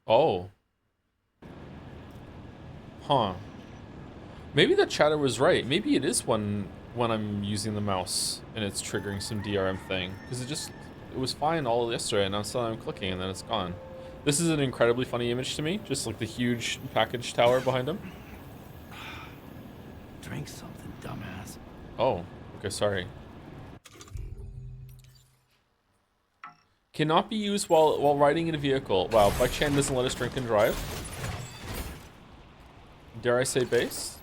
Oh, huh. Maybe the chatter was right. Maybe it is when I'm using the mouse and it's triggering some DRM thing. Because it was fine all yesterday and now suddenly I'm clicking and then it's gone. This is an incredibly funny image to me. Just like the huge package tower behind him. Drink something, dumbass. Oh, okay, sorry. Cannot be used while riding in a vehicle. Wow, Bike Chan doesn't let us drink and drive. Dare I say base?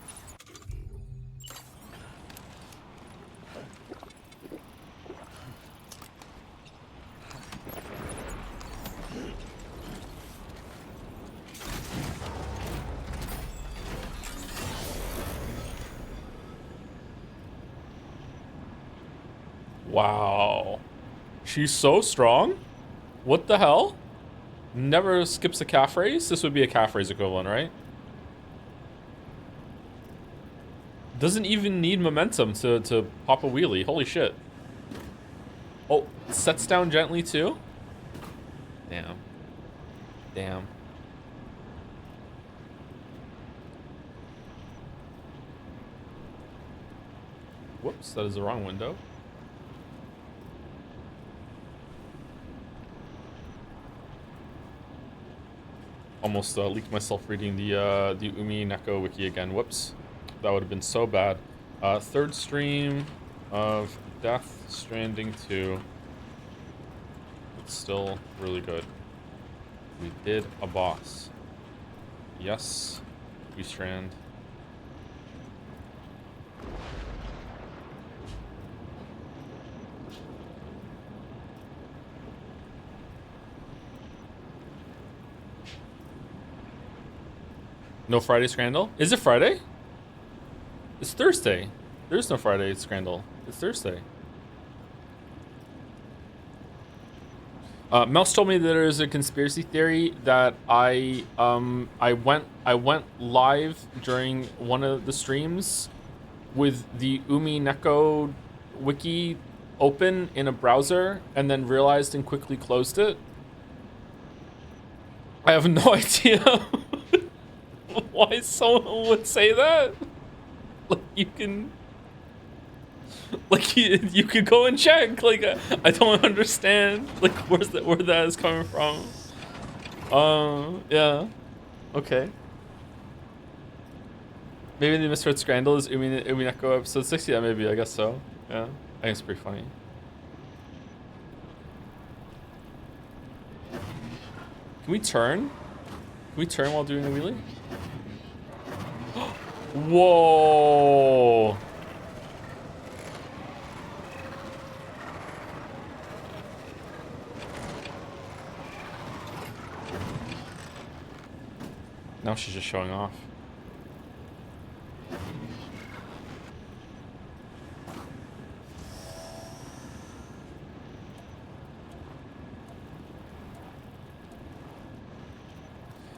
Wow. She's so strong? What the hell? Never skips a calf raise? This would be a calf raise equivalent, right? Doesn't even need momentum to pop a wheelie. Holy shit. Oh, sets down gently too? Damn. Damn. Whoops, that is the wrong window. Almost leaked myself reading the Umi Neko wiki again. Whoops. That would have been so bad. Third stream of Death Stranding 2. It's still really good. We did a boss. Yes, we Strand. No Friday Scrandal? Is it Friday? It's Thursday. There's no Friday Scrandal. It's Thursday. Mouse told me that there is a conspiracy theory that I went live during one of the streams with the Umi Neko wiki open in a browser and then realized and quickly closed it. I have no idea why someone would say that. Like you can, like you could go and check. Like I don't understand. Like where that is coming from. Yeah, okay. Maybe the misheard Scrandal is Umineko episode 6. Yeah, maybe. I guess so. Yeah, I think it's pretty funny. Can we turn? Can we turn while doing a wheelie? Whoa! Now she's just showing off.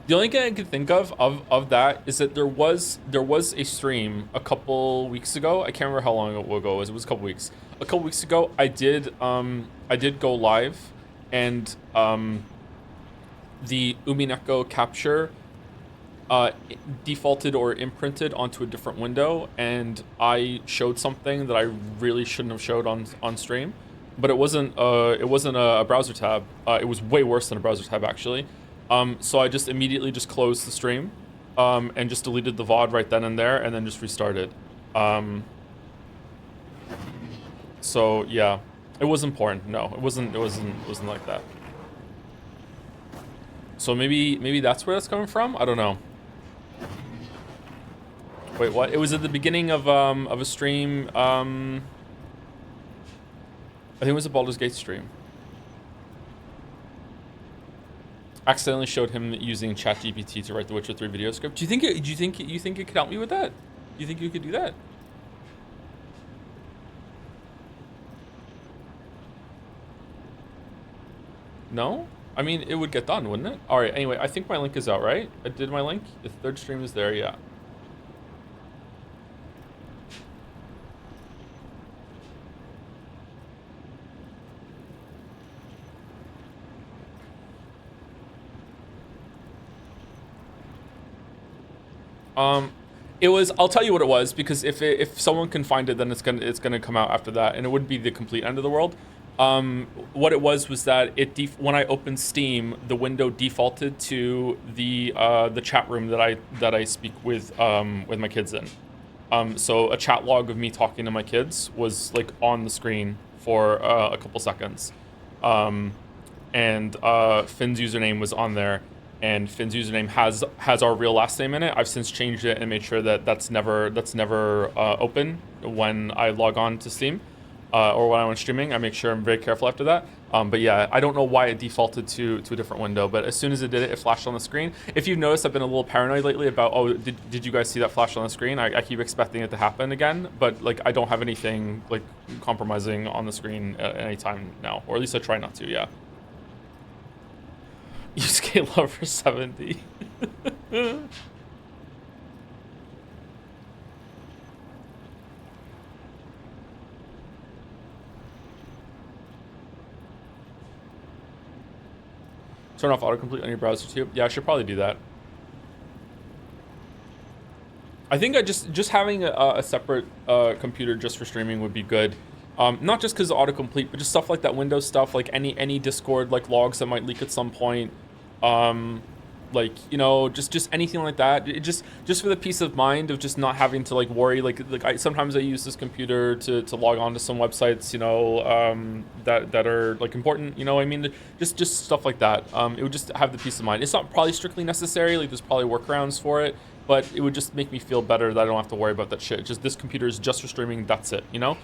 The only thing I could think of that is that there was a stream a couple weeks ago. I can't remember how long ago it was. It was a couple weeks. A couple weeks ago, I did go live, and the Umineko capture defaulted or imprinted onto a different window, and I showed something that I really shouldn't have showed on stream. But it wasn't a browser tab. It was way worse than a browser tab actually. So I just immediately just closed the stream, and just deleted the VOD right then and there, and then just restarted. So yeah, it was important. No, it wasn't like that. So maybe that's where that's coming from. I don't know. Wait, what? It was at the beginning of a stream. I think it was a Baldur's Gate stream. Accidentally showed him using ChatGPT to write the Witcher 3 video script. Do you think it could help me with that? Do you think you could do that? No? I mean, it would get done, wouldn't it? All right, anyway, I think my link is out, right? I did my link. The third stream is there, yeah. Um, it was. I'll tell you what it was, because if someone can find it, then it's gonna come out after that, and it wouldn't be the complete end of the world. What it was that when I opened Steam, the window defaulted to the chat room that I speak with my kids in. So a chat log of me talking to my kids was like on the screen for a couple seconds. Um, and Finn's username was on there, and Finn's username has our real last name in it. I've since changed it and made sure that that's never open when I log on to Steam, or when I'm streaming. I make sure I'm very careful after that. But yeah, I don't know why it defaulted to a different window, but as soon as it did it, it flashed on the screen. If you've noticed, I've been a little paranoid lately about, oh, did you guys see that flash on the screen? I keep expecting it to happen again, but like I don't have anything like compromising on the screen at any time now, or at least I try not to. Yeah. You scale up for 70. Turn off autocomplete on your browser too. Yeah, I should probably do that. I think I just having a separate computer just for streaming would be good. Not just because of autocomplete, but just stuff like that Windows stuff, like any Discord like logs that might leak at some point. Like, you know, just anything like that. Just for the peace of mind of just not having to like worry. Like sometimes I use this computer to log on to some websites, you know, that are like important. You know, I mean, just stuff like that. It would just have the peace of mind. It's not probably strictly necessary. Like there's probably workarounds for it, but it would just make me feel better that I don't have to worry about that shit. Just this computer is just for streaming. That's it. You know.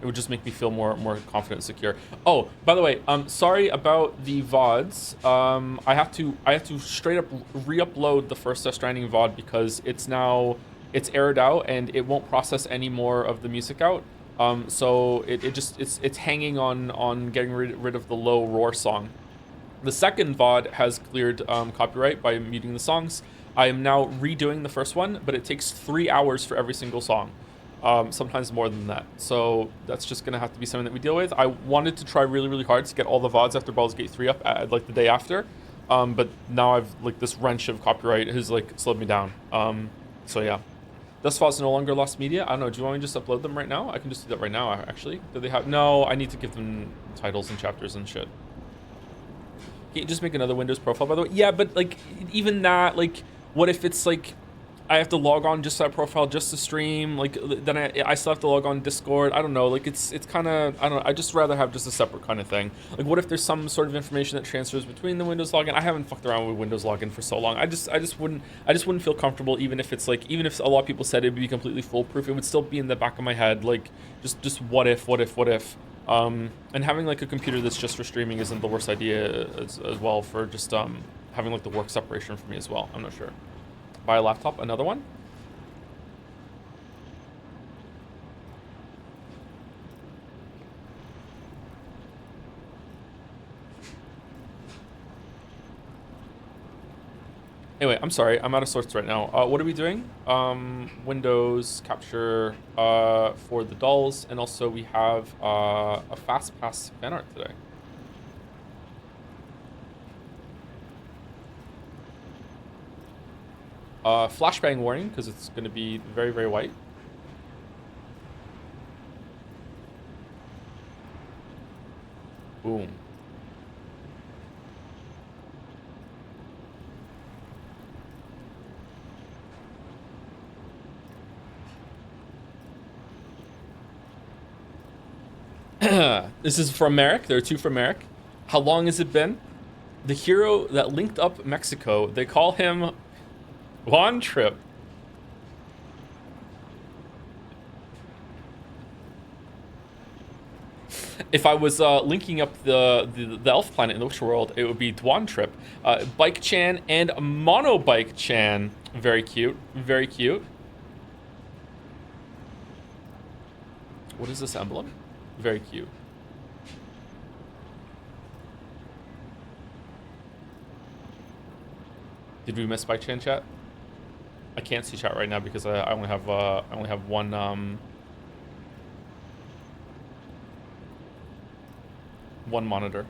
It would just make me feel more confident and secure. Oh, by the way, sorry about the VODs. I have to straight up re-upload the first Stranding VOD because it's aired out and it won't process any more of the music out. So it's hanging on getting rid of the low roar song. The second VOD has cleared copyright by muting the songs. I am now redoing the first one, but it takes 3 hours for every single song. Sometimes more than that. So that's just gonna have to be something that we deal with. I wanted to try really hard to get all the VODs after Baldur's Gate 3 up at, like the day after. But now I've like this wrench of copyright has like slowed me down. So yeah. Thus far, no longer lost media. I don't know. Do you want me to just upload them right now? I can just do that right now, actually. Do they have? No, I need to give them titles and chapters and shit. Can you just make another Windows profile, by the way? Yeah, but like even that, like, what if it's like I have to log on just that profile just to stream? Like then I still have to log on Discord. I don't know. Like it's kind of, I don't know. I just rather have just a separate kind of thing. Like what if there's some sort of information that transfers between the Windows login? I haven't fucked around with Windows login for so long. I just wouldn't feel comfortable even if it's like, even if a lot of people said it'd be completely foolproof, it would still be in the back of my head. Like just what if. And having like a computer that's just for streaming isn't the worst idea as well for just having like the work separation for me as well. I'm not sure. Buy a laptop, another one? Anyway, I'm sorry, I'm out of sorts right now. What are we doing? Windows capture for the dolls, and also we have a fast pass fan art today. Flashbang warning, because it's going to be very white. Boom. This is from Merrick. There are two from Merrick. How long has it been? The hero that linked up Mexico. They call him Juan Trip. If I was linking up the elf planet in the Witcher world, it would be Dwan Trip. Bike Chan and Monobike Chan. Very cute. Very cute. What is this emblem? Very cute. Did we miss Bike Chan chat? I can't see chat right now because I only have one one monitor.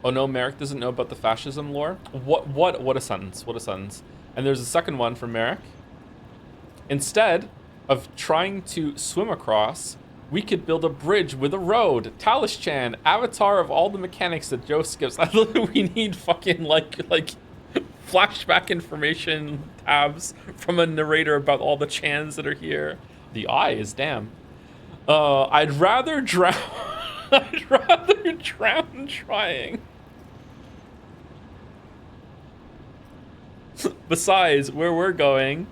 Oh no, Merrick doesn't know about the fascism lore. What a sentence. What a sentence. And there's a second one from Merrick. Instead of trying to swim across, we could build a bridge with a road. Talish Chan, avatar of all the mechanics that Joe skips. I literally we need fucking like flashback information tabs from a narrator about all the Chans that are here. The eye is damn. I'd rather drown. I'd rather drown trying. Besides, where we're going,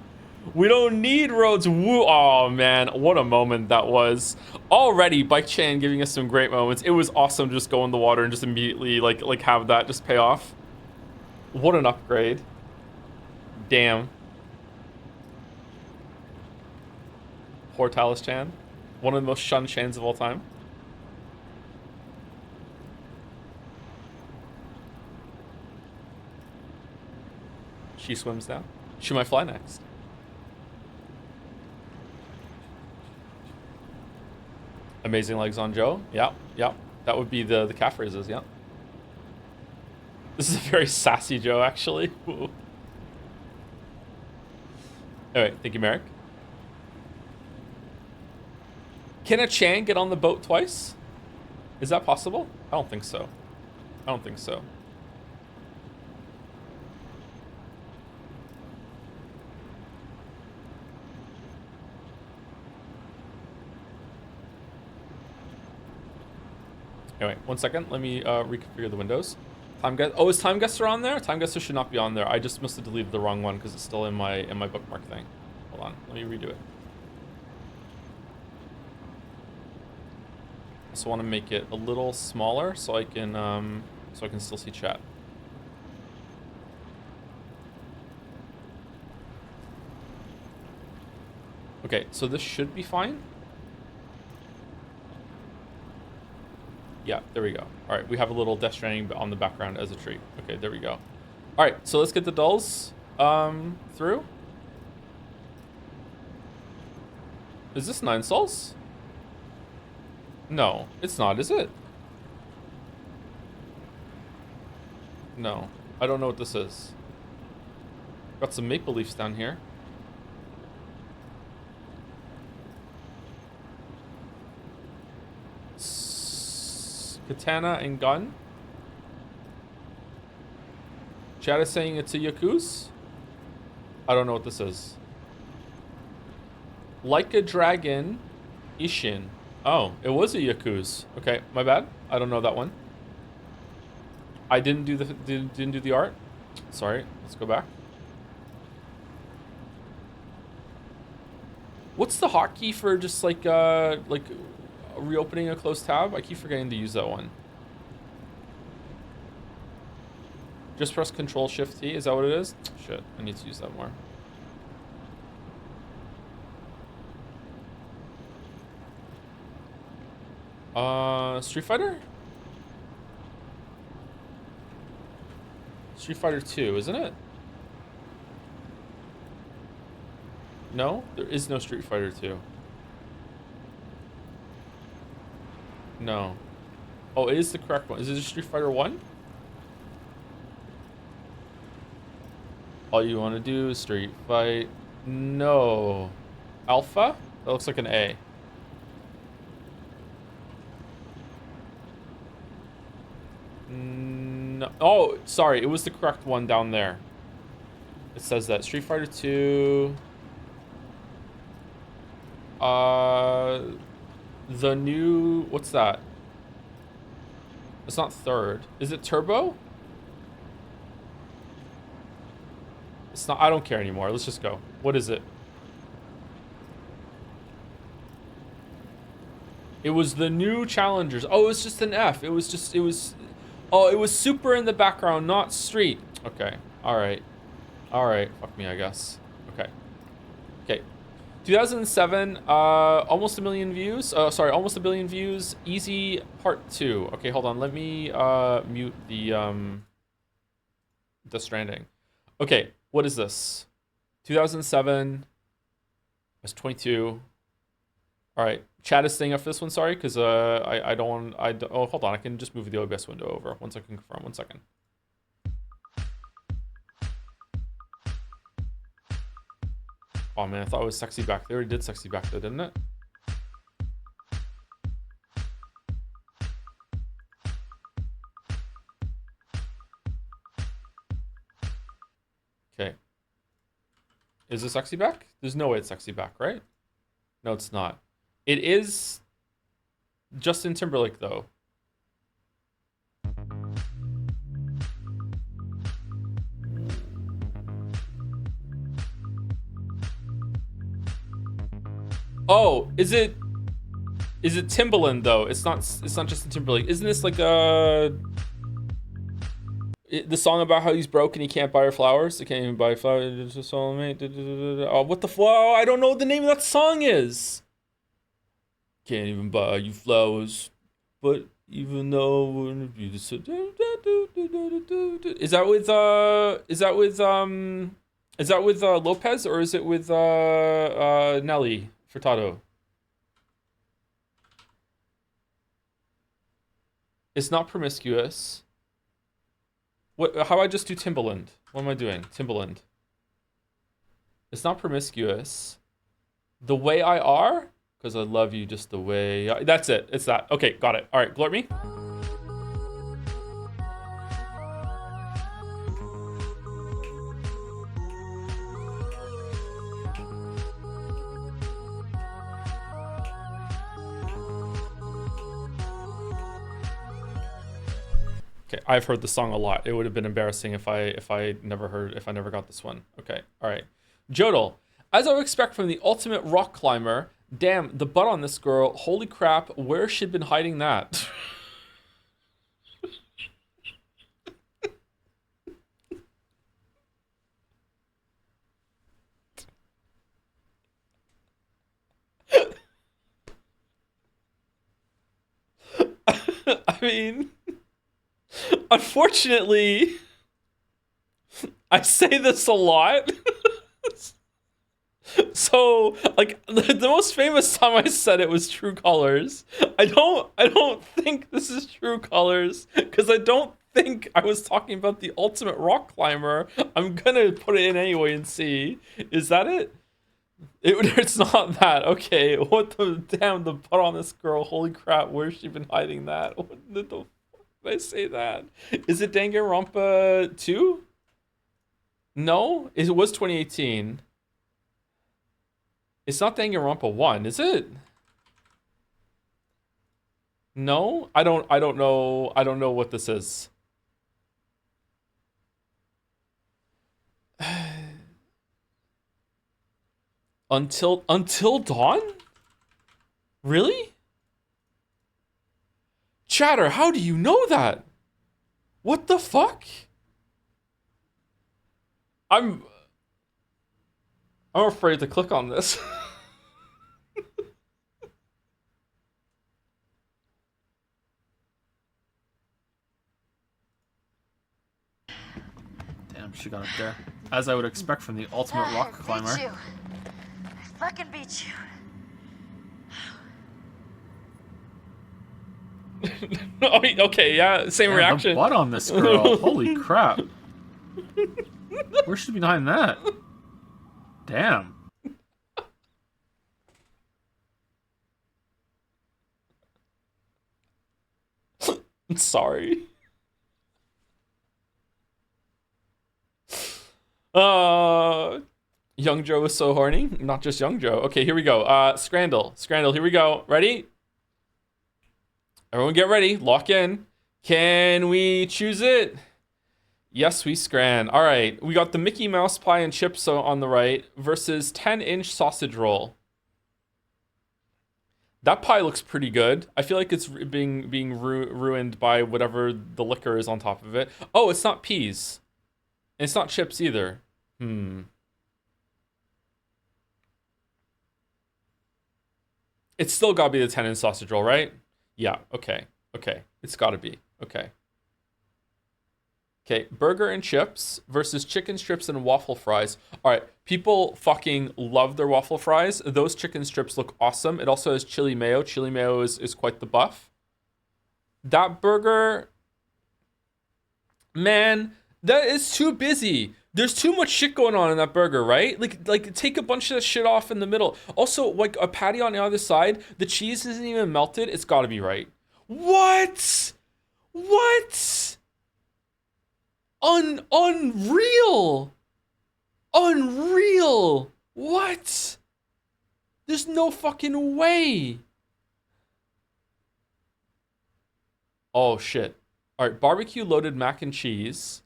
we don't need roads. Woo! Oh man, what a moment that was. Already, Bike Chan giving us some great moments. It was awesome to just go in the water and just immediately like have that just pay off. What an upgrade. Damn. Poor Talis Chan. One of the most shunned Chans of all time. She swims now. She might fly next. Amazing legs on Joe. Yeah, yeah. That would be the calf raises, yeah. This is a very sassy Joe, actually. Ooh. Alright, thank you, Merrick. Can a Chan get on the boat twice? Is that possible? I don't think so. I don't think so. Anyway, 1 second. Let me reconfigure the windows. Time guest. Oh, is time guesser on there? Time guesser should not be on there. I just must have deleted the wrong one because it's still in my bookmark thing. Hold on. Let me redo it. I just want to make it a little smaller so I can still see chat. Okay, so this should be fine. Yeah, there we go. All right, we have a little Death Stranding on the background as a tree. Okay, there we go. All right, so let's get the dulls through. Is this 9 souls? No, it's not, is it? No, I don't know what this is. Got some maple leaves down here. Katana and gun. Chat is saying it's a Yakuz. I don't know what this is. Like a dragon, Ishin. Oh, it was a Yakuz. Okay, my bad. I don't know that one. I didn't do the art. Sorry. Let's go back. What's the hotkey for just like reopening a closed tab? I keep forgetting to use that one. Just press Control Shift T. Is that what it is? Shit, I need to use that more. Street Fighter? Street Fighter 2, isn't it? No, there is no Street Fighter 2. No. Oh, it is the correct one. Is it Street Fighter 1? All you want to do is Street Fight. No. Alpha? That looks like an A. No. Oh, sorry. It was the correct one down there. It says that. Street Fighter 2. The new... What's that? It's not third. Is it Turbo? It's not... I don't care anymore. Let's just go. What is it? It was the new challengers. Oh, it was just an F. It was just... It was... Oh, it was super in the background, not street. Okay. Alright. Alright. Fuck me, I guess. Okay. Okay. 2007, almost a million views. Sorry, almost a billion views. Easy part 2. Okay, hold on. Let me mute the Stranding. Okay, what is this? 2007. I was 22. All right, chat is staying up for this one. Sorry, because I don't want oh, hold on, I can just move the OBS window over once I can confirm. 1 second. Oh man, I thought it was sexy back. They already did sexy back there, didn't it? Okay. Is it sexy back? There's no way it's sexy back, right? No, it's not. It is Justin Timberlake though. Oh, is it Timbaland though? It's not Justin Timberlake. Isn't this like the song about how he's broke and he can't buy her flowers? He can't even buy flowers. Just soulmate. Oh, what the flower? I don't know what the name of that song is. Can't even buy you flowers, but even though is that with Lopez or is it with Nelly Furtado? It's not promiscuous. What? How do I just do Timbaland? What am I doing? Timbaland. It's not promiscuous. The way I are, because I love you just the way. That's it. It's that. Okay, got it. All right, glort me. Okay, I've heard the song a lot. It would have been embarrassing if I never got this one. Okay, all right. Jodel, as I would expect from the ultimate rock climber, damn, the butt on this girl, holy crap, where she been hiding that? I mean, unfortunately, I say this a lot. So, like, the most famous time I said it was True Colors. I don't think this is True Colors, because I don't think I was talking about the ultimate rock climber. I'm gonna put it in anyway and see. Is that it? It's not that. Okay, what the damn, the butt on this girl, holy crap, where's she been hiding that? What the fuck did I say that? Is it Danganronpa 2? No? It was 2018. It's not Danganronpa 1, is it? No? I don't know. I don't know what this is. Until Dawn? Really? Chatter, how do you know that? What the fuck? I'm afraid to click on this. Damn, she got up there. As I would expect from the ultimate rock climber. Beat you. I fucking beat you. Oh, okay, yeah, same reaction. The butt on this girl. Holy crap. Where should be behind that? Damn. I'm sorry. Young Joe is so horny. Not just Young Joe. Okay, here we go. Scrandle, here we go. Ready? Everyone get ready. Lock in. Can we choose it? Yes, we scran. All right, we got the Mickey Mouse pie and chips on the right versus 10-inch sausage roll. That pie looks pretty good. I feel like it's being ruined by whatever the liquor is on top of it. Oh, it's not peas. And it's not chips either. It's still gotta be the 10-inch sausage roll, right? Yeah, okay. Okay. It's gotta be. Okay. Okay, burger and chips versus chicken strips and waffle fries. All right, people fucking love their waffle fries. Those chicken strips look awesome. It also has chili mayo. Chili mayo is quite the buff. That burger, man, that is too busy. There's too much shit going on in that burger, right? Like take a bunch of that shit off in the middle. Also, like a patty on the other side, the cheese isn't even melted. It's got to be right. What? What? Unreal. Unreal. What? There's no fucking way. Oh shit. All right, barbecue loaded mac and cheese.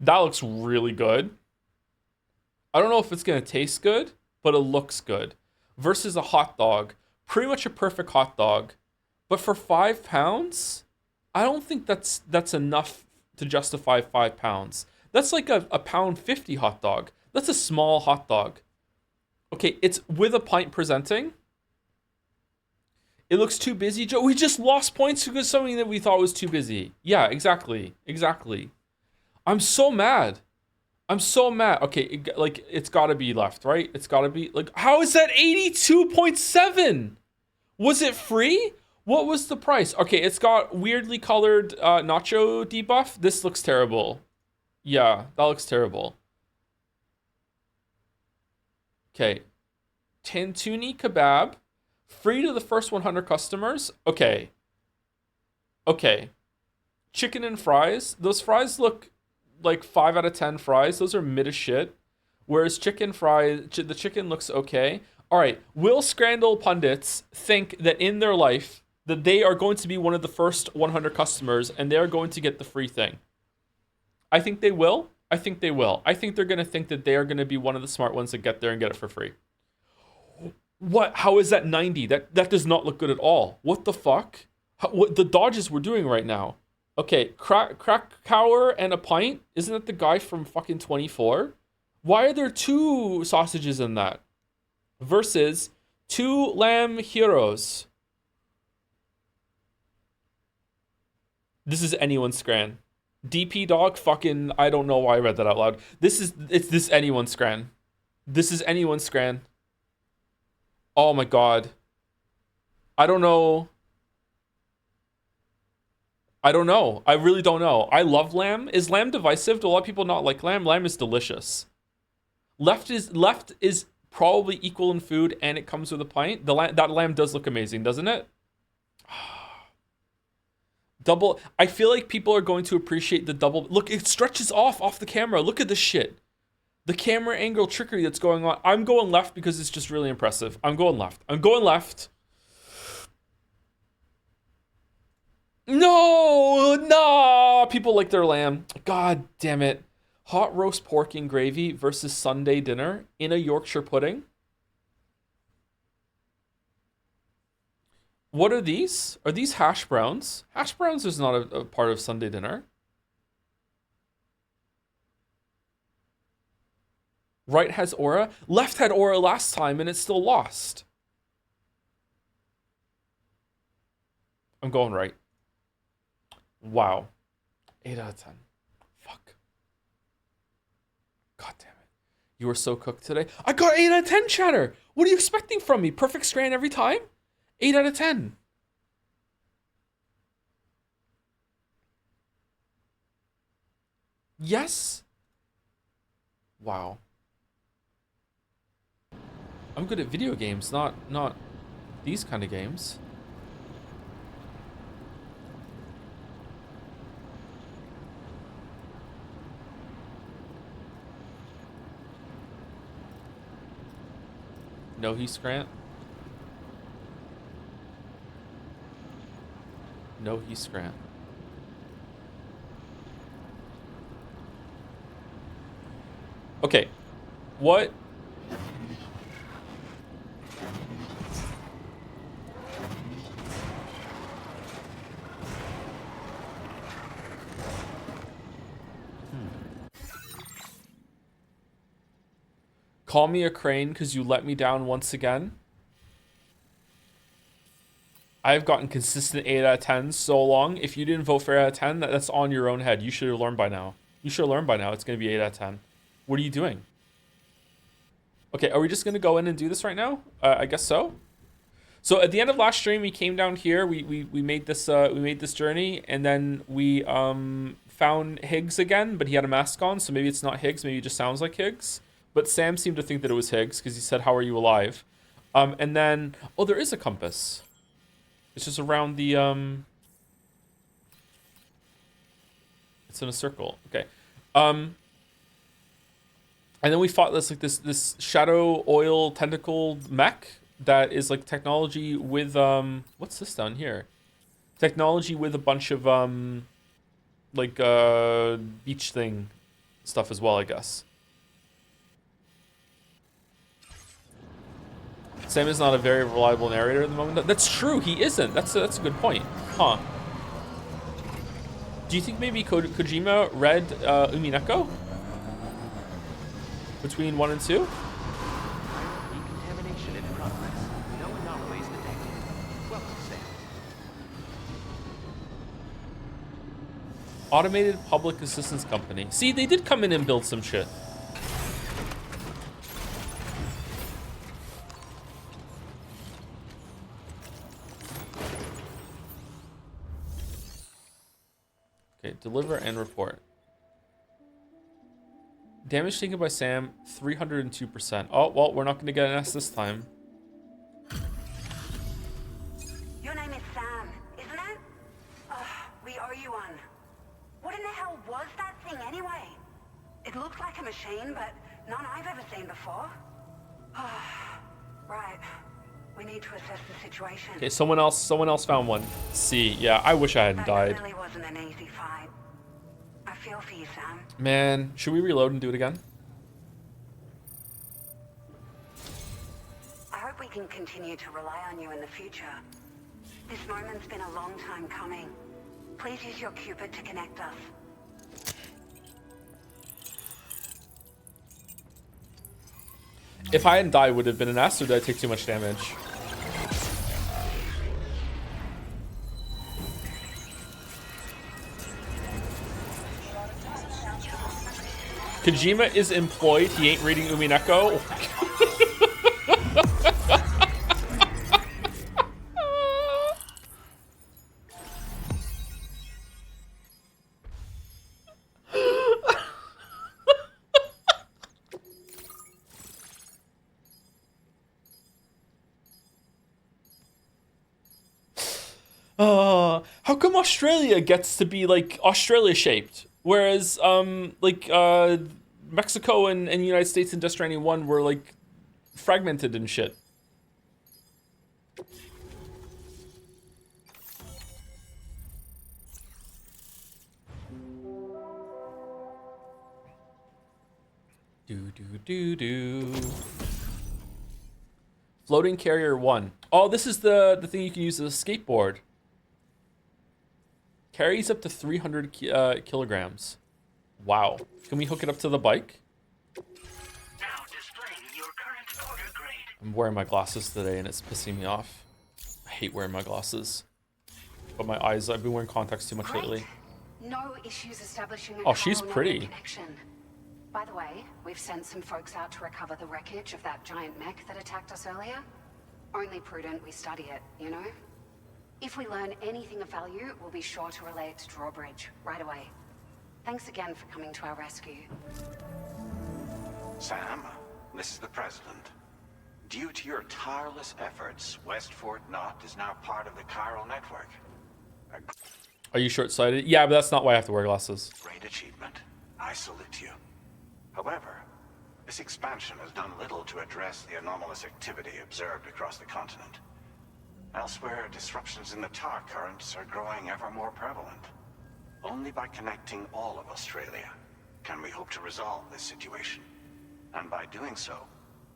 That looks really good. I don't know if it's going to taste good, but it looks good. Versus a hot dog. Pretty much a perfect hot dog. But for £5, I don't think that's enough to justify £5. That's like a £1.50 hot dog. That's a small hot dog. Okay, it's with a pint presenting. It looks too busy, Joe. We just lost points because something that we thought was too busy. Yeah, exactly. Exactly. I'm so mad. I'm so mad. Okay, it's got to be left, right? It's got to be like, how is that 82.7? Was it free? What was the price? Okay, it's got weirdly colored nacho debuff. This looks terrible. Yeah, that looks terrible. Okay, Tantuni kebab, free to the first 100 customers. Okay. Okay. Chicken and fries. Those fries look like 5 out of 10 fries. Those are mid as shit. Whereas chicken fries, the chicken looks okay. All right, will Scrandle pundits think that in their life that they are going to be one of the first 100 customers and they are going to get the free thing? I think they will. I think they will. I think they're going to think that they are going to be one of the smart ones that get there and get it for free. What? How is that 90? That does not look good at all. What the fuck? What the dodges we're doing right now? Okay, Krakauer and a pint? Isn't that the guy from fucking 24? Why are there 2 sausages in that? Versus 2 lamb heroes. This is anyone's scran. DP dog fucking, I don't know why I read that out loud. This anyone's scran. This is anyone's scran. Oh my god. I don't know. I don't know. I really don't know. I love lamb. Is lamb divisive? Do a lot of people not like lamb? Lamb is delicious. Left is probably equal in food, and it comes with a pint. That lamb does look amazing, doesn't it? Double. I feel like people are going to appreciate the double. Look, it stretches off the camera. Look at this shit. The camera angle trickery that's going on. I'm going left because it's just really impressive. I'm going left. I'm going left. No. People like their lamb. God damn it. Hot roast pork and gravy versus Sunday dinner in a Yorkshire pudding. What are these? Are these hash browns? Hash browns is not a part of Sunday dinner. Right has aura. Left had aura last time and it still lost. I'm going right. Wow. 8 out of 10. Fuck. God damn it. You were so cooked today. I got 8 out of 10, chatter. What are you expecting from me? Perfect scran every time? 8 out of 10. Yes. Wow. I'm good at video games, not these kind of games. No, he's Grant. No, he's Grant. Okay. What? Call me a crane because you let me down once again. I've gotten consistent 8 out of 10 so long. If you didn't vote for 8 out of 10, that's on your own head. You should have learned by now. You should have learned by now. It's going to be 8 out of 10. What are you doing? Okay, are we just going to go in and do this right now? I guess so. So at the end of last stream, we came down here. We made this journey, and then we found Higgs again, but he had a mask on, so maybe it's not Higgs. Maybe it just sounds like Higgs. But Sam seemed to think that it was Higgs because he said, "How are you alive?" And then there is a compass. It's just around the It's in a circle. Okay. And then we fought this shadow oil tentacle mech that is like technology with what's this down here? Technology with a bunch of beach thing stuff as well, I guess. Sam is not a very reliable narrator at the moment. That's true, he isn't. That's a good point. Huh. Do you think maybe Kojima read Umineko? Between 1 and 2? Decontamination in progress. No anomalies detected. Welcome, Sam. Automated Public Assistance Company. See, they did come in and build some shit. Okay, deliver and report. Damage taken by Sam, 302%. Oh, well, we're not going to get an S this time. Your name is Sam, isn't it? We owe you one. What in the hell was that thing anyway? It looks like a machine, but none I've ever seen before. Right. We need to assess the situation. Okay, someone else found one. C. Yeah, I wish I hadn't died. That really wasn't an easy fight. I feel for you, Sam. Man, should we reload and do it again? I hope we can continue to rely on you in the future. This moment's been a long time coming. Please use your Cupid to connect us. If I hadn't died, would it have been an S, or did I take too much damage? Kojima is employed. He ain't reading Umineko. How come Australia gets to be like Australia shaped, whereas Mexico and the United States in Death Stranding 1 were like fragmented and shit. Do. Floating Carrier 1. Oh, this is the thing you can use as a skateboard. Carries up to 300 kilograms. Wow. Can we hook it up to the bike? Now displaying your current order grade. I'm wearing my glasses today and it's pissing me off. I hate wearing my glasses. But my eyes, I've been wearing contacts too much lately. No issues establishing a Oh, she's chiral pretty. network connection. By the way, we've sent some folks out to recover the wreckage of that giant mech that attacked us earlier. Only prudent we study it, you know? If we learn anything of value, we'll be sure to relay it to Drawbridge right away. Thanks again for coming to our rescue. Sam, this is the President. Due to your tireless efforts, West Fort Knot is now part of the chiral network. A Are you short-sighted? Yeah, but that's not why I have to wear glasses. great achievement. I salute you. However, this expansion has done little to address the anomalous activity observed across the continent. Elsewhere, disruptions in the tar currents are growing ever more prevalent. Only by connecting all of Australia can we hope to resolve this situation. And by doing so,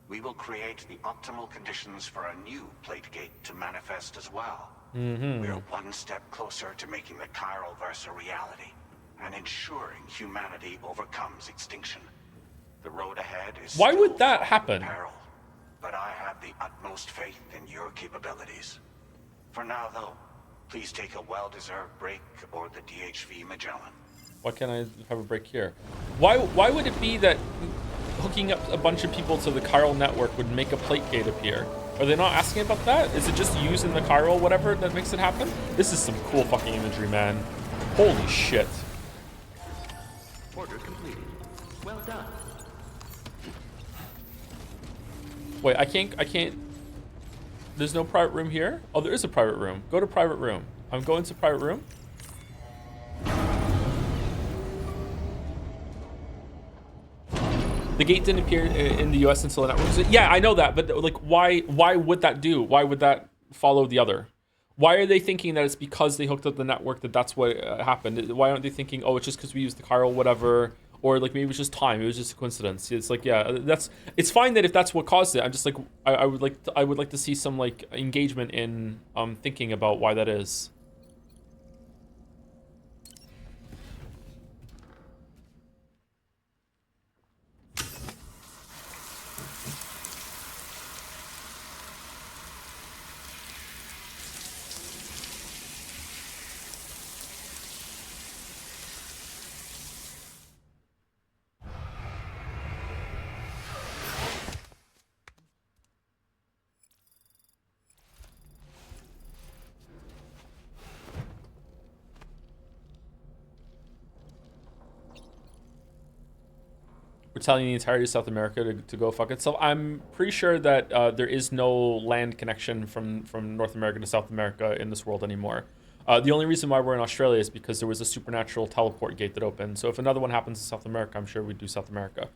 we will create the optimal conditions for a new Plategate to manifest as well. We are one step closer to making the chiral verse a reality and ensuring humanity overcomes extinction. The road ahead is Why would still that fraught with happen? peril, but I have the utmost faith in your capabilities. For now, though, please take a well-deserved break aboard the DHV Magellan. Why can't I have a break here? Why would it be that hooking up a bunch of people to the chiral network would make a plate gate appear? Are they not asking about that? Is it just using the chiral whatever that makes it happen? This is some cool fucking imagery, man. Holy shit. Order completed. Well done. Wait, I can't. There's no private room here? Oh, there is a private room. Go to private room. I'm going to private room. The gate didn't appear in the US until the network. Yeah, I know that, but like, why would that do? Why would that follow the other? Why are they thinking that it's because they hooked up the network that what happened? Why aren't they thinking, oh, it's just because we used the chiral whatever, or like maybe it was just time, it was just a coincidence? It's like, yeah, it's fine that if that's what caused it. I'm just like, I would like to see some like engagement in thinking about why that is. We're telling the entirety of South America to go fuck itself. I'm pretty sure that there is no land connection from North America to South America in this world anymore. The only reason why we're in Australia is because there was a supernatural teleport gate that opened. So if another one happens in South America, I'm sure we'd do South America.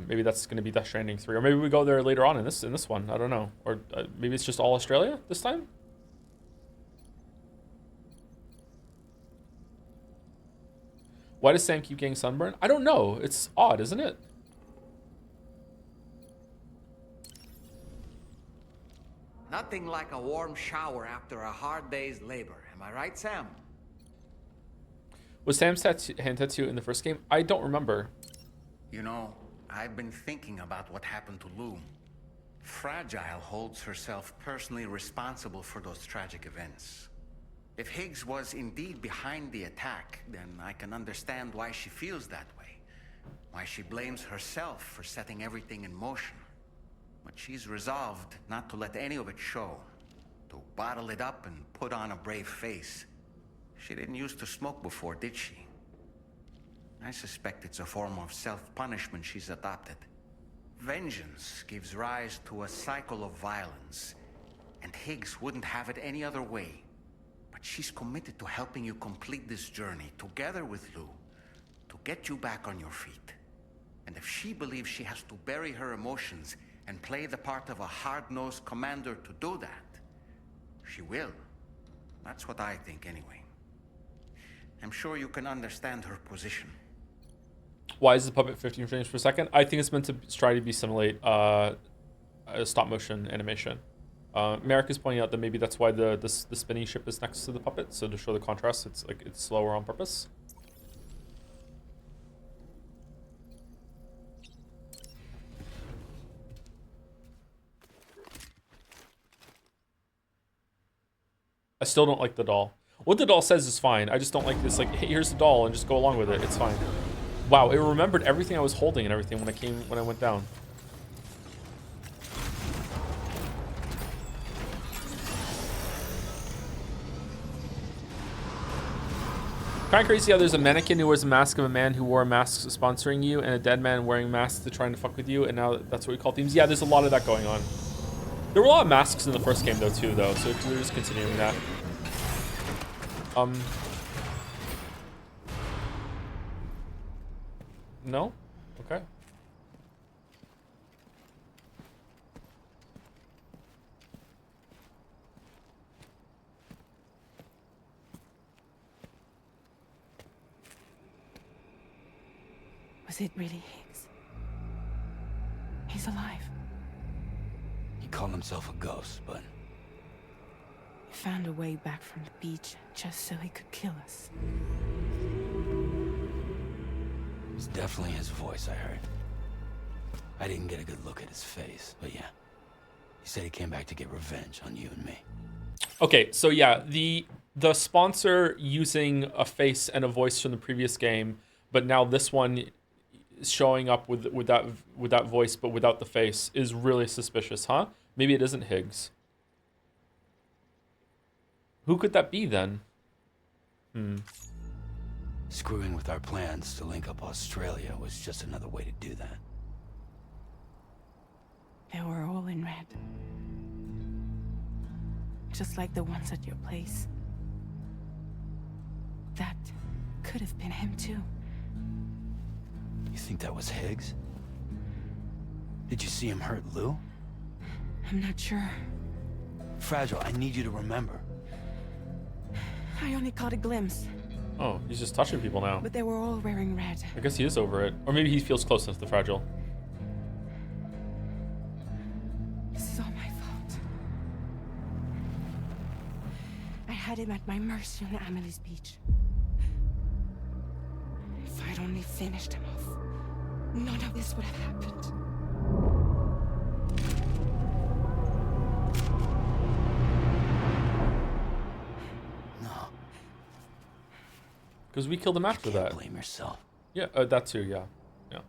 Maybe that's going to be Death Stranding 3, or maybe we go there later on in this one. I don't know. Or maybe it's just all Australia this time. Why does Sam keep getting sunburn? I don't know. It's odd, isn't it? Nothing like a warm shower after a hard day's labor. Am I right, Sam? Was Sam's hand tattoo in the first game? I don't remember. You know, I've been thinking about what happened to Lou. Fragile holds herself personally responsible for those tragic events. If Higgs was indeed behind the attack, then I can understand why she feels that way. Why she blames herself for setting everything in motion. But she's resolved not to let any of it show. To bottle it up and put on a brave face. She didn't used to smoke before, did she? I suspect it's a form of self-punishment she's adopted. Vengeance gives rise to a cycle of violence, and Higgs wouldn't have it any other way. But she's committed to helping you complete this journey, together with Lou, to get you back on your feet. And if she believes she has to bury her emotions and play the part of a hard-nosed commander to do that, she will. That's what I think anyway. I'm sure you can understand her position. Why is the puppet 15 frames per second? I think it's meant to try to be simulate a stop motion animation. Merrick is pointing out that maybe that's why the spinning ship is next to the puppet, so to show the contrast, it's slower on purpose. I still don't like the doll. What the doll says is fine. I just don't like this, like, hey, here's the doll and just go along with it. It's fine. Wow, it remembered everything I was holding and everything when I went down. Kind of crazy how there's a mannequin who wears a mask of a man who wore a mask sponsoring you, and a dead man wearing masks to trying to fuck with you, and now that's what we call themes. Yeah, there's a lot of that going on. There were a lot of masks in the first game though too, so we're just continuing that. No? Okay. Was it really Higgs? He's alive. He called himself a ghost, but He found a way back from the beach just so he could kill us. it was definitely his voice I heard. I didn't get a good look at his face, but yeah. He said he came back to get revenge on you and me. Okay, so yeah, the sponsor using a face and a voice from the previous game, but now this one is showing up with that voice but without the face is really suspicious, huh? Maybe it isn't Higgs. Who could that be then? Screwing with our plans to link up Australia was just another way to do that. They were all in red. Just like the ones at your place. That could have been him too. You think that was Higgs? Did you see him hurt Lou? I'm not sure. Fragile, I need you to remember. I only caught a glimpse, Oh, he's just touching people now. but they were all wearing red. I guess he is over it. Or maybe he feels close enough to Fragile. This is all my fault. I had him at my mercy on Amelie's beach. If I'd only finished him off, none of this would have happened. No, Because we killed him after can't that. blame yourself. Yeah, that too, yeah. Yeah.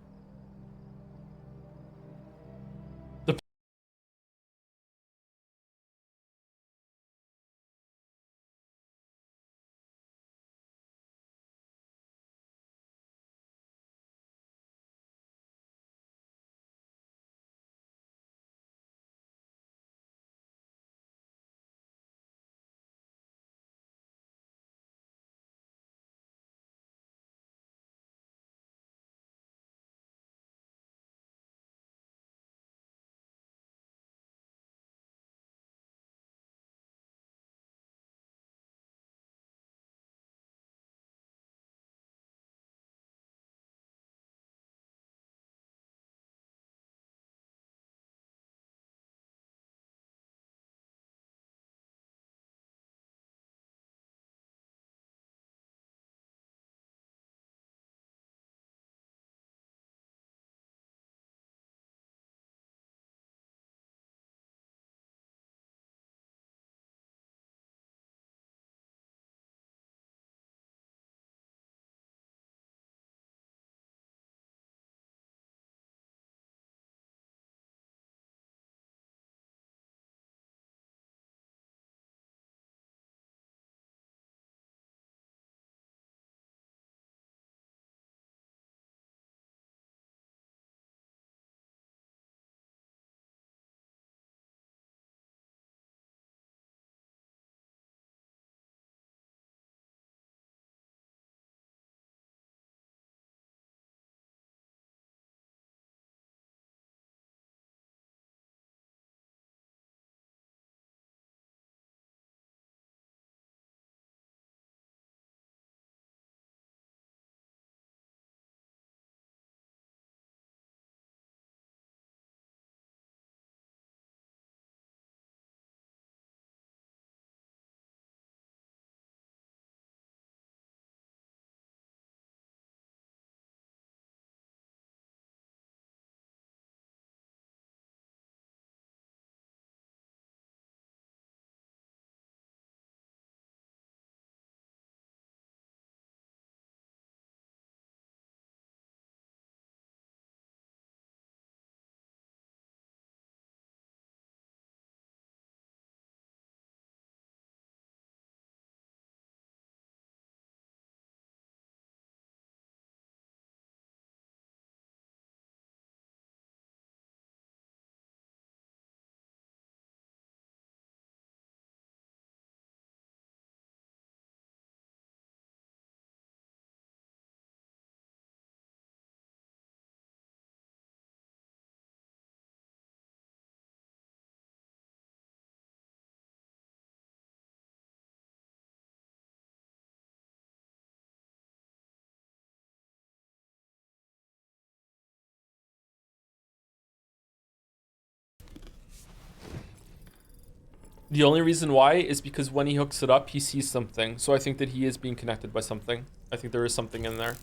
The only reason why is because when he hooks it up, he sees something. So I think that he is being connected by something. I think there is something in there.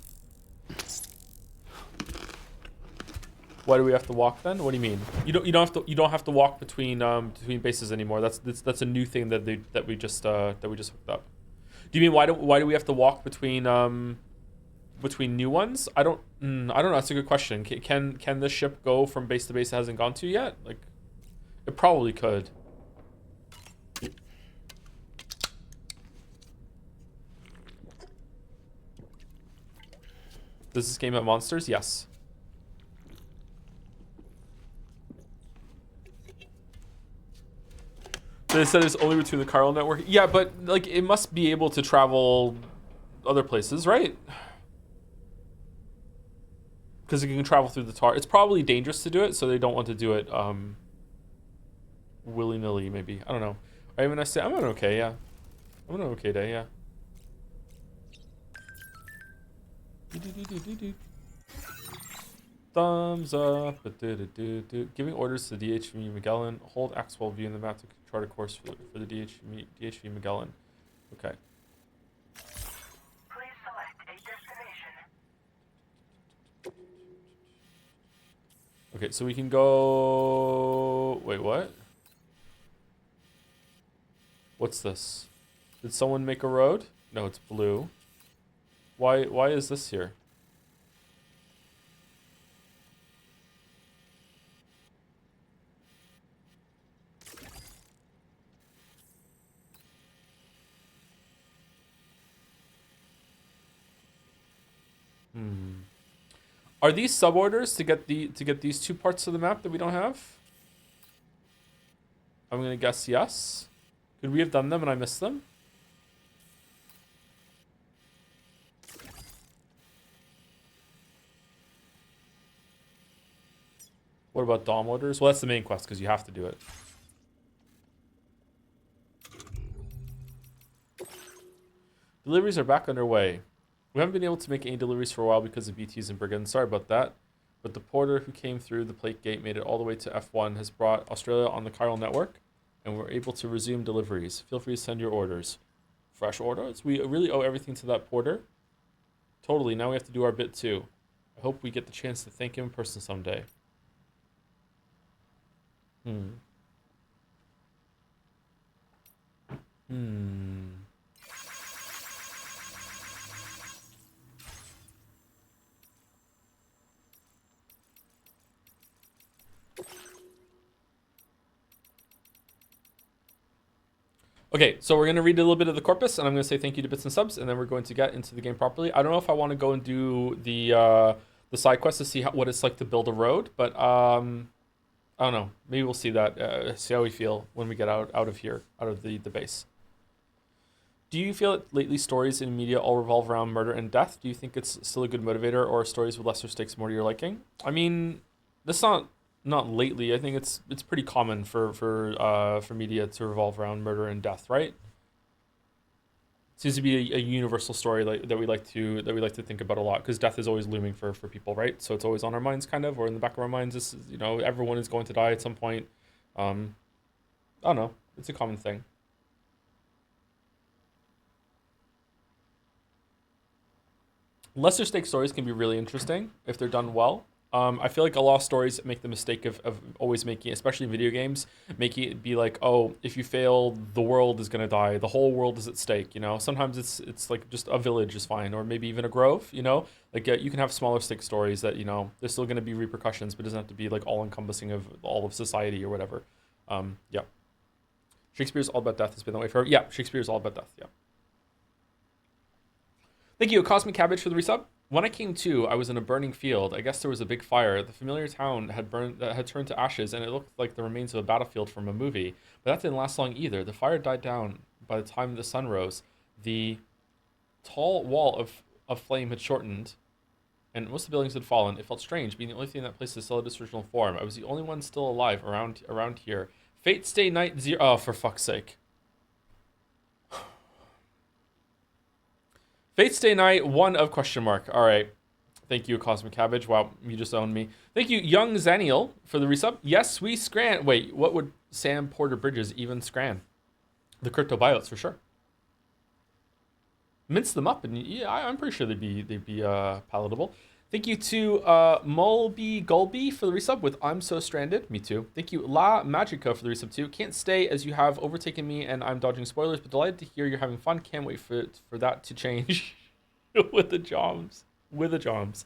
Why do we have to walk then? What do you mean? You don't have to walk between bases anymore. That's a new thing that we just hooked up. Do you mean why do we have to walk between new ones? I don't know. That's a good question. Can this ship go from base to base it hasn't gone to yet? Like, it probably could. Does this game have monsters? Yes. They said it's only between the chiral network. Yeah, but like it must be able to travel other places, right? Because it can travel through the tar. It's probably dangerous to do it, so they don't want to do it willy-nilly, maybe. I don't know. Are you having a nice day? I'm doing okay, yeah. I'm having an okay day, yeah. Thumbs up. Giving orders to DHV Magellan. Hold X while viewing the map to chart a course for the DHV Magellan. Okay. Please select a destination. Okay, so we can go... Wait, what? What's this? Did someone make a road? No, it's blue. Why is this here? Are these suborders to get these two parts of the map that we don't have? I'm gonna guess yes. Could we have done them and I missed them? What about Dom orders? Well, that's the main quest because you have to do it. Deliveries are back underway. We haven't been able to make any deliveries for a while because of BTs and brigands. Sorry about that. But the porter who came through the plate gate made it all the way to F1 has brought Australia on the chiral network, and we're able to resume deliveries. Feel free to send your orders. Fresh orders? We really owe everything to that porter. Totally. Now we have to do our bit too. I hope we get the chance to thank him in person someday. Okay, so we're going to read a little bit of the corpus, and I'm going to say thank you to Bits and Subs, and then we're going to get into the game properly. I don't know if I want to go and do the side quest to see what it's like to build a road, but I don't know. Maybe we'll see that, see how we feel when we get out of here, out of the base. Do you feel that lately stories in media all revolve around murder and death? Do you think it's still a good motivator, or stories with lesser stakes more to your liking? I mean, that's not lately. I think it's pretty common for media to revolve around murder and death, right? Seems to be a universal story that we like to think about a lot, because death is always looming for people, right? So it's always on our minds, kind of, or in the back of our minds. This is, everyone is going to die at some point. I don't know. It's a common thing. Lesser stake stories can be really interesting if they're done well. I feel like a lot of stories make the mistake of always making, especially in video games, making it be like, oh, if you fail, the world is gonna die, the whole world is at stake. Sometimes it's like just a village is fine, or maybe even a grove. Like you can have smaller stake stories that there's still gonna be repercussions, but it doesn't have to be like all encompassing of all of society or whatever. Yeah. Shakespeare's All About Death has been that way forever. Yeah, Shakespeare's All About Death. Yeah. Thank you, Cosmic Cabbage, for the resub. When I came to, I was in a burning field. I guess there was a big fire. The familiar town had turned to ashes, and it looked like the remains of a battlefield from a movie. But that didn't last long either. The fire died down by the time the sun rose. The tall wall of flame had shortened, and most of the buildings had fallen. It felt strange, being the only thing in that place that still had its original form. I was the only one still alive around here. Fate stay night 0. Oh, for fuck's sake. Fate Stay Night 1 of question mark. All right. Thank you, Cosmic Cabbage. Wow, you just owned me. Thank you, Young Zaniel, for the resub. Yes, we scran. Wait, what would Sam Porter Bridges even scran? The cryptobiotes, for sure. Mince them up, and yeah, I'm pretty sure they'd be palatable. Thank you to Mulby Gulby for the resub with I'm So Stranded. Me too. Thank you, La Magica, for the resub too. Can't stay as you have overtaken me and I'm dodging spoilers, but delighted to hear you're having fun. Can't wait for that to change with the Joms. With the Joms.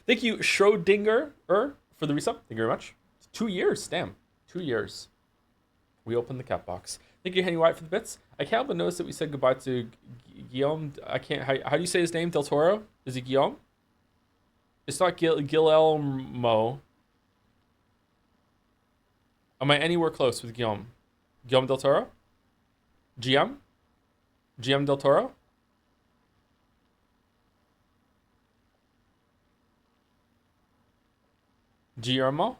Thank you, Schrodinger for the resub. Thank you very much. 2 years, damn. 2 years. We opened the cat box. Thank you, Henny White, for the bits. I can't but notice that we said goodbye to Guillaume. I can't. How do you say his name? Del Toro? Is it Guillaume? It's not Guillermo. Am I anywhere close with Guillaume? Guillaume Del Toro? GM? GM Del Toro? Guillermo?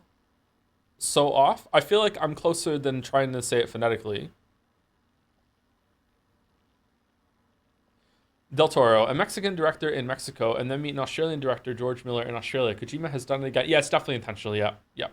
So off? I feel like I'm closer than trying to say it phonetically. Del Toro, a Mexican director in Mexico, and then meet an Australian director, George Miller, in Australia. Kojima has done it again. Yeah, it's definitely intentional. Yeah, yeah.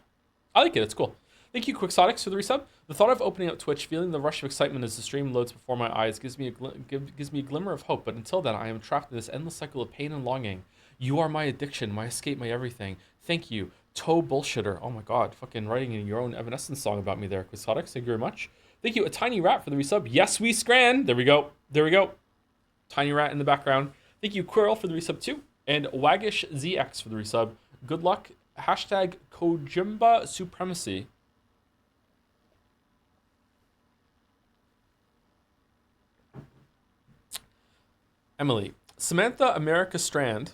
I like it. It's cool. Thank you, Quixotics, for the resub. The thought of opening up Twitch, feeling the rush of excitement as the stream loads before my eyes, gives me a glimmer of hope. But until then, I am trapped in this endless cycle of pain and longing. You are my addiction, my escape, my everything. Thank you, Toe Bullshitter. Oh my God, fucking writing in your own Evanescence song about me there, Quixotics. Thank you very much. Thank you, A Tiny Rat, for the resub. Yes, we Strand. There we go. There we go. Tiny Rat in the background. Thank you, Quirrell, for the resub too. And Waggish ZX for the resub. Good luck. Hashtag Kojimba Supremacy. Emily. Samantha America Strand.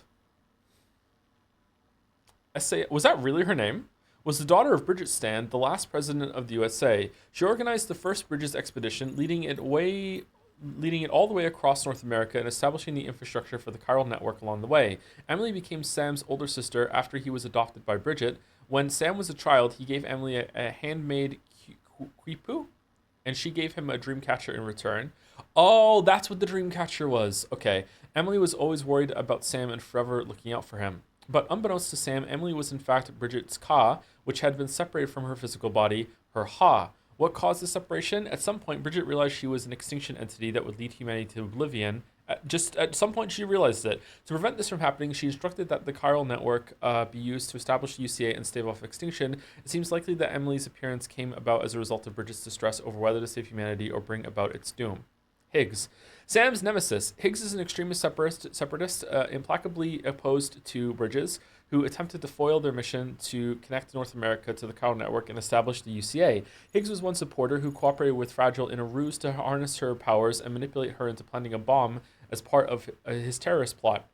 Was that really her name? Was the daughter of Bridget Strand, the last president of the USA. She organized the first Bridges expedition, leading it all the way across North America and establishing the infrastructure for the chiral network along the way. Emily became Sam's older sister after he was adopted by Bridget. When Sam was a child, he gave Emily a handmade quipu, and she gave him a dream catcher in return. Oh, that's what the dream catcher was. Okay. Emily was always worried about Sam and forever looking out for him. But unbeknownst to Sam, Emily was in fact Bridget's ka, which had been separated from her physical body, her ha. What caused the separation? At some point, Bridget realized she was an extinction entity that would lead humanity to oblivion. Just at some point, she realized it. To prevent this from happening, she instructed that the chiral network be used to establish the UCA and stave off extinction. It seems likely that Emily's appearance came about as a result of Bridget's distress over whether to save humanity or bring about its doom. Higgs. Sam's nemesis. Higgs is an extremist separatist implacably opposed to Bridges, who attempted to foil their mission to connect North America to the chiral network and establish the UCA. Higgs was one supporter who cooperated with Fragile in a ruse to harness her powers and manipulate her into planting a bomb as part of his terrorist plot.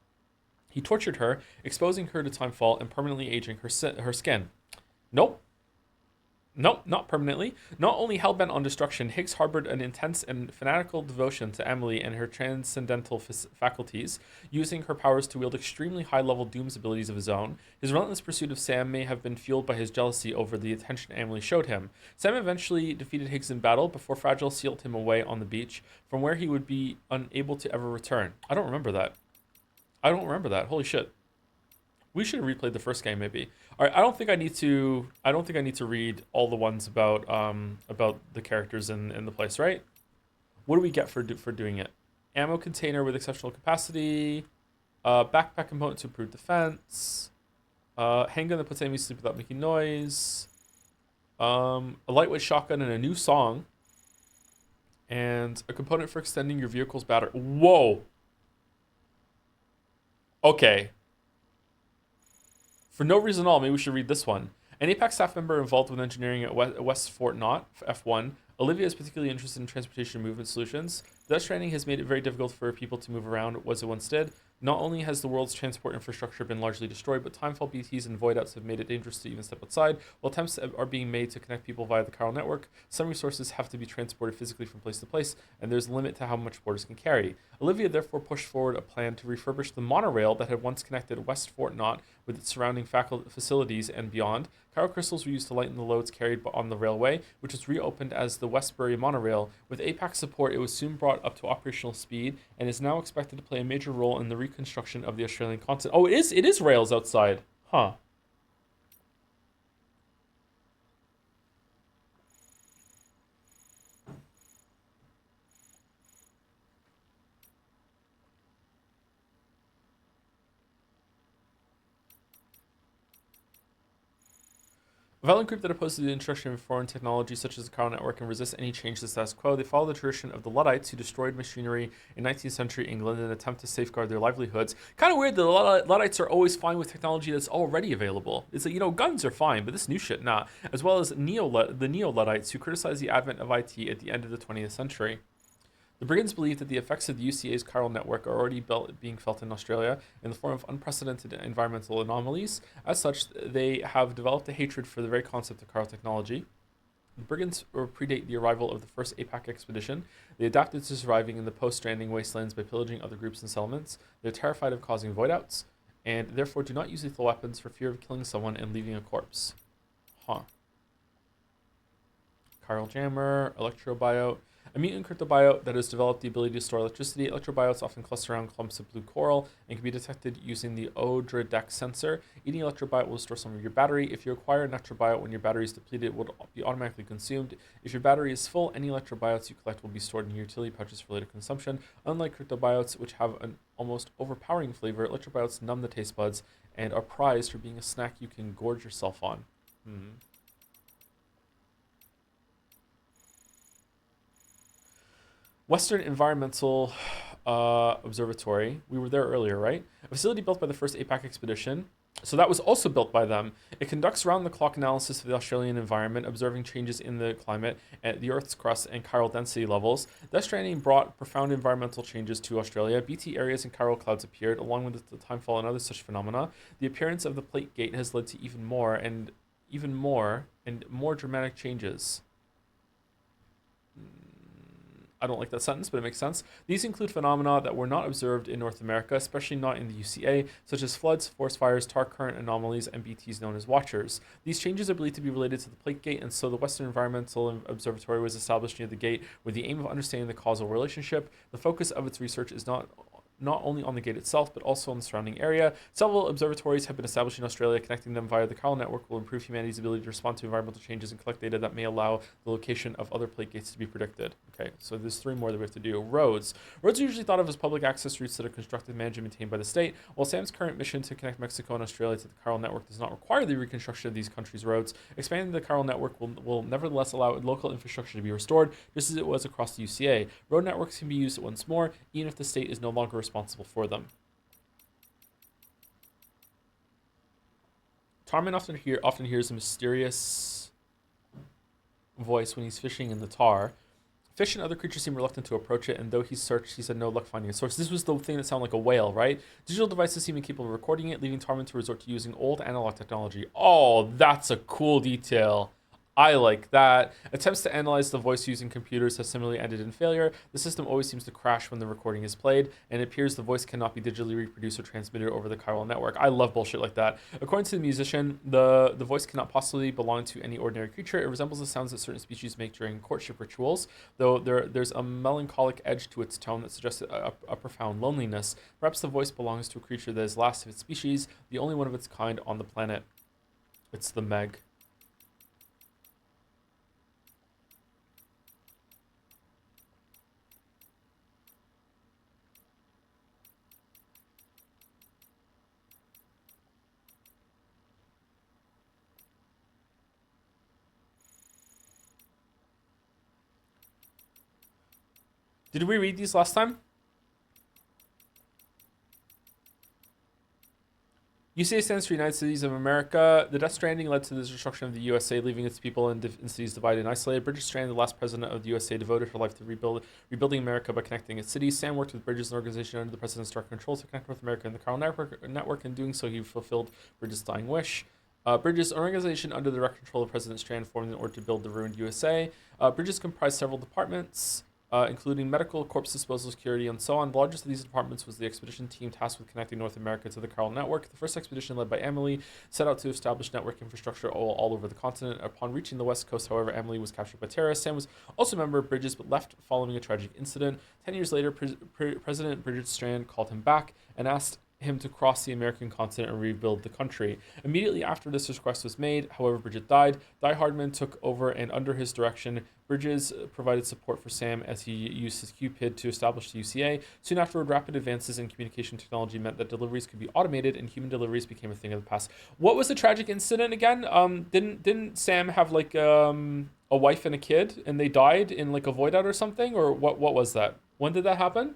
He tortured her, exposing her to timefall and permanently aging her skin. Nope, not permanently. Not only hell-bent on destruction, Higgs harbored an intense and fanatical devotion to Emily and her transcendental faculties, using her powers to wield extremely high-level dooms abilities of his own. His relentless pursuit of Sam may have been fueled by his jealousy over the attention Emily showed him. Sam eventually defeated Higgs in battle before Fragile sealed him away on the beach, from where he would be unable to ever return. I don't remember that. Holy shit. We should have replayed the first game, maybe. All right, I don't think I need to read all the ones about the characters in the place, right? What do we get for doing it? Ammo container with exceptional capacity, backpack component to improve defense, handgun that puts enemies to sleep without making noise, a lightweight shotgun and a new song, and a component for extending your vehicle's battery. Whoa. Okay. For no reason at all, maybe we should read this one. An APAC staff member involved with engineering at West Fort Knott, F1, Olivia is particularly interested in transportation and movement solutions. Death Stranding has made it very difficult for people to move around as it once did. Not only has the world's transport infrastructure been largely destroyed, but timefall BTs and void outs have made it dangerous to even step outside. While attempts are being made to connect people via the chiral network, some resources have to be transported physically from place to place, and there's a limit to how much borders can carry. Olivia therefore pushed forward a plan to refurbish the monorail that had once connected West Fort Knott with its surrounding facilities and beyond. Chiral crystals were used to lighten the loads carried on the railway, which was reopened as the Westbury monorail. With APAC support, it was soon brought up to operational speed and is now expected to play a major role in the reconstruction of the Australian continent. Oh, it is rails outside. Huh. violent group that opposes the introduction of foreign technology such as the chiral network and resists any change to the status quo. They follow the tradition of the Luddites who destroyed machinery in 19th century England in an attempt to safeguard their livelihoods. Kind of weird that the Luddites are always fine with technology that's already available. It's like, guns are fine, but this new shit, nah. As well as the Neo-Luddites who criticize the advent of IT at the end of the 20th century. The Brigands believe that the effects of the UCA's chiral network are already being felt in Australia in the form of unprecedented environmental anomalies. As such, they have developed a hatred for the very concept of chiral technology. The Brigands predate the arrival of the first APAC expedition. They adapted to surviving in the post-Stranding wastelands by pillaging other groups and settlements. They're terrified of causing void-outs, and therefore do not use lethal weapons for fear of killing someone and leaving a corpse. Huh. Chiral jammer, electrobiote. A mutant cryptobiote that has developed the ability to store electricity. Electrobiotes often cluster around clumps of blue coral and can be detected using the Odra-Dex sensor. Eating electrobiote will restore some of your battery. If you acquire an electrobiote when your battery is depleted, it will be automatically consumed. If your battery is full, any electrobiotes you collect will be stored in your utility pouches for later consumption. Unlike cryptobiotes, which have an almost overpowering flavor, electrobiotes numb the taste buds and are prized for being a snack you can gorge yourself on. Western Environmental Observatory. We were there earlier, right? A facility built by the first APAC expedition. So that was also built by them. It conducts round-the-clock analysis of the Australian environment, observing changes in the climate, at the Earth's crust, and chiral density levels. Death Stranding brought profound environmental changes to Australia. BT areas and chiral clouds appeared, along with the timefall and other such phenomena. The appearance of the plate gate has led to even more dramatic changes. I don't like that sentence, but it makes sense. These include phenomena that were not observed in North America, especially not in the UCA, such as floods, forest fires, tar current anomalies, and BTs known as watchers. These changes are believed to be related to the plate gate, and so the Western Environmental Observatory was established near the gate with the aim of understanding the causal relationship. The focus of its research is not only on the gate itself, but also on the surrounding area. Several observatories have been established in Australia. Connecting them via the chiral network will improve humanity's ability to respond to environmental changes and collect data that may allow the location of other plate gates to be predicted. Okay, so there's 3 more that we have to do. Roads. Roads are usually thought of as public access routes that are constructed, managed, and maintained by the state. While SAM's current mission to connect Mexico and Australia to the chiral network does not require the reconstruction of these countries' roads, expanding the chiral network will nevertheless allow local infrastructure to be restored, just as it was across the UCA. Road networks can be used once more, even if the state is no longer responsible for them. Tarman often hears a mysterious voice when he's fishing in the tar. Fish and other creatures seem reluctant to approach it, and though he's searched, he's had no luck finding a source. This was the thing that sounded like a whale, right? Digital devices seem incapable of recording it, leaving Tarman to resort to using old analog technology. Oh, that's a cool detail. I like that. Attempts to analyze the voice using computers has similarly ended in failure. The system always seems to crash when the recording is played, and it appears the voice cannot be digitally reproduced or transmitted over the chiral network. I love bullshit like that. According to the musician, the voice cannot possibly belong to any ordinary creature. It resembles the sounds that certain species make during courtship rituals, though there's a melancholic edge to its tone that suggests a profound loneliness. Perhaps the voice belongs to a creature that is last of its species, the only one of its kind on the planet. It's the Meg. Did we read these last time? UCA stands for United Cities of America. The Death Stranding led to the destruction of the USA, leaving its people in cities divided and isolated. Bridget Strand, the last president of the USA, devoted her life to rebuilding America by connecting its cities. Sam worked with Bridges, an organization under the president's direct control, to connect North America and the chiral network. In doing so, he fulfilled Bridges' dying wish. Bridges, an organization under the direct control of President Strand, formed in order to build the ruined USA. Bridges comprised several departments, including medical, corpse disposal, security, and so on. The largest of these departments was the expedition team tasked with connecting North America to the chiral network. The first expedition, led by Emily, set out to establish network infrastructure all over the continent. Upon reaching the west coast, however, Emily was captured by terrorists. Sam was also a member of Bridges, but left following a tragic incident. 10 years later, President Bridget Strand called him back and asked him to cross the American continent and rebuild the country. Immediately after this request was made, however, Bridget died. Die Hardman took over, and under his direction, Bridges provided support for Sam as he used his Cupid to establish the UCA. Soon afterward, rapid advances in communication technology meant that deliveries could be automated, and human deliveries became a thing of the past. What was the tragic incident again? Didn't Sam have like a wife and a kid, and they died in like a void out or something, or what? What was that? When did that happen?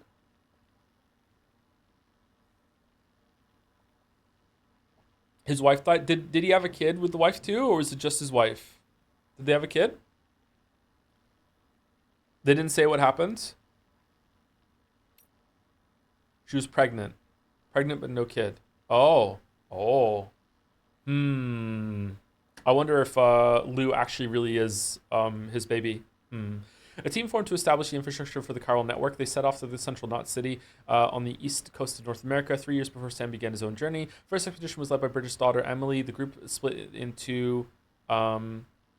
His wife died. Did he have a kid with the wife too, or was it just his wife? Did they have a kid? They didn't say what happened. She was pregnant. Pregnant but no kid. Oh. Oh. I wonder if Lou actually really is his baby. A team formed to establish the infrastructure for the chiral network. They set off to the central knot city on the east coast of North America 3 years before Sam began his own journey. First expedition was led by Bridget's daughter, Emily. The group split into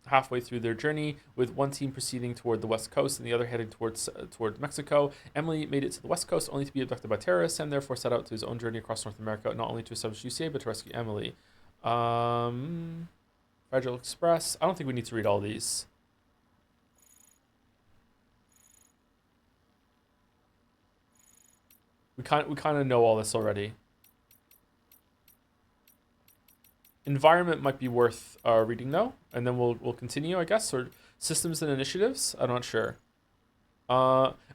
halfway through their journey, with one team proceeding toward the west coast and the other heading toward Mexico. Emily made it to the west coast only to be abducted by terrorists. Sam therefore set out to his own journey across North America, not only to establish UCA, but to rescue Emily. Fragile Express. I don't think we need to read all these. We kind of know all this already. Environment might be worth reading though, and then we'll continue, I guess. Or systems and initiatives. I'm not sure.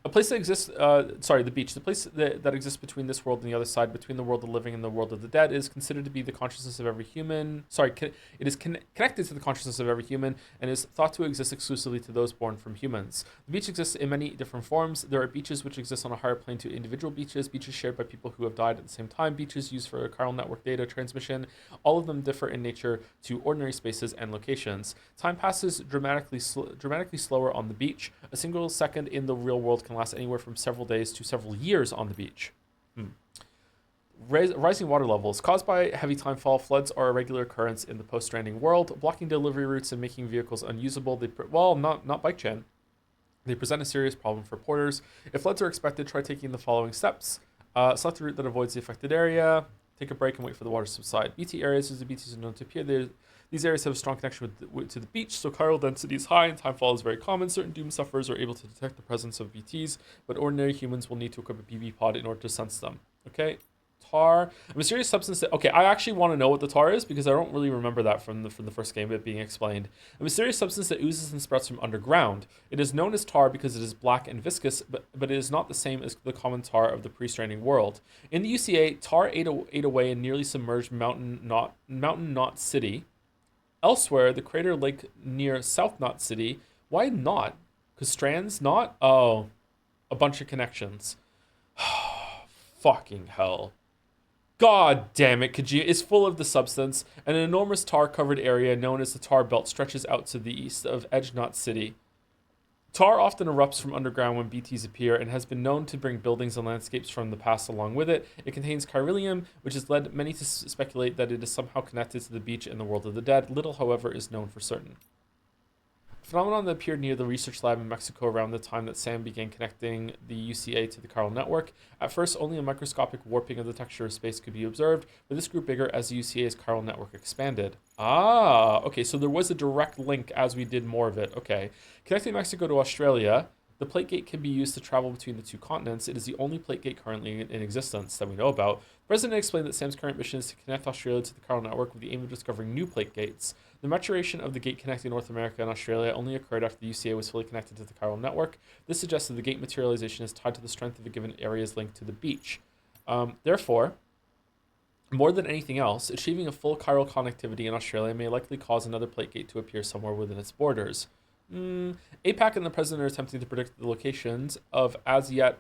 A place that exists, the beach. The place that exists between this world and the other side, between the world of the living and the world of the dead, is considered to be the consciousness of every human. It is connected to the consciousness of every human and is thought to exist exclusively to those born from humans. The beach exists in many different forms. There are beaches which exist on a higher plane to individual beaches shared by people who have died at the same time, beaches used for chiral network data transmission. All of them differ in nature to ordinary spaces and locations. Time passes dramatically slower on the beach. A single second in the real world can last anywhere from several days to several years on the beach. Rising water levels. Caused by heavy timefall, floods are a regular occurrence in the post-Stranding world, blocking delivery routes and making vehicles unusable. Not bike chain. They present a serious problem for porters. If floods are expected, try taking the following steps. Select a route that avoids the affected area. Take a break and wait for the water to subside. BT areas, as the BTs are known to appear, these areas have a strong connection to the beach, so chiral density is high and timefall is very common. Certain doom sufferers are able to detect the presence of BTs, but ordinary humans will need to equip a BB pod in order to sense them. Okay, tar, a mysterious substance that, okay, I actually want to know what the tar is because I don't really remember that from the first game, it being explained. A mysterious substance that oozes and sprouts from underground. It is known as tar because it is black and viscous, but it is not the same as the common tar of the pre-Stranding world. In the UCA, tar ate away and nearly submerged Mountain Knot City. Elsewhere, the crater lake near South Knot City. Why not? Because Strand's not? Oh, a bunch of connections. Fucking hell. God damn it, Kojima is full of the substance. An enormous tar-covered area known as the Tar Belt stretches out to the east of Edge Knot City. Tar often erupts from underground when BTs appear and has been known to bring buildings and landscapes from the past along with it. It contains chiralium, which has led many to speculate that it is somehow connected to the beach and the world of the dead. Little, however, is known for certain. A phenomenon that appeared near the research lab in Mexico around the time that Sam began connecting the UCA to the chiral network. At first, only a microscopic warping of the texture of space could be observed, but this grew bigger as the UCA's chiral network expanded. Ah, okay, so there was a direct link as we did more of it. Okay. Connecting Mexico to Australia, the plate gate can be used to travel between the two continents. It is the only plate gate currently in existence that we know about. The president explained that Sam's current mission is to connect Australia to the chiral network with the aim of discovering new plate gates. The maturation of the gate connecting North America and Australia only occurred after the UCA was fully connected to the chiral network. This suggests that the gate materialization is tied to the strength of a given area's link to the beach. Therefore, more than anything else, achieving a full chiral connectivity in Australia may likely cause another plate gate to appear somewhere within its borders. APAC and the president are attempting to predict the locations of as yet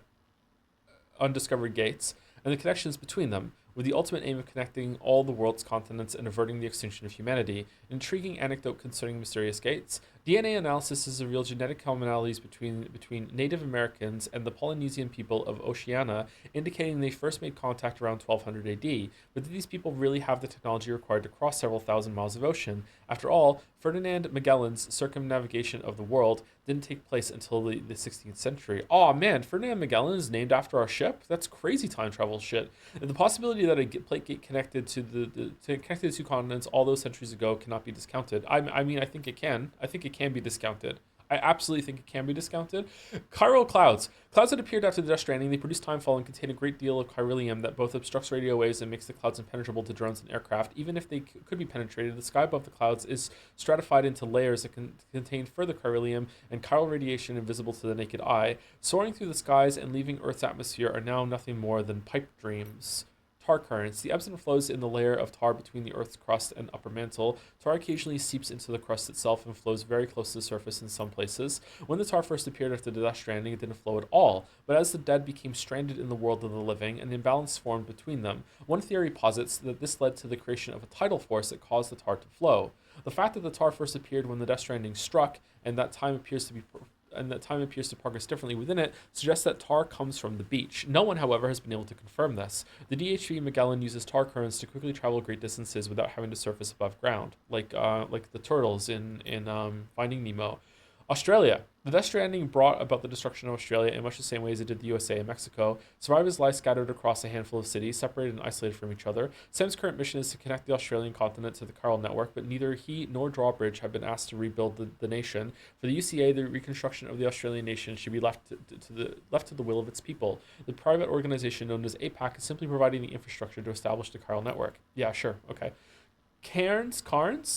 undiscovered gates and the connections between them, with the ultimate aim of connecting all the world's continents and averting the extinction of humanity. An intriguing anecdote concerning mysterious gates. DNA analysis has revealed genetic commonalities between Native Americans and the Polynesian people of Oceania, indicating they first made contact around 1200 AD. But did these people really have the technology required to cross several thousand miles of ocean? After all, Ferdinand Magellan's circumnavigation of the world didn't take place until the 16th century. Oh man, Ferdinand Magellan is named after our ship? That's crazy time travel shit. The possibility that a plate gate connected to connected the two continents all those centuries ago cannot be discounted. I mean, I think it can. I think it can be discounted. I absolutely think it can be discounted. Chiral clouds. Clouds that appeared after the Death Stranding, they produce timefall and contain a great deal of chiralium that both obstructs radio waves and makes the clouds impenetrable to drones and aircraft. Even if they could be penetrated, the sky above the clouds is stratified into layers that contain further chiralium and chiral radiation invisible to the naked eye. Soaring through the skies and leaving Earth's atmosphere are now nothing more than pipe dreams. Tar currents. The ebbs and flows in the layer of tar between the Earth's crust and upper mantle. Tar occasionally seeps into the crust itself and flows very close to the surface in some places. When the tar first appeared after the Death Stranding, it didn't flow at all. But as the dead became stranded in the world of the living, an imbalance formed between them. One theory posits that this led to the creation of a tidal force that caused the tar to flow. The fact that the tar first appeared when the Death Stranding struck, and that time appears to progress differently within it, suggests that tar comes from the beach. No one, however, has been able to confirm this. The DHV Magellan uses tar currents to quickly travel great distances without having to surface above ground, like the turtles in Finding Nemo. Australia. The Death Stranding brought about the destruction of Australia in much the same way as it did the USA and Mexico. Survivors lie scattered across a handful of cities, separated and isolated from each other. Sam's current mission is to connect the Australian continent to the chiral network, but neither he nor Drawbridge have been asked to rebuild the nation. For the UCA, the reconstruction of the Australian nation should be left to the will of its people. The private organization known as APAC is simply providing the infrastructure to establish the chiral network. Yeah, sure, okay. Cairns,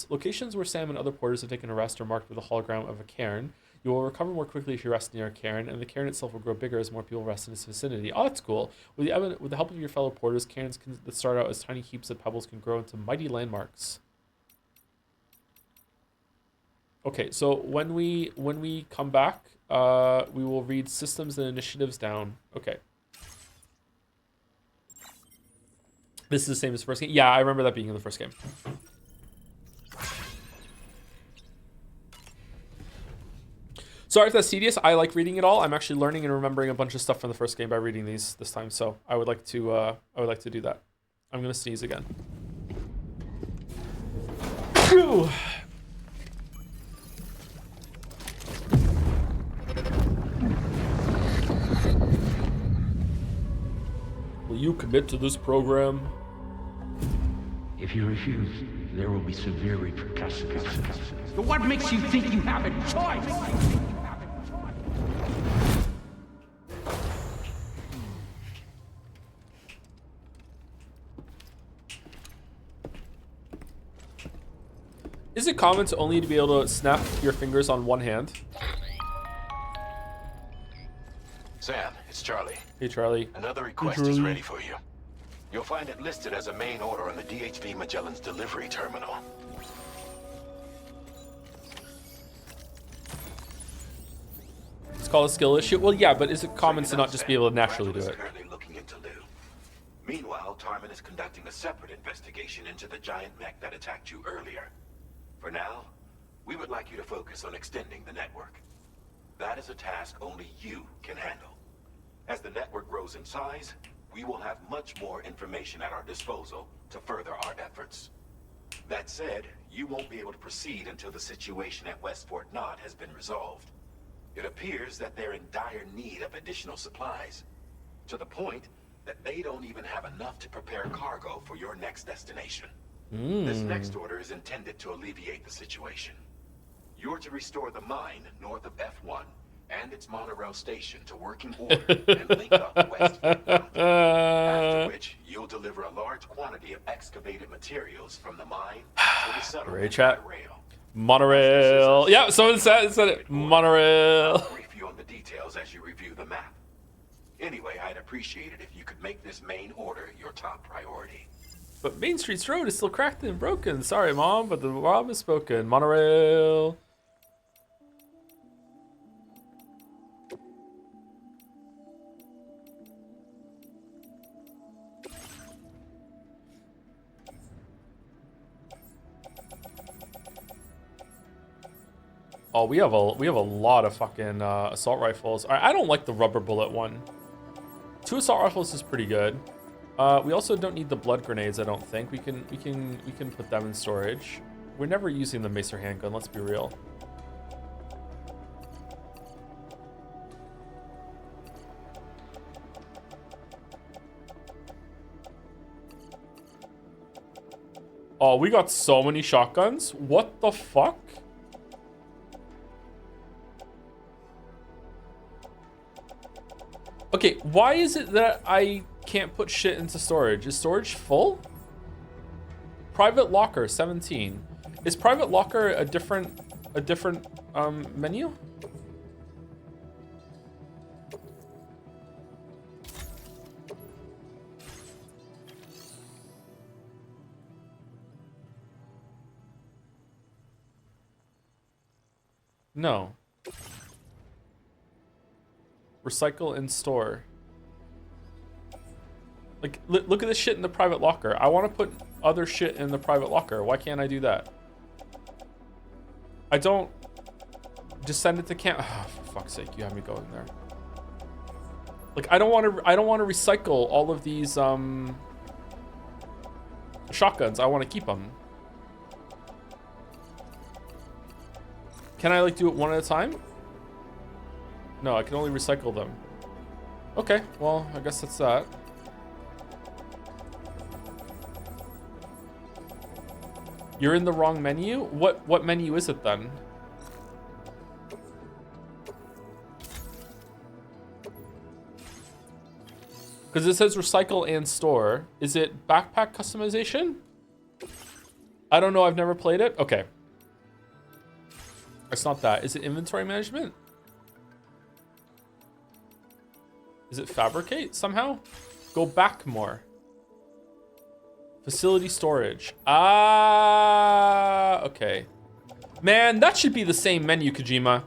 locations where Sam and other porters have taken a rest are marked with a hologram of a cairn. You will recover more quickly if you rest near a cairn, and the cairn itself will grow bigger as more people rest in its vicinity. Oh, that's cool. With the help of your fellow porters, cairns that start out as tiny heaps of pebbles can grow into mighty landmarks. Okay, so when we come back, we will read systems and initiatives down. Okay. This is the same as the first game? Yeah, I remember that being in the first game. Sorry if that's tedious. I like reading it all. I'm actually learning and remembering a bunch of stuff from the first game by reading these this time, so I would like to do that. I'm gonna sneeze again. Phew. Will you commit to this program? If you refuse, there will be severe repercussions. But what makes you think you have a choice? Is it common to only be able to snap your fingers on one hand? Sam, it's Charlie. Hey, Charlie. Another request is ready for you. You'll find it listed as a main order on the DHV Magellan's delivery terminal. It's called a skill issue? Well, yeah, but is it common to not just be able to naturally do it? Currently looking into Lou. Meanwhile, Tarman is conducting a separate investigation into the giant mech that attacked you earlier. For now, we would like you to focus on extending the network. That is a task only you can handle. As the network grows in size, we will have much more information at our disposal to further our efforts. That said, you won't be able to proceed until the situation at West Fort Knott has been resolved. It appears that they're in dire need of additional supplies, to the point that they don't even have enough to prepare cargo for your next destination. This next order is intended to alleviate the situation. You're to restore the mine north of F1 and its monorail station to working order and link up west Fort Knott. After which, you'll deliver a large quantity of excavated materials from the mine to the settlement Great chat. by rail. Monorail. Yeah, someone said it. Monorail. I'll brief you on the details as you review the map. Anyway, I'd appreciate it if you could make this main order your top priority. But Main Street's road is still cracked and broken. Sorry, Mom, but the mom has spoken. Monorail. Oh, we have a lot of fucking assault rifles. I don't like the rubber bullet one. 2 assault rifles is pretty good. We also don't need the blood grenades, I don't think. We can put them in storage. We're never using the macer handgun, let's be real. Oh, we got so many shotguns. What the fuck? Okay, why is it that I can't put shit into storage? Is storage full? Private locker 17. Is private locker a different menu? No. Recycle and store. Like, look at this shit in the private locker. I want to put other shit in the private locker. Why can't I do that? I don't... Just send it to camp... Oh, for fuck's sake, you have me going there. Like, I don't want to recycle all of these, shotguns. I want to keep them. Can I, like, do it one at a time? No, I can only recycle them. Okay, well, I guess that's that. You're in the wrong menu? What menu is it then? Because it says recycle and store. Is it backpack customization? I don't know, I've never played it. Okay. It's not that. Is it inventory management? Is it fabricate somehow? Go back more. Facility storage. Ah, okay. Man, that should be the same menu, Kojima.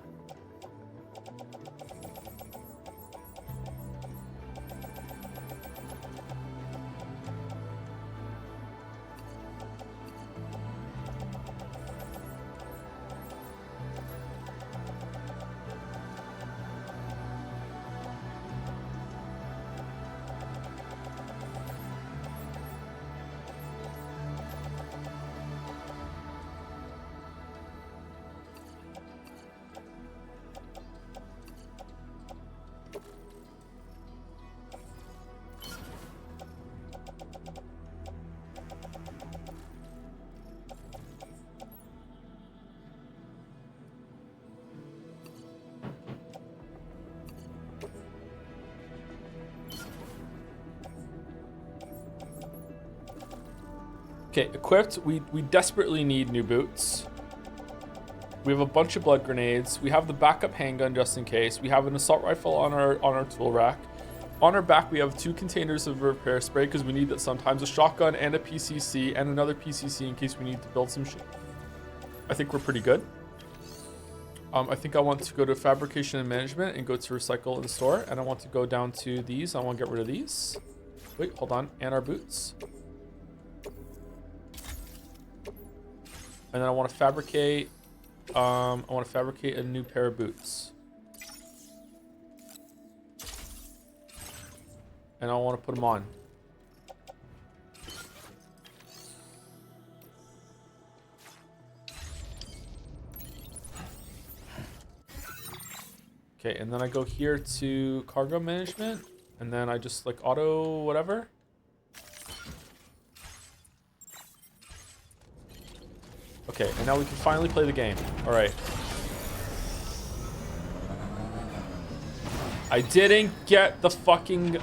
Okay, equipped. We desperately need new boots. We have a bunch of blood grenades. We have the backup handgun just in case. We have an assault rifle on our tool rack. On our back, we have 2 containers of repair spray because we need that sometimes. A shotgun and a PCC and another PCC in case we need to build some shit. I think we're pretty good. I think I want to go to fabrication and management and go to recycle and store. And I want to go down to these. I want to get rid of these. Wait, hold on. And our boots. And then I want to fabricate. I want to fabricate a new pair of boots. And I want to put them on. Okay, and then I go here to cargo management. And then I just like auto whatever. Okay, and now we can finally play the game. All right. I didn't get the fucking...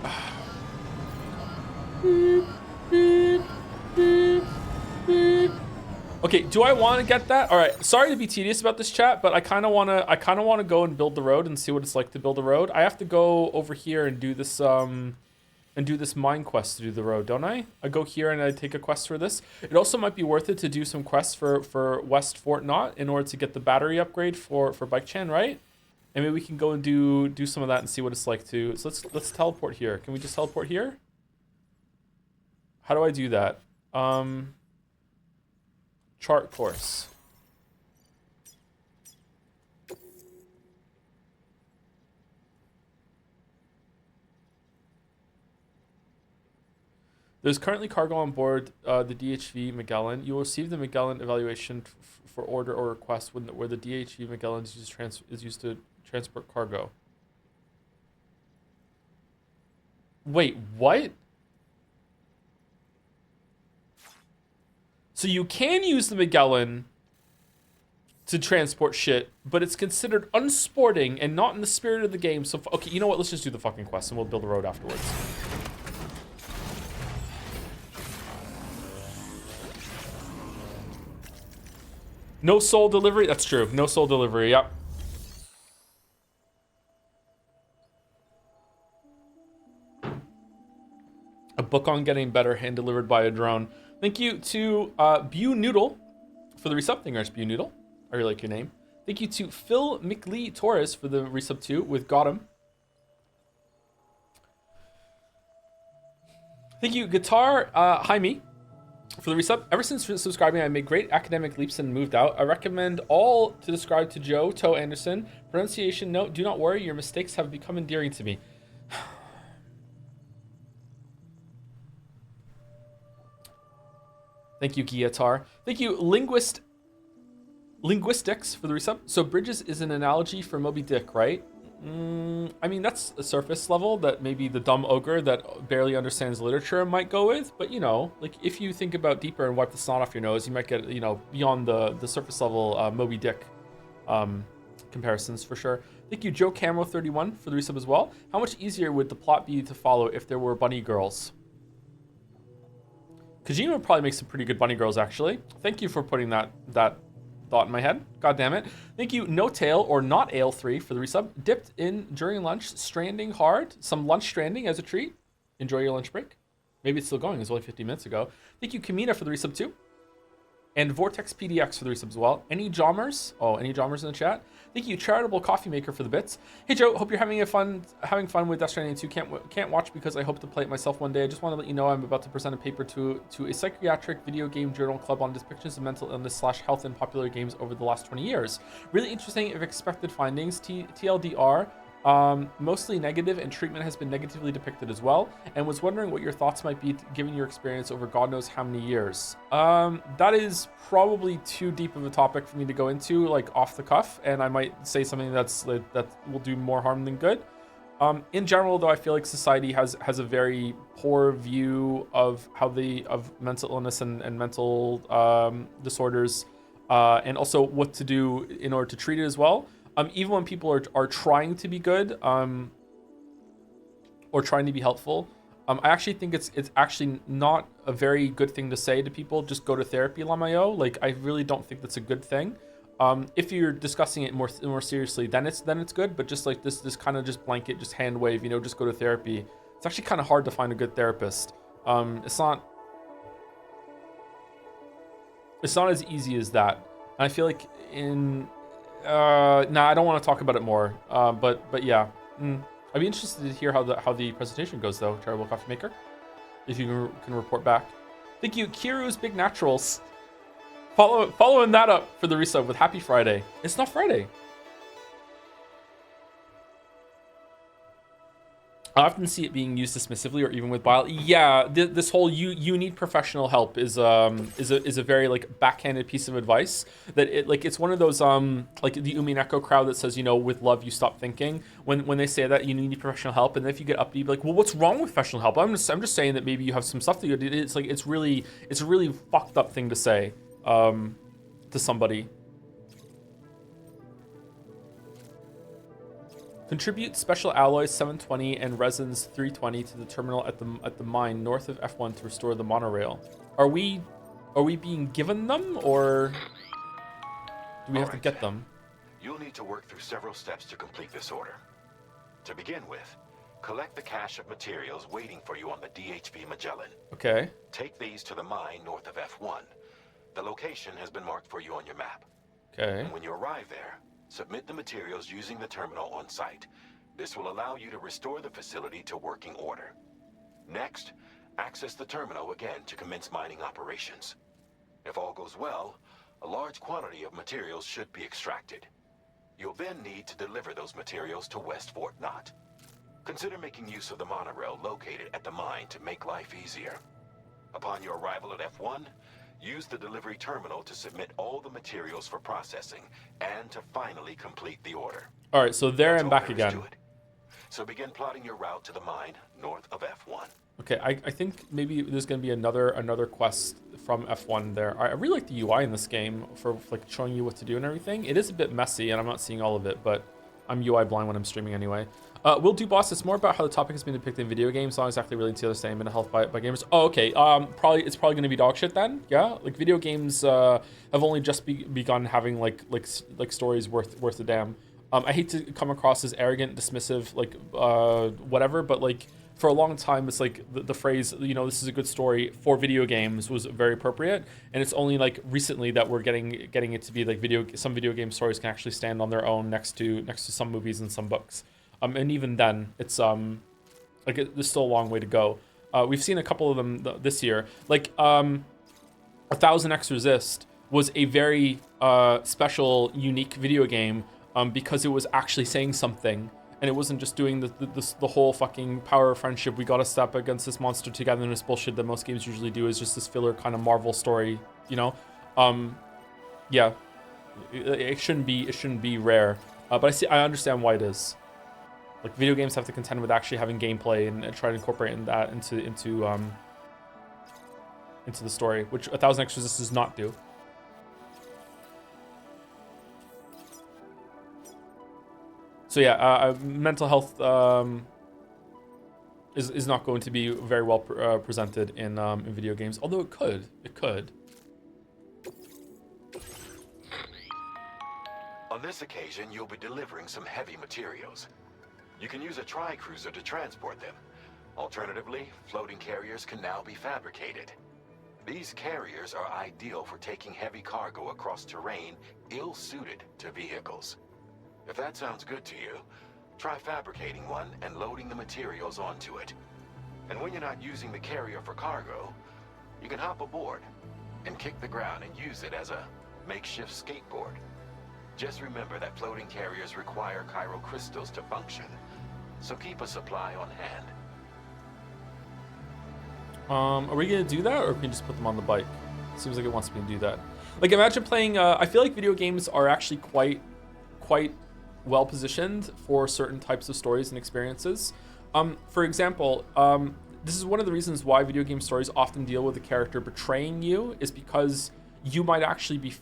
Okay, do I want to get that? All right, sorry to be tedious about this chat, but I kind of want to go and build the road and see what it's like to build a road. I have to go over here and do this mine quest to do the road, don't I? I go here and I take a quest for this. It also might be worth it to do some quests for West Fort Knot in order to get the battery upgrade for Bike Chan, right? And maybe we can go and do some of that and see what it's like to. So let's teleport here. Can we just teleport here? How do I do that? Chart course. There's currently cargo on board the DHV Magellan. You will receive the Magellan evaluation for order or request where the DHV Magellan is used to transport cargo. Wait, what? So you can use the Magellan to transport shit, but it's considered unsporting and not in the spirit of the game. So, okay, you know what? Let's just do the fucking quest and we'll build a road afterwards. No soul delivery? That's true. No soul delivery, yep. A book on getting better, hand delivered by a drone. Thank you to Bew Noodle for the resub. Thank you, Bew Noodle. I really like your name. Thank you to Phil McLee Torres for the resub 2 with Gotham. Thank you, Guitar Jaime, for the resub. Ever since subscribing, I made great academic leaps and moved out. I recommend all to subscribe to Joe Toe Anderson. Pronunciation note, do not worry, your mistakes have become endearing to me. Thank you, Guitar. Thank you, Linguistics for the resub. So Bridges is an analogy for Moby Dick, right? I mean, that's a surface level that maybe the dumb ogre that barely understands literature might go with. But, you know, like if you think about deeper and wipe the snot off your nose, you might get, you know, beyond the surface level Moby Dick comparisons for sure. Thank you, Joe Camo 31 for the resub as well. How much easier would the plot be to follow if there were bunny girls? Kojima would probably make some pretty good bunny girls, actually. Thank you for putting that thought in my head. God damn it. Thank you, No Tail or Not Ale 3 for the resub. Dipped in during lunch, stranding hard. Some lunch stranding as a treat. Enjoy your lunch break. Maybe it's still going. It was only 15 minutes ago. Thank you, Kamina for the resub too. And Vortex PDX for the resub as well. Any Jommers? Oh, any Jommers in the chat? Thank you, Charitable Coffee Maker for the bits. Hey Joe, hope you're having fun with Death Stranding 2. Can't watch because I hope to play it myself one day. I just want to let you know I'm about to present a paper to a psychiatric video game journal club on depictions of mental illness / health in popular games over the last 20 years. Really interesting if expected findings. TLDR. Mostly negative, and treatment has been negatively depicted as well, and was wondering what your thoughts might be given your experience over God knows how many years. That is probably too deep of a topic for me to go into, like off the cuff, and I might say something that will do more harm than good. In general, though, I feel like society has a very poor view of of mental illness and mental disorders, and also what to do in order to treat it as well. Even when people are trying to be good, or trying to be helpful, I actually think it's actually not a very good thing to say to people, just go to therapy, Lamayo. Like, I really don't think that's a good thing. If you're discussing it more seriously, then it's good. But just like this kind of just blanket, just hand wave, you know, just go to therapy. It's actually kind of hard to find a good therapist. It's not as easy as that. And I feel like nah, I don't want to talk about it more. But yeah, I'd be interested to hear how the presentation goes, though. Terrible Coffee Maker, if you can report back. Thank you, Kiru's Big Naturals. Following that up for the resub with Happy Friday. It's not Friday. I often see it being used dismissively or even with bile. Yeah, this whole you need professional help is a very like backhanded piece of advice that it's one of those like the Umineko crowd that says, you know, with love you stop thinking. When they say that you need professional help, and then if you get up, you be like, well, what's wrong with professional help? I'm just saying that maybe you have some stuff that you do. It's like it's a really fucked up thing to say to somebody. Contribute special alloys 720 and resins 320 to the terminal at the mine north of F1 to restore the monorail. Are we being given them, or do we have to get them? You'll need to work through several steps to complete this order. To begin with, collect the cache of materials waiting for you on the DHV Magellan. Okay. Take these to the mine north of F1. The location has been marked for you on your map. Okay. And when you arrive there, submit the materials using the terminal on site. This will allow you to restore the facility to working order. Next, access the terminal again to commence mining operations. If all goes well, a large quantity of materials should be extracted. You'll then need to deliver those materials to West Fort Knot. Consider making use of the monorail located at the mine to make life easier. Upon your arrival at F1, use the delivery terminal to submit all the materials for processing and to finally complete the order. All right, so there That's and all back there is again. to it. So begin plotting your route to the mine north of F1. Okay, I think maybe there's gonna be another quest from F1 there. I really like the UI in this game for like showing you what to do and everything. It is a bit messy, and I'm not seeing all of it, but I'm UI blind when I'm streaming anyway. We'll do boss. It's more about how the topic has been depicted in video games, not exactly related to the same mental health by gamers. Oh, okay. It's probably gonna be dog shit then. Yeah, like video games have only just begun having like stories worth a damn. I hate to come across as arrogant, dismissive, like whatever, but like for a long time, it's like the phrase, you know, this is a good story for video games was very appropriate, and it's only like recently that we're getting it to be like some video game stories can actually stand on their own next to some movies and some books. And even then, it's there's still a long way to go. We've seen a couple of them this year, like 1000 X Resist was a very special, unique video game because it was actually saying something. And it wasn't just doing the whole fucking power of friendship. We got to step against this monster together, and this bullshit that most games usually do is just this filler kind of Marvel story, you know. Yeah, it shouldn't be rare, but I understand why it is. Like video games have to contend with actually having gameplay and try to incorporate that into the story, which 1000 X Resist does not do. So yeah, mental health is not going to be very well presented in video games, although it could. On this occasion, you'll be delivering some heavy materials. You can use a tri-cruiser to transport them. Alternatively, floating carriers can now be fabricated. These carriers are ideal for taking heavy cargo across terrain ill-suited to vehicles. If that sounds good to you, try fabricating one and loading the materials onto it. And when you're not using the carrier for cargo, you can hop aboard and kick the ground and use it as a makeshift skateboard. Just remember that floating carriers require chiral crystals to function, so keep a supply on hand. Are we gonna do that, or can we just put them on the bike? Seems like it wants me to do that. Like, imagine playing. I feel like video games are actually quite well positioned for certain types of stories and experiences. For example, this is one of the reasons why video game stories often deal with the character betraying you, is because you might actually be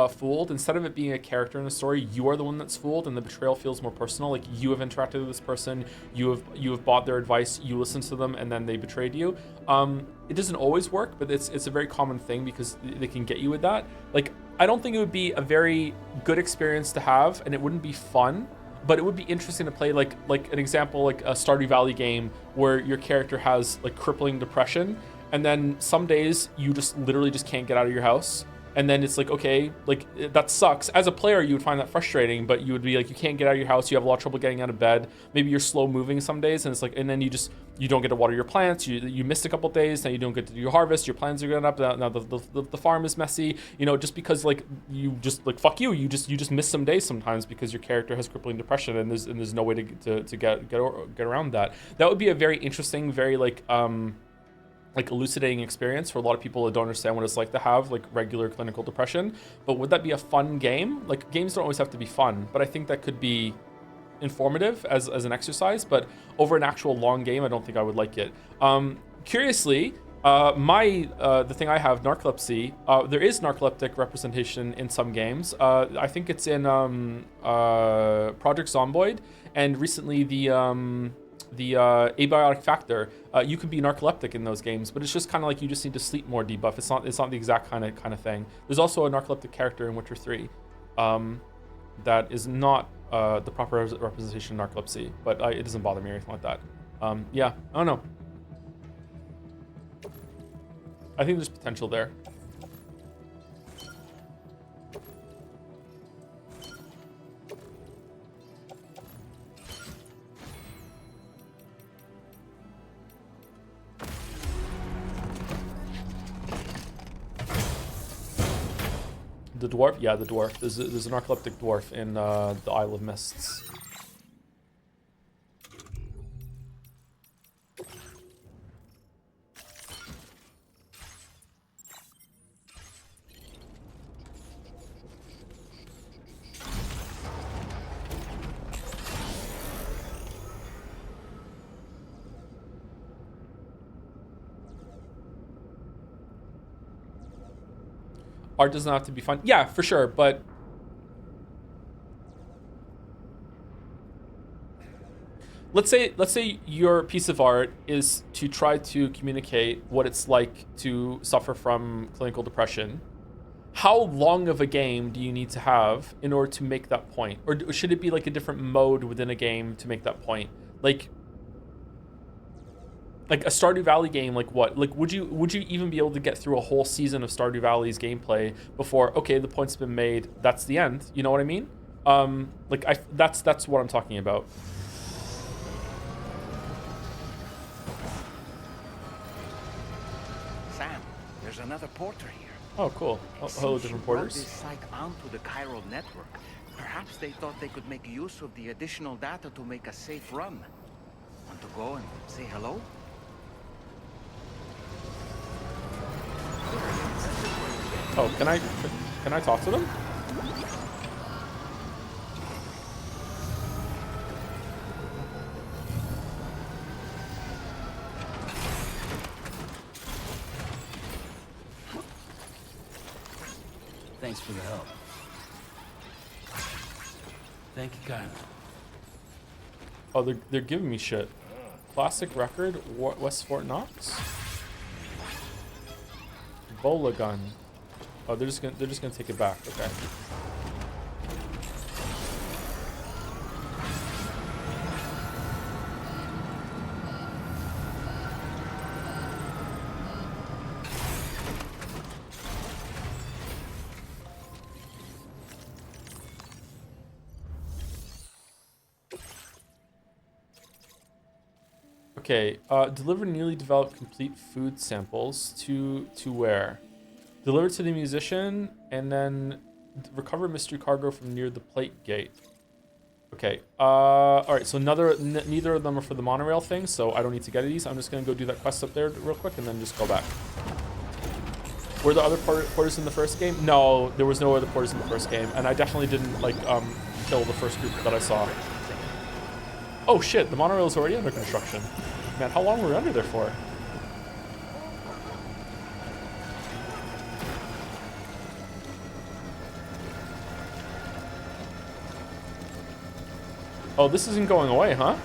fooled. Instead of it being a character in a story, you are the one that's fooled, and the betrayal feels more personal. Like, you have interacted with this person, you have bought their advice, you listened to them, and then they betrayed you. It doesn't always work, but it's a very common thing because they can get you with that. Like, I don't think it would be a very good experience to have, and it wouldn't be fun, but it would be interesting to play like an example, like a Stardew Valley game where your character has like crippling depression, and then some days you just literally just can't get out of your house. And then it's like, okay, like that sucks. As a player, you would find that frustrating, but you would be like, you can't get out of your house. You have a lot of trouble getting out of bed. Maybe you're slow moving some days, and it's like, and then you don't get to water your plants. You missed a couple days, now you don't get to do your harvest. Your plants are going up. Now the farm is messy. You know, just because like you just like fuck you. You just miss some days sometimes because your character has crippling depression, and there's no way to get around that. That would be a very interesting, very like elucidating experience for a lot of people that don't understand what it's like to have like regular clinical depression. But would that be a fun game? Like, games don't always have to be fun, but I think that could be informative as an exercise. But over an actual long game, I don't think I would like it. Curiously, the thing I have, narcolepsy, there is narcoleptic representation in some games. I think it's in Project Zomboid, and recently the abiotic factor. You can be narcoleptic in those games, but it's just kind of like you just need to sleep more debuff. It's not the exact kind of thing. There's also a narcoleptic character in Witcher 3 that is not the proper representation of narcolepsy, but it doesn't bother me or anything like that. Yeah, I don't know. I think there's potential there. The dwarf? Yeah, the dwarf. There's a narcoleptic dwarf in the Isle of Mists. Art doesn't have to be fun. Yeah, for sure, but let's say your piece of art is to try to communicate what it's like to suffer from clinical depression. How long of a game do you need to have in order to make that point? Or should it be like a different mode within a game to make that point? Like a Stardew Valley game, like what? Like would you even be able to get through a whole season of Stardew Valley's gameplay before, okay, the point's been made, that's the end? You know what I mean? That's what I'm talking about. Sam, there's another porter here. Oh, cool. Oh, hello, different porters. This site onto the chiral network. Perhaps they thought they could make use of the additional data to make a safe run. Want to go and say hello? Oh, can I talk to them? Thanks for the help. Thank you kindly. Oh, they're giving me shit. Classic record, West Fort Knox. Bola gun. Oh, they're just gonna take it back. Okay. Okay, deliver newly developed complete food samples to where? Deliver to the musician, and then recover mystery cargo from near the plate gate. Okay, alright, so neither of them are for the monorail thing, so I don't need to get these. I'm just gonna go do that quest up there real quick, and then just go back. Were the other porters in the first game? No, there was no other porters in the first game, and I definitely didn't, like, kill the first group that I saw. Oh shit, the monorail is already under construction. Man, how long were we under there for? Oh, this isn't going away, huh?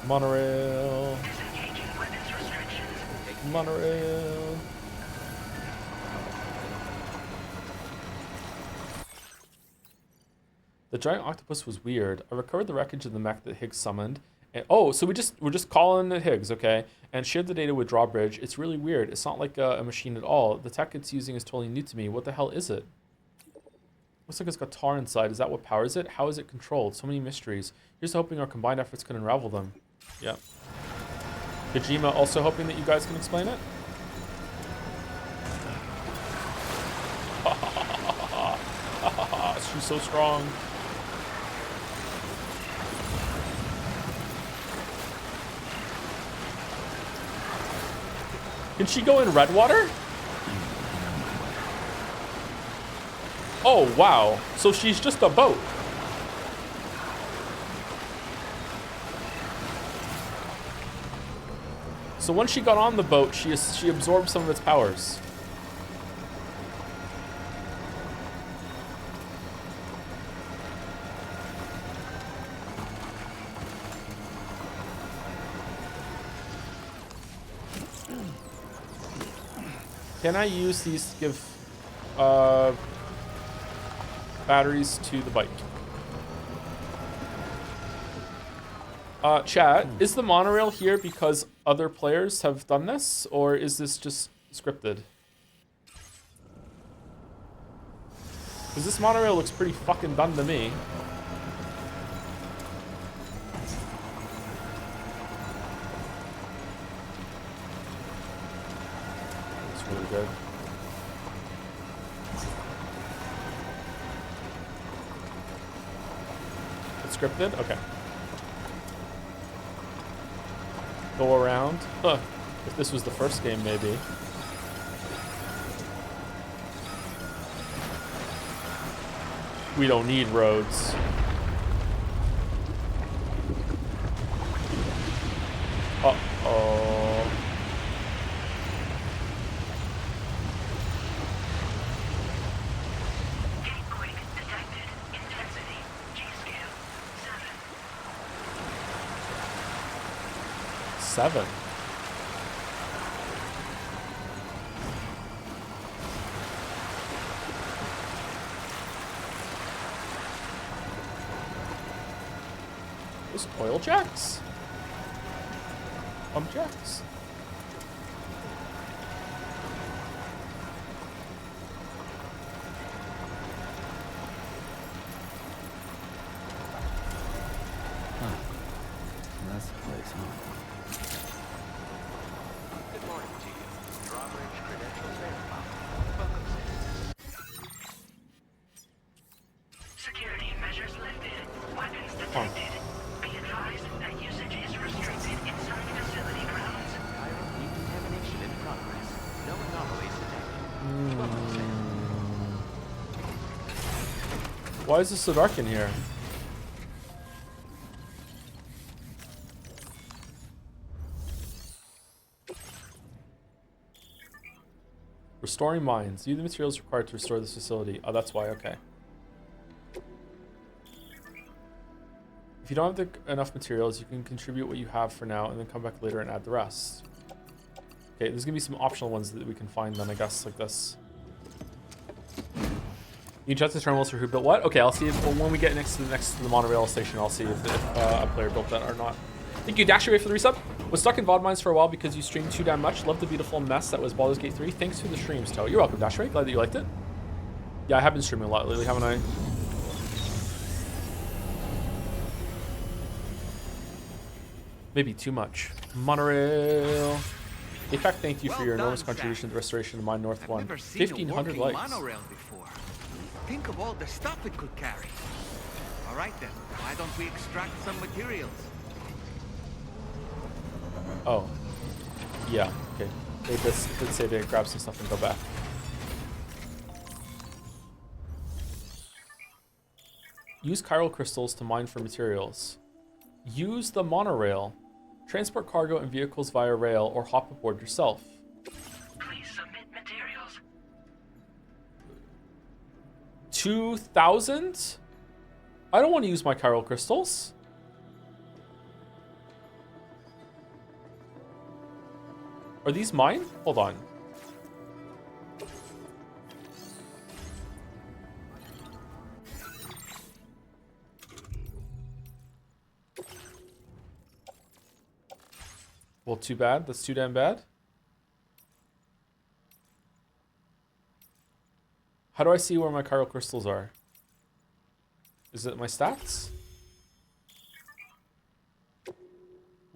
Monorail. Monorail. The giant octopus was weird. I recovered the wreckage of the mech that Higgs summoned. And, oh, so we're just calling it Higgs, okay? And shared the data with Drawbridge. It's really weird. It's not like a machine at all. The tech it's using is totally new to me. What the hell is it? Looks like it's got tar inside. Is that what powers it? How is it controlled? So many mysteries. Here's hoping our combined efforts can unravel them. Yeah. Kojima also hoping that you guys can explain it? She's so strong. Can she go in red water? Oh, wow. So she's just a boat. So once she got on the boat, she absorbed some of its powers. Can I use these to give batteries to the bike? Chat, is the monorail here because other players have done this, or is this just scripted? Because this monorail looks pretty fucking done to me. It's really good. It's scripted? Okay. Go around. Huh. If this was the first game, maybe. We don't need roads. Uh-oh. Earthquake detected. Intensity. G-scale. 7. 7. Those oil jacks? Pump jacks? That's the place, huh? Good morning to you. Drawbridge credentials verified. Welcome, Security measures lifted. Weapons detected. Be advised that usage is restricted inside facility grounds. decontamination in progress. No anomalies detected. Why is it so dark in here? Restoring mines. Use the materials required to restore this facility. Oh, that's why. Okay. If you don't have enough materials, you can contribute what you have for now and then come back later and add the rest. Okay, there's gonna be some optional ones that we can find then, I guess, like this. You check the terminals for who built what? Okay, I'll see if when we get next to the monorail station, I'll see if a player built that or not. Thank you, Dasher, for the resub. Was stuck in VOD mines for a while because you streamed too damn much. Love the beautiful mess that was Baldur's Gate 3. Thanks for the streams, Toe. You're welcome, Dasher. Glad that you liked it. Yeah, I have been streaming a lot lately, haven't I? Maybe too much. Monorail. APAC, thank you for your enormous contribution to the restoration of Mine North 1. 1,500 likes. Monorail before. Think of all the stuff it could carry. All right then, why don't we extract some materials? Oh. Yeah, okay. Let's say they grab some stuff and go back. Use chiral crystals to mine for materials. Use the monorail. Transport cargo and vehicles via rail or hop aboard yourself. Please submit materials. 2,000? I don't want to use my chiral crystals. Are these mine? Hold on. Well, too bad. That's too damn bad. How do I see where my chiral crystals are? Is it my stats?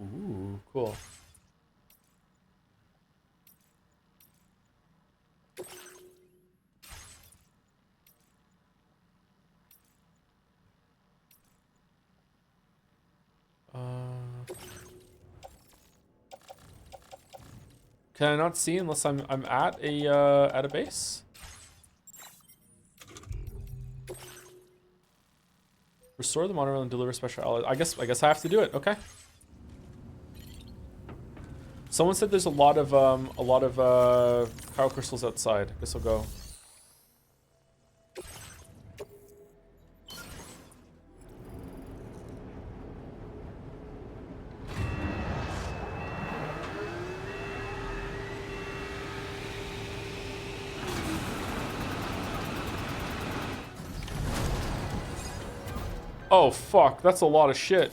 Ooh, cool. Can I not see unless I'm at a base? Restore the monorail and deliver special alloys. I guess I have to do it. Okay. Someone said there's a lot of chiral crystals outside. I guess I'll go. Oh, fuck. That's a lot of shit.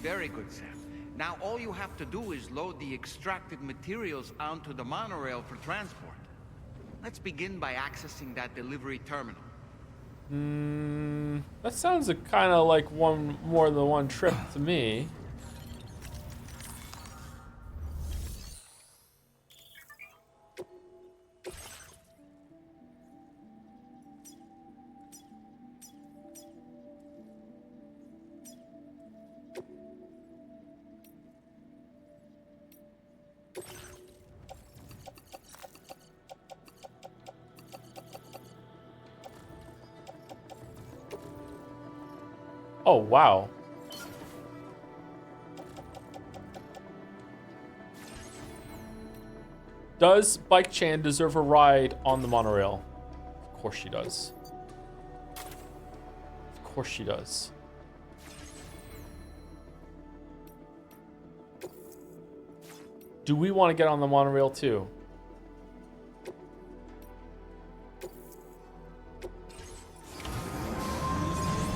Very good, Sam. Now all you have to do is load the extracted materials onto the monorail for transport. Let's begin by accessing that delivery terminal. That sounds kind of like more than one trip to me. Oh, wow. Does Bike Chan deserve a ride on the monorail? Of course she does. Of course she does. Do we want to get on the monorail too?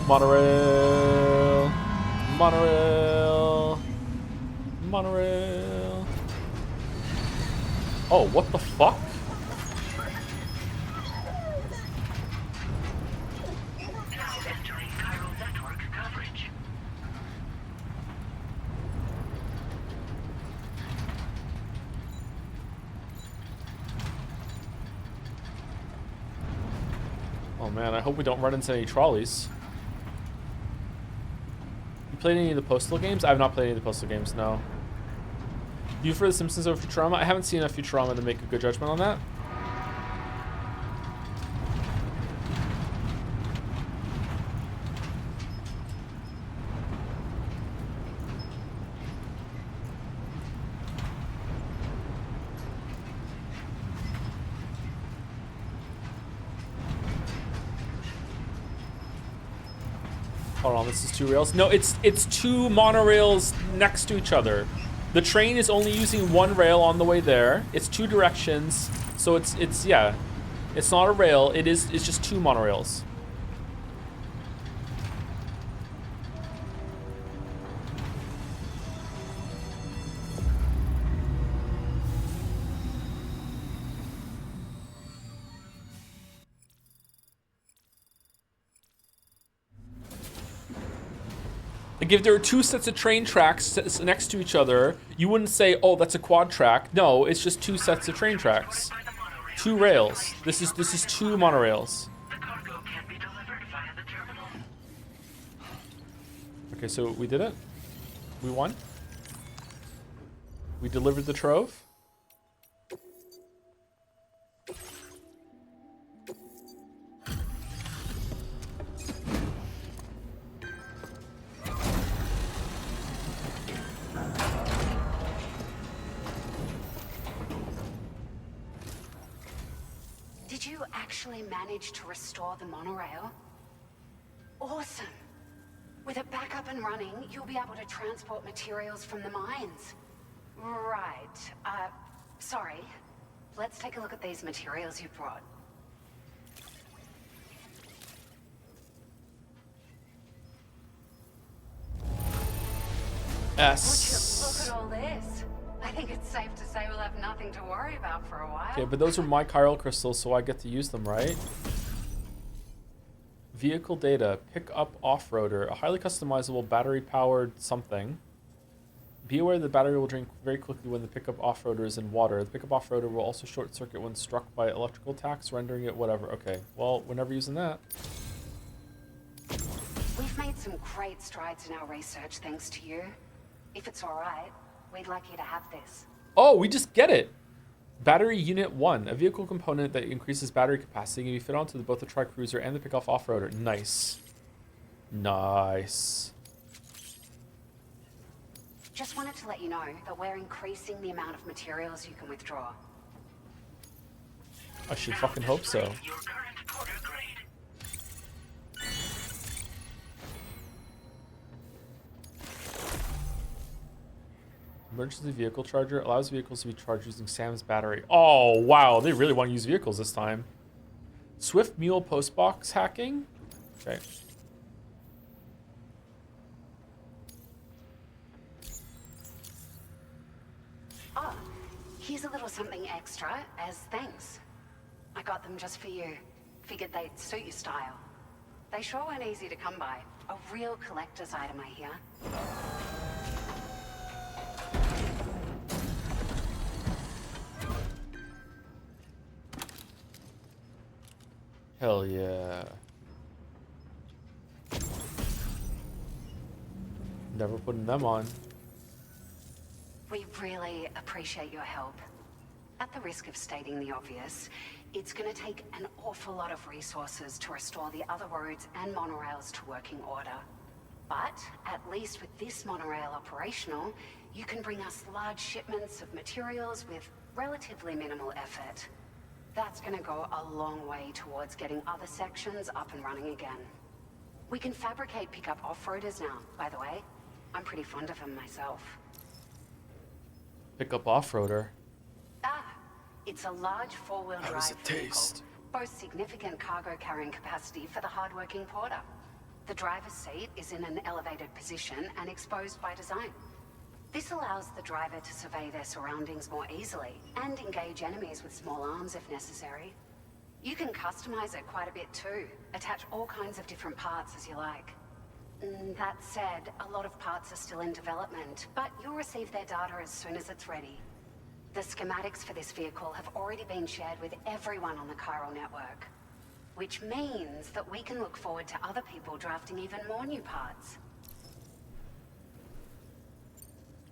Monorail. Monorail. Monorail. Oh, what the fuck? Now entering chiral network coverage. Oh man, I hope we don't run into any trolleys. You played any of the Postal games? I have not played any of the Postal games, no. Do you prefer The Simpsons over Futurama? I haven't seen enough Futurama to make a good judgment on that. Hold on, this is 2 rails. No, it's 2 monorails next to each other. The train is only using 1 rail on the way there. It's 2 directions, so it's yeah. It's not a rail. It's just 2 monorails. Like if there were 2 sets of train tracks next to each other, you wouldn't say, "Oh, that's a quad track." No, it's just 2 sets of train tracks, 2 rails. This is 2 monorails. Okay, so we did it. We won. We delivered the trove. Did you actually manage to restore the monorail? Awesome. With it back up and running, you'll be able to transport materials from the mines. Right. Sorry. Let's take a look at these materials you brought. S. Look at all this. I think it's safe to say we'll have nothing to worry about for a while. Okay, but those are my chiral crystals, so I get to use them, right? Vehicle data. Pick up off-roader. A highly customizable battery-powered something. Be aware the battery will drain very quickly when the pickup off-roader is in water. The pickup off-roader will also short-circuit when struck by electrical attacks, rendering it whatever. Okay, well, we're never using that. We've made some great strides in our research thanks to you. If it's all right, we'd like you to have this. Oh, we just get it. Battery Unit 1, a vehicle component that increases battery capacity can be fit onto both the Tri-Cruiser and the pickup off-roader. Nice. Nice. Just wanted to let you know that we're increasing the amount of materials you can withdraw. I should fucking hope so. Emergency vehicle charger allows vehicles to be charged using Sam's battery. Oh, wow. They really want to use vehicles this time. Swift Mule postbox hacking? Okay. Oh, here's a little something extra as thanks. I got them just for you. Figured they'd suit your style. They sure weren't easy to come by. A real collector's item, I hear. Hell yeah. Never putting them on. We really appreciate your help. At the risk of stating the obvious, it's going to take an awful lot of resources to restore the other roads and monorails to working order. But at least with this monorail operational, you can bring us large shipments of materials with relatively minimal effort. That's gonna go a long way towards getting other sections up and running again. We can fabricate pickup off-roaders now, by the way. I'm pretty fond of them myself. Pick up off-roader. Ah, it's a large four-wheel How drive does it taste? vehicle. Boasts significant cargo carrying capacity for the hard-working porter. The driver's seat is in an elevated position and exposed by design. This allows the driver to survey their surroundings more easily and engage enemies with small arms if necessary. You can customize it quite a bit too. Attach all kinds of different parts as you like. That said, a lot of parts are still in development, but you'll receive their data as soon as it's ready. The schematics for this vehicle have already been shared with everyone on the Chiral network, which means that we can look forward to other people drafting even more new parts.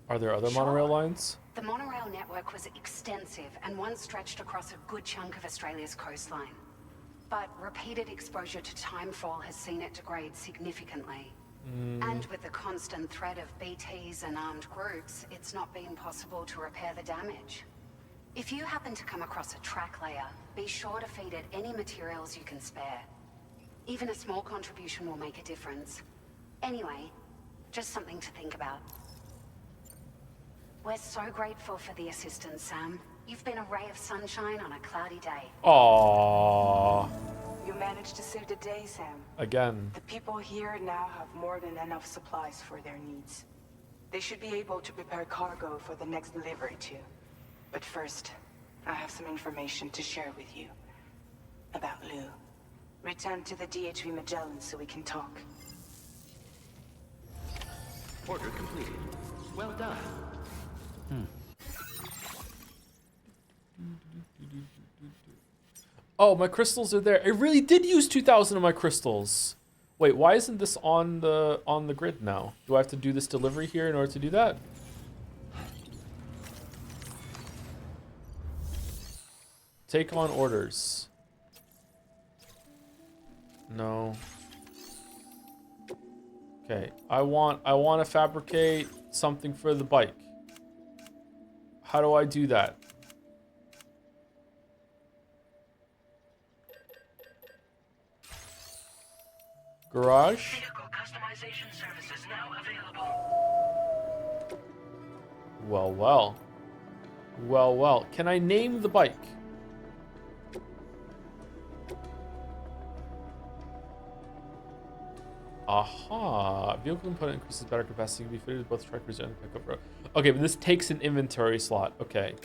Are there other monorail lines? The monorail network was extensive and once stretched across a good chunk of Australia's coastline. But repeated exposure to timefall has seen it degrade significantly. And with the constant threat of BTs and armed groups, it's not been possible to repair the damage. If you happen to come across a track layer, be sure to feed it any materials you can spare. Even a small contribution will make a difference. Anyway, just something to think about. We're so grateful for the assistance, Sam. You've been a ray of sunshine on a cloudy day. Aww. You managed to save the day, Sam. Again. The people here now have more than enough supplies for their needs. They should be able to prepare cargo for the next delivery too. But first, I have some information to share with you. About Lou. Return to the DHV Magellan so we can talk. Order completed. Well done. Oh, my crystals are there. I really did use 2,000 of my crystals. Wait, why isn't this on the grid now? Do I have to do this delivery here in order to do that? Take on orders. No. Okay, I want to fabricate something for the bike. How do I do that? Garage? Vehicle customization services now available. Well, well. Well, well. Can I name the bike? Aha. Vehicle component increases battery capacity. Can be fitted with both trackers and pickup road. Okay, but this takes an inventory slot. Okay.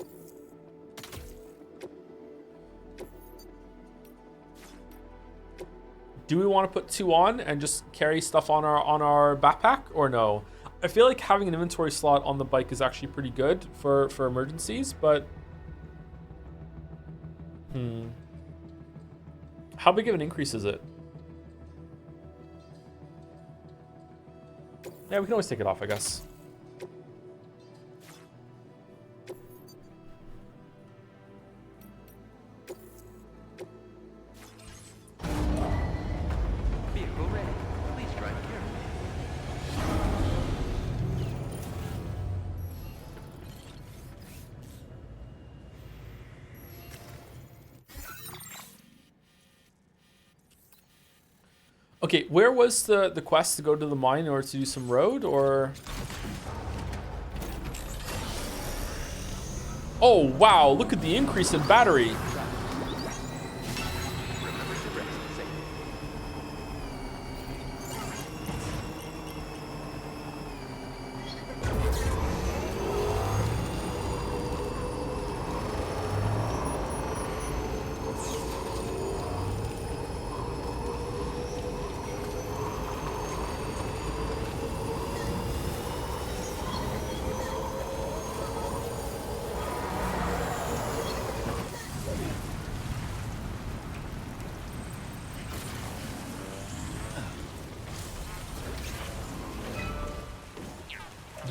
Do we want to put 2 on and just carry stuff on our backpack or no? I feel like having an inventory slot on the bike is actually pretty good for emergencies, but how big of an increase is it? Yeah, we can always take it off, I guess. Vehicle ready. Please drive carefully. Okay, where was the quest to go to the mine in order to do some road, or? Oh, wow, look at the increase in battery. Remember to rest safely.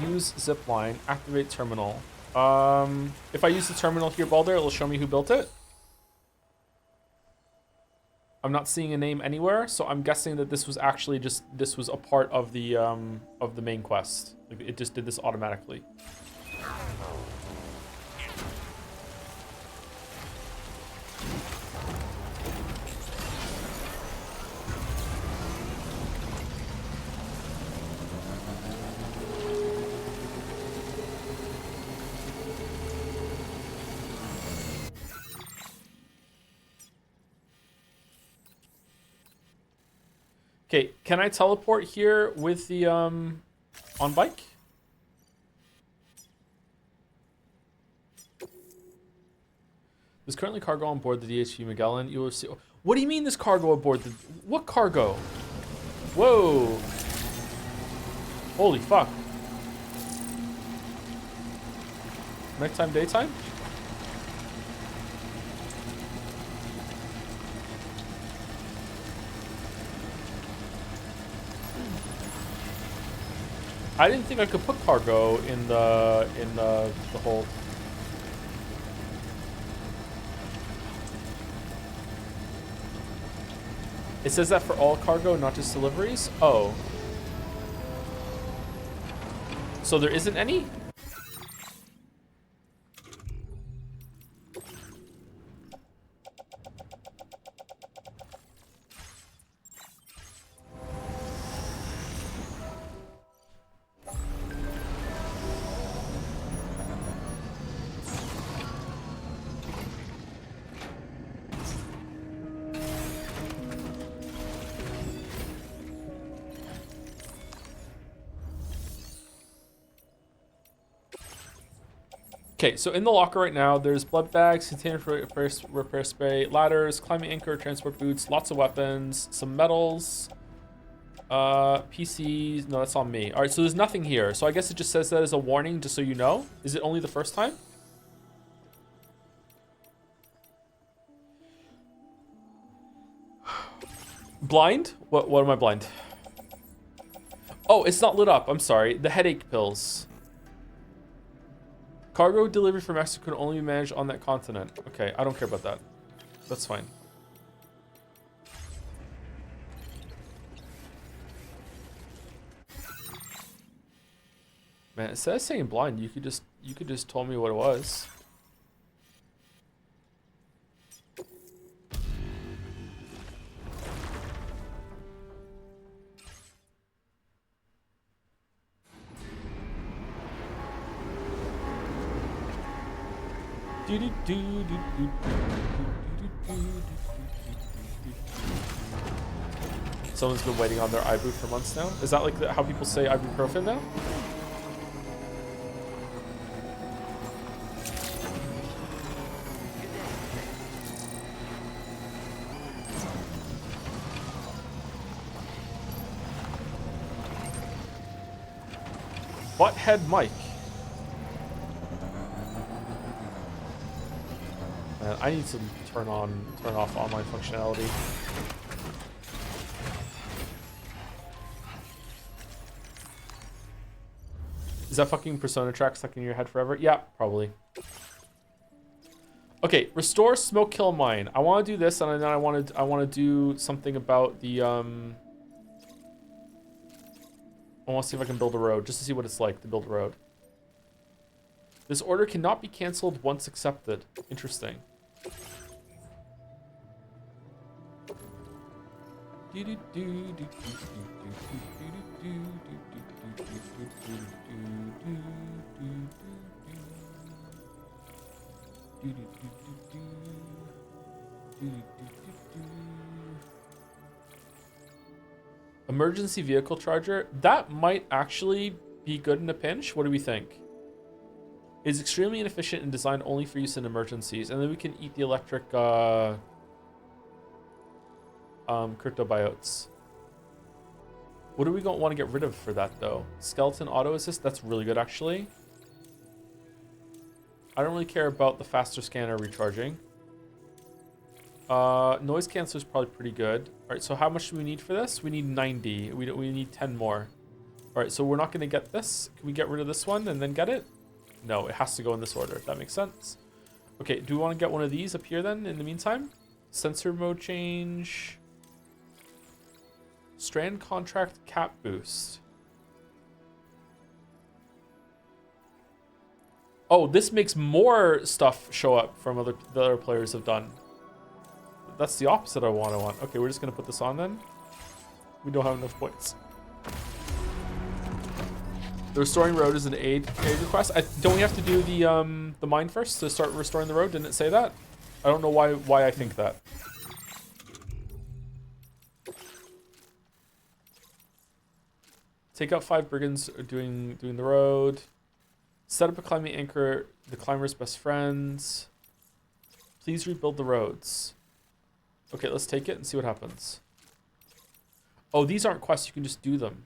Use zipline, activate terminal. If I use the terminal here, Balder, it'll show me who built it. I'm not seeing a name anywhere, so I'm guessing that this was actually just this was a part of the main quest. Like, it just did this automatically. Okay, can I teleport here with the on bike? There's currently cargo on board the DHV Magellan. You will see. What do you mean there's cargo aboard the? What cargo? Whoa! Holy fuck! Nighttime, daytime? I didn't think I could put cargo in the hold. It says that for all cargo, not just deliveries? Oh. So there isn't any? Okay, so in the locker right now, there's blood bags, container for repair spray, ladders, climbing anchor, transport boots, lots of weapons, some metals, PCs. No, that's on me. All right, so there's nothing here. So I guess it just says that as a warning, just so you know. Is it only the first time? Blind? What am I blind? Oh, it's not lit up. I'm sorry. The headache pills. Cargo delivery from Mexico can only be managed on that continent. Okay, I don't care about that. That's fine. Man, it says saying blind. You could just tell me what it was. Someone's been waiting on their iBoo for months now. Is that like how people say ibuprofen now? Butthead Mike. Man, I need to turn off online functionality. Is that fucking Persona track stuck in your head forever? Yeah, probably. Okay, restore smoke kill mine. I want to do this, and then I want to do something about the I want to see if I can build a road, just to see what it's like to build a road. This order cannot be cancelled once accepted. Interesting. Emergency vehicle charger. That might actually be good in a pinch. What do we think? It's extremely inefficient and designed only for use in emergencies. And then we can eat the electric cryptobiotes. What do we want to get rid of for that though? Skeleton auto assist. That's really good actually. I don't really care about the faster scanner recharging. Noise canceller is probably pretty good. All right, so how much do we need for this? We need 90. We need 10 more. All right, so we're not going to get this. Can we get rid of this one and then get it? No, it has to go in this order, if that makes sense. Okay, do we want to get one of these up here then in the meantime? Sensor mode change. Strand contract cap boost. Oh, this makes more stuff show up from the other players have done. That's the opposite I want. Okay, we're just gonna put this on then. We don't have enough points. The restoring road is an aid request. Don't we have to do the mine first to start restoring the road? Didn't it say that? I don't know why I think that. Take out 5 brigands doing the road. Set up a climbing anchor, the climber's best friends. Please rebuild the roads. Okay, let's take it and see what happens. Oh, these aren't quests, you can just do them.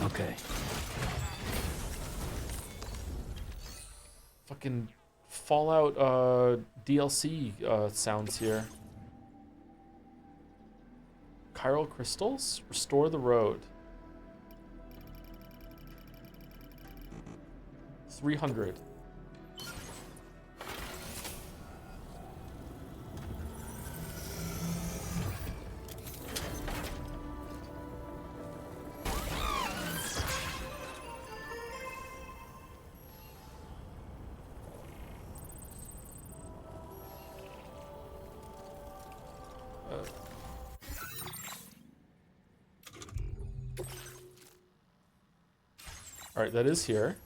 Okay. Fucking Fallout DLC sounds here. Chiral crystals? Restore the road. 300. All right, that is here.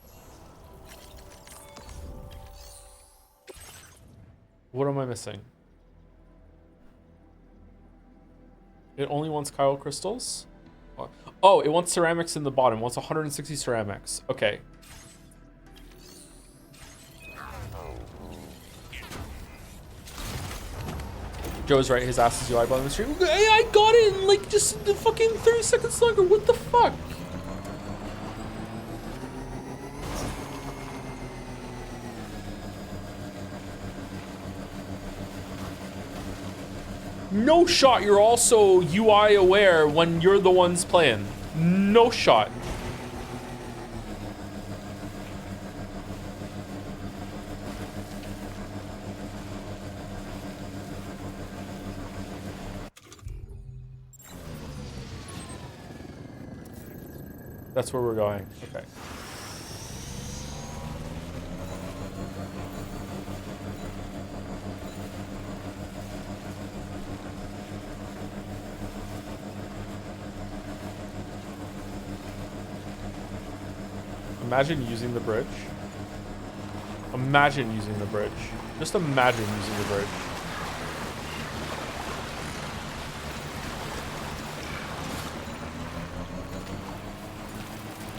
What am I missing? It only wants chiral crystals? Oh, it wants ceramics in the bottom. It wants 160 ceramics. Okay. Joe's right, his ass is UI bottom of the stream. Hey, I got it in like just fucking 30 seconds longer. What the fuck? No shot you're also UI aware when you're the ones playing. No shot. That's where we're going. Okay. Imagine using the bridge. Imagine using the bridge. Just imagine using the bridge.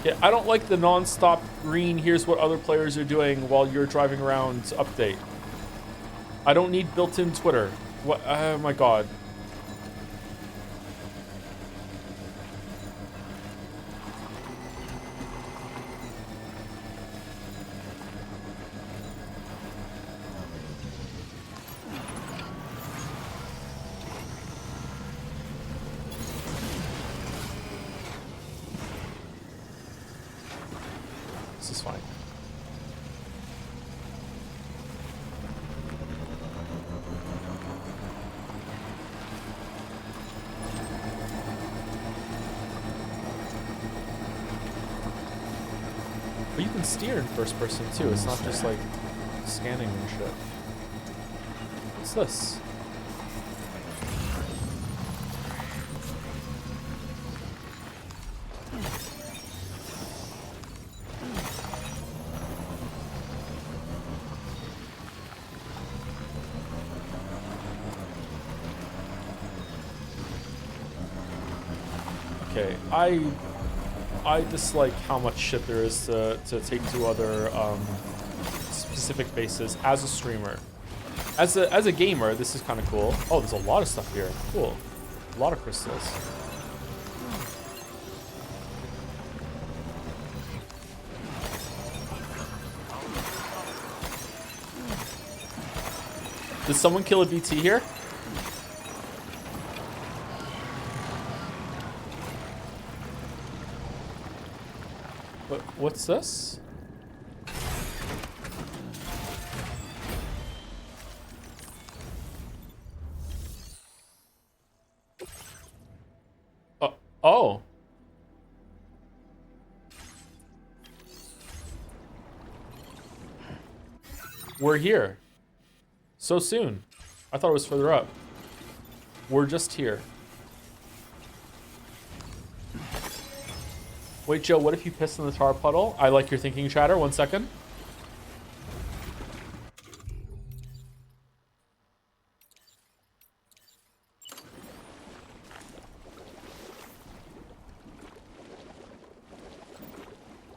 Yeah, I don't like the non-stop green, here's what other players are doing while you're driving around update. I don't need built-in Twitter. What? Oh my god. This is fine. But you can steer in first person too. It's not just like scanning and shit. What's this? Okay, I dislike how much shit there is to take to other specific bases as a streamer. As a gamer, this is kind of cool. Oh, there's a lot of stuff here. Cool. A lot of crystals. Did someone kill a BT here? What's this? Oh. We're here. So soon. I thought it was further up. We're just here. Wait, Joe, what if you piss in the tar puddle? I like your thinking, chatter. 1 second.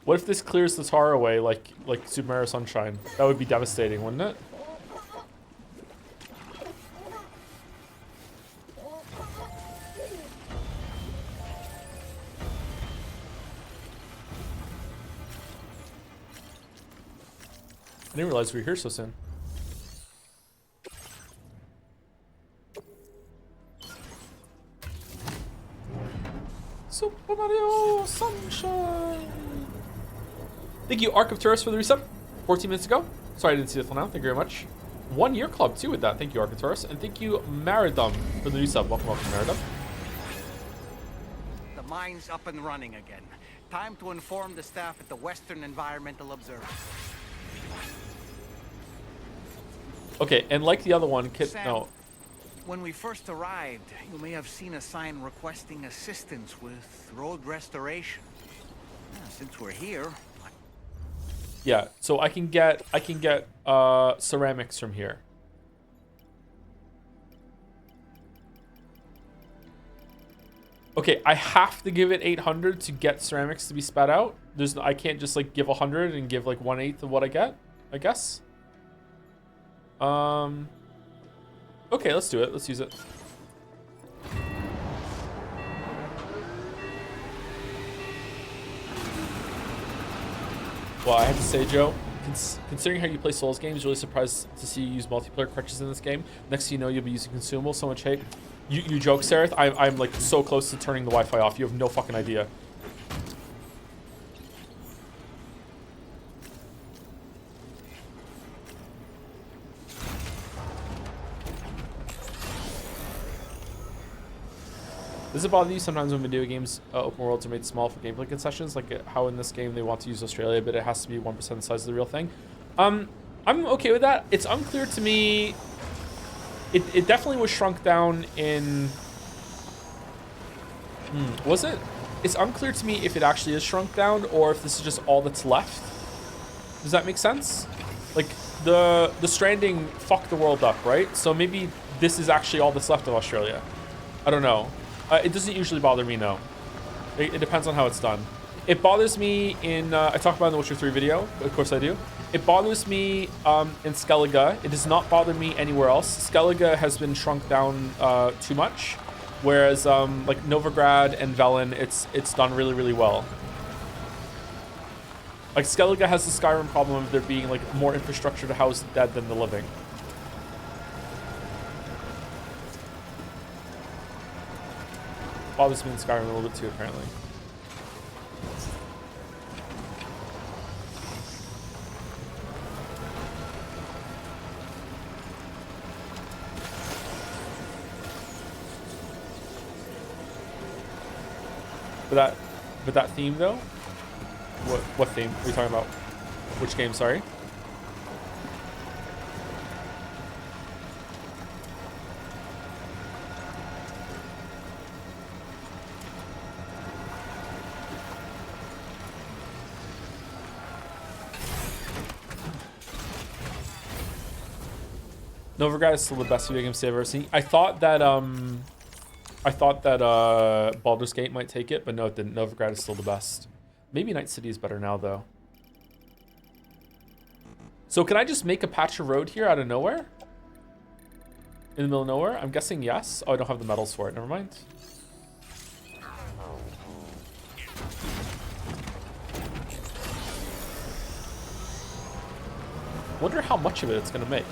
What if this clears the tar away like Super Mario Sunshine? That would be devastating, wouldn't it? I didn't realize we were here so soon. Super Mario Sunshine. Thank you, Arc of Tourists, for the resub 14 minutes ago. Sorry I didn't see it till now. Thank you very much. 1 year club too with that. Thank you, Arc of Tourists. And thank you, Maridum, for the resub. Welcome, Maridum. The mine's up and running again. Time to inform the staff at the Western Environmental Observatory. Okay, and like the other one, Sam, when we first arrived, you may have seen a sign requesting assistance with road restoration. Since we're here. Yeah, so I can get ceramics from here. Okay, I have to give it 800 to get ceramics to be spat out. I can't just like give 100 and give like 1/8 of what I get, I guess. Okay, let's do it. Let's use it. Well, I have to say, Joe, considering how you play Souls games, really surprised to see you use multiplayer crutches in this game. Next thing you know, you'll be using consumables. So much hate. You joke, Sareth. I'm like so close to turning the Wi-Fi off. You have no fucking idea. Does it bother you sometimes when video games open worlds are made small for gameplay concessions, like how in this game they want to use Australia, but it has to be 1% the size of the real thing? I'm okay with that. It's unclear to me. It definitely was shrunk down in. Was it? It's unclear to me if it actually is shrunk down or if this is just all that's left. Does that make sense? Like the Stranding fucked the world up, right? So maybe this is actually all that's left of Australia. I don't know. It doesn't usually bother me, no. It depends on how it's done. It bothers me in, I talked about in the Witcher 3 video, of course I do. It bothers me in Skellige. It does not bother me anywhere else. Skellige has been shrunk down too much, whereas like Novigrad and Velen, it's done really, really well. Like Skellige has the Skyrim problem of there being like more infrastructure to house the dead than the living. Bothers me in Skyrim a little bit too, apparently. But that theme though? What theme are you talking about? Which game, sorry? Novigrad is still the best video game I've ever seen. I thought that Baldur's Gate might take it, but no, it didn't. Novigrad is still the best. Maybe Night City is better now, though. So can I just make a patch of road here out of nowhere? In the middle of nowhere? I'm guessing yes. Oh, I don't have the metals for it. Never mind. Wonder how much of it it's gonna make.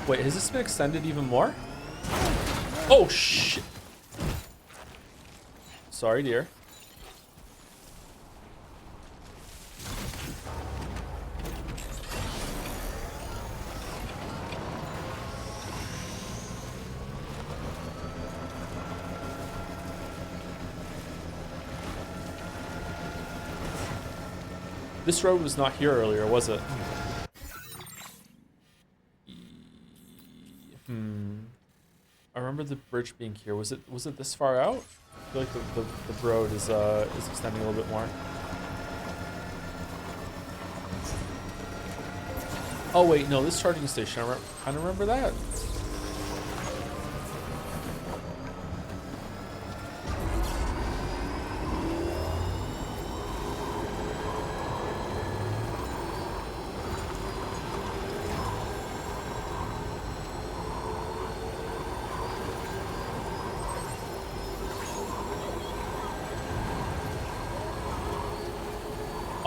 Wait, has this been extended even more? Oh, shit. Sorry, dear. This road was not here earlier, was it? I remember the bridge being here. Was it this far out? I feel like the road is extending a little bit more. Oh wait, no, this charging station. I kind of remember that.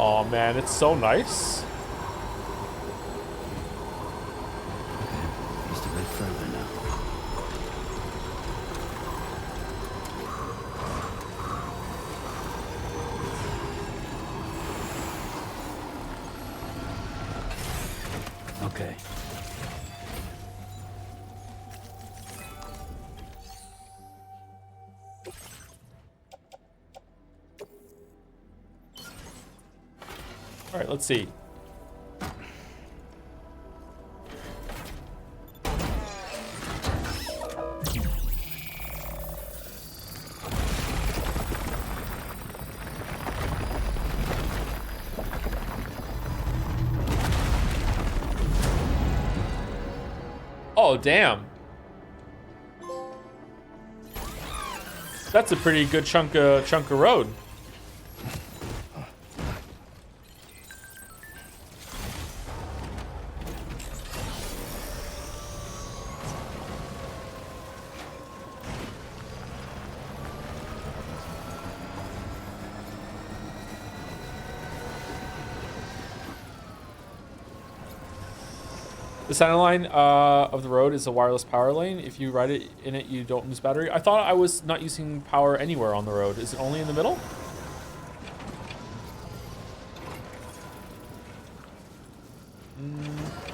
Oh man, it's so nice. Just a bit further now. Okay. All right, let's see. Oh, damn. That's a pretty good chunk of road. The center line of the road is a wireless power lane. If you ride it in it, you don't lose battery. I thought I was not using power anywhere on the road. Is it only in the middle?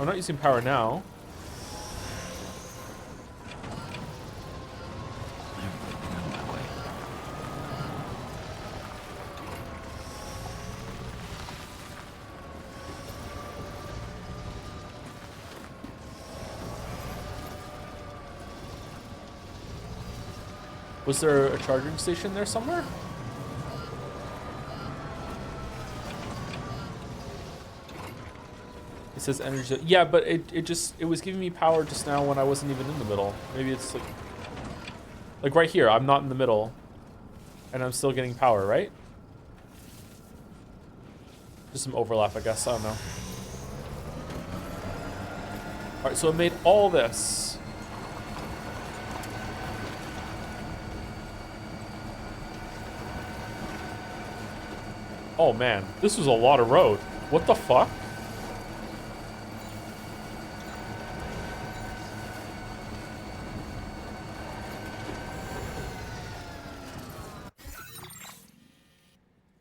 I'm not using power now. Was there a charging station there somewhere? It says energy. Yeah, but it was giving me power just now when I wasn't even in the middle. Maybe it's like right here. I'm not in the middle, and I'm still getting power, right? Just some overlap, I guess. I don't know. All right, so it made all this. Oh man, this was a lot of road. What the fuck?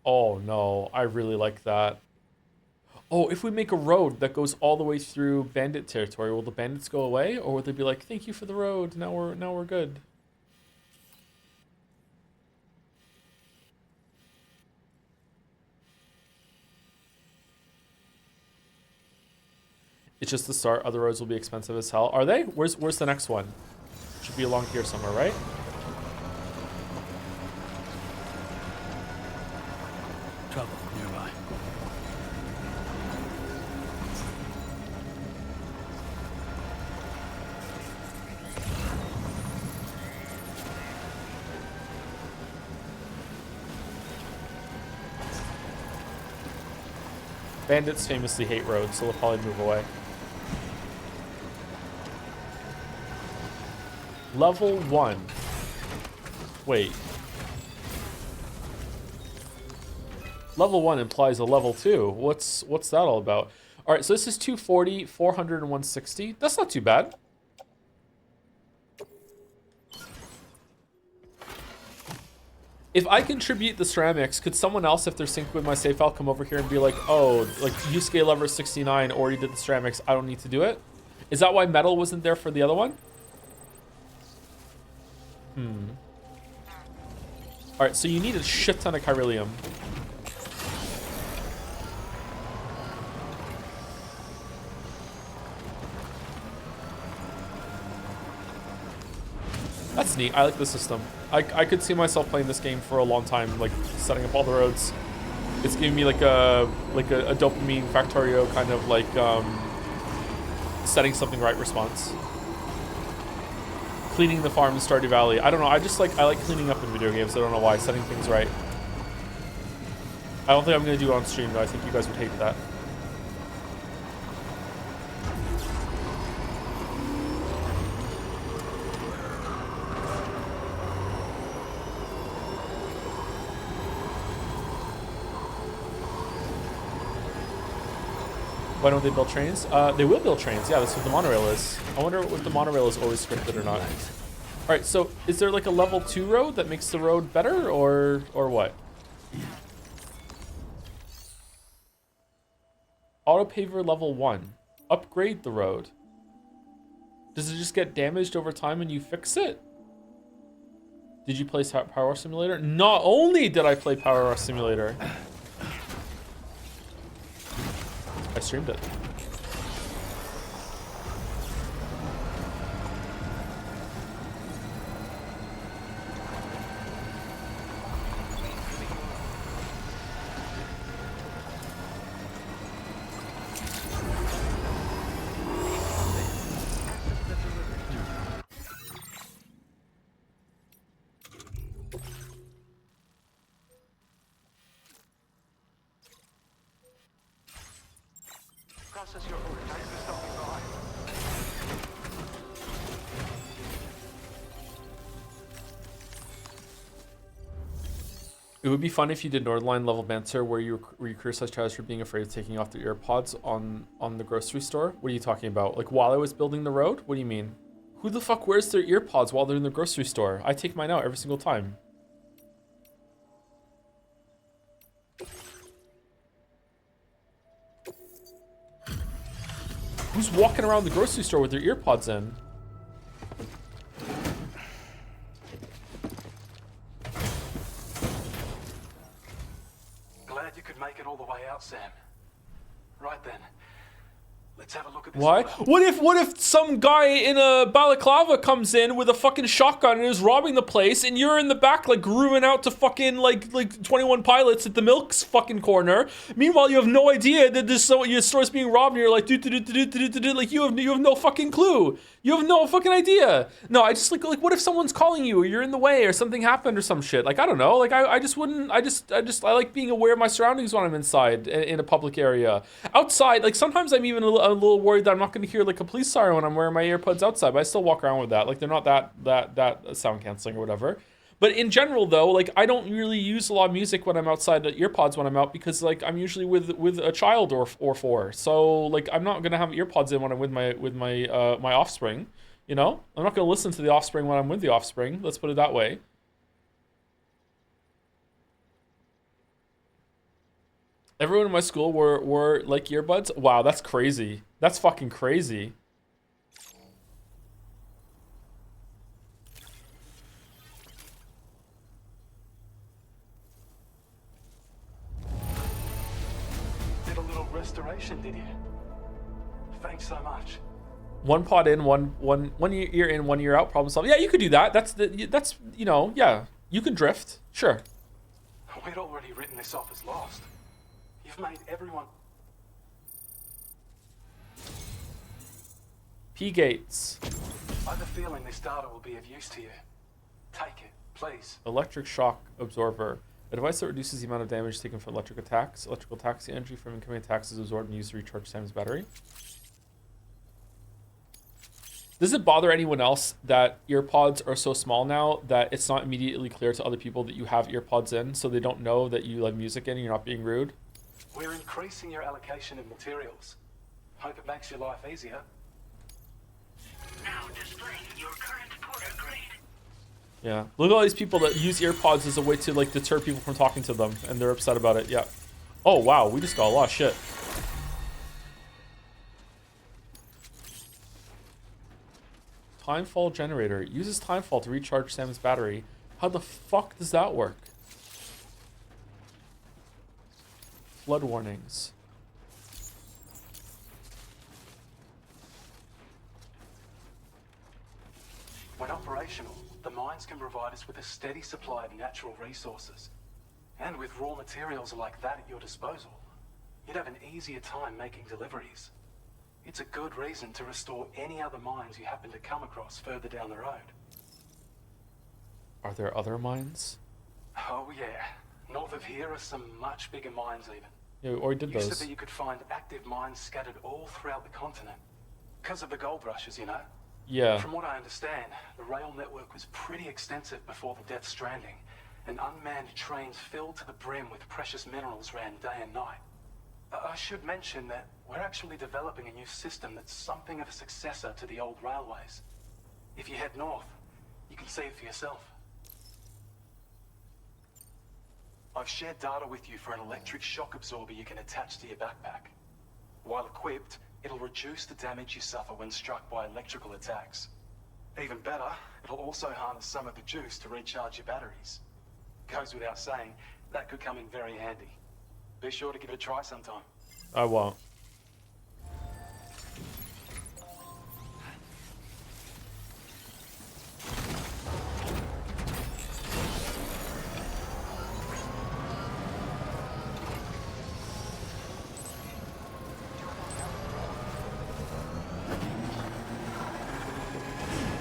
Oh no, I really like that. Oh, if we make a road that goes all the way through bandit territory, will the bandits go away, or will they be like, "Thank you for the road. Now we're good"? It's just the start. Other roads will be expensive as hell. Are they? Where's the next one? Should be along here somewhere, right? Trouble nearby. Bandits famously hate roads, so they'll probably move away. Level 1. Wait. Level 1 implies a level 2. What's that all about? All right, so this is 240, 400, and 160. That's not too bad. If I contribute the ceramics, could someone else, if they're synced with my save file, come over here and be like, oh, like Yusuke Lover 69 already did the ceramics, I don't need to do it? Is that why metal wasn't there for the other one? Alright, so you need a shit ton of chiralium. That's neat. I like the system. I could see myself playing this game for a long time, like setting up all the roads. It's giving me like a dopamine Factorio kind of like setting something right response. Cleaning the farm in Stardew Valley. I don't know. I like cleaning up in video games. I don't know why. Setting things right. I don't think I'm gonna do it on stream though. I think you guys would hate that. Why don't they build trains? They will build trains. Yeah, that's what the monorail is. I wonder if the monorail is always scripted or not. All right, so is there like a level 2 road that makes the road better, or what? Auto paver level 1. Upgrade the road. Does it just get damaged over time when you fix it? Did you play Power Simulator? Not only did I play Power Simulator, I streamed it. Process your order. Thanks for stopping by. It would be fun if you did Nordline level banter where you criticize Chaz for being afraid of taking off their earpods on the grocery store. What are you talking about? Like while I was building the road? What do you mean? Who the fuck wears their earpods while they're in the grocery store? I take mine out every single time. Who's walking around the grocery store with their earpods in? Glad you could make it all the way out, Sam. Right then. Let's have a look at this. Why? What if some guy in a balaclava comes in with a fucking shotgun and is robbing the place, and you're in the back like grooving out to fucking like 21 Pilots at the Milk's fucking corner. Meanwhile, you have no idea that your store's being robbed, and you're like like you have no fucking clue. You have no fucking idea. No, I just like what if someone's calling you, or you're in the way, or something happened, or some shit. Like I don't know. Like I just wouldn't. I like being aware of my surroundings when I'm inside in a public area. Outside, like sometimes I'm even a little worried that I'm not going to hear like a police siren when I'm wearing my AirPods outside, but I still walk around with that. Like they're not that sound canceling or whatever. But in general though, like I don't really use a lot of music when I'm outside the earpods when I'm out, because like I'm usually with a child or four. So like I'm not going to have earpods in when I'm with my offspring, you know? I'm not going to listen to the offspring when I'm with the offspring. Let's put it that way. Everyone in my school wore like earbuds. Wow, that's crazy. That's fucking crazy. Did a little restoration, did you? Thanks so much. One pod in, one year in, 1 year out. Problem solved. Yeah, you could do that. That's you know, yeah. You can drift. Sure. We'd already written this off as lost. You've made everyone... P gates. I have a feeling this data will be of use to you. Take it, please. Electric shock absorber. A device that reduces the amount of damage taken from electric attacks. Electrical attacks, the energy from incoming attacks is absorbed and used to recharge Sam's battery. Does it bother anyone else that earpods are so small now that it's not immediately clear to other people that you have earpods in, so they don't know that you have music in and you're not being rude? We're increasing your allocation of materials. Hope it makes your life easier. Now displaying your current porter grade. Yeah. Look at all these people that use earpods as a way to like deter people from talking to them, and they're upset about it. Yeah. Oh wow, we just got a lot of shit. Timefall generator. Uses timefall to recharge Sam's battery. How the fuck does that work? Flood warnings. When operational, the mines can provide us with a steady supply of natural resources. And with raw materials like that at your disposal, you'd have an easier time making deliveries. It's a good reason to restore any other mines you happen to come across further down the road. Are there other mines? Oh yeah. North of here are some much bigger mines even. Yeah, we already did Used those. to be you could find active mines scattered all throughout the continent. Because of the gold rushes, you know? Yeah. From what I understand, the rail network was pretty extensive before the Death Stranding, and unmanned trains filled to the brim with precious minerals ran day and night. I should mention that we're actually developing a new system that's something of a successor to the old railways. If you head north, you can see it for yourself. I've shared data with you for an electric shock absorber you can attach to your backpack. While equipped, it'll reduce the damage you suffer when struck by electrical attacks. Even better, it'll also harness some of the juice to recharge your batteries. Goes without saying, that could come in very handy. Be sure to give it a try sometime. I won't.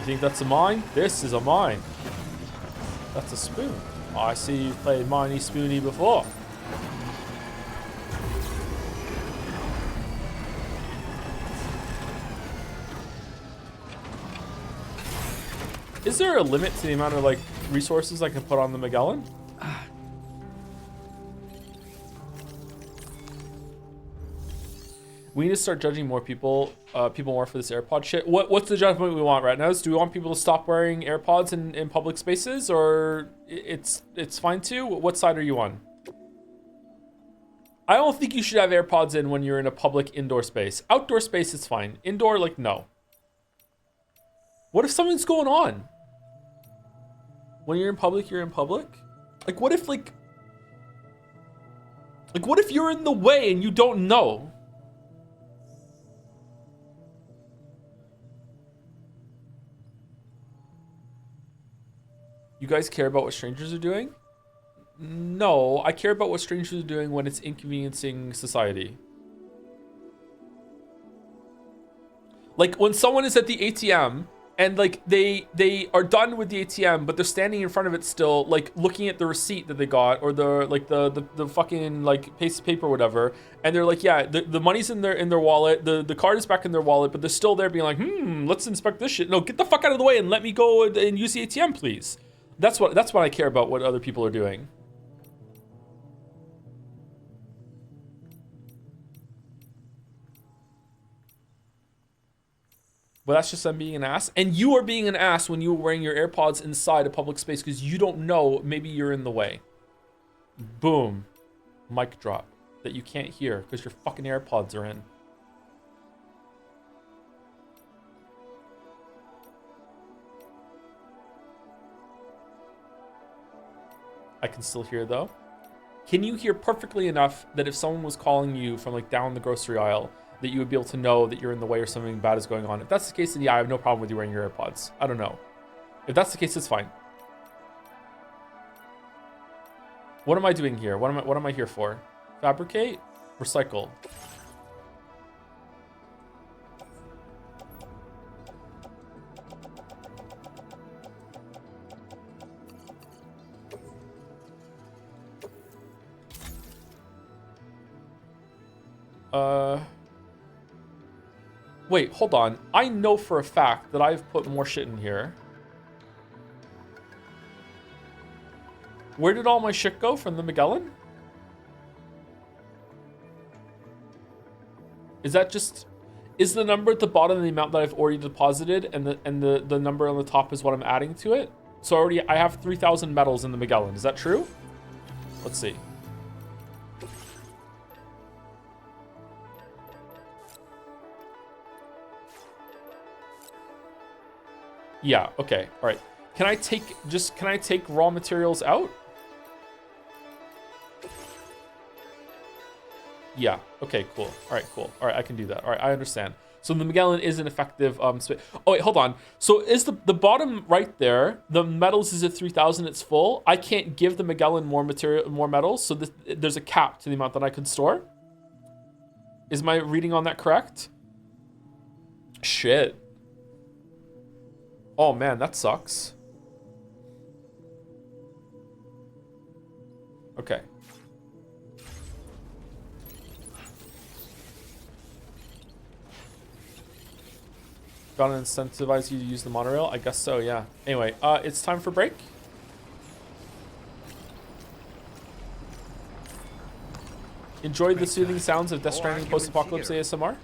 You think that's a mine? This is a mine. That's a spoon. I see you've played Miney Spoony before. Is there a limit to the amount of like resources I can put on the Magellan? We need to start judging more people more for this AirPod shit. What's the judgment we want right now? Do we want people to stop wearing AirPods in public spaces, or it's fine too? What side are you on? I don't think you should have AirPods in when you're in a public indoor space. Outdoor space is fine. Indoor, like, no. What if something's going on? When you're in public, you're in public? Like, what if, like, what if you're in the way and you don't know? You guys care about what strangers are doing? No, I care about what strangers are doing when it's inconveniencing society. Like when someone is at the ATM and like they are done with the ATM, but they're standing in front of it still, like looking at the receipt that they got or the fucking like piece of paper or whatever, and they're like, yeah, the money's in their wallet, the card is back in their wallet, but they're still there being like, let's inspect this shit. No, get the fuck out of the way and let me go and use the ATM, please. That's what I care about, what other people are doing. But that's just them being an ass. And you are being an ass when you are wearing your AirPods inside a public space because you don't know, maybe you're in the way. Boom. Mic drop that you can't hear because your fucking AirPods are in. I can still hear though. Can you hear perfectly enough that if someone was calling you from like down the grocery aisle, that you would be able to know that you're in the way or something bad is going on? If that's the case, then yeah, I have no problem with you wearing your AirPods. I don't know. If that's the case, it's fine. What am I doing here? What am I here for? Fabricate? Recycle. Wait, hold on. I know for a fact that I've put more shit in here. Where did all my shit go from the Magellan? Is that just... Is the number at the bottom the amount that I've already deposited and the number on the top is what I'm adding to it? So already I have 3,000 metals in the Magellan. Is that true? Let's see. Yeah, okay. All right. Can I take raw materials out? Yeah. Okay, cool. All right, cool. All right, I can do that. All right, I understand. So the Magellan is an effective oh wait, hold on. So is the bottom right there, the metals is at 3,000, it's full. I can't give the Magellan more metals, so there's a cap to the amount that I can store. Is my reading on that correct? Shit. Oh man, that sucks. Okay. Gotta incentivize you to use the monorail? I guess so, yeah. Anyway, it's time for break. Enjoyed the soothing sounds of Death Stranding post-apocalypse ASMR.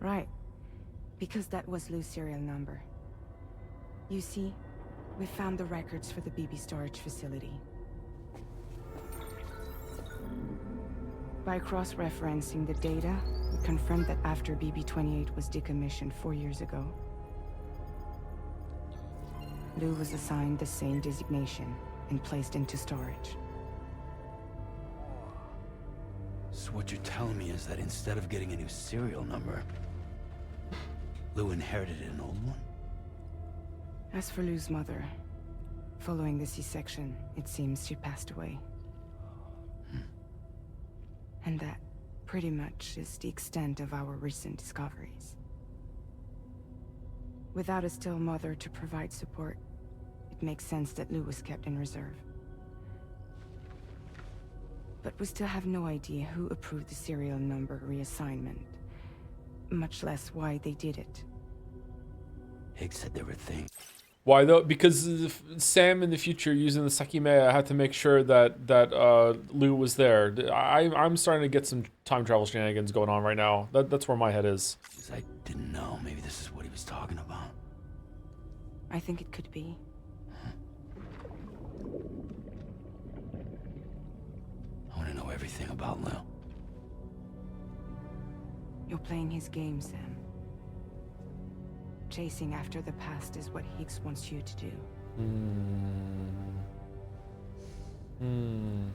Right. Because that was Lou's serial number. You see, we found the records for the BB storage facility. By cross-referencing the data, we confirmed that after BB-28 was decommissioned 4 years ago, Lou was assigned the same designation and placed into storage. So what you're telling me is that instead of getting a new serial number, Lou inherited an old one? As for Lou's mother, following the C-section, it seems she passed away. And that, pretty much, is the extent of our recent discoveries. Without a still mother to provide support, it makes sense that Lou was kept in reserve. But we still have no idea who approved the serial number reassignment, much less why they did it. Higgs said there were things. Why though? Because Sam in the future using the Sakime had to make sure that Lou was there. I'm starting to get some time travel shenanigans going on right now. That's where my head is. I didn't know. Maybe this is what he was talking about. I think it could be. I want to know everything about Lou. You're playing his game, Sam. Chasing after the past is what Higgs wants you to do. In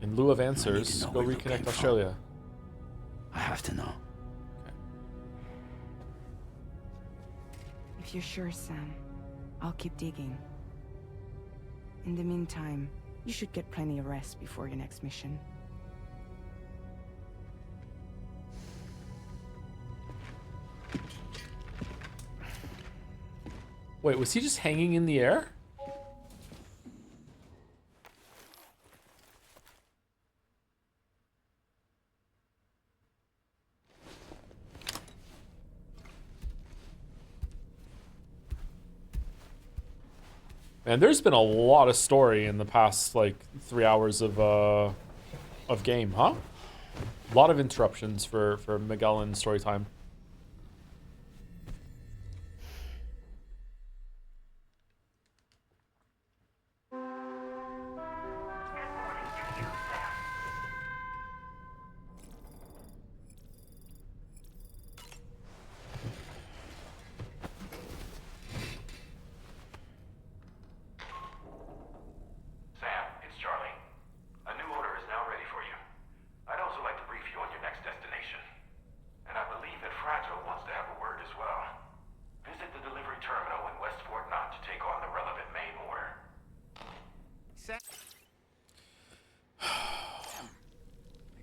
lieu of answers, go reconnect Australia. I have to know. If you're sure, Sam, I'll keep digging. In the meantime, you should get plenty of rest before your next mission. Wait, was he just hanging in the air? Man, there's been a lot of story in the past, like, 3 hours of game, huh? A lot of interruptions for Miguel and story time.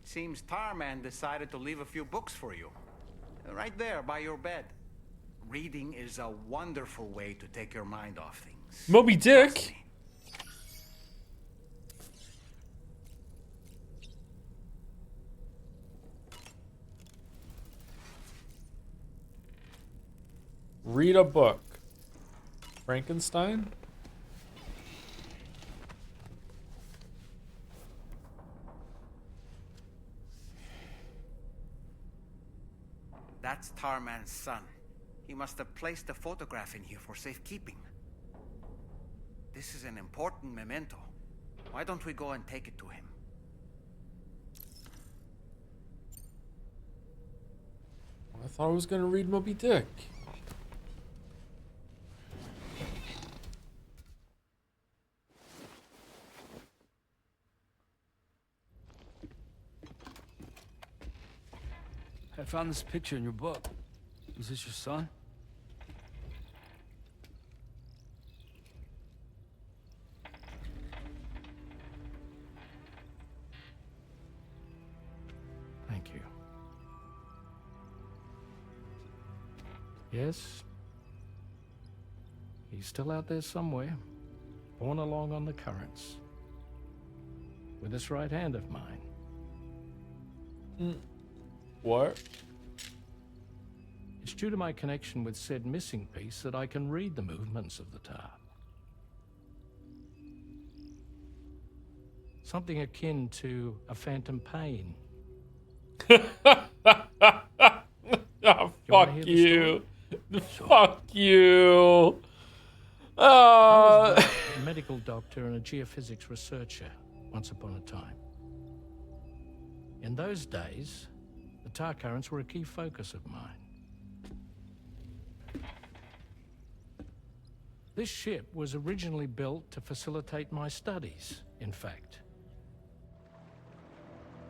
Seems Tarman decided to leave a few books for you. Right there, by your bed. Reading is a wonderful way to take your mind off things. Moby Dick? Read a book. Frankenstein? That's Tarman's son. He must have placed a photograph in here for safekeeping. This is an important memento. Why don't we go and take it to him? I thought I was gonna read Moby Dick. I found this picture in your book. Is this your son? Thank you. Yes. He's still out there somewhere, borne along on the currents. With this right hand of mine. What? It's due to my connection with said missing piece that I can read the movements of the tarp. Something akin to a phantom pain. Oh want Fuck to hear the you. Fuck you. I was Uh, a medical doctor and a geophysics researcher once upon a time. In those days, the tar currents were a key focus of mine. This ship was originally built to facilitate my studies, in fact.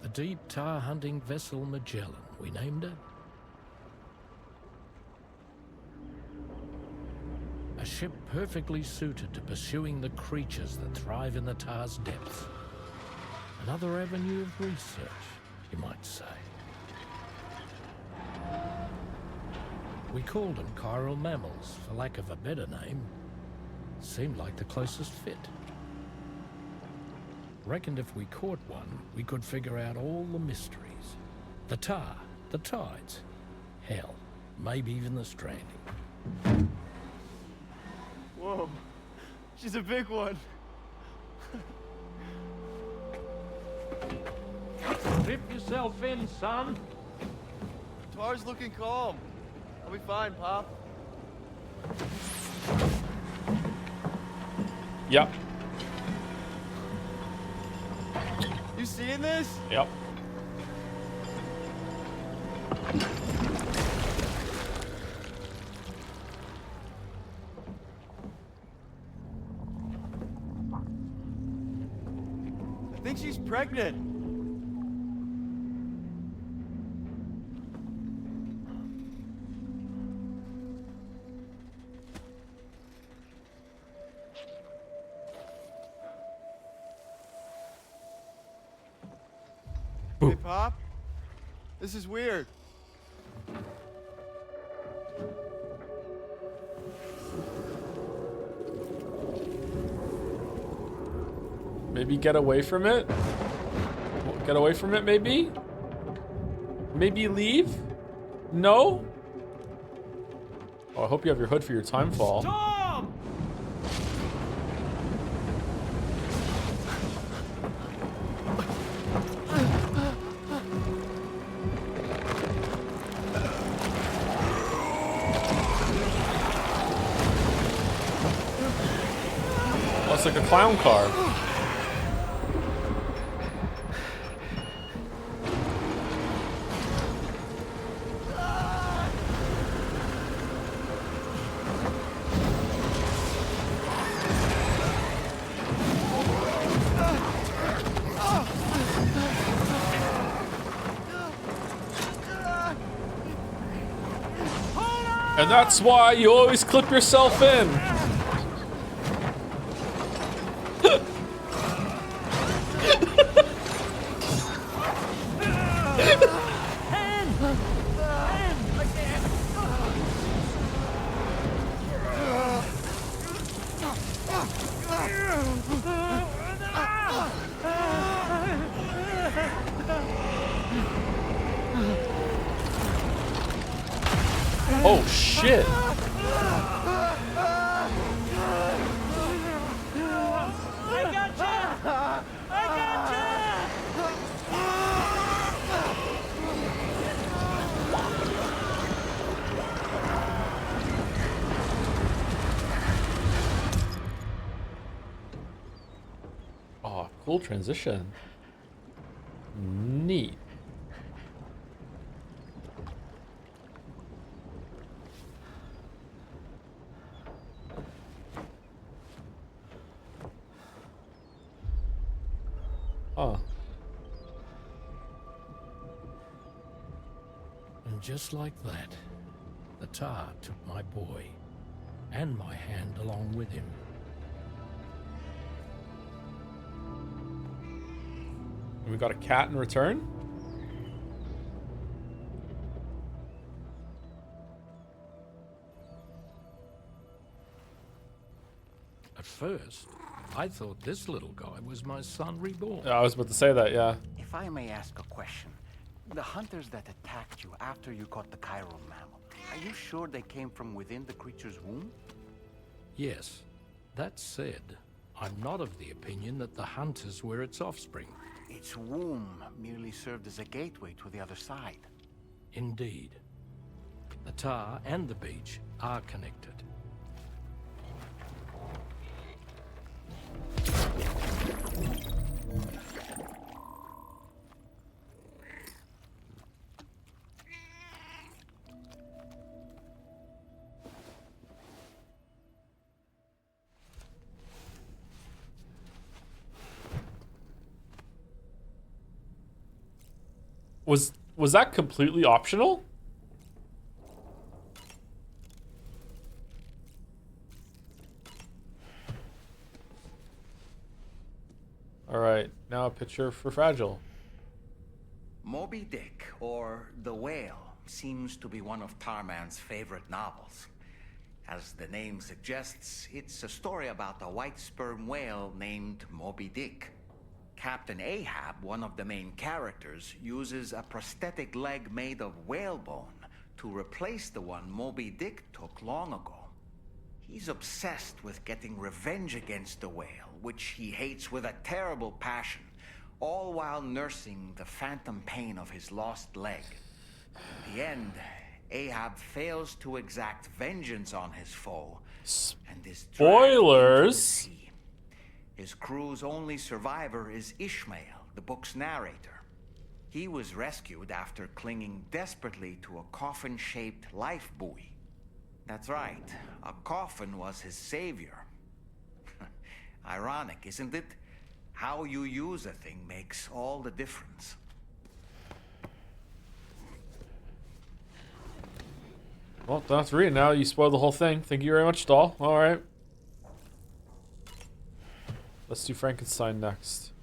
The deep tar hunting vessel Magellan, we named it. A ship perfectly suited to pursuing the creatures that thrive in the tar's depths. Another avenue of research, you might say. We called them chiral mammals, for lack of a better name. Seemed like the closest fit. Reckoned if we caught one, we could figure out all the mysteries. The tar, the tides, hell, maybe even the stranding. Whoa, she's a big one. Dip yourself in, son. Tar's looking calm. I'll be fine, Pop. yep. You seeing this? Yep. I think she's pregnant. Hey, Pop. This is weird. Maybe get away from it? Get away from it, maybe? Maybe leave? No? Oh, I hope you have your hood for your time fall. Tom! Oh, it's like a clown car. And that's why you always clip yourself in. Oh shit. I gotcha! I gotcha! Oh, cool transition. Neat. Huh. And just like that, the tar took my boy, and my hand along with him. We got a cat in return? At first, I thought this little guy was my son reborn. Yeah, I was about to say that, yeah. If I may ask a question, the hunters that attacked you after you caught the chiral mammal, are you sure they came from within the creature's womb? Yes. That said, I'm not of the opinion that the hunters were its offspring. Its womb merely served as a gateway to the other side. Indeed. The tar and the beach are connected. Was that completely optional? All right, now a picture for Fragile. Moby Dick, or The Whale, seems to be one of Tarman's favorite novels. As the name suggests, it's a story about a white sperm whale named Moby Dick. Captain Ahab, one of the main characters, uses a prosthetic leg made of whalebone to replace the one Moby Dick took long ago. He's obsessed with getting revenge against the whale, which he hates with a terrible passion, all while nursing the phantom pain of his lost leg. In the end, Ahab fails to exact vengeance on his foe, and is dragged into the sea. His crew's only survivor is Ishmael, the book's narrator. He was rescued after clinging desperately to a coffin-shaped life buoy. That's right, a coffin was his savior. Ironic, isn't it? How you use a thing makes all the difference. Well, don't have to read it now. You spoiled the whole thing. Thank you very much, doll. All right. Let's do Frankenstein next.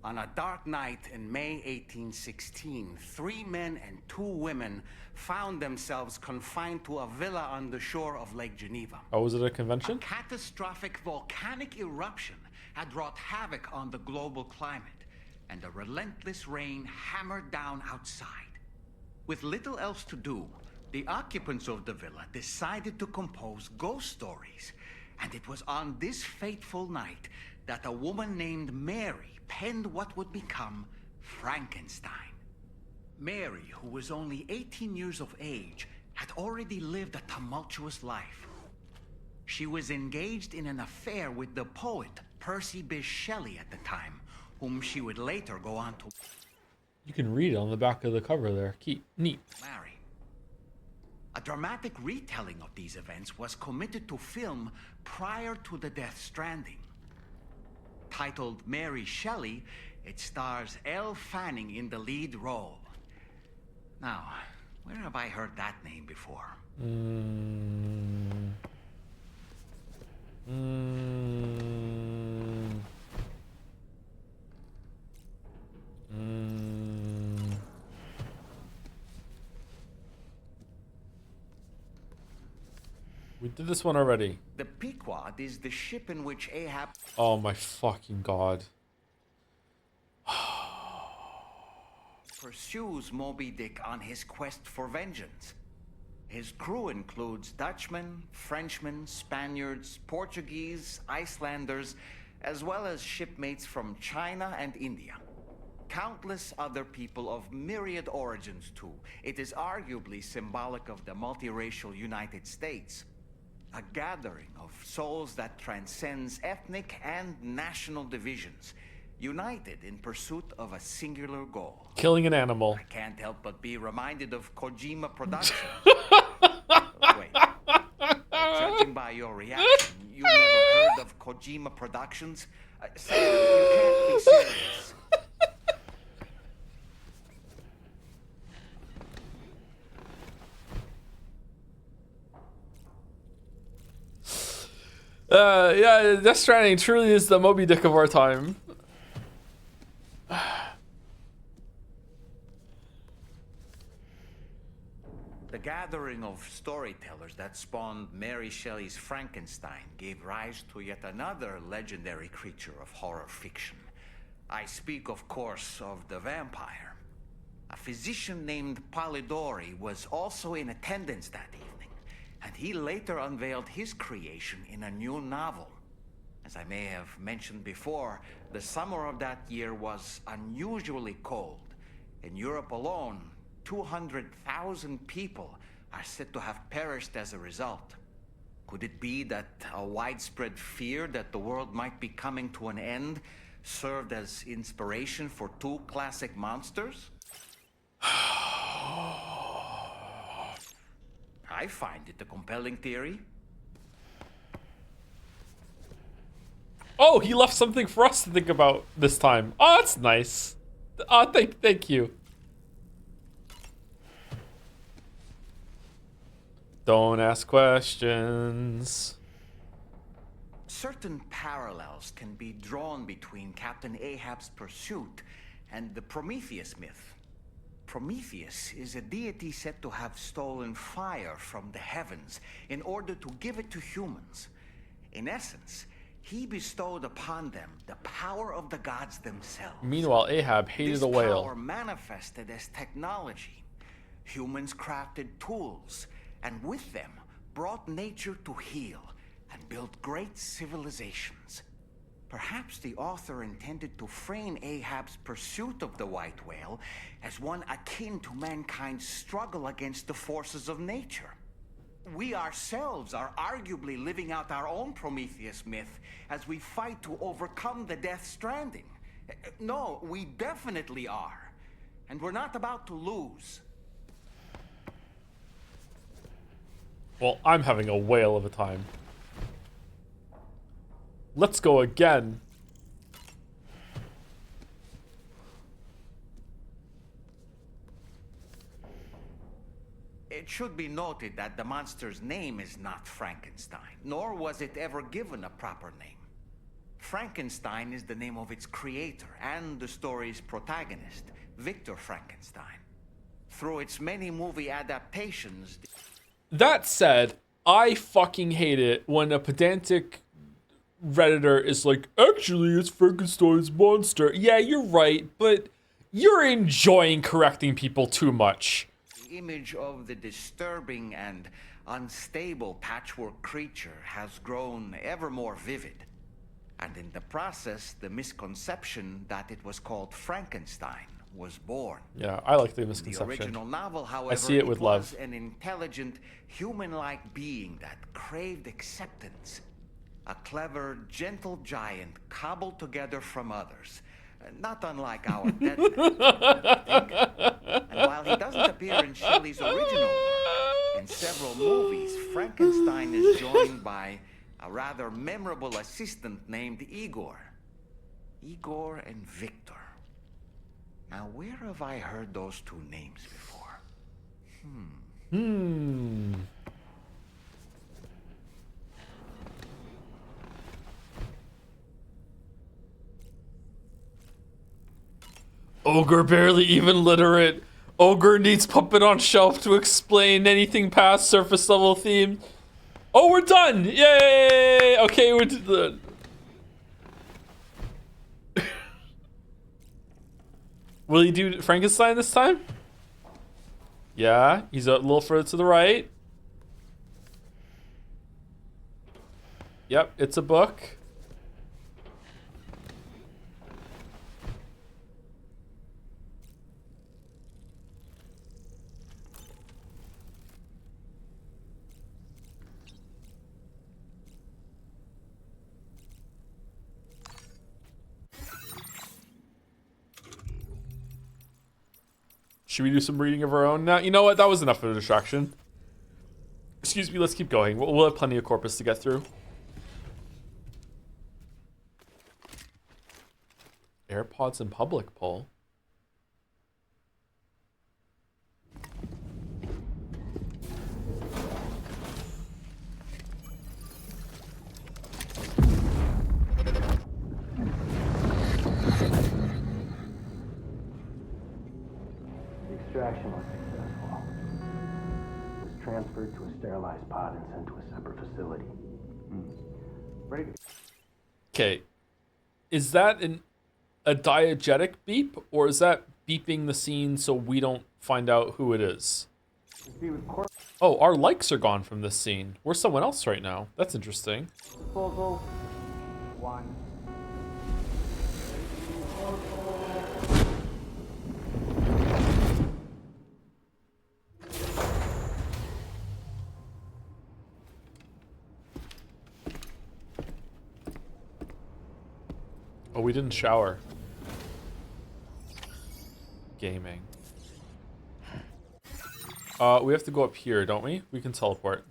On a dark night in May 1816, 3 men and 2 women found themselves confined to a villa on the shore of Lake Geneva. Oh, was it a convention? A catastrophic volcanic eruption had wrought havoc on the global climate, and a relentless rain hammered down outside. With little else to do, the occupants of the villa decided to compose ghost stories. And it was on this fateful night that a woman named Mary penned what would become Frankenstein. Mary, who was only 18 years of age, had already lived a tumultuous life. She was engaged in an affair with the poet Percy Bysshe Shelley at the time, whom she would later go on to You can read it on the back of the cover there. Neat. marry. A dramatic retelling of these events was committed to film prior to the Death Stranding. Titled Mary Shelley, it stars Elle Fanning in the lead role. Now, where have I heard that name before? We did this one already. The Pequod is the ship in which Ahab Oh my fucking god. pursues Moby Dick on his quest for vengeance. His crew includes Dutchmen, Frenchmen, Spaniards, Portuguese, Icelanders, as well as shipmates from China and India. Countless other people of myriad origins too. It is arguably symbolic of the multiracial United States. A gathering of souls that transcends ethnic and national divisions, united in pursuit of a singular goal. Killing an animal. I can't help but be reminded of Kojima Productions. Wait. Judging by your reaction, you never heard of Kojima Productions? Sam, you can't be serious. Yeah, Death Stranding truly is the Moby Dick of our time. The gathering of storytellers that spawned Mary Shelley's Frankenstein gave rise to yet another legendary creature of horror fiction. I speak, of course, of the vampire. A physician named Polidori was also in attendance that evening, and he later unveiled his creation in a new novel. As I may have mentioned before, the summer of that year was unusually cold, In Europe alone, 200,000 people are said to have perished as a result. Could it be that a widespread fear that the world might be coming to an end served as inspiration for two classic monsters? I find it a compelling theory. Oh, he left something for us to think about this time. Oh, that's nice. Oh, thank you. Don't ask questions. Certain parallels can be drawn between Captain Ahab's pursuit and the Prometheus myth. Prometheus is a deity said to have stolen fire from the heavens in order to give it to humans. In essence, he bestowed upon them the power of the gods themselves. Meanwhile, Ahab hated This a whale. power manifested as technology. Humans crafted tools, and with them brought nature to heal and built great civilizations. Perhaps the author intended to frame Ahab's pursuit of the white whale as one akin to mankind's struggle against the forces of nature. We ourselves are arguably living out our own Prometheus myth as we fight to overcome the Death Stranding. No, we definitely are. And we're not about to lose. Well, I'm having a whale of a time. Let's go again. It should be noted that the monster's name is not Frankenstein, nor was it ever given a proper name. Frankenstein is the name of its creator and the story's protagonist, Victor Frankenstein. Through its many movie adaptations... That said, I fucking hate it when a pedantic Redditor is like, actually, it's Frankenstein's monster. Yeah, you're right, but you're enjoying correcting people too much. The image of the disturbing and unstable patchwork creature has grown ever more vivid. And in the process, the misconception that it was called Frankenstein was born. Yeah, I like the misconception. The original novel, however, I see it with was love. an intelligent, human-like being that craved acceptance. A clever, gentle giant cobbled together from others. Not unlike our dead man, I think. And while he doesn't appear in Shelley's original work, in several movies, Frankenstein is joined by a rather memorable assistant named Igor. Igor and Victor. Now, where have I heard those two names before? Ogre barely even literate. Ogre needs puppet on shelf to explain anything past surface level theme. Oh, we're done! Yay! Okay, we're done. Will he do Frankenstein this time? Yeah, he's a little further to the right. Yep, it's a book. Should we do some reading of our own now? You know what? That was enough of a distraction. Excuse me, let's keep going. We'll have plenty of corpus to get through. AirPods in public, Paul. Extraction was successful. It was transferred to a sterilized pod and sent to a separate facility. Ready to... Okay. Is that a diegetic beep, or is that beeping the scene so we don't find out who it is? Oh, our likes are gone from this scene. We're someone else right now. That's interesting. Disposal 1. we didn't shower. Gaming. We have to go up here, don't we? We can teleport.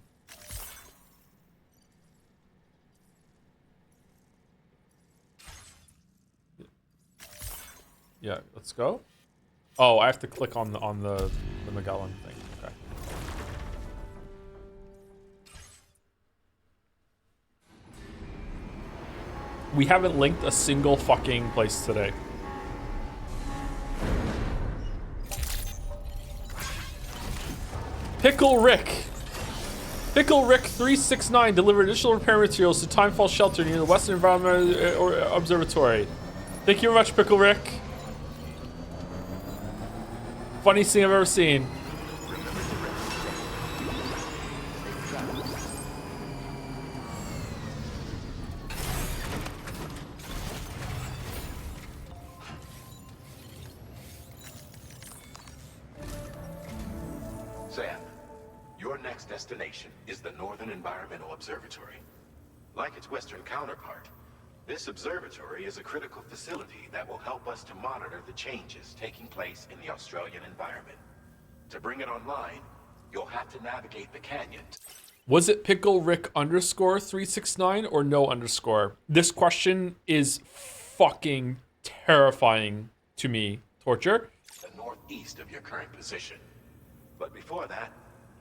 Yeah, let's go. Oh, I have to click on the Magellan thing. Okay. We haven't linked a single fucking place today. Pickle Rick 369 delivered additional repair materials to Timefall Shelter near the Western Environmental Observatory. Thank you very much, Pickle Rick. Funniest thing I've ever seen. Sam, your next destination is the Northern Environmental Observatory. Like its Western counterpart, this observatory is a critical facility that will help us to monitor the changes taking place in the Australian environment. To bring it online, you'll have to navigate the canyon. Was it Pickle Rick _369 or no underscore? This question is fucking terrifying to me. Torture? The northeast of your current position. But before that,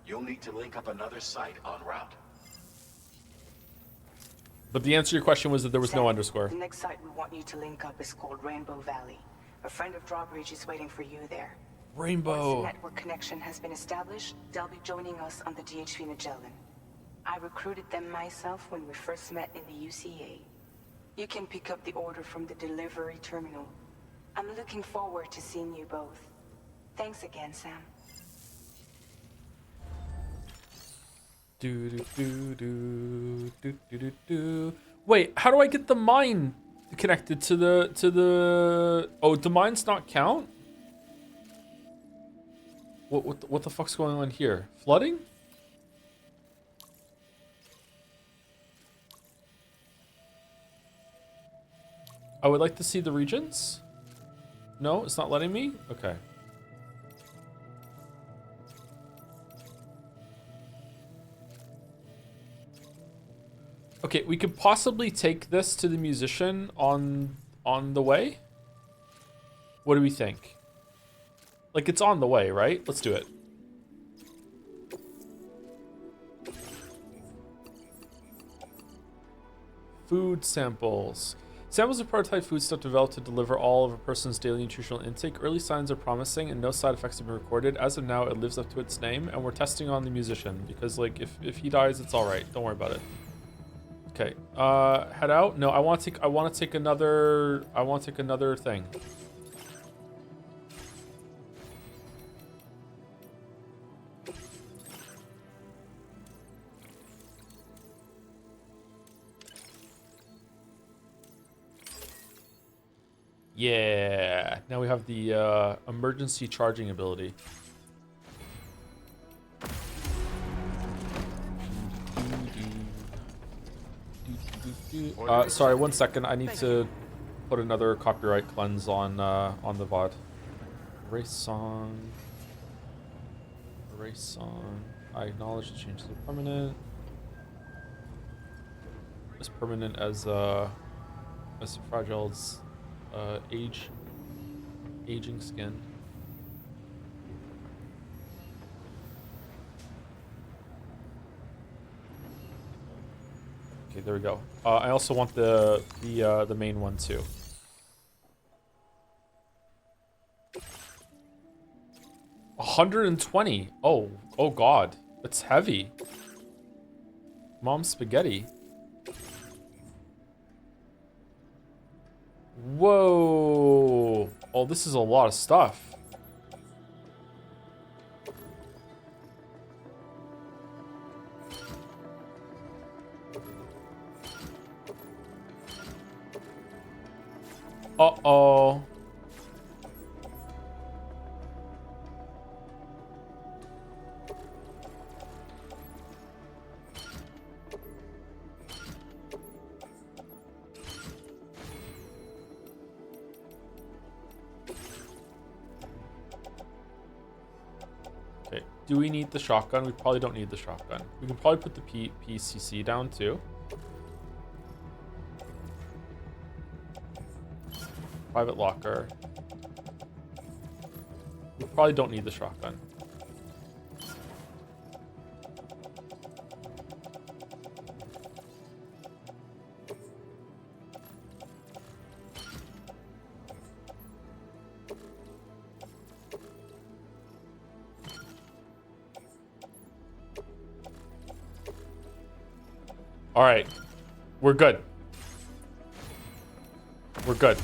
you'll need to link up another site en route. But the answer to your question was that there was no underscore. The next site we want you to link up is called Rainbow Valley. A friend of Drawbridge is waiting for you there. Rainbow. Once the network connection has been established, they'll be joining us on the DHV Magellan. I recruited them myself when we first met in the UCA. You can pick up the order from the delivery terminal. I'm looking forward to seeing you both. Thanks again, Sam. Wait, how do I get the mine connected to the? Oh, do mines not count? What the fuck's going on here? Flooding? I would like to see the regions. No, it's not letting me? Okay. Okay, we could possibly take this to the musician on the way. What do we think? Like, it's on the way, right? Let's do it. Food samples. Samples of prototype foodstuff developed to deliver all of a person's daily nutritional intake. Early signs are promising and no side effects have been recorded. As of now, it lives up to its name, and we're testing on the musician because, like, if he dies, it's all right. Don't worry about it. Okay. Head out. No, I want to take another thing. Yeah, now we have the emergency charging ability. Sorry, 1 second. I need to put another copyright cleanse on the VOD. Erase song. Erase song. I acknowledge the changes are permanent. As permanent as Fragile's aging skin. Okay, there we go. I also want the main one too. $120. Oh God, that's heavy. Mom spaghetti. Whoa. Oh, this is a lot of stuff. Uh-oh. Do we need the shotgun? We probably don't need the shotgun. We can probably put the PCC down too. Private locker. We probably don't need the shotgun. All right, we're good. We're good.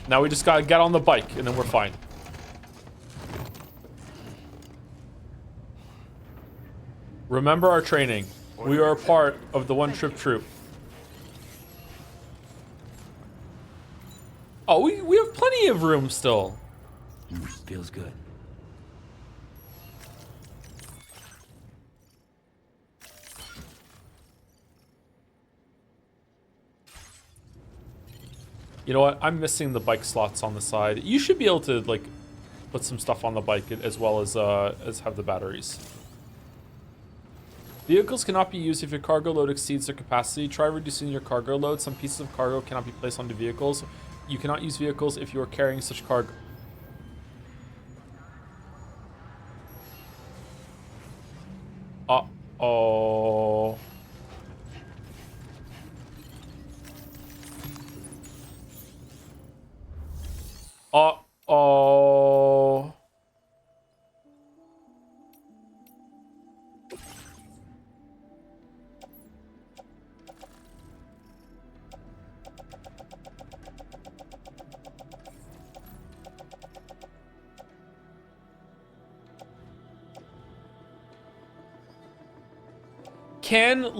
Now we just gotta get on the bike and then we're fine. Remember our training. We are a part of the one trip troop. Oh, we have plenty of room still. Feels good. You know what? I'm missing the bike slots on the side. You should be able to like put some stuff on the bike as well as have the batteries. Vehicles cannot be used if your cargo load exceeds their capacity. Try reducing your cargo load. Some pieces of cargo cannot be placed onto vehicles. You cannot use vehicles if you are carrying such cargo. Uh-oh. Uh-oh. Can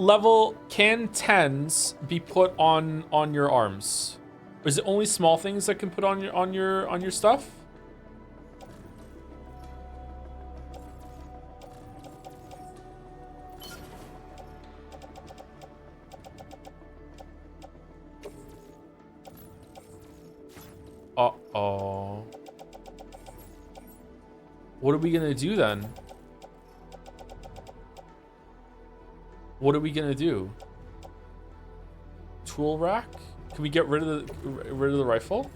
10s be put on your arms? Or is it only small things that can put on your stuff? Uh-oh. What are we gonna do then? What are we gonna do? Tool rack? Can we get rid of the rifle?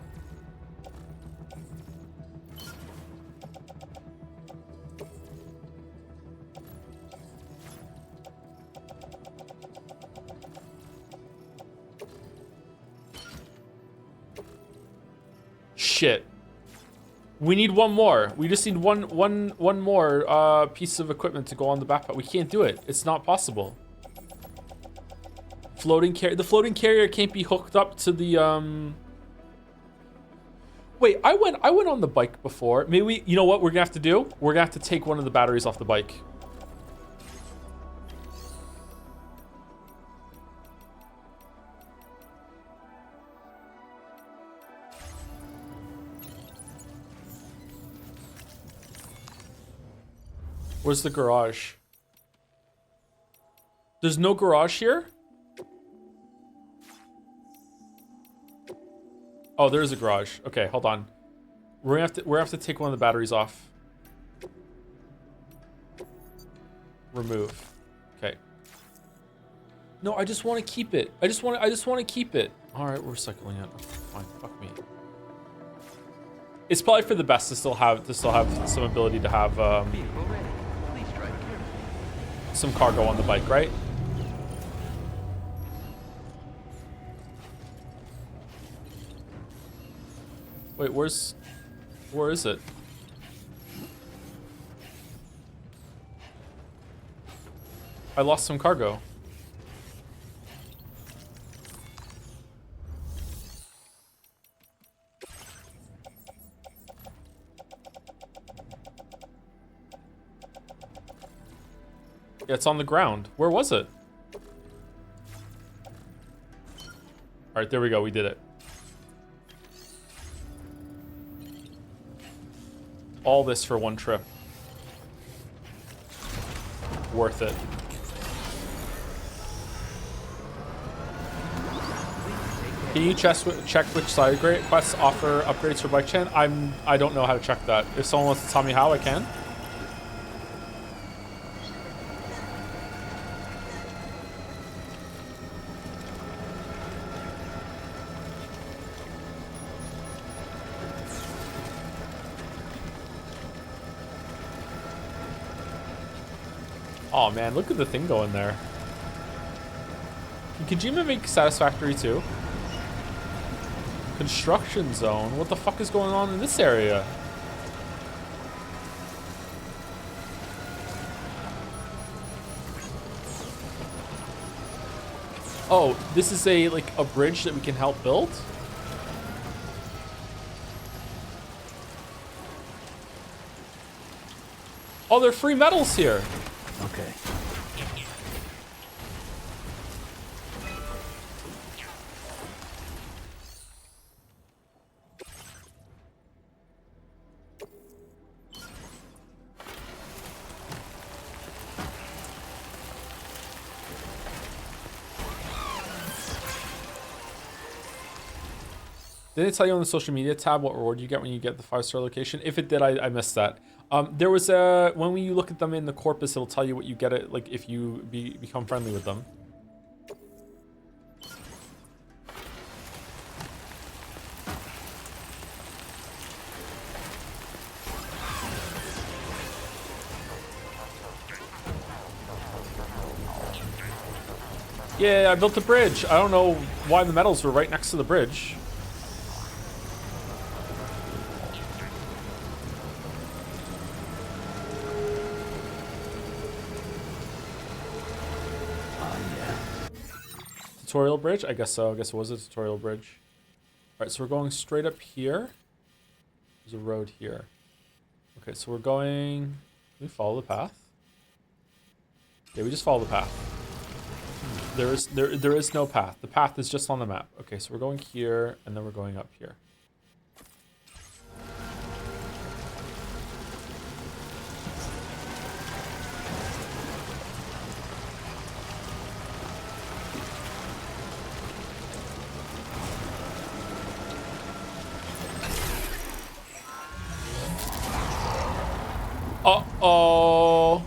Shit. We need one more. We just need one more piece of equipment to go on the backpack. We can't do it. It's not possible. The floating carrier can't be hooked up to the Wait, I went on the bike before. Maybe you know what we're gonna have to do? We're gonna have to take one of the batteries off the bike. Where's the garage? There's no garage here? Oh, there is a garage. Okay, hold on. We're gonna have to take one of the batteries off. Remove. Okay. No, I just want to keep it. I just want to keep it. All right, we're recycling it. Okay, fine. Fuck me. It's probably for the best to still have some ability to have some cargo on the bike, right? Wait, where is it? I lost some cargo. Yeah, it's on the ground. Where was it? All right, there we go. We did it. All this for one trip. Worth it. Can you check which side quests offer upgrades for bike chain? I don't know how to check that. If someone wants to tell me how, I can. Oh man, look at the thing going there. Can Kojima make Satisfactory too? Construction zone? What the fuck is going on in this area? Oh, this is a bridge that we can help build? Oh, there are free metals here. Okay. Did it tell you on the social media tab what reward you get when you get the 5-star location? If it did, I missed that. There was when you look at them in the corpus, it'll tell you what you get it like if you become friendly with them. Yeah, I built a bridge. I don't know why the metals were right next to the bridge. Tutorial bridge? I guess so. I guess it was a tutorial bridge. Alright, so we're going straight up here. There's a road here. Okay, so we're going... Can we follow the path? Yeah, we just follow the path. There is no path. The path is just on the map. Okay, so we're going here, and then we're going up here. Uh-oh.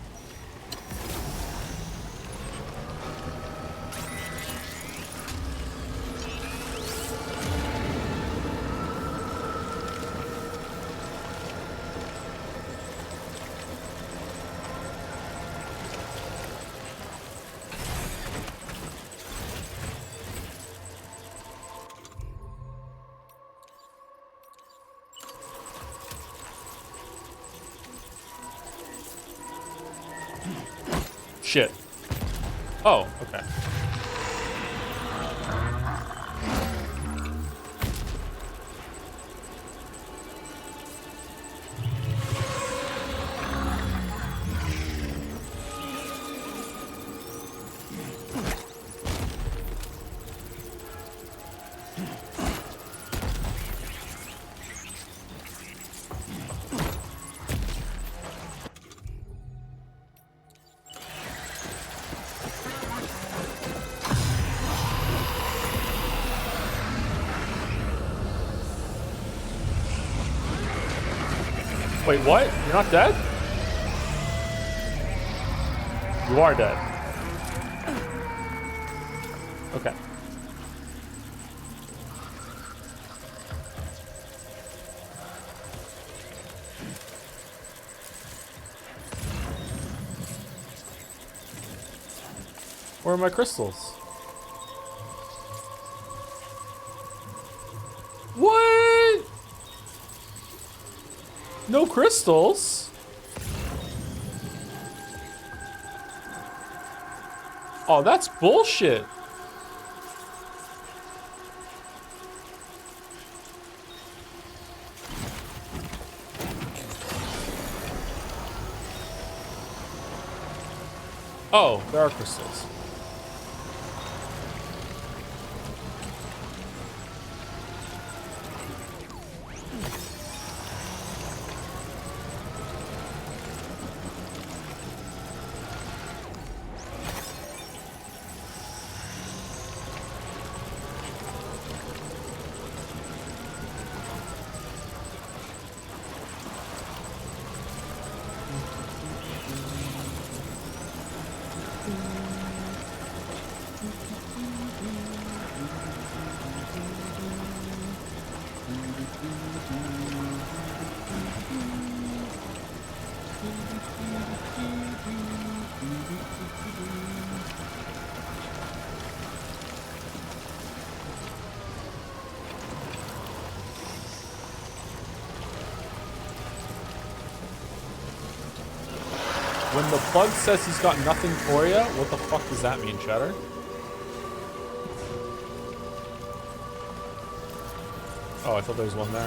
Shit. Oh, okay. Wait, what? You're not dead? You are dead. Okay. Where are my crystals? What? No crystals? Oh, that's bullshit. Oh, there are crystals. When the plug says he's got nothing for you, what the fuck does that mean, Cheddar? Oh, I thought there was one there.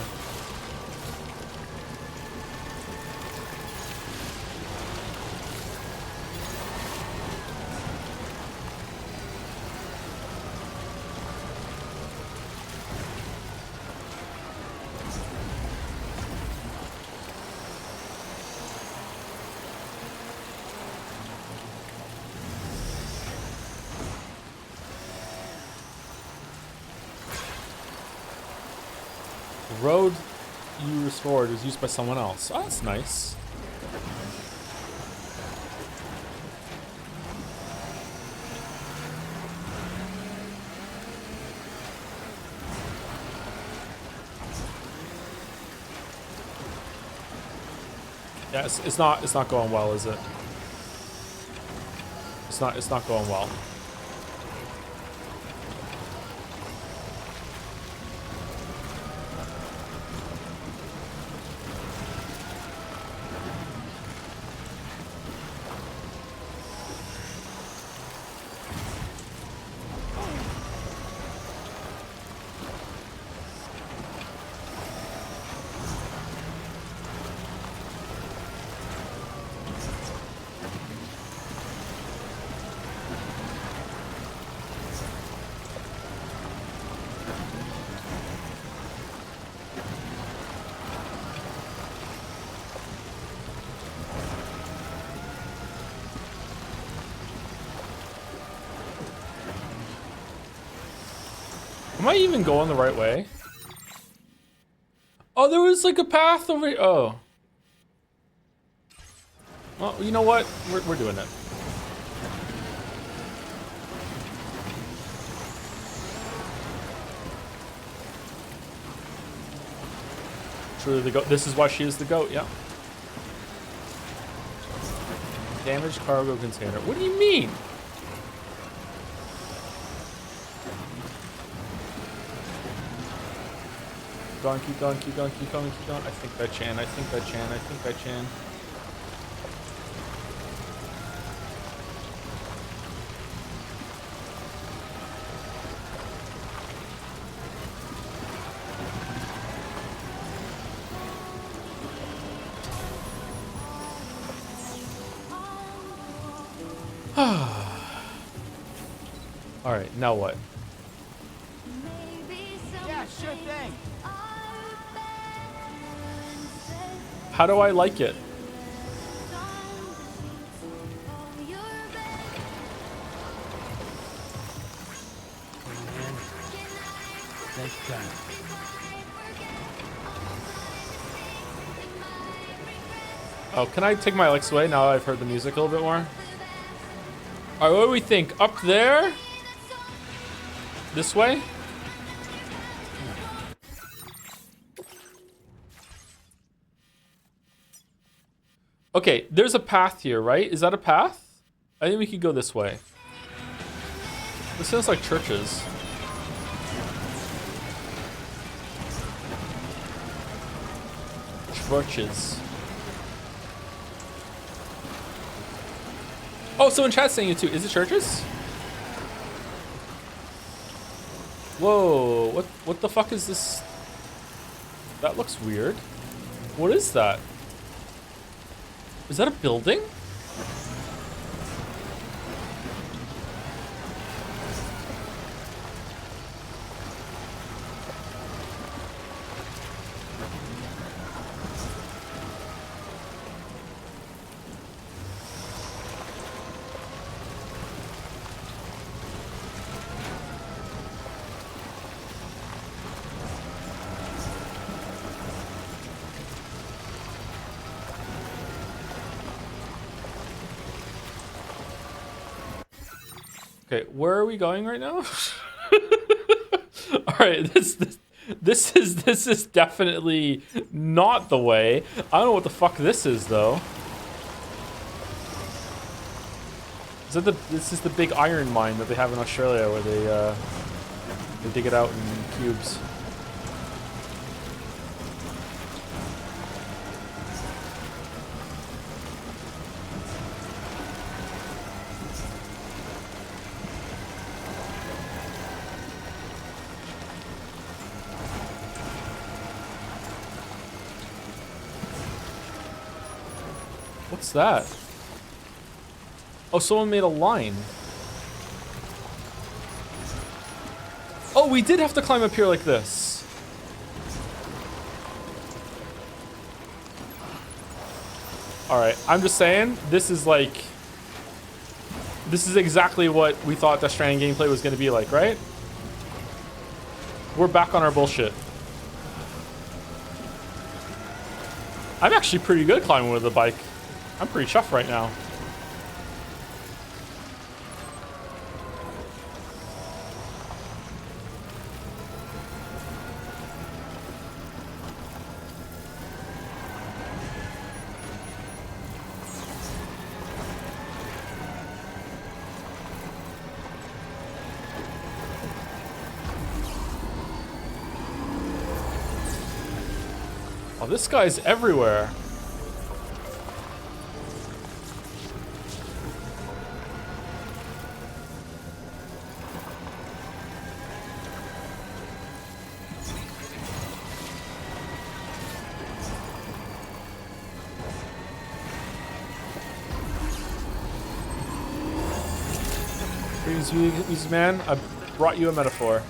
Road you restored is used by someone else. Oh, that's nice. Yeah, it's not going well, is it? It's not going well. Am I even going the right way? Oh, there was like a path over here. Oh. Well, you know what? We're doing it. Truly the goat. This is why she is the goat, yeah. Damaged cargo container. What do you mean? Keep going, keep going, keep going, keep going, keep going. I think that Chan, I think that Chan, I think that Chan. Alright, now what? Yeah, sure thing. How do I like it? Oh, can I take my Alex away now I've heard the music a little bit more? Alright, what do we think? Up there? This way? Okay, there's a path here, right? Is that a path? I think we could go this way. This sounds like churches. Churches. Oh, someone chat's saying it too. Is it churches? Whoa, what the fuck is this? That looks weird. What is that? Is that a building? Okay, where are we going right now? All right, this is definitely not the way. I don't know what the fuck this is though. Is that this is the big iron mine that they have in Australia where they dig it out in cubes. What's that? Oh, someone made a line. Oh, we did have to climb up here like this. Alright, I'm just saying, this is like... This is exactly what we thought the Strand gameplay was going to be like, right? We're back on our bullshit. I'm actually pretty good climbing with a bike. I'm pretty chuffed right now. Oh, this guy's everywhere. Greetings, man. I brought you a metaphor.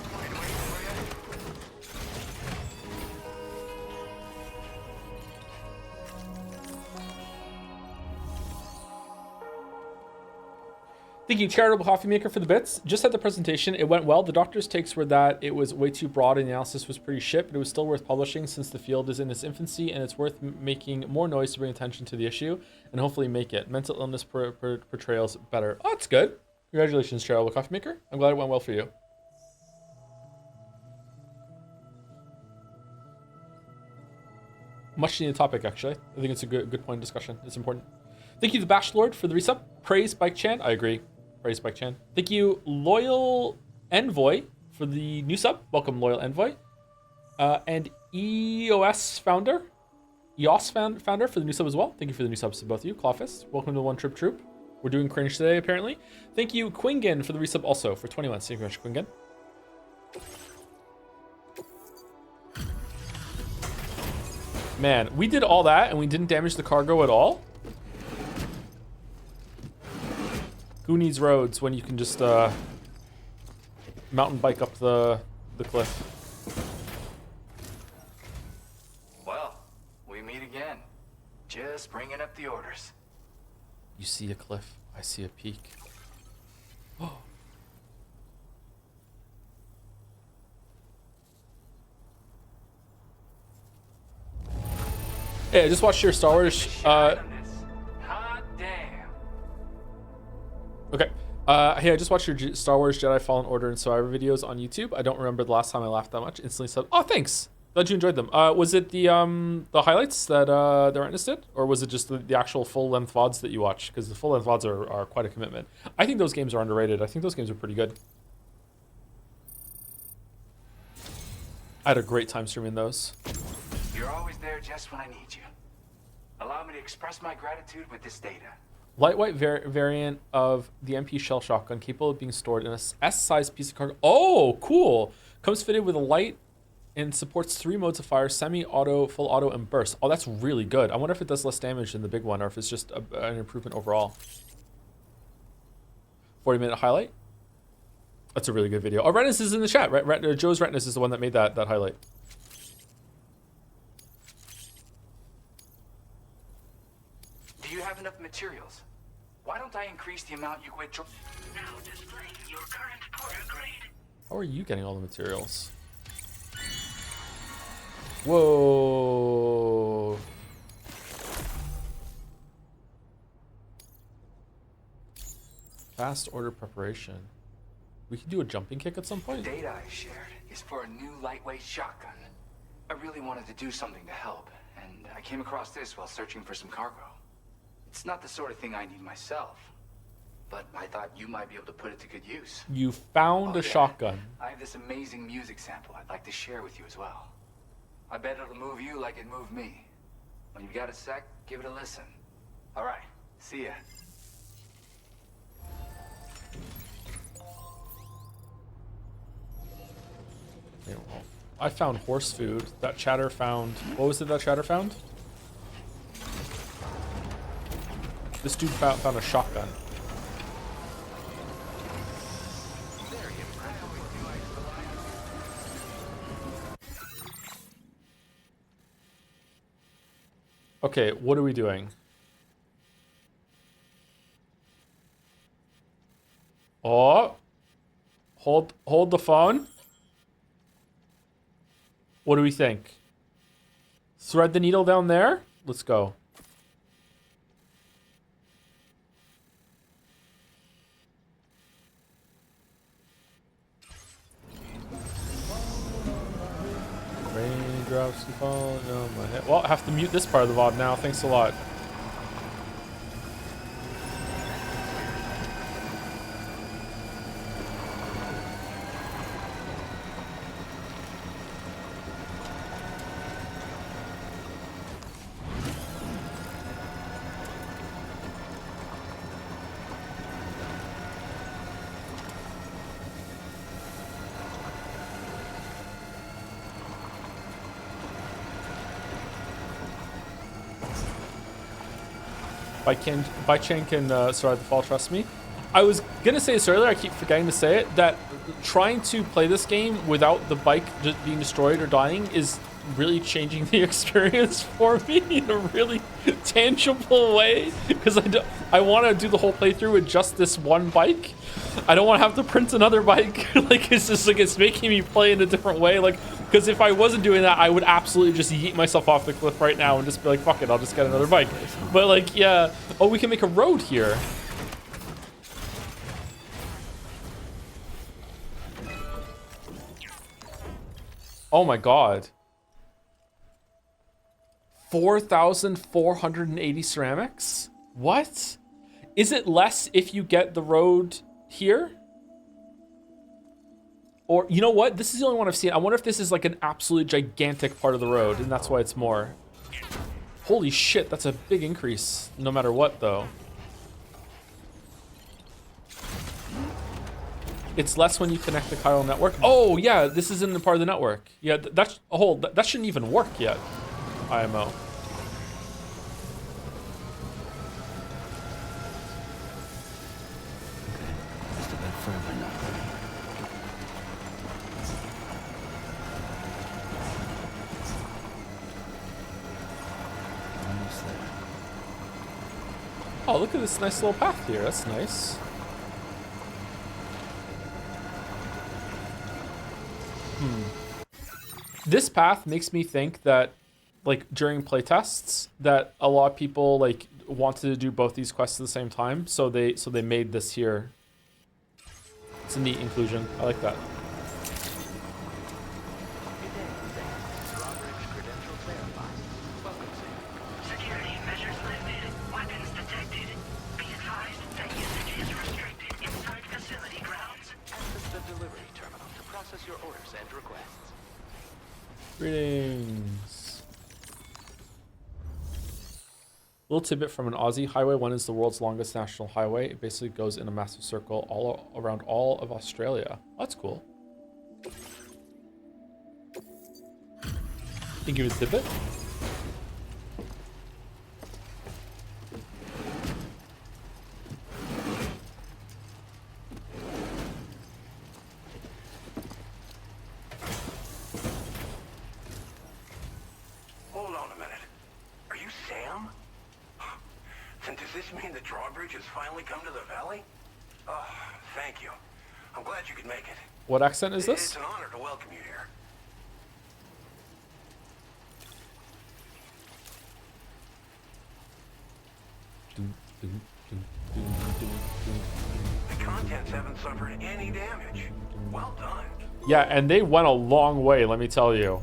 Thank you, Charitable Coffee Maker, for the bits. Just had the presentation. It went well. The doctor's takes were that it was way too broad and the analysis was pretty shit, but it was still worth publishing since the field is in its infancy and it's worth making more noise to bring attention to the issue and hopefully make it. Mental illness portrayals better. Oh, that's good. Congratulations, Charitable Coffee Maker. I'm glad it went well for you. Much needed topic, actually. I think it's a good point of discussion. It's important. Thank you, the Bashlord, for the resub. Praise Bike Chan. I agree. Praise Bike Chan. Thank you, Loyal Envoy, for the new sub. Welcome, Loyal Envoy. And EOS Founder. EOS Founder for the new sub as well. Thank you for the new subs to both of you. Clawfist, welcome to One Trip Troop. We're doing cringe today, apparently. Thank you, Quingen, for the resub also for 20 months. Thank you very much, Quingen. Man, we did all that and we didn't damage the cargo at all? Who needs roads when you can just mountain bike up the cliff? Well, we meet again. Just bringing up the orders. You see a cliff, I see a peak. Oh. Hey, I just watched your Star Wars. Hot damn. Okay. Hey, I just watched your Star Wars Jedi Fallen Order and Survivor videos on YouTube. I don't remember the last time I laughed that much. Instantly said, "Oh, thanks. Glad you enjoyed them." Was it the highlights that the Rentness did, or was it just the actual full length VODs that you watched? Because the full length VODs are quite a commitment. I think those games are underrated. I think those games are pretty good. I had a great time streaming those. You're always there just when I need you. Allow me to express my gratitude with this data. Lightweight variant of the MP shell shotgun, capable of being stored in a S-sized piece of cargo. Oh, cool! Comes fitted with a light and supports 3 modes of fire: semi-auto, full auto, and burst. Oh, that's really good. I wonder if it does less damage than the big one, or if it's just an improvement overall. 40-minute highlight. That's a really good video. Oh, Rentness is in the chat. Joe's Rentness is the one that made that highlight. Do you have enough materials? Why don't I increase the amount you quit? Now displaying your current porter grade. How are you getting all the materials? Whoa. Fast order preparation. We can do a jumping kick at some point. The data I shared is for a new lightweight shotgun. I really wanted to do something to help, and I came across this while searching for some cargo. It's not the sort of thing I need myself, but I thought you might be able to put it to good use. You found a shotgun. I have this amazing music sample I'd like to share with you as well. I bet it'll move you like it moved me. When you've got a sec, give it a listen. All right, see ya. I found horse food. That chatter found... What was it that chatter found? This dude found a shotgun. Okay, what are we doing? Oh. Hold the phone. What do we think? Thread the needle down there? Let's go. Raindrops keep falling on my head. Well, I have to mute this part of the VOD now. Thanks a lot. By Chen can survive the fall, trust me. I was gonna say this earlier, I keep forgetting to say it, that trying to play this game without the bike just being destroyed or dying is really changing the experience for me in a really tangible way. Because I want to do the whole playthrough with just this one bike. I don't want to have to print another bike. Like, it's just like, it's making me play in a different way. Like, because if I wasn't doing that, I would absolutely just yeet myself off the cliff right now and just be like, fuck it, I'll just get another bike. But like, yeah. Oh, we can make a road here. Oh my god. 4,480 ceramics? What? Is it less if you get the road here? Or, you know what? This is the only one I've seen. I wonder if this is like an absolute gigantic part of the road, and that's why it's more. Holy shit, that's a big increase, no matter what, though. It's less when you connect the chiral network. Oh, yeah, this isn't a part of the network. Yeah, that's a whole. That shouldn't even work yet. IMO. Just a bit further now. Almost there. Oh, look at this nice little path here. That's nice. This path makes me think that, like, during playtests, that a lot of people like wanted to do both these quests at the same time, so they made this here. It's a neat inclusion. I like that. Security measures lifted. Weapons detected. Be advised that usage is restricted inside facility grounds. Access the delivery terminal to process your orders and requests. Greetings. Little tidbit from an Aussie. Highway 1 is the world's longest national highway. It basically goes in a massive circle all around all of Australia. That's cool. Can you give me a tidbit? Hold on a minute. Are you Sam? Then does this mean the drawbridge has finally come to the valley? Oh, thank you. I'm glad you could make it. What accent is this? It's an honor to welcome you here. The contents haven't suffered any damage. Well done. Yeah, and they went a long way, let me tell you.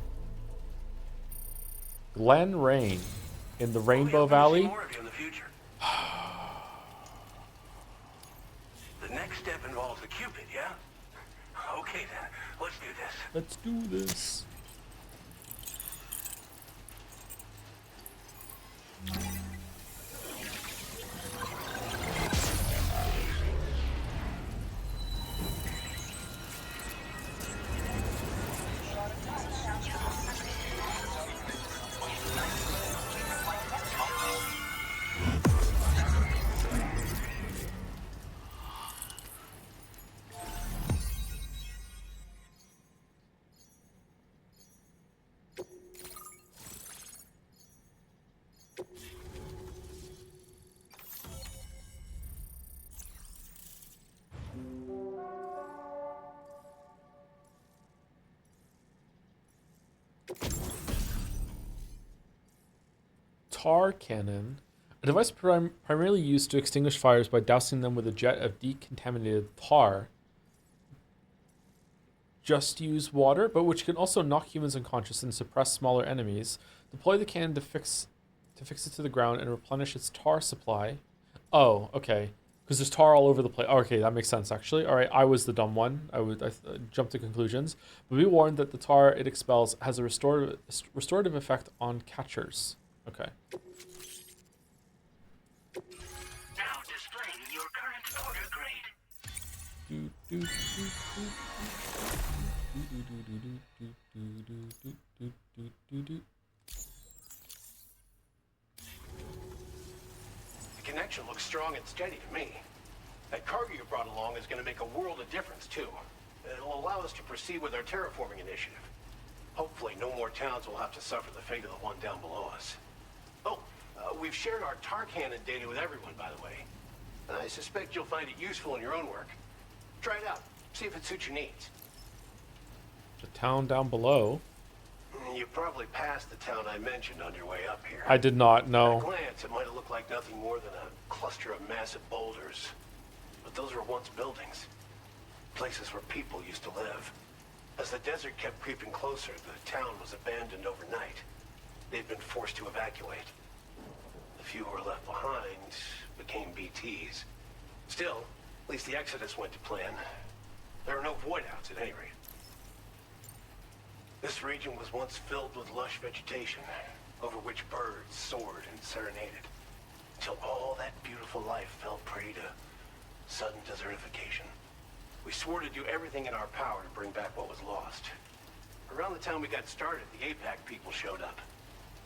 Glen Rain in the Rainbow Valley. More of you in the future. The next step involves the Cupid, yeah? Okay then, let's do this. Let's do this. tar cannon. A device primarily used to extinguish fires by dousing them with a jet of decontaminated tar. Just use water, but which can also knock humans unconscious and suppress smaller enemies. Deploy the cannon to fix it to the ground and replenish its tar supply. Oh, okay. Because there's tar all over the place. Oh, okay, that makes sense, actually. All right, I was the dumb one. I jumped to conclusions. But be warned that the tar it expels has a restorative effect on catchers. Okay. Now displaying your current order grade. The connection looks strong and steady to me. That cargo you brought along is going to make a world of difference, too. It'll allow us to proceed with our terraforming initiative. Hopefully, no more towns will have to suffer the fate of the one down below us. Oh, we've shared our tar cannon data with everyone, by the way. I suspect you'll find it useful in your own work. Try it out. See if it suits your needs. The town down below. You probably passed the town I mentioned on your way up here. I did not, no. At a glance, it might have looked like nothing more than a cluster of massive boulders. But those were once buildings. Places where people used to live. As the desert kept creeping closer, the town was abandoned overnight. They'd been forced to evacuate. The few who were left behind became BTs. Still, at least the exodus went to plan. There are no void outs at any rate. This region was once filled with lush vegetation, over which birds soared and serenaded, until all that beautiful life fell prey to sudden desertification. We swore to do everything in our power to bring back what was lost. Around the time we got started, the APAC people showed up.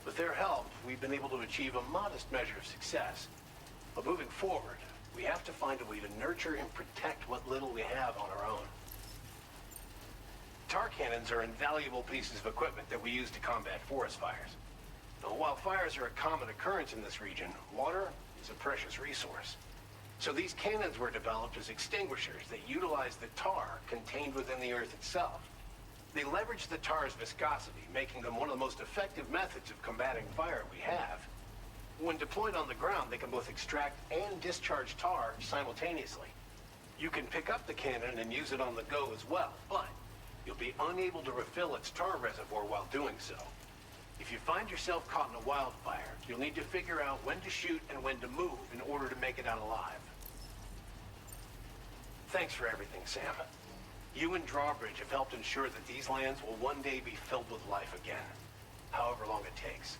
With their help, we've been able to achieve a modest measure of success. But moving forward, we have to find a way to nurture and protect what little we have on our own. Tar cannons are invaluable pieces of equipment that we use to combat forest fires. Now, while fires are a common occurrence in this region, water is a precious resource. So these cannons were developed as extinguishers that utilize the tar contained within the earth itself. They leverage the tar's viscosity, making them one of the most effective methods of combating fire we have. When deployed on the ground, they can both extract and discharge tar simultaneously. You can pick up the cannon and use it on the go as well, but you'll be unable to refill its tar reservoir while doing so. If you find yourself caught in a wildfire, you'll need to figure out when to shoot and when to move in order to make it out alive. Thanks for everything, Sam. You and Drawbridge have helped ensure that these lands will one day be filled with life again, however long it takes.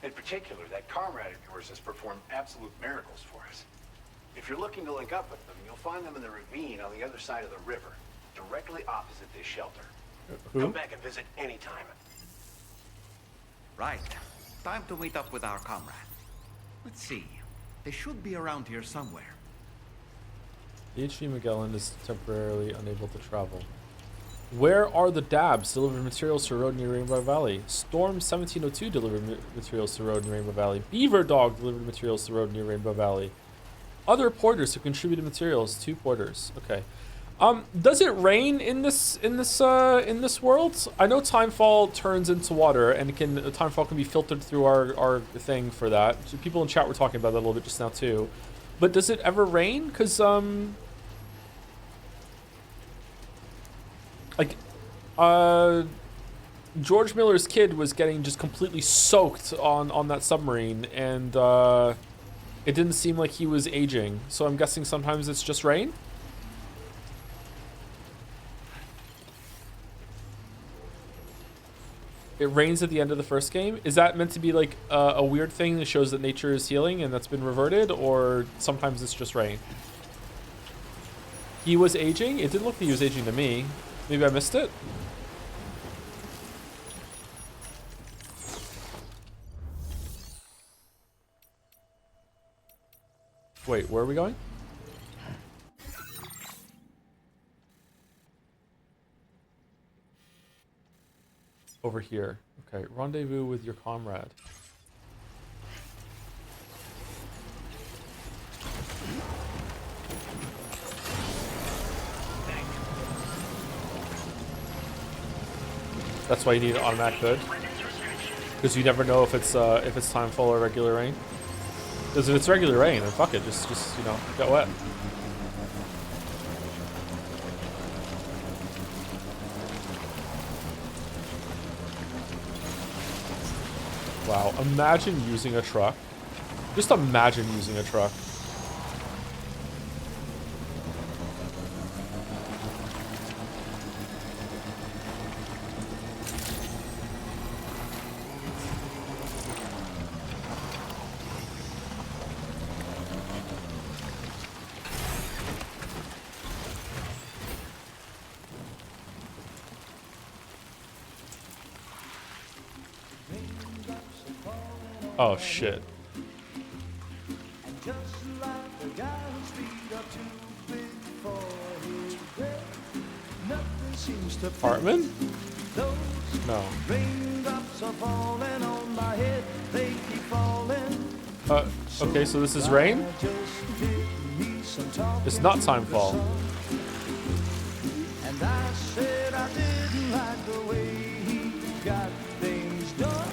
In particular, that comrade of yours has performed absolute miracles for us. If you're looking to link up with them, you'll find them in the ravine on the other side of the river, directly opposite this shelter. Come back and visit anytime. Right. Time to meet up with our comrade. Let's see. They should be around here somewhere. H.V. Magellan is temporarily unable to travel. Where are the Dabs? Delivered materials to road near Rainbow Valley. Storm 1702 delivered materials to road near Rainbow Valley. Beaver Dog delivered materials to road near Rainbow Valley. Other porters who contributed materials. 2 porters. Okay. Does it rain in this world? I know timefall turns into water, and timefall can be filtered through our thing for that. So people in chat were talking about that a little bit just now too. But does it ever rain? Because George Miller's kid was getting just completely soaked on that submarine, and it didn't seem like he was aging. So I'm guessing sometimes it's just rain. It rains at the end of the first game. Is that meant to be like a weird thing that shows that nature is healing and that's been reverted, or sometimes it's just rain? He was aging? It didn't look like he was aging to me. Maybe I missed it? Wait, where are we going? Over here. Okay, rendezvous with your comrade. That's why you need an automatic hood. Because you never know if it's timefall or regular rain. Because if it's regular rain, then fuck it, just you know, get wet. Wow, imagine using a truck. Just imagine using a truck. Oh shit. Apartment? No. Okay, so this is rain? It's not timefall. And I said I didn't like the way he got things done.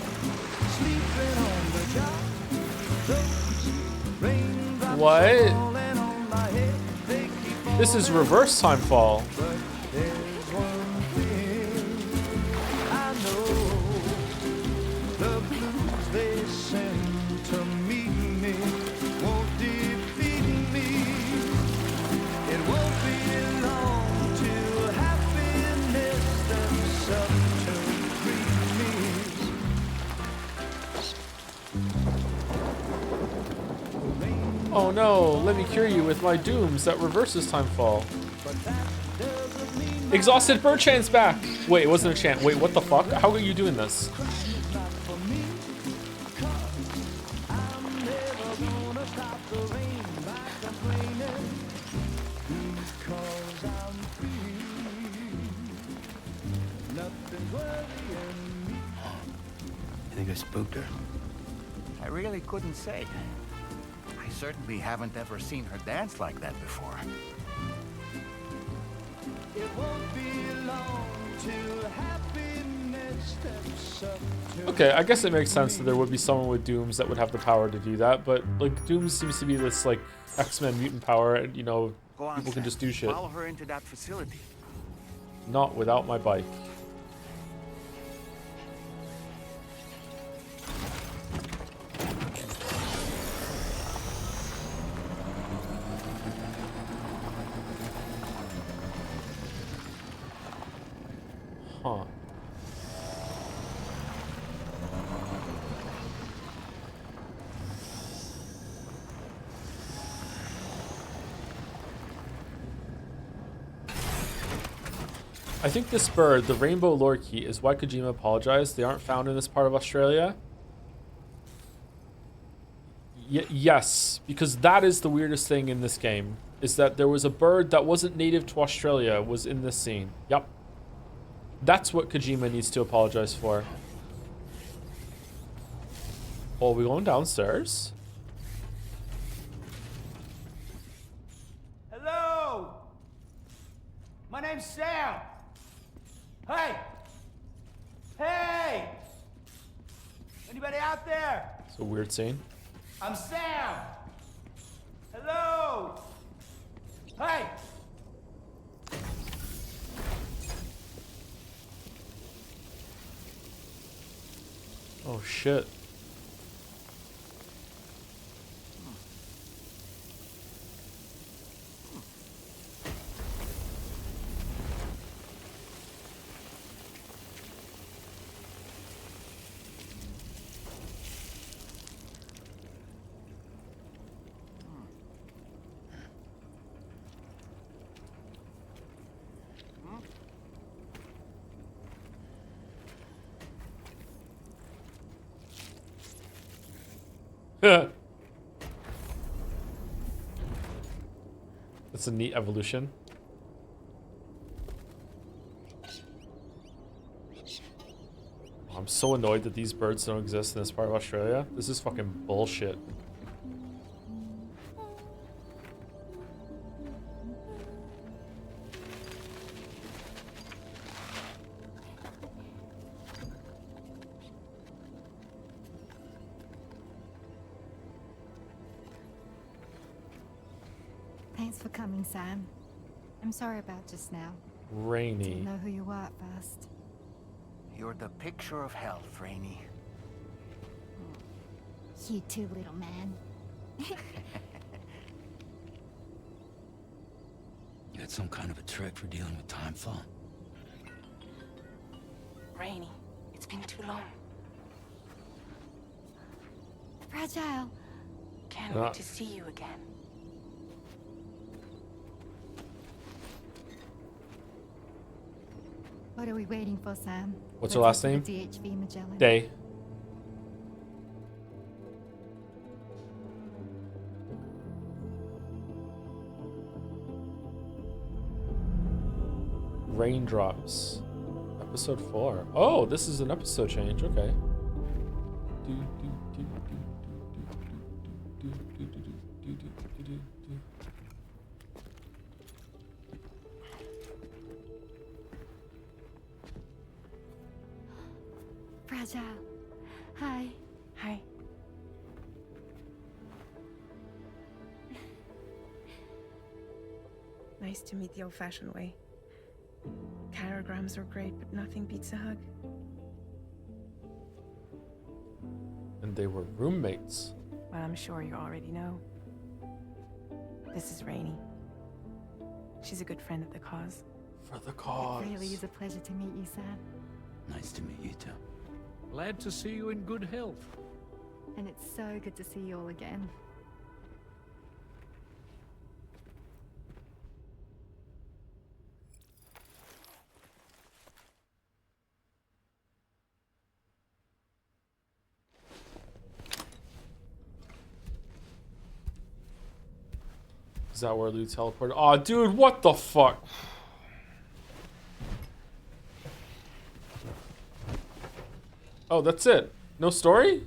Sleeping on the job. Those raindrops What? falling on my head. They keep This is reverse timefall. There's one thing I know. The blues they send to meet me won't defeat me. It won't be long till happiness steps up to greet me. Oh no, let me cure you with my dooms that reverses timefall. Exhausted bird chant's back! Wait, it wasn't a chant. Wait, what the fuck? How are you doing this? You think I spooked her? I really couldn't say. I certainly haven't ever seen her dance like that before. It won't be long till happiness steps up to Okay, I guess it makes sense that there would be someone with dooms that would have the power to do that, but like dooms seems to be this like X-Men mutant power, and you know, Go on, people can Sam. just do shit. Follow her into that facility. Not without my bike. Huh. I think this bird, the rainbow lorikeet, is why Kojima apologized. They aren't found in this part of Australia. Yes, because that is the weirdest thing in this game, is that there was a bird that wasn't native to Australia was in this scene. Yep. That's what Kojima needs to apologize for. Oh, are we going downstairs? Hello! My name's Sam! Hey! Hey! Anybody out there? It's a weird scene. I'm Sam! Hello! Hey! Oh shit. That's a neat evolution. I'm so annoyed that these birds don't exist in this part of Australia. This is fucking bullshit. Thanks for coming, Sam. I'm sorry about just now. Rainy. Didn't know who you were at first. You're the picture of health, Rainy. You too, little man. You had some kind of a trick for dealing with time flow. Rainy, it's been too long. Fragile. Can't wait to see you again. What are we waiting for, Sam? What's her last name? DHV Magellan. Day. Raindrops. Episode 4. Oh, this is an episode change. Okay. Fragile. Hi. Hi. Nice to meet the old-fashioned way. Carograms are great, but nothing beats a hug. And they were roommates. Well, I'm sure you already know. This is Rainy. She's a good friend of the cause. For the cause. It really is a pleasure to meet you, Sam. Nice to meet you too. Glad to see you in good health. And it's so good to see you all again. Is that where Lou teleported? Aw, dude, what the fuck? Oh, that's it. No story?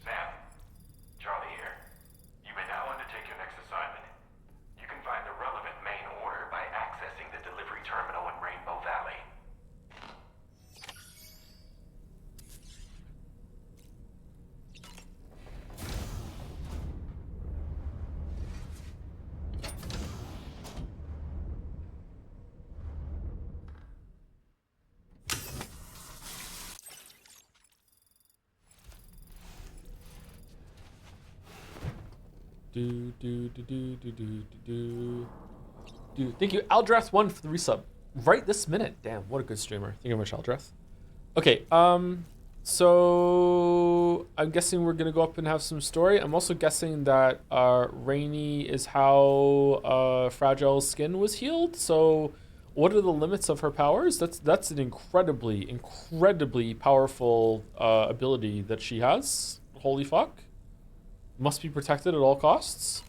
Sam, Charlie here. You may now undertake your next assignment. You can find the relevant main order by accessing the delivery terminal in Rainbow Valley. Thank you, Aldrath1 for the resub. Right this minute. Damn, what a good streamer. Thank you very much, Aldrath. Okay, so I'm guessing we're gonna go up and have some story. I'm also guessing that Rainy is how Fragile's skin was healed. So what are the limits of her powers? That's an incredibly powerful ability that she has. Holy fuck. Must be protected at all costs.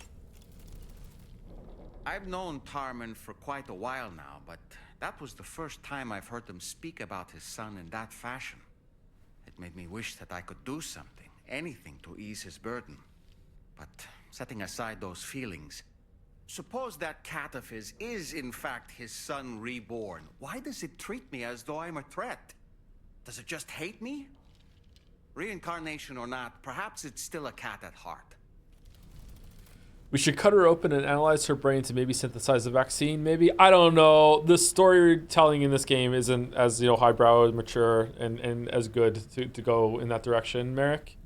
I've known Tarman for quite a while now, but that was the first time I've heard him speak about his son in that fashion. It made me wish that I could do something, anything to ease his burden. But setting aside those feelings, suppose that cat of his is in fact his son reborn. Why does it treat me as though I'm a threat? Does it just hate me? Reincarnation or not, perhaps it's still a cat at heart. We should cut her open and analyze her brain to maybe synthesize a vaccine, maybe? I don't know. The storytelling in this game isn't as, highbrow, mature, and as good to go in that direction, Merrick.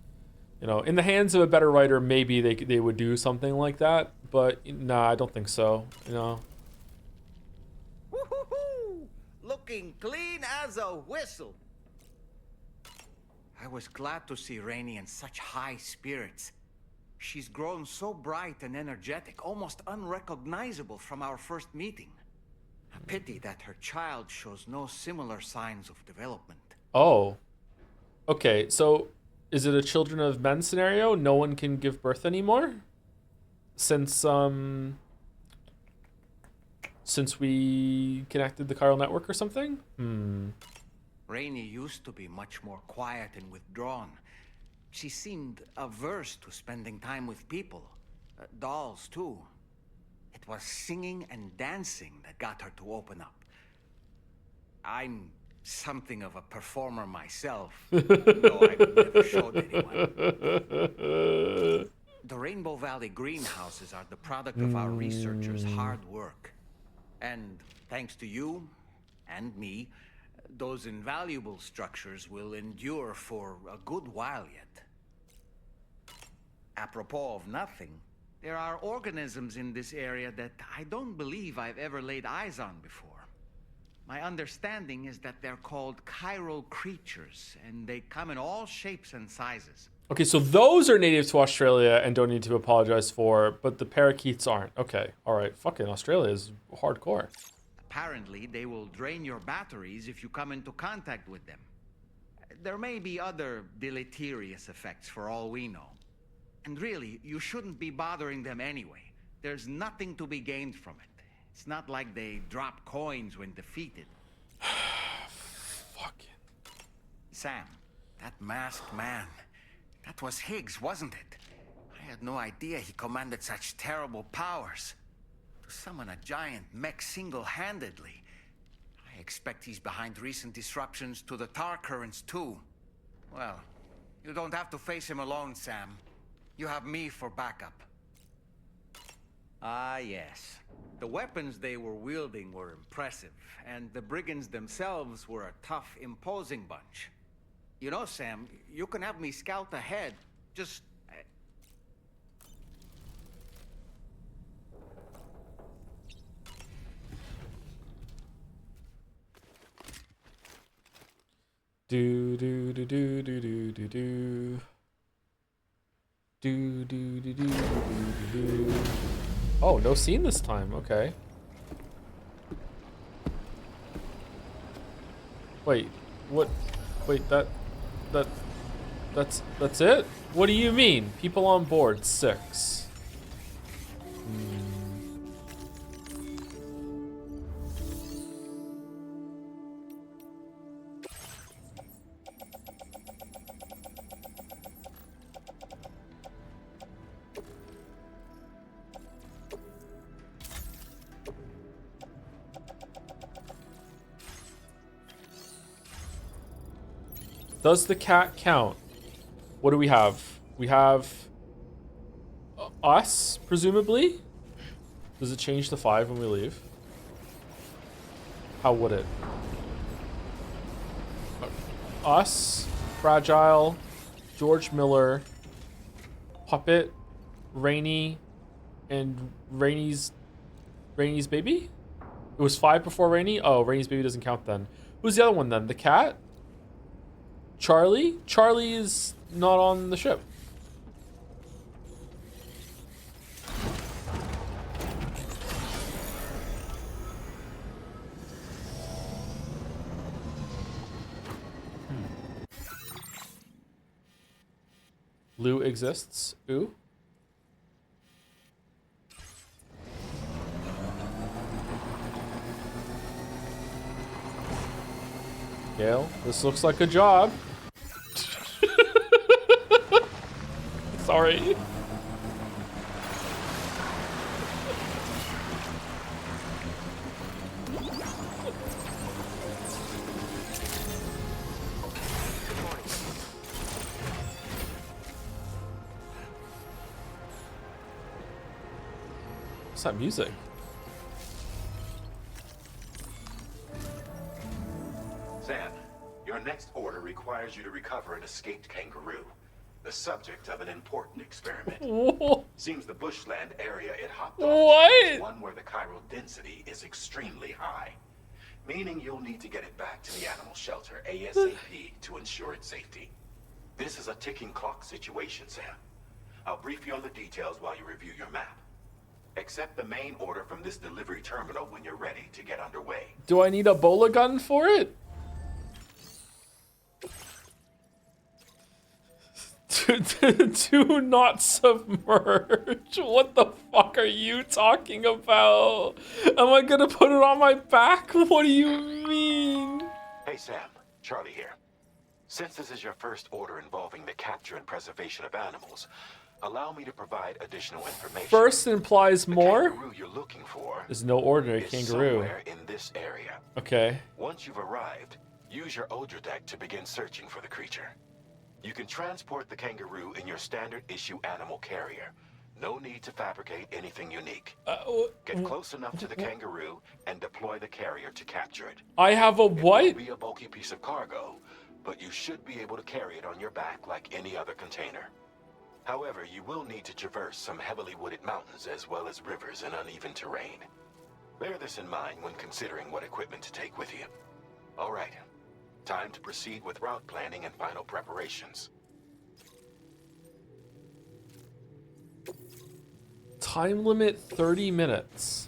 In the hands of a better writer, maybe they would do something like that, but nah, I don't think so, Woo-hoo-hoo! Looking clean as a whistle. I was glad to see Rainy in such high spirits. She's grown so bright and energetic, almost unrecognizable from our first meeting. A pity that her child shows no similar signs of development. Oh. Okay, so is it a Children of Men scenario? No one can give birth anymore? Since we connected the chiral network or something? Rainy used to be much more quiet and withdrawn. She seemed averse to spending time with people. Dolls, too. It was singing and dancing that got her to open up. I'm something of a performer myself, though I've never showed anyone. The Rainbow Valley greenhouses are the product of our researchers' hard work. And thanks to you and me, those invaluable structures will endure for a good while yet. Apropos of nothing, there are organisms in this area that I don't believe I've ever laid eyes on before. My understanding is that they're called chiral creatures, and they come in all shapes and sizes. Okay, so those are native to Australia and don't need to apologize for, but the parakeets aren't. Okay, all right. Fucking Australia is hardcore. Apparently, they will drain your batteries if you come into contact with them. There may be other deleterious effects for all we know. And really, you shouldn't be bothering them anyway. There's nothing to be gained from it. It's not like they drop coins when defeated. Fucking. Sam, that masked man. That was Higgs, wasn't it? I had no idea he commanded such terrible powers. To summon a giant mech single-handedly. I expect he's behind recent disruptions to the tar currents too. Well, you don't have to face him alone, Sam. You have me for backup. Ah, yes. The weapons they were wielding were impressive, and the brigands themselves were a tough, imposing bunch. You know, Sam, you can have me scout ahead. Just... Do do do do do do do do. Do do do do do do do. Oh, no scene this time. Okay. Wait, what? Wait, that's it? What do you mean? People on board 6. Does the cat count? What do we have? We have us, presumably? Does it change to 5 when we leave? How would it? Us, Fragile, George Miller, Puppet, Rainy, and Rainy's baby? It was 5 before Rainy? Oh, Rainy's baby doesn't count then. Who's the other one then? The cat? Charlie? Charlie is not on the ship. Lou exists. Ooh. Gale, this looks like a job. Sorry. What's that music? Sam, your next order requires you to recover an escaped kangaroo. The subject of an important experiment. Whoa. Seems the bushland area it hopped off is one where the chiral density is extremely high. Meaning you'll need to get it back to the animal shelter ASAP to ensure its safety. This is a ticking clock situation, Sam. I'll brief you on the details while you review your map. Accept the main order from this delivery terminal when you're ready to get underway. Do I need a bola gun for it? Do not submerge. What the fuck are you talking about? Am I gonna put it on my back? What do you mean? Hey Sam, Charlie here. Since this is your first order involving the capture and preservation of animals, allow me to provide additional information. First implies more. The kangaroo you're looking for There's no ordinary is kangaroo. somewhere in this area. Okay. Once you've arrived, use your Odra deck to begin searching for the creature. You can transport the kangaroo in your standard issue animal carrier. No need to fabricate anything unique. Get close enough to the kangaroo and deploy the carrier to capture it. I have a what? It will be a bulky piece of cargo, but you should be able to carry it on your back like any other container. However, you will need to traverse some heavily wooded mountains as well as rivers and uneven terrain. Bear this in mind when considering what equipment to take with you. All right, time to proceed with route planning and final preparations. Time limit 30 minutes.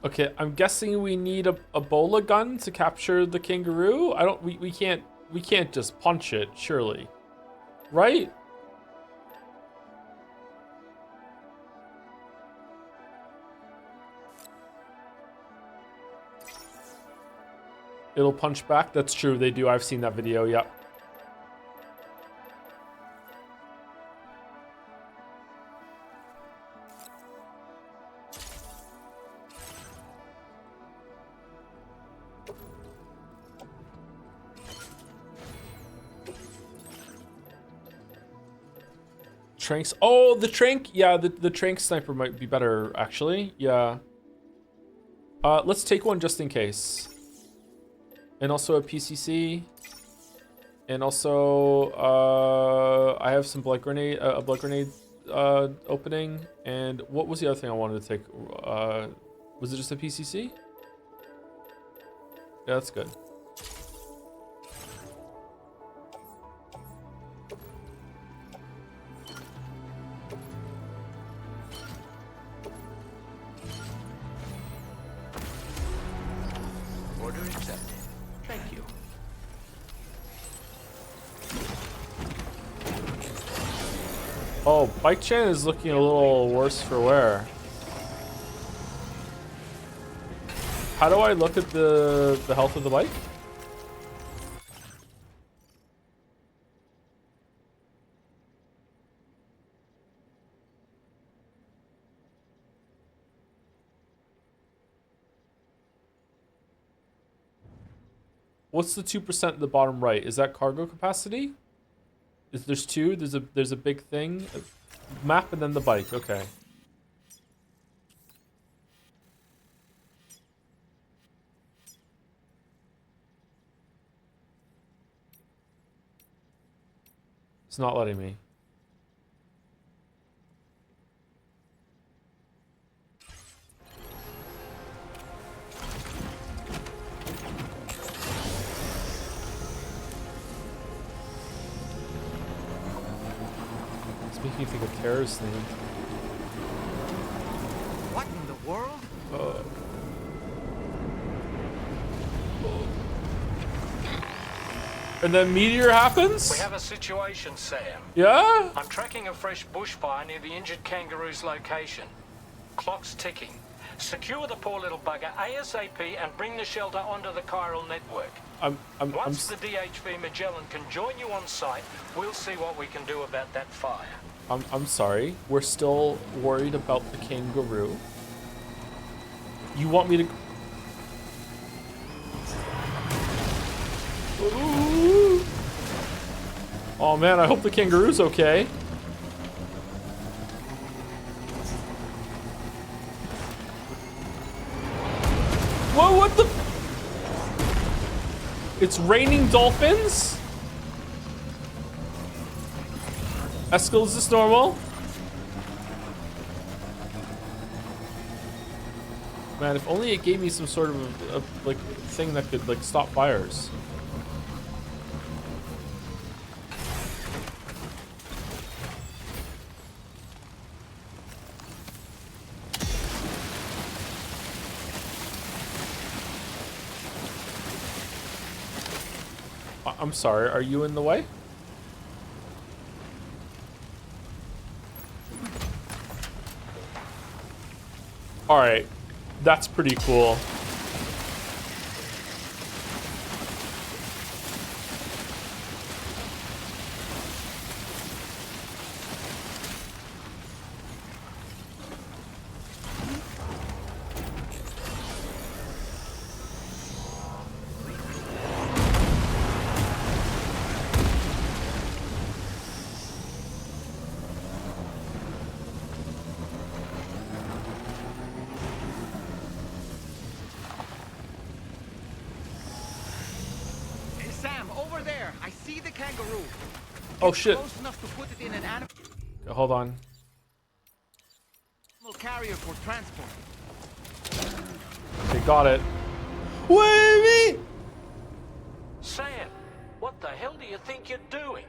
Okay, I'm guessing we need a bola gun to capture the kangaroo. We can't just punch it, surely. Right? It'll punch back? That's true, they do. I've seen that video, yep. Tranks. Oh, the trank. Yeah, the trank sniper might be better, actually. Yeah. Let's take one just in case. And also a PCC. And also, I have some blood grenade, a blood grenade opening. And what was the other thing I wanted to take? Was it just a PCC? Yeah, that's good. Order accepted. Thank you. Oh, Bike Chan is looking a little worse for wear. How do I look at the health of the bike? What's the 2% at the bottom right? Is that cargo capacity? There's two? There's a big thing? Map and then the bike, okay. It's not letting me. It's making me think of terrorist thing. What in the world? And then meteor happens? We have a situation, Sam. Yeah? I'm tracking a fresh bushfire near the injured kangaroo's location. Clock's ticking. Secure the poor little bugger ASAP and bring the shelter onto the chiral network. Once the DHV Magellan can join you on site, we'll see what we can do about that fire. I'm sorry. We're still worried about the kangaroo. You want me to... Ooh. Oh man, I hope the kangaroo's okay. Whoa, what the... It's raining dolphins? Eskel, is this normal? Man, if only it gave me some sort of like thing that could like stop fires. I'm sorry, are you in the way? Alright, that's pretty cool. Hey, Sam, over there. I see the kangaroo. Oh shit. Close enough to put it in an animal Okay, hold on. carrier for transport. Okay, got it. Wait! Sam, what the hell do you think you're doing?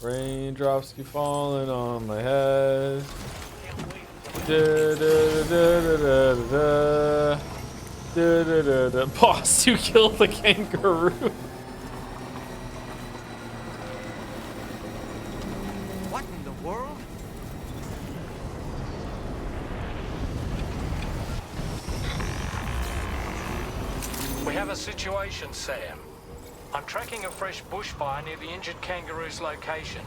Raindrops keep falling on my head. Da, da, da, da, da, da, da, da, da, da. Boss, you killed the kangaroo. What in the world? We have a situation, Sam. I'm tracking a fresh bushfire near the injured kangaroo's location.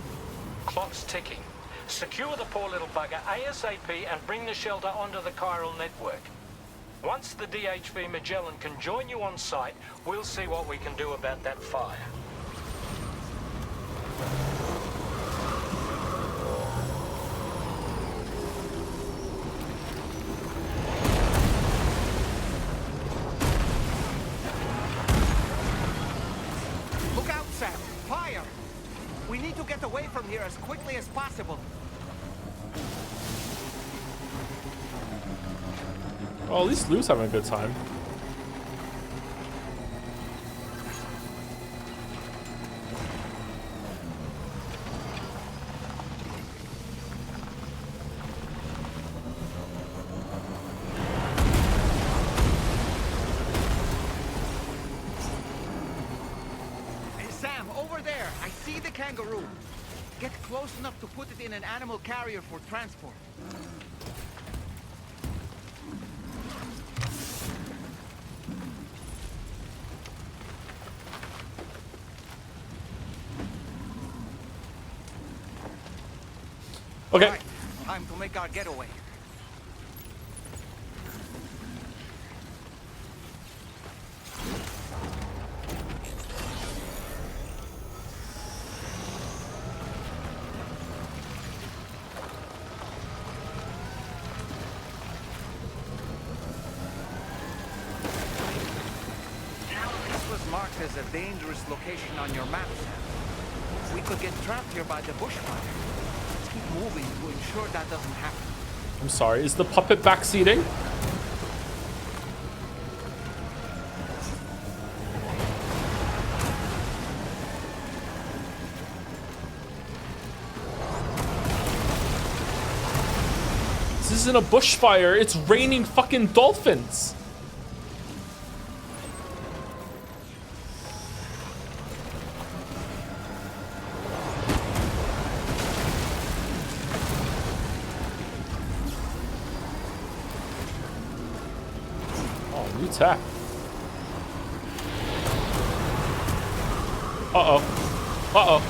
Clock's ticking. Secure the poor little bugger ASAP and bring the shelter onto the chiral network. Once the DHV Magellan can join you on site, we'll see what we can do about that fire. Look out, Sam. Fire! We need to get away from here as quickly as possible. Well, at least Lou's having a good time. Hey, Sam, over there. I see the kangaroo. Get close enough to put it in an animal carrier for transport. Okay. Right, time to make our getaway. This was marked as a dangerous location on your map, Sam. We could get trapped here by the bushfire. Let's keep moving to ensure that doesn't happen. I'm sorry, is the puppet backseating? This isn't a bushfire, it's raining fucking dolphins. New tech. Uh-oh. Uh-oh.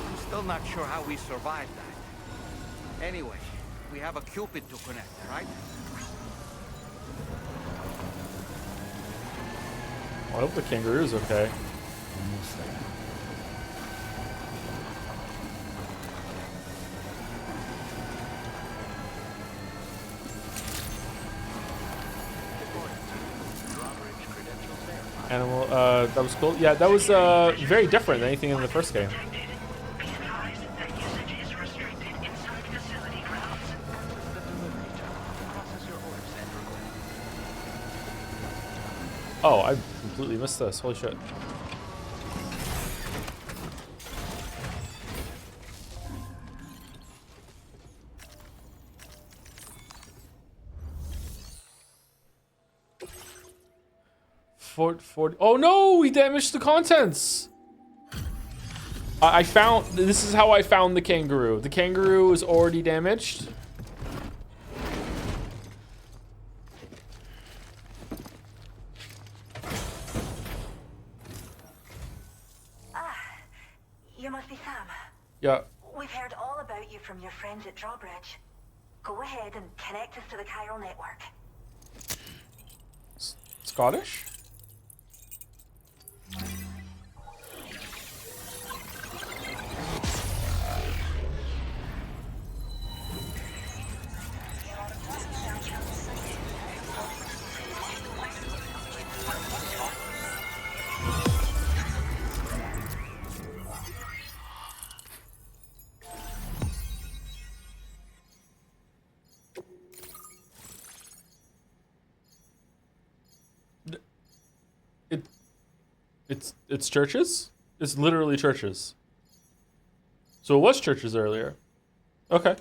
I'm still not sure how we survived that. Anyway, we have a Cupid to connect, right? I hope the kangaroo's okay. Almost there. Animal, that was cool. Yeah, that was very different than anything in the first game. Oh, I completely missed this. Holy shit. 40. Oh no, we damaged the contents. I found, this is how I found the kangaroo. The kangaroo is already damaged. You must be Sam. Yeah. We've heard all about you from your friends at Drawbridge. Go ahead and connect us to the chiral network. Scottish? It's churches? It's literally churches. So it was churches earlier. Okay.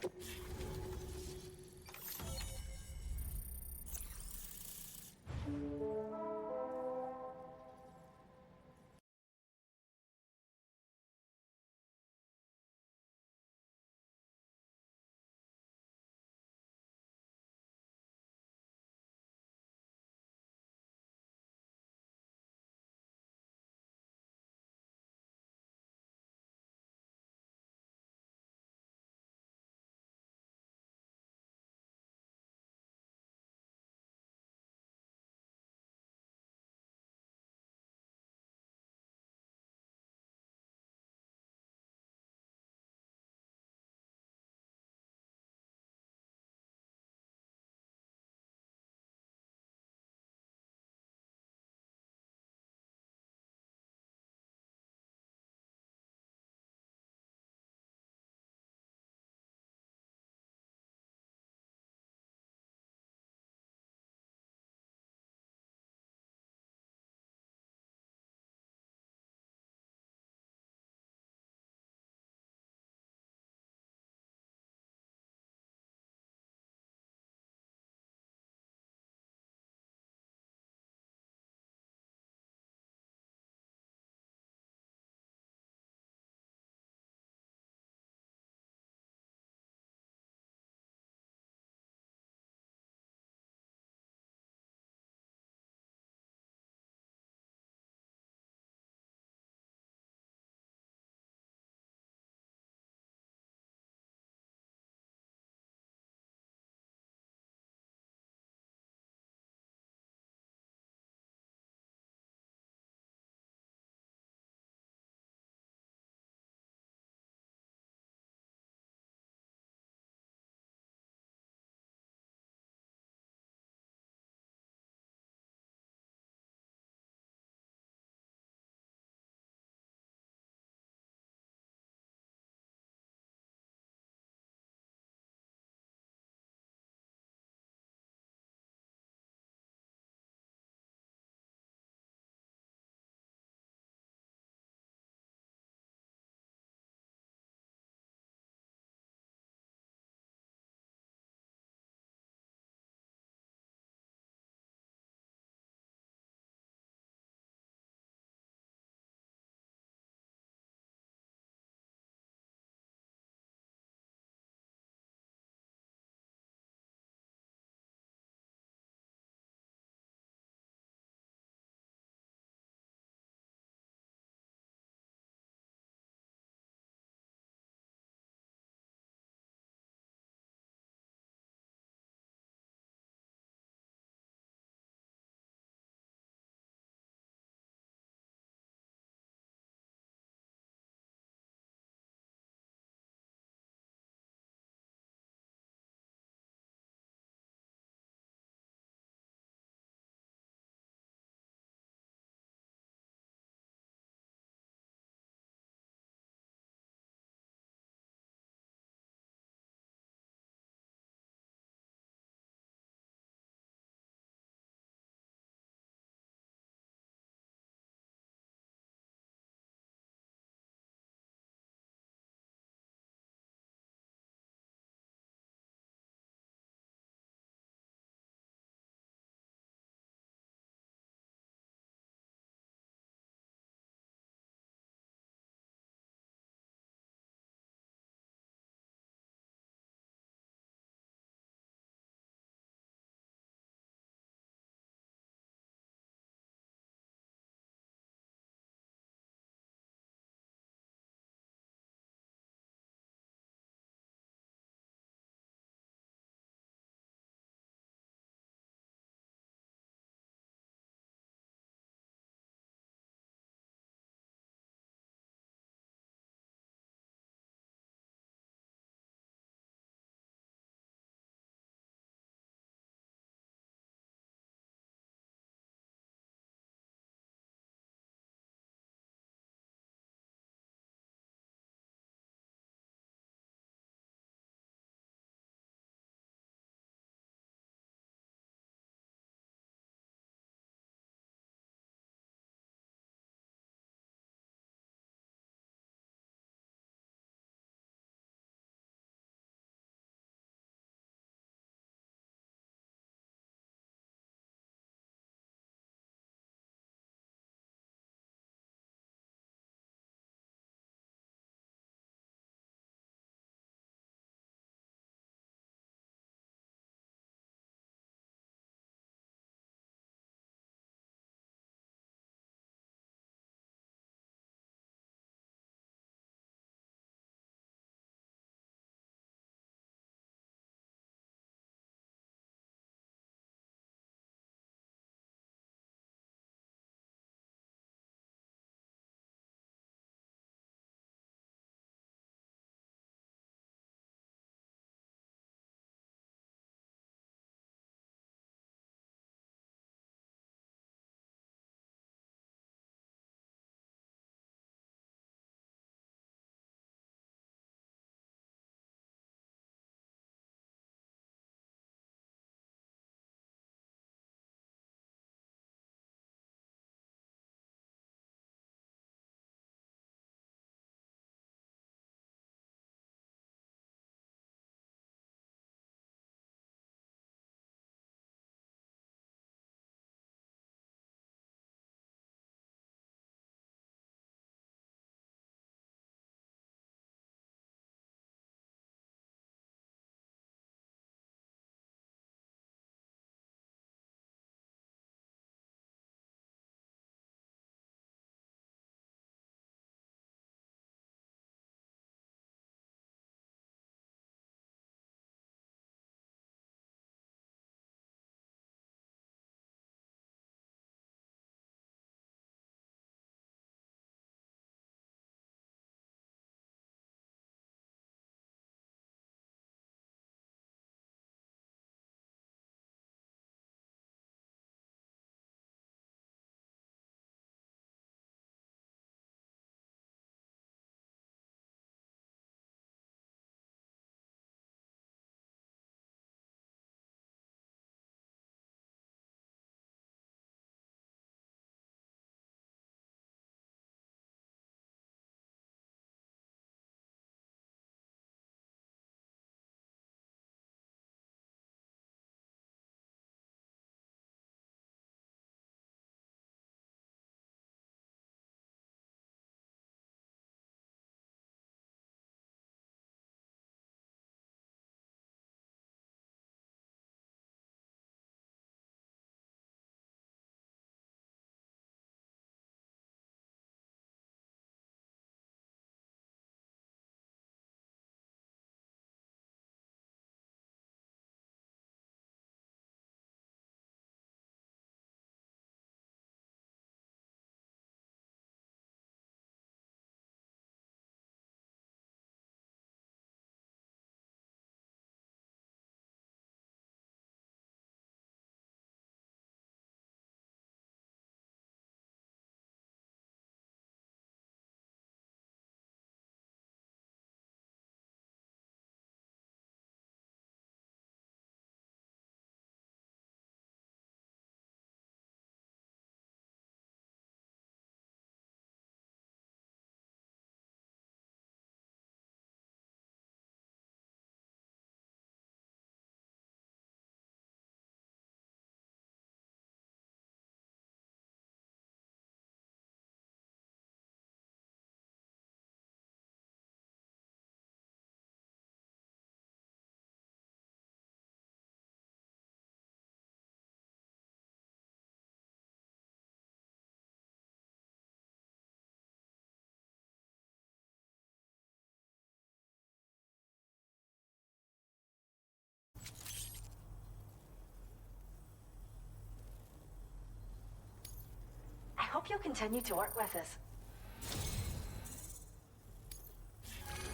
you'll continue to work with us.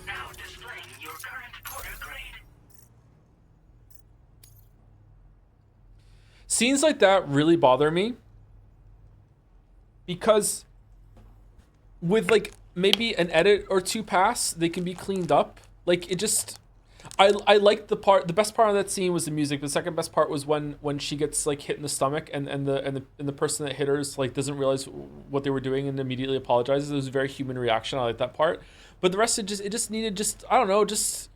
Now displaying your current porter grade. Scenes like that really bother me because with like maybe an edit or two pass, they can be cleaned up. Like it just, I liked the best part of that scene was the music. The second best part was when she gets like hit in the stomach and the person that hit her is like doesn't realize what they were doing and immediately apologizes. It was a very human reaction. I like that part. But the rest it just needed just, I don't know, just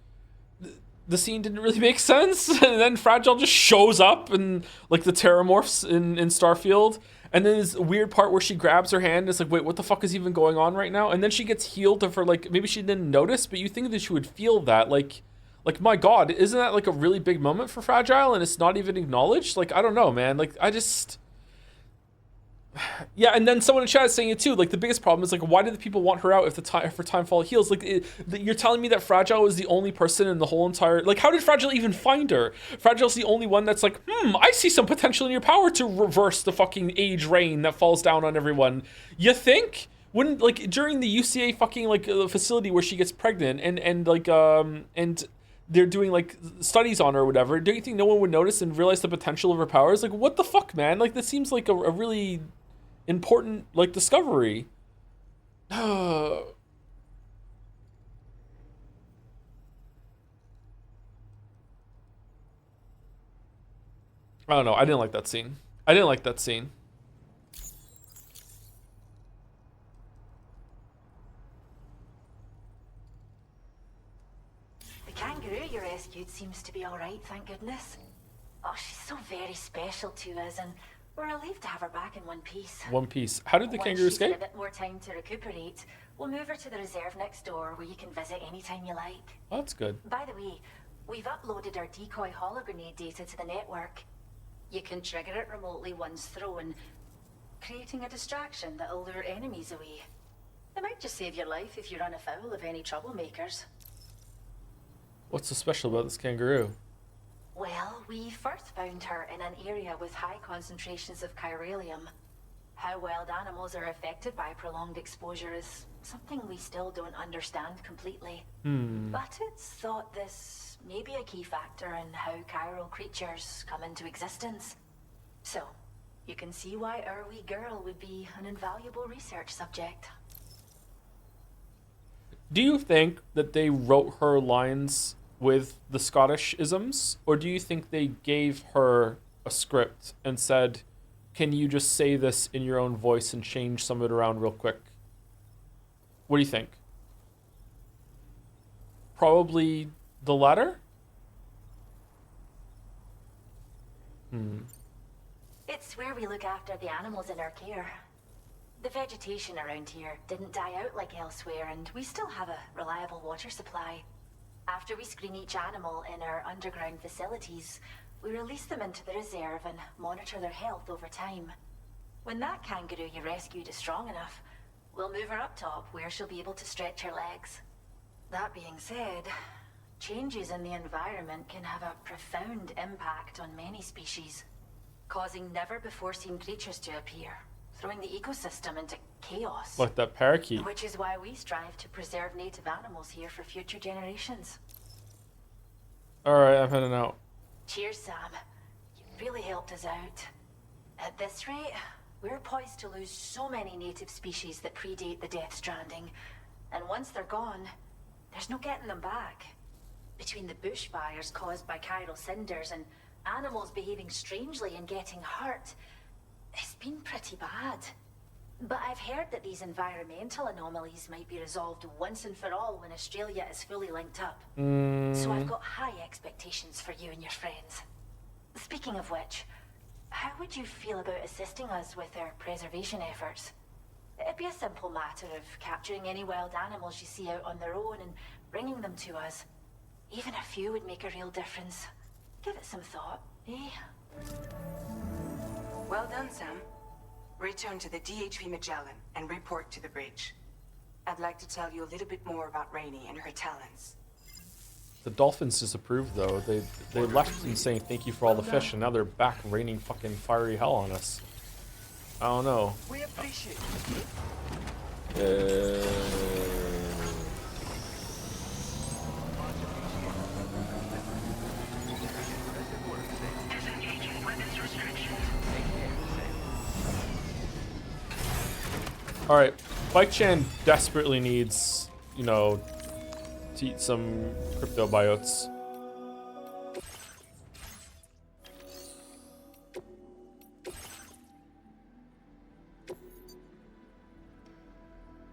the scene didn't really make sense. And then Fragile just shows up and like the Terramorphs in Starfield. And then this weird part where she grabs her hand. It's like, wait, what the fuck is even going on right now? And then she gets healed for like, maybe she didn't notice, but you think that she would feel that. Like my God, isn't that like a really big moment for Fragile? And it's not even acknowledged? Like, I don't know, man. Like, I just... Yeah, and then someone in chat is saying it too. Like the biggest problem is like, why do the people want her out if Timefall heals? Like, you're telling me that Fragile is the only person in the whole entire. Like, how did Fragile even find her? Fragile's the only one that's like, I see some potential in your power to reverse the fucking age rain that falls down on everyone. You think? Wouldn't like during the UCA fucking like facility where she gets pregnant and they're doing like studies on her or whatever? Don't you think no one would notice and realize the potential of her powers? Like, what the fuck, man? Like, this seems like a really important like discovery. I don't know. I didn't like that scene. The kangaroo you rescued seems to be alright, thank goodness. Oh, she's so very special to us, and we're relieved to have her back in one piece. One Piece. How did the kangaroo Once she's had escape? a bit more time to recuperate, we'll move her to the reserve next door where you can visit anytime you like. Oh, that's good. By the way, we've uploaded our decoy hologrenade data to the network. You can trigger it remotely once thrown, creating a distraction that'll lure enemies away. It might just save your life if you run afoul of any troublemakers. What's so special about this kangaroo? Well, we first found her in an area with high concentrations of chiralium. How wild animals are affected by prolonged exposure is something we still don't understand completely. But it's thought this may be a key factor in how chiral creatures come into existence. So, you can see why our wee girl would be an invaluable research subject. Do you think that they wrote her lines with the Scottish isms, or do you think they gave her a script and said, can you just say this in your own voice and change some of it around real quick? What do you think? Probably the latter? It's where we look after the animals in our care. The vegetation around here didn't die out like elsewhere, and we still have a reliable water supply. After we screen each animal in our underground facilities, we release them into the reserve and monitor their health over time. When that kangaroo you rescued is strong enough, we'll move her up top where she'll be able to stretch her legs. That being said, changes in the environment can have a profound impact on many species, causing never-before-seen creatures to appear, throwing the ecosystem into chaos. Like that parakeet. Which is why we strive to preserve native animals here for future generations. Alright, I'm heading out. Cheers, Sam. You really helped us out. At this rate, we're poised to lose so many native species that predate the Death Stranding. And once they're gone, there's no getting them back. Between the bushfires caused by chiral cinders and animals behaving strangely and getting hurt, it's been pretty bad. But I've heard that these environmental anomalies might be resolved once and for all when Australia is fully linked up. So I've got high expectations for you and your friends. Speaking of which, how would you feel about assisting us with our preservation efforts? It'd be a simple matter of capturing any wild animals you see out on their own and bringing them to us. Even a few would make a real difference. Give it some thought, eh? Well done, Sam. Return to the DHV Magellan and report to the bridge. I'd like to tell you a little bit more about Rainey and her talents. The dolphins disapproved though. They left and saying thank you for all the fish, and now they're back raining fucking fiery hell on us. I don't know. We appreciate Disengaging weapons restrictions. All right, Bike Chan desperately needs, you know, to eat some crypto biotes.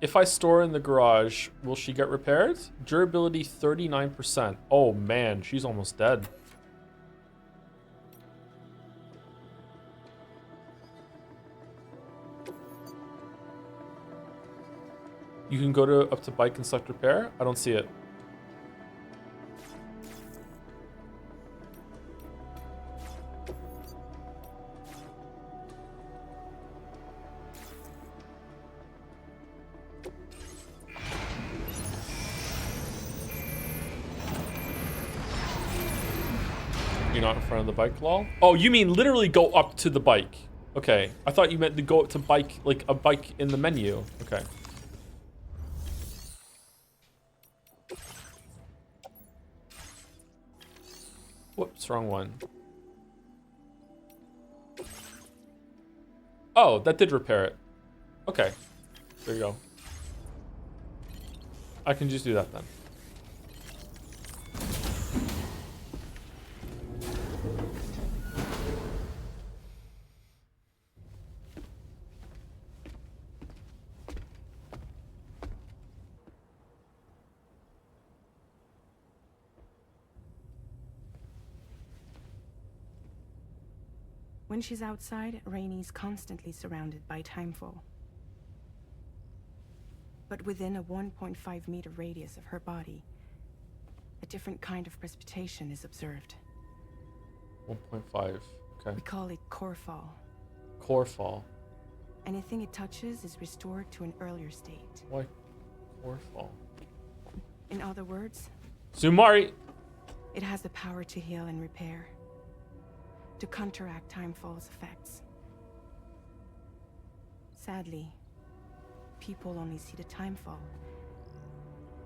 If I store in the garage, will she get repaired? Durability 39%. Oh man, she's almost dead. You can go to up to bike and select repair. I don't see it. You're not in front of the bike, lol? Oh, you mean literally go up to the bike. Okay. I thought you meant to go up to bike, like a bike in the menu. Okay. Whoops, wrong one. Oh, that did repair it. Okay. There you go. I can just do that then. When she's outside, Rainey's constantly surrounded by timefall. But within a 1.5 meter radius of her body, a different kind of precipitation is observed. 1.5. Okay. We call it core fall. Core fall. Anything it touches is restored to an earlier state. Why core fall? In other words, Sumari! it has the power to heal and repair, to counteract timefall's effects. Sadly, people only see the timefall,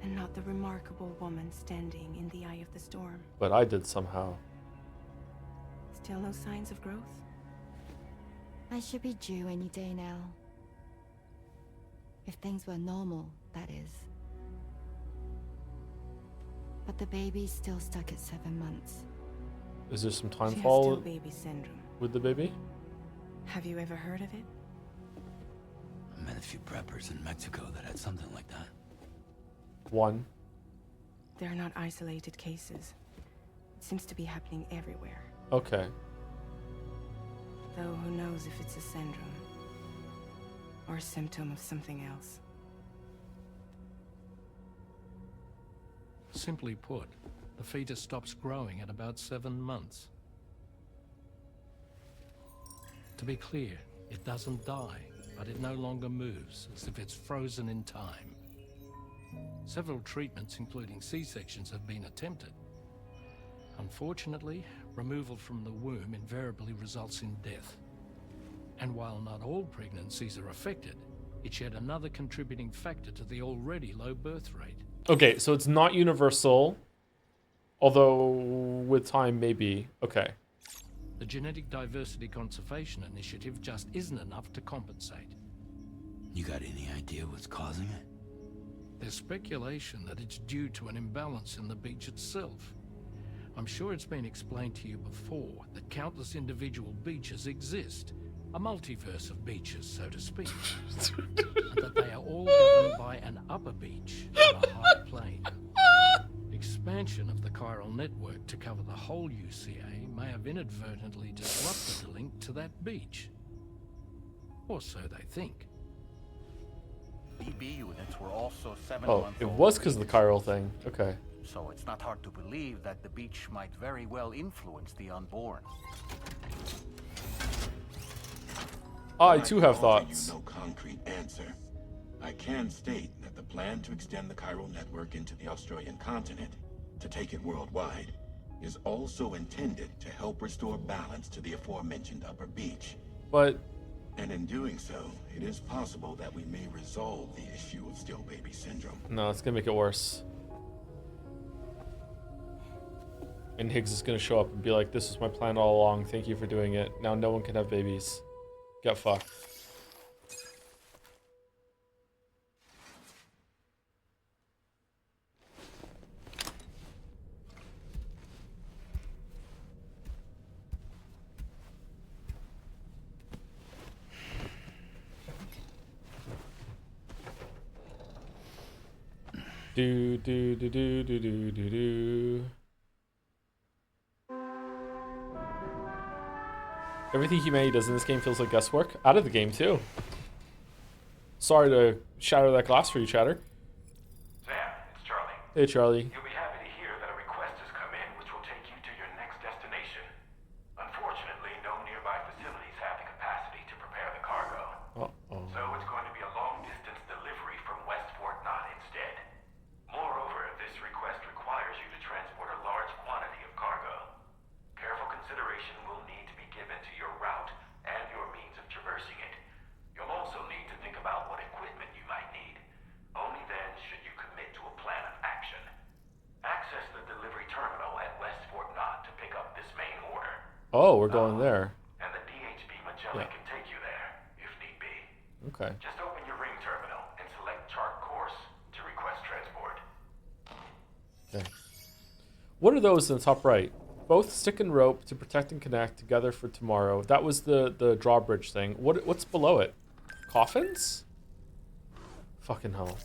and not the remarkable woman standing in the eye of the storm. But I did somehow. Still no signs of growth? I should be due any day now. If things were normal, that is. But the baby's still stuck at 7 months. Is there some She has still timefall baby syndrome. with the baby? Have you ever heard of it? I met a few preppers in Mexico that had something like that. One. They're not isolated cases. It seems to be happening everywhere. Okay. Though who knows if it's a syndrome or a symptom of something else. Simply put, the fetus stops growing at about 7 months. To be clear, it doesn't die, but it no longer moves, as if it's frozen in time. Several treatments, including C-sections, have been attempted. Unfortunately, removal from the womb invariably results in death. And while not all pregnancies are affected, it's yet another contributing factor to the already low birth rate. Okay, so it's not universal, although with time maybe. Okay. The Genetic Diversity Conservation Initiative just isn't enough to compensate. You got any idea what's causing it? There's speculation that it's due to an imbalance in the beach itself. I'm sure it's been explained to you before that countless individual beaches exist, a multiverse of beaches, so to speak, and that they are all governed by an upper beach on a high plane. Expansion of the chiral network to cover the whole UCA may have inadvertently disrupted the link to that beach. Or so they think. BB units were also 7 Oh, months it old. was because of the chiral thing. Okay. So it's not hard to believe that the beach might very well influence the unborn. I too have While I thoughts. offer you no concrete answer, I can state that the plan to extend the chiral network into the Australian continent, to take it worldwide, is also intended to help restore balance to the aforementioned upper beach. But And in doing so, it is possible that we may resolve the issue of still baby syndrome. No, it's gonna make it worse. And Higgs is gonna show up and be like, "This was my plan all along. Thank you for doing it. Now no one can have babies. Get fucked." Do do do do do do do do. Everything humanity does in this game feels like guesswork. Out of the game too. Sorry to shatter that glass for you, Chatter. Sam, it's Charlie. Hey, Charlie. You'll be happy to hear that a request has come in which will take you to your next destination. Unfortunately, no nearby facilities have the capacity to prepare the cargo. Uh-oh. So it's going to be a long-distance delivery from West Fort Knott instead. Moreover, this request requires you to transport a large quantity of cargo. Careful consideration will need to be given to your route and your means of traversing it. You'll also need to think about what equipment you might need. Only then should you commit to a plan of action. Access the delivery terminal at West Fort Knott to pick up this main order. Oh, we're going there. And the DHB Magellan can take you there, if need be. Okay. Just open your ring terminal and select chart course to request transport. Okay. What are those in the top right? Both stick and rope to protect and connect together for tomorrow. That was the drawbridge thing. What's below it? Coffins? Fucking hell.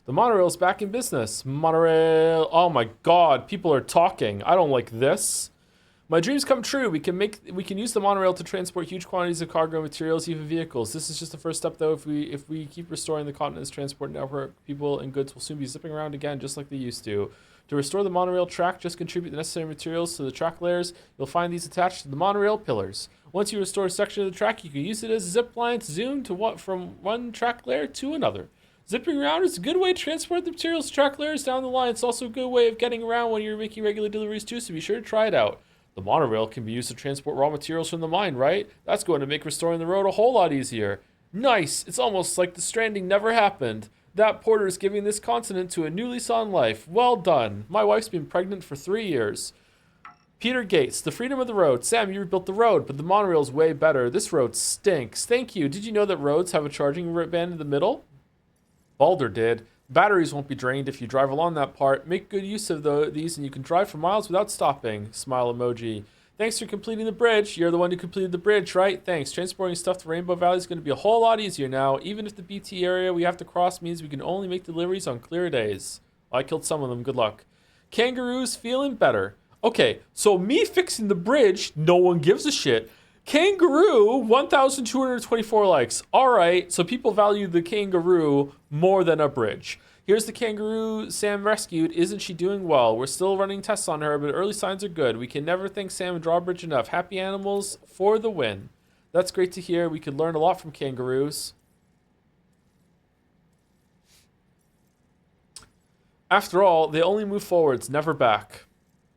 The monorail's back in business. Monorail. Oh my god, people are talking. I don't like this. My dreams come true. We can use the monorail to transport huge quantities of cargo, materials, even vehicles. This is just the first step, though. If we keep restoring the continent's transport network, people and goods will soon be zipping around again, just like they used to. To restore the monorail track, just contribute the necessary materials to the track layers. You'll find these attached to the monorail pillars. Once you restore a section of the track, you can use it as a zip line to zoom from one track layer to another. Zipping around is a good way to transport the materials to track layers down the line. It's also a good way of getting around when you're making regular deliveries too, so be sure to try it out. The monorail can be used to transport raw materials from the mine, right? That's going to make restoring the road a whole lot easier. Nice! It's almost like the Stranding never happened. That porter is giving this continent to a new lease on life. Well done. My wife's been pregnant for 3 years. Peter Gates, the freedom of the road. Sam, you rebuilt the road, but the monorail's way better. This road stinks. Thank you. Did you know that roads have a charging band in the middle? Balder did. Batteries won't be drained if you drive along that part. Make good use of these and you can drive for miles without stopping. Smile emoji. Thanks for completing the bridge. You're the one who completed the bridge, right? Thanks. Transporting stuff to Rainbow Valley is going to be a whole lot easier now. Even if the BT area we have to cross means we can only make deliveries on clear days. Well, I killed some of them. Good luck. Kangaroos feeling better. Okay, so me fixing the bridge, no one gives a shit. Kangaroo, 1,224 likes. All right, so people value the kangaroo more than a bridge. Here's the kangaroo Sam rescued. Isn't she doing well? We're still running tests on her, but early signs are good. We can never thank Sam and Drawbridge enough. Happy animals for the win. That's great to hear. We could learn a lot from kangaroos. After all, they only move forwards, never back.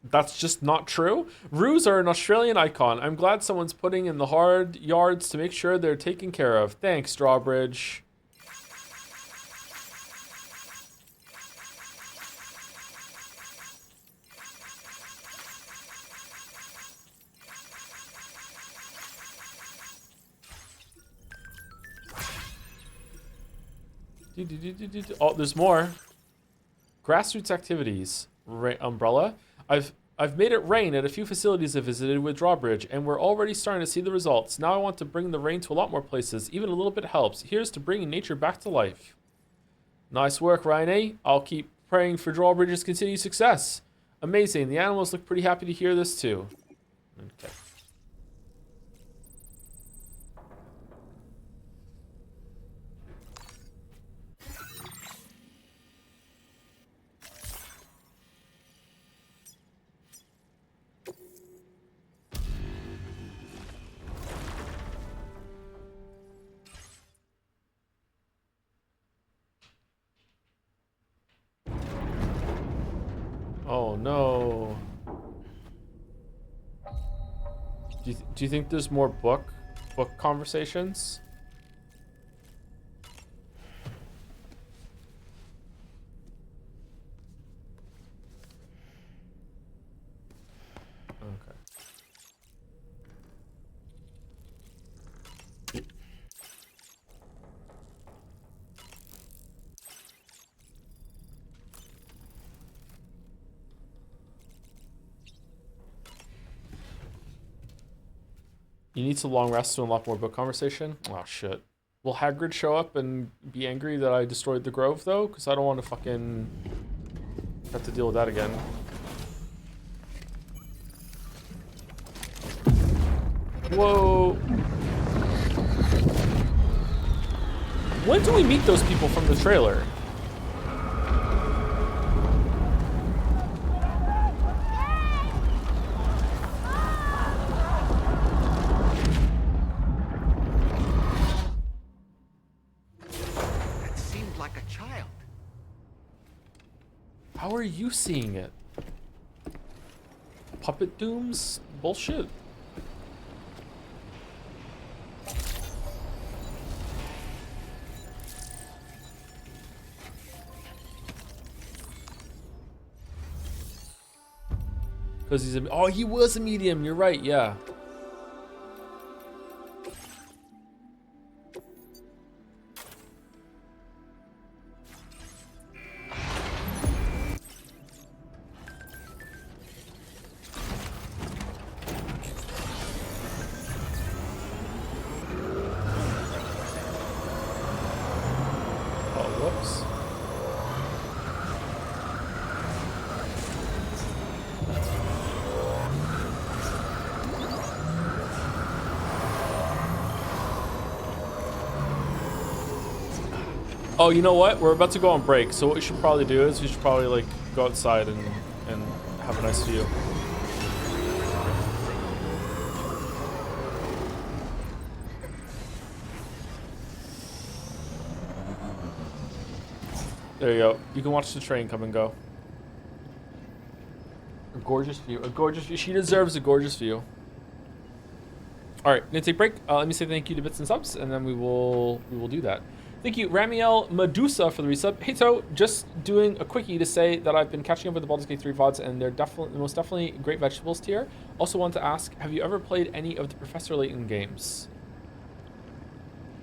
That's just not true. Roos are an Australian icon. I'm glad someone's putting in the hard yards to make sure they're taken care of. Thanks, Drawbridge. Oh, there's more. Grassroots activities. Umbrella. I've made it rain at a few facilities I visited with Drawbridge, and we're already starting to see the results. Now I want to bring the rain to a lot more places. Even a little bit helps. Here's to bringing nature back to life. Nice work, Ryan. I'll keep praying for Drawbridge's continued success. Amazing. The animals look pretty happy to hear this too. Okay. Oh no. Do you think there's more book conversations? Okay. You need to long rest to unlock more book conversation? Oh, shit. Will Hagrid show up and be angry that I destroyed the grove, though? Because I don't want to fucking have to deal with that again. Whoa. When do we meet those people from the trailer? How are you seeing it? Puppet dooms? Bullshit. Because he's a... Oh, he was a medium. You're right. Yeah. Oh, you know what? We're about to go on break, so what we should probably do is we should probably like go outside and have a nice view. There you go. You can watch the train come and go. A gorgeous view. A gorgeous view. She deserves a gorgeous view. All right, gonna take a break. Let me say thank you to Bits and Subs, and then we will do that. Thank you, Ramiel Medusa, for the resub. Hey, To, just doing a quickie to say that I've been catching up with the Baldur's Gate 3 VODs, and they're most definitely great vegetables tier. Also want to ask, have you ever played any of the Professor Layton games?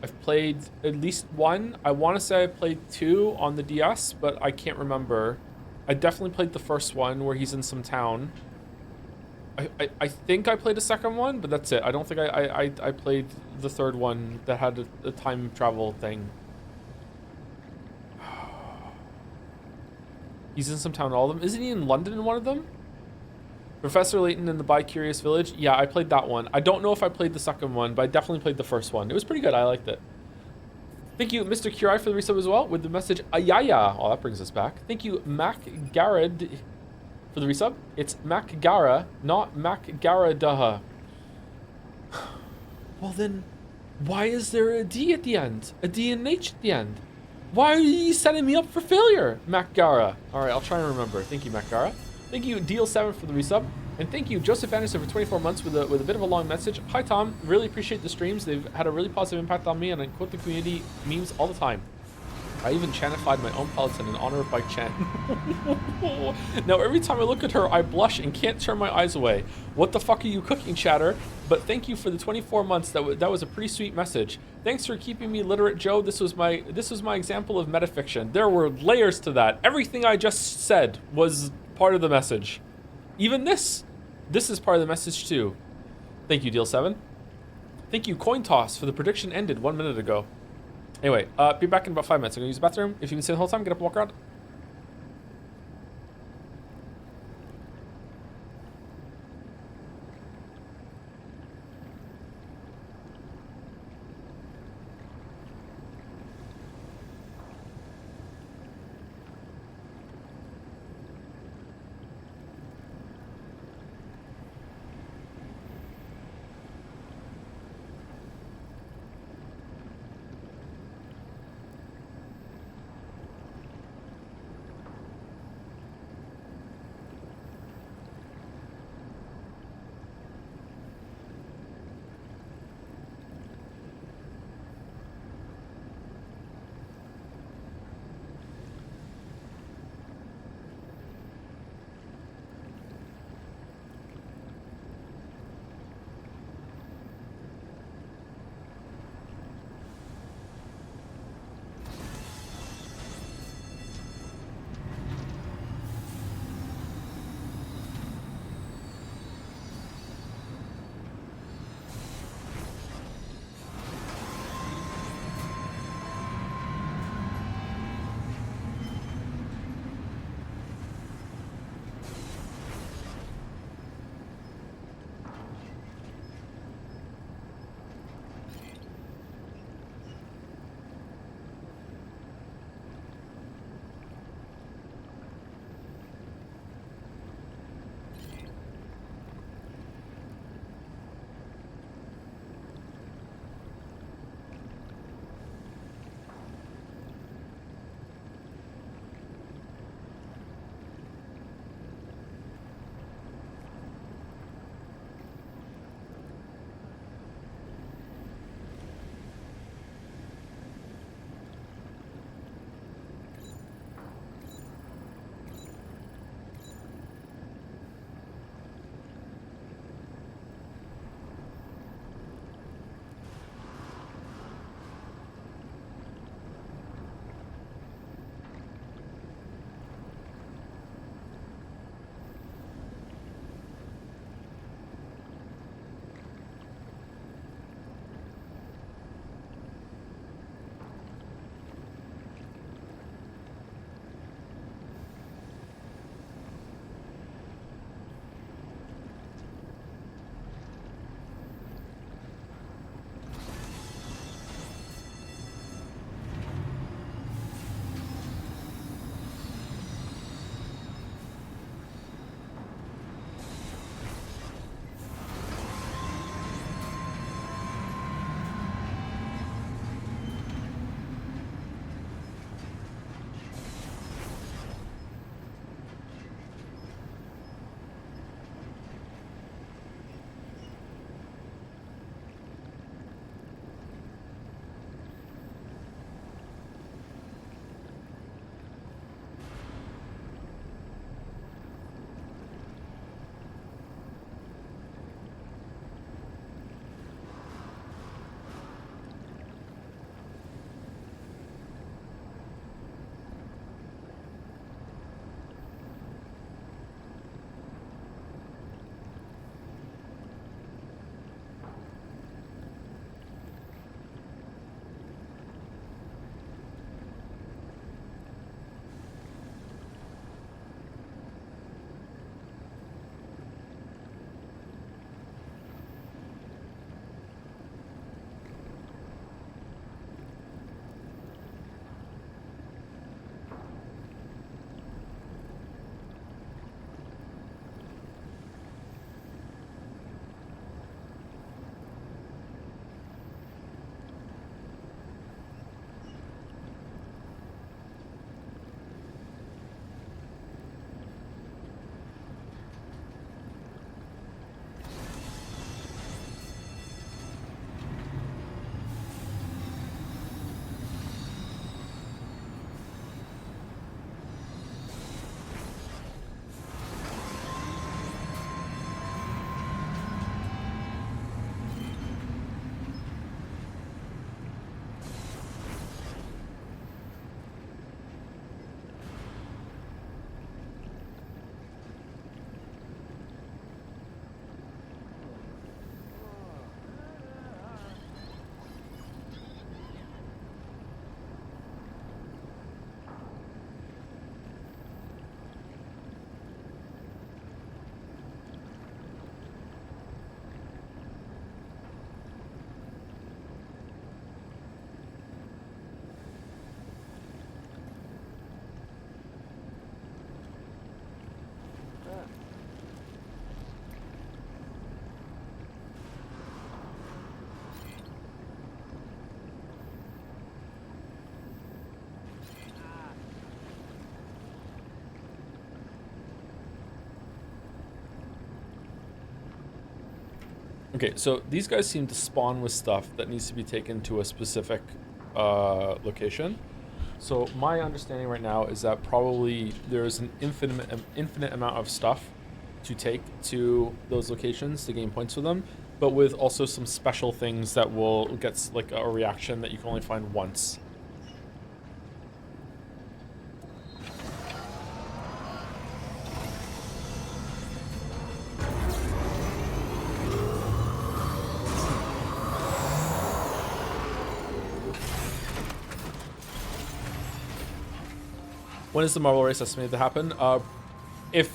I've played at least one. I want to say I played 2 on the DS, but I can't remember. I definitely played the first one where he's in some town. I think I played a second one, but that's it. I don't think I played the third one that had a time travel thing. He's in some town, all of them. Isn't he in London in one of them? Professor Layton in the Bi-Curious Village. Yeah, I played that one. I don't know if I played the second one, but I definitely played the first one. It was pretty good. I liked it. Thank you, Mr. Curie, for the resub as well, with the message Ayaya. Oh, that brings us back. Thank you, Mac Garrett, for the resub. It's Mac Gara, not Mac Garadaha. Well then, why is there a D at the end? A D and an H at the end? Why are you setting me up for failure, Mac Gara? All right, I'll try and remember. Thank you, Mac Gara. Thank you, Deal7, for the resub. And thank you, Joseph Anderson, for 24 months with a bit of a long message. Hi, Tom. Really appreciate the streams. They've had a really positive impact on me, and I quote the community memes all the time. I even chanified my own peloton in honor of Bike Chan. Now, every time I look at her, I blush and can't turn my eyes away. What the fuck are you cooking, chatter? But thank you for the 24 months. That was a pretty sweet message. Thanks for keeping me literate, Joe. This was my example of metafiction. There were layers to that. Everything I just said was part of the message. Even this is part of the message too. Thank you, Deal7. Thank you, Coin Toss, for the prediction ended 1 minute ago. Anyway, be back in about 5 minutes. I'm gonna use the bathroom. If you can stay the whole time, get up and walk around. Okay, so these guys seem to spawn with stuff that needs to be taken to a specific location. So my understanding right now is that probably there's an infinite amount of stuff to take to those locations to gain points for them, but with also some special things that will get like a reaction that you can only find once. When is the Marvel race estimated to happen? If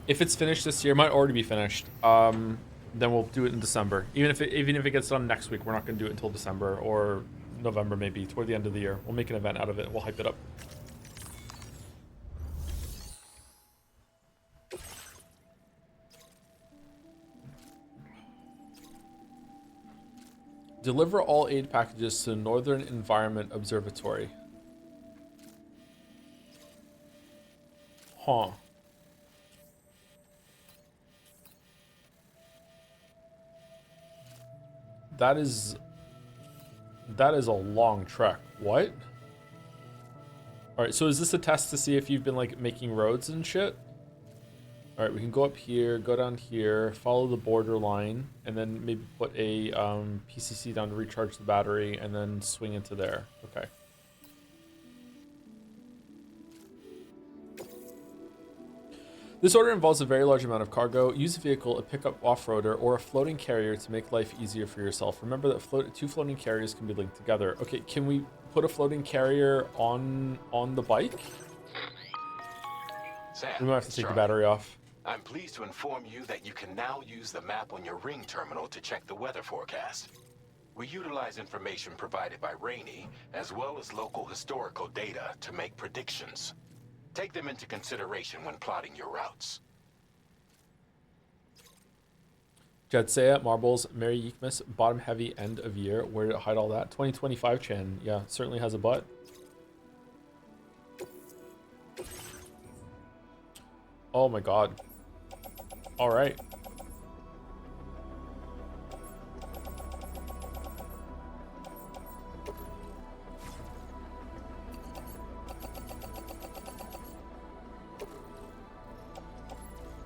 it's finished this year, it might already be finished. Then we'll do it in December. Even if it gets done next week, we're not going to do it until December or November, maybe toward the end of the year. We'll make an event out of it. We'll hype it up. Deliver all aid packages to the Northern Environment Observatory. Huh. That is a long trek. What? All right, so is this a test to see if you've been like making roads and shit? All right, we can go up here, go down here, follow the border line, and then maybe put a PCC down to recharge the battery, and then swing into there. Okay. This order involves a very large amount of cargo. Use a vehicle, a pickup off-roader, or a floating carrier to make life easier for yourself. Remember that two floating carriers can be linked together. Okay, can we put a floating carrier on the bike? Sam, We might have to take the battery off. I'm pleased to inform you that you can now use the map on your ring terminal to check the weather forecast. We utilize information provided by Rainey, as well as local historical data, to make predictions. Take them into consideration when plotting your routes. Jedsea, Marbles, Mary Yeekmas, bottom heavy end of year. Where did it hide all that? 2025 Chan. Yeah, certainly has a butt. Oh my god. All right.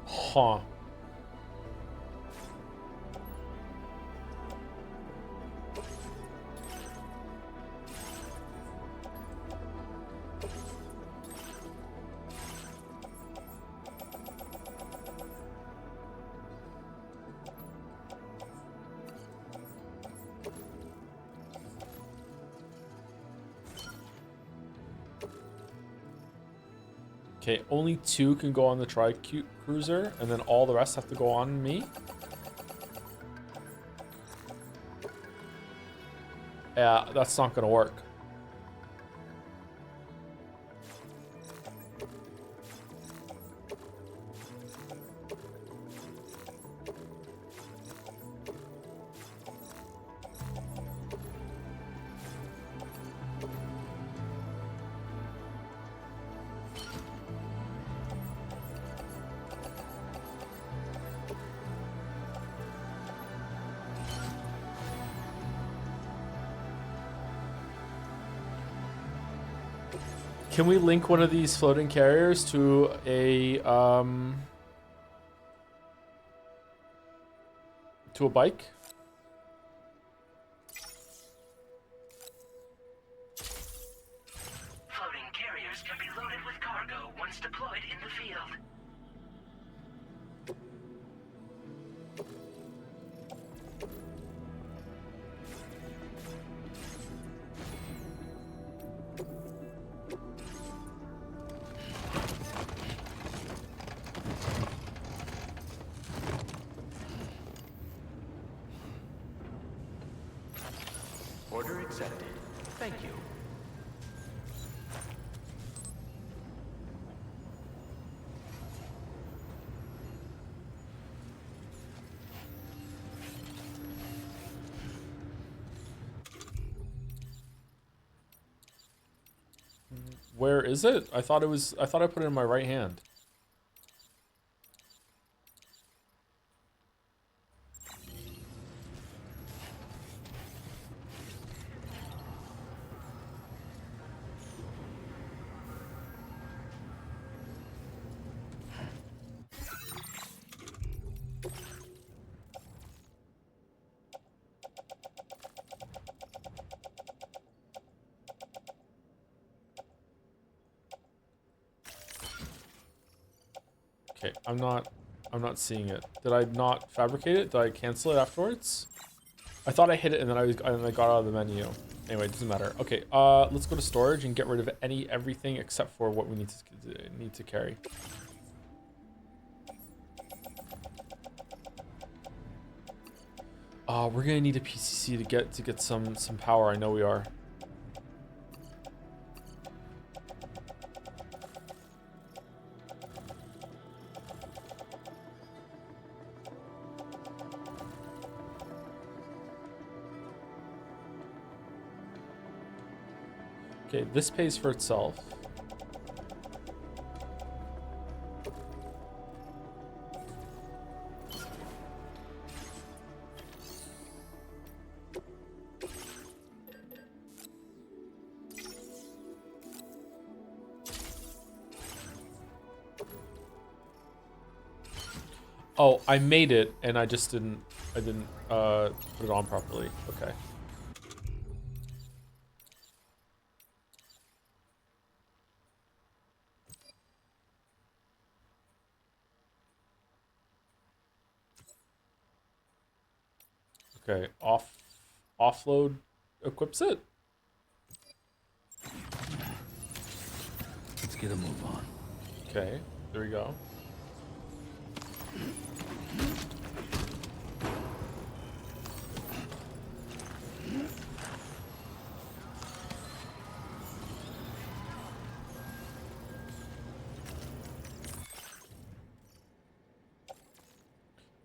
Huh. Okay, only 2 can go on the tri-cruiser, and then all the rest have to go on me? Yeah, that's not gonna work. Can we link one of these floating carriers to a bike? Floating carriers can be loaded with cargo once deployed in the field. Order accepted. Thank you. Where is it? I thought I put it in my right hand. Okay, I'm not seeing it. Did I not fabricate it? Did I cancel it afterwards? I thought I hit it and then I got out of the menu. Anyway, it doesn't matter. Okay, let's go to storage and get rid of everything except for what we need to carry. We're gonna need a PCC to get some power. I know we are. Okay, this pays for itself. Oh, I made it and I didn't put it on properly. Okay. Okay, offload equips it. Let's get a move on. Okay, there we go.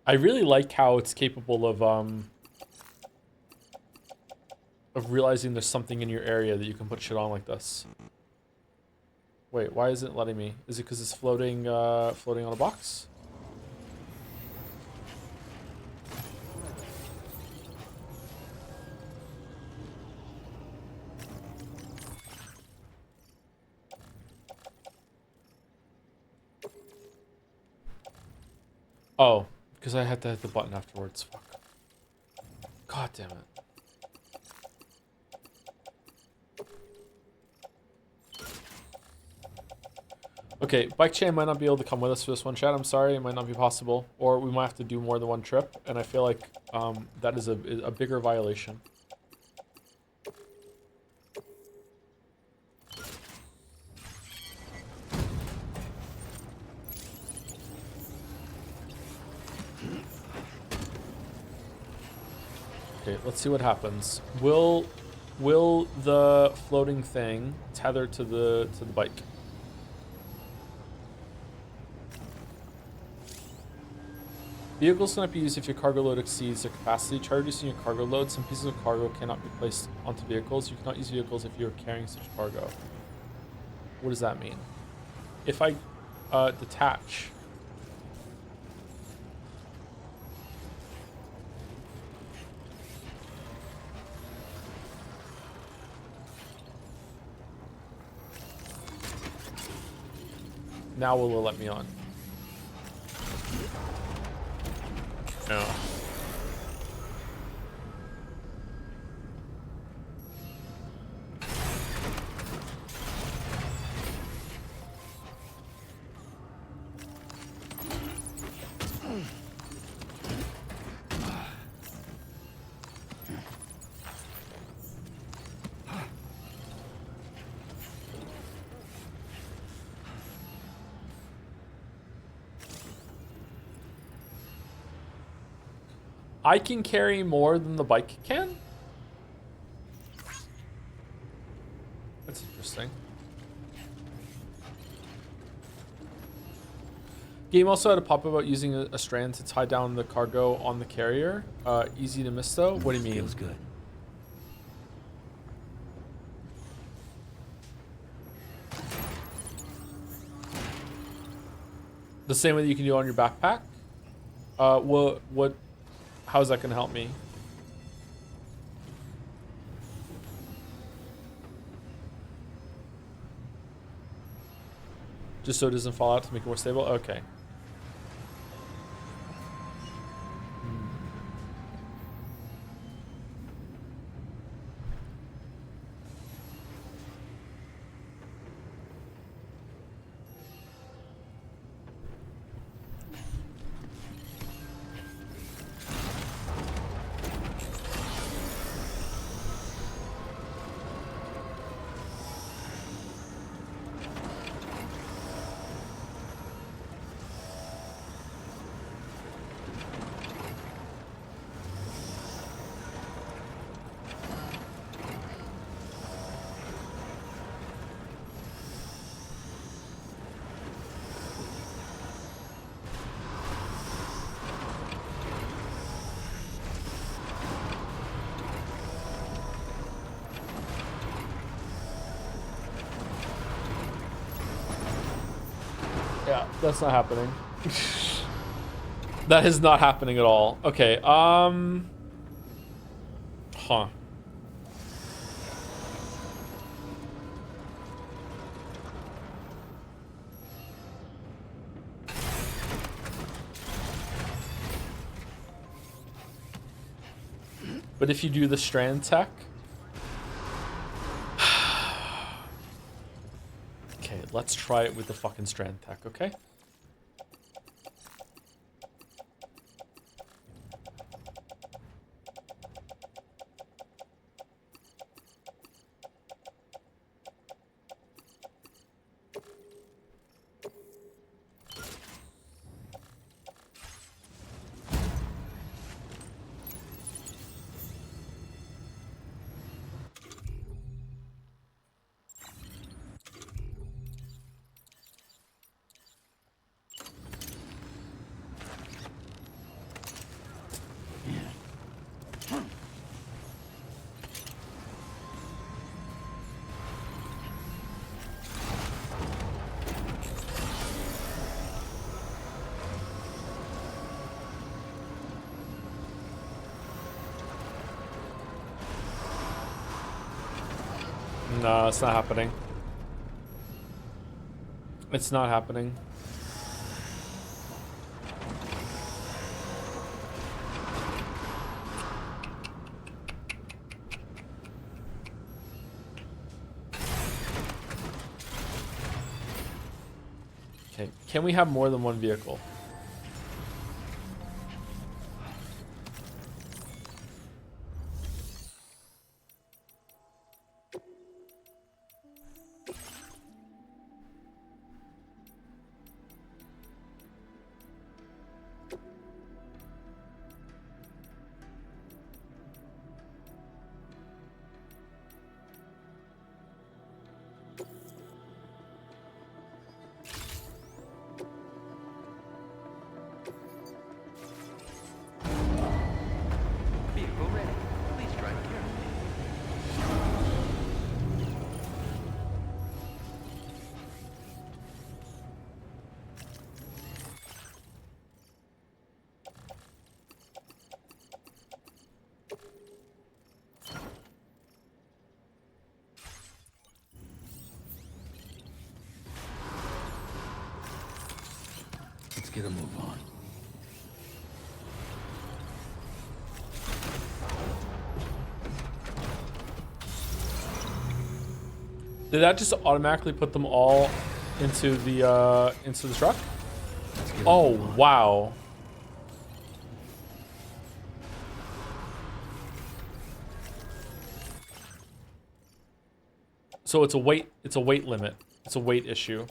I really like how it's capable of realizing there's something in your area that you can put shit on like this. Wait, why isn't it letting me? Is it because it's floating floating on a box? Oh, because I had to hit the button afterwards. Fuck. God damn it. Okay, bike chain might not be able to come with us for this one, chat. I'm sorry, it might not be possible. Or we might have to do more than one trip, and I feel like that is a bigger violation. Okay, let's see what happens. Will the floating thing tether to the bike? Vehicles cannot be used if your cargo load exceeds their capacity. Try reducing your cargo load. Some pieces of cargo cannot be placed onto vehicles. You cannot use vehicles if you are carrying such cargo. What does that mean? If I detach. Now will it let me on? No. I can carry more than the bike can? That's interesting. Game also had a pop about using a strand to tie down the cargo on the carrier. Easy to miss though. What do you mean? Feels good. The same way that you can do on your backpack? How's that gonna help me? Just so it doesn't fall out to make it more stable? Okay. Yeah, that's not happening. That is not happening at all. Okay, huh. But if you do the Strand tech... Okay, let's try it with the fucking Strand tech, okay? No, it's not happening. It's not happening. Okay, can we have more than one vehicle? Vehicle ready. Please drive carefully. Let's get a move on. Did that just automatically put them all into the truck? Oh, wow. So it's a weight limit. It's a weight issue.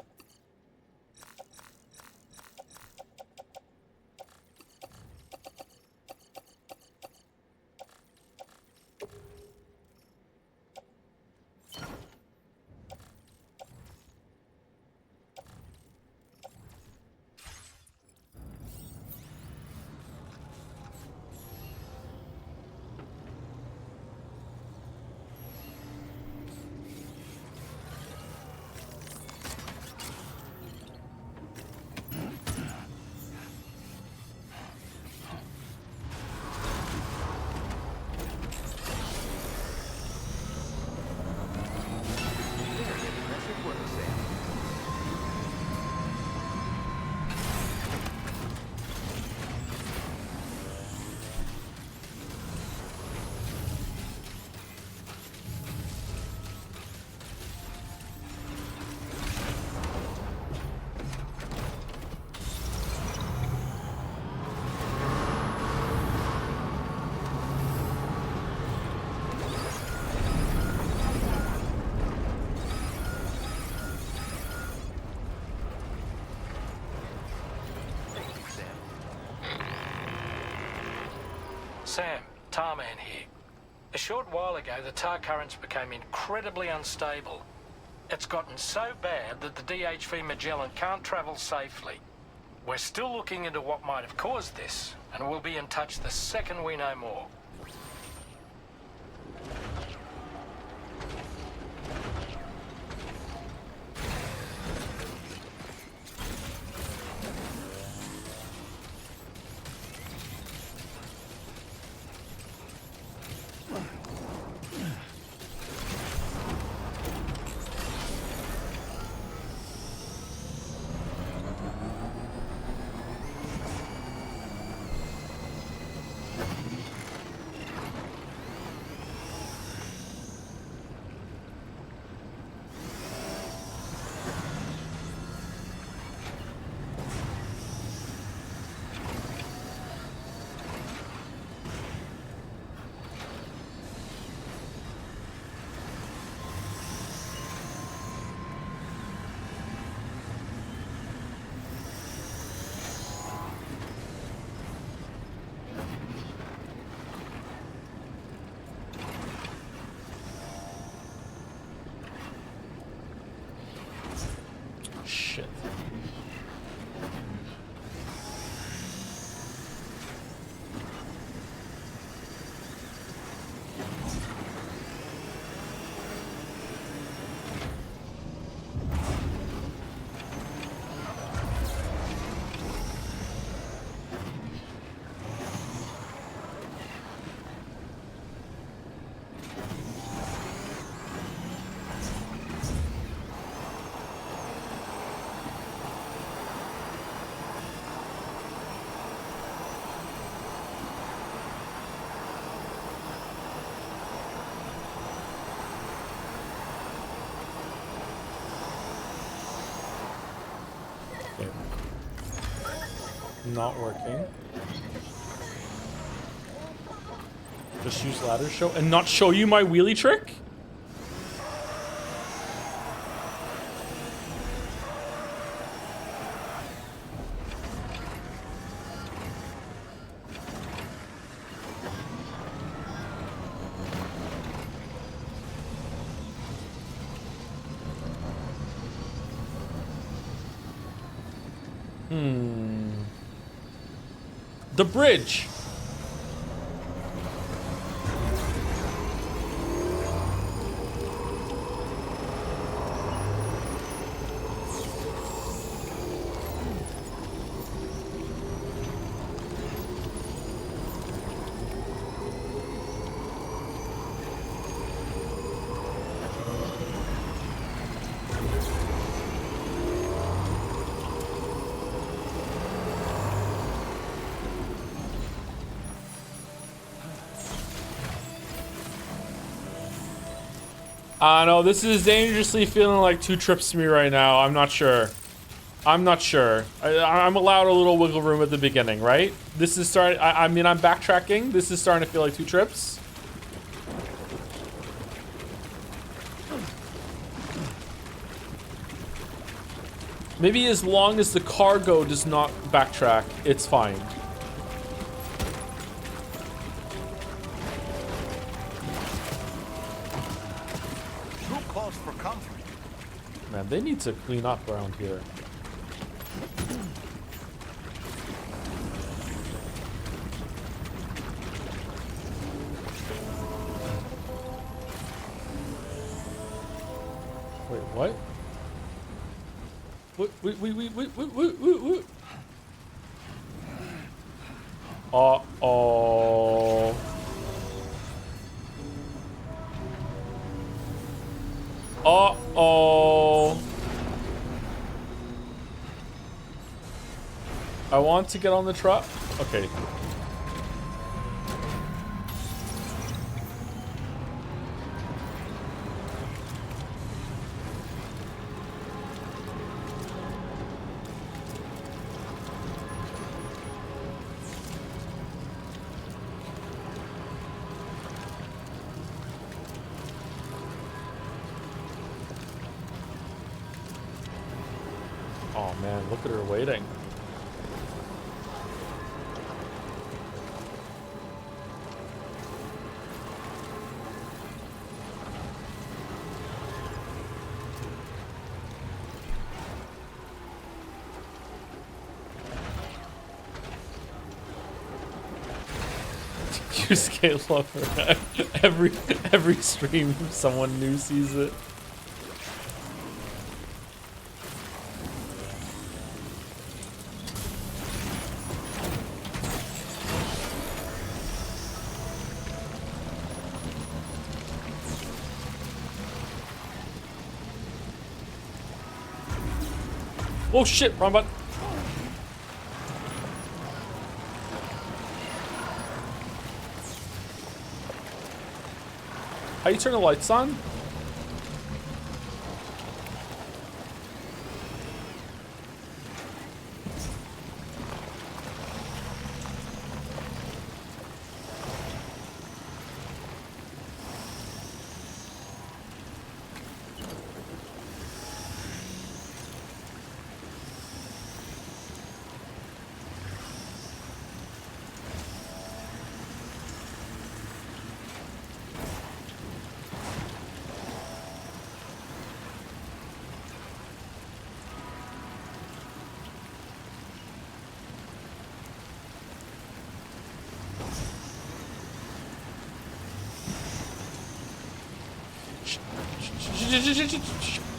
Sam, Tarman here. A short while ago, the tar currents became incredibly unstable. It's gotten so bad that the DHV Magellan can't travel safely. We're still looking into what might have caused this, and we'll be in touch the second we know more. Not working. Just use ladder show and not show you my wheelie trick? The bridge. No, this is dangerously feeling like 2 trips to me right now. I'm not sure. I'm not sure. I'm allowed a little wiggle room at the beginning, right? This is starting. I mean, I'm backtracking. This is starting to feel like 2 trips. Maybe as long as the cargo does not backtrack, it's fine. For comfort. Man, they need to clean up around here. Wait, what? Wait. Uh-oh. Uh-oh. I want to get on the truck. Okay. Oh man, look at her waiting. You scale lover. Every stream someone new sees it. Oh shit, wrong button. How you turn the lights on?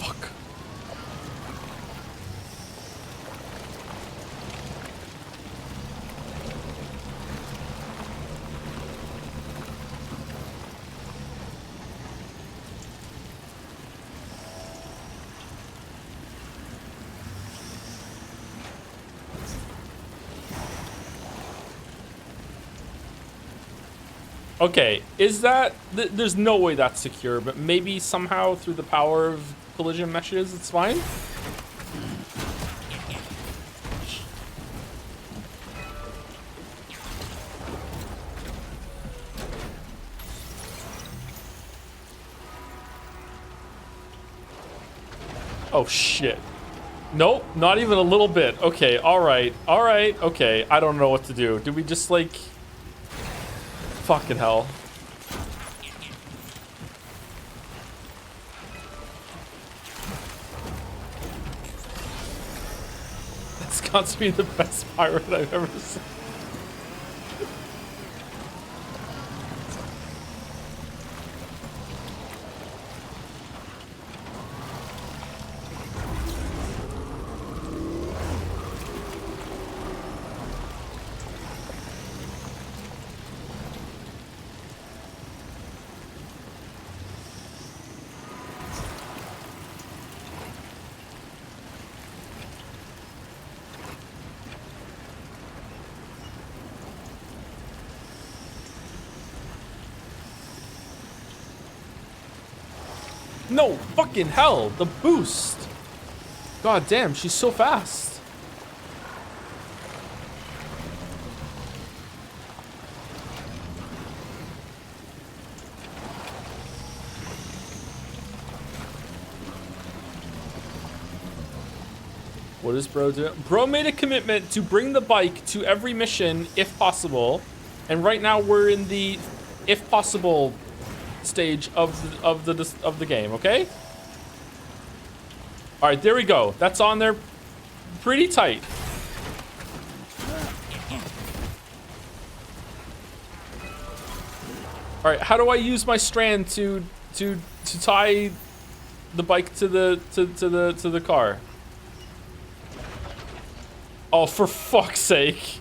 Fuck. Okay, is that... there's no way that's secure, but maybe somehow through the power of collision meshes, it's fine? Oh, shit. Nope, not even a little bit. Okay, alright. Alright, okay. I don't know what to do. Do we just, like... Fucking hell. That's got to be the best pirate I've ever seen. No fucking hell, the boost. God damn, she's so fast. What is bro doing? Bro made a commitment to bring the bike to every mission if possible. And right now we're in the if possible stage of the game, okay? All right, there we go. That's on there pretty tight. All right, how do I use my strand to tie the bike to the car? Oh, for fuck's sake.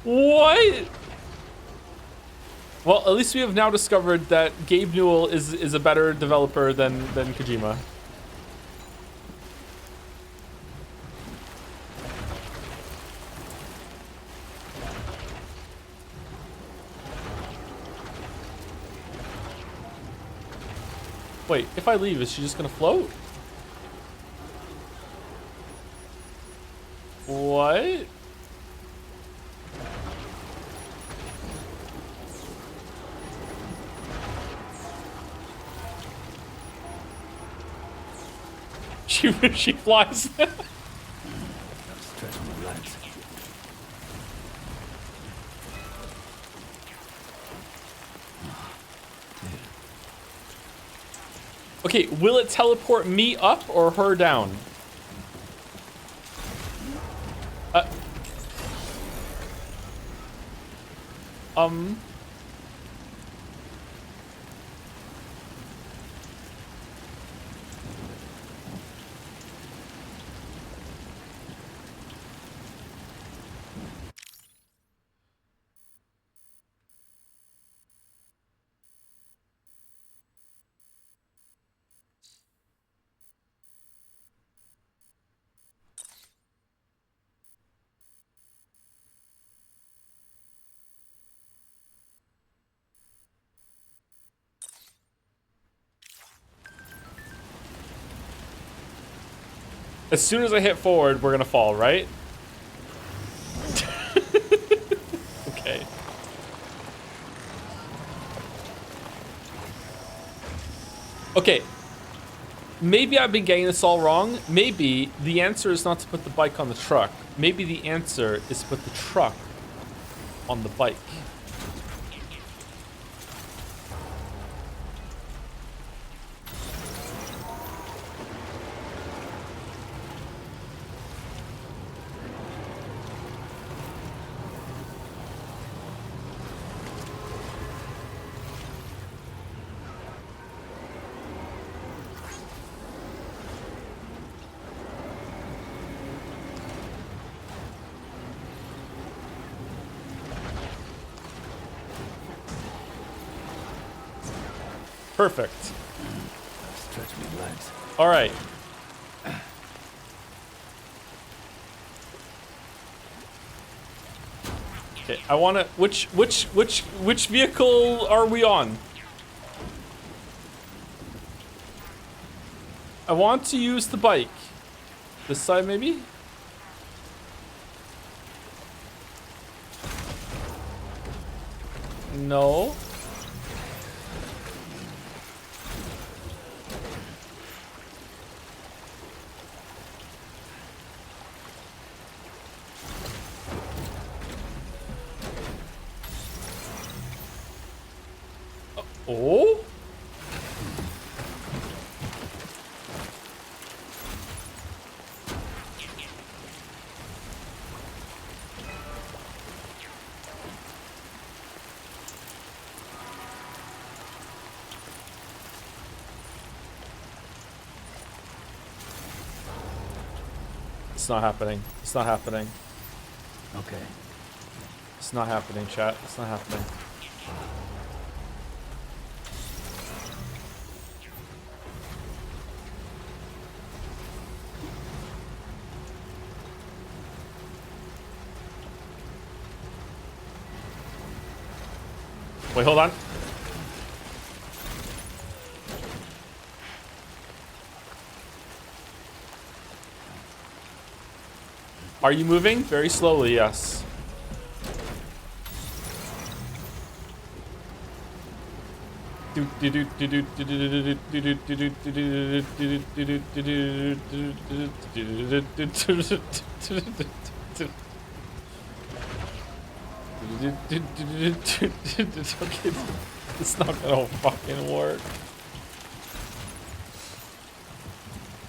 What? Well, at least we have now discovered that Gabe Newell is a better developer than Kojima. Wait, if I leave, is she just gonna float? What? She flies. Okay, will it teleport me up or her down? As soon as I hit forward, we're gonna fall, right? Okay. Okay. Maybe I've been getting this all wrong. Maybe the answer is not to put the bike on the truck. Maybe the answer is to put the truck on the bike. Perfect. Stretch me legs. All right. Okay, I want to. Which vehicle are we on? I want to use the bike. This side, maybe? No. Oh? It's not happening. It's not happening. Okay. It's not happening, chat. It's not happening. Wait, hold on. Are you moving? Very slowly, yes. Okay, it's not gonna fucking work.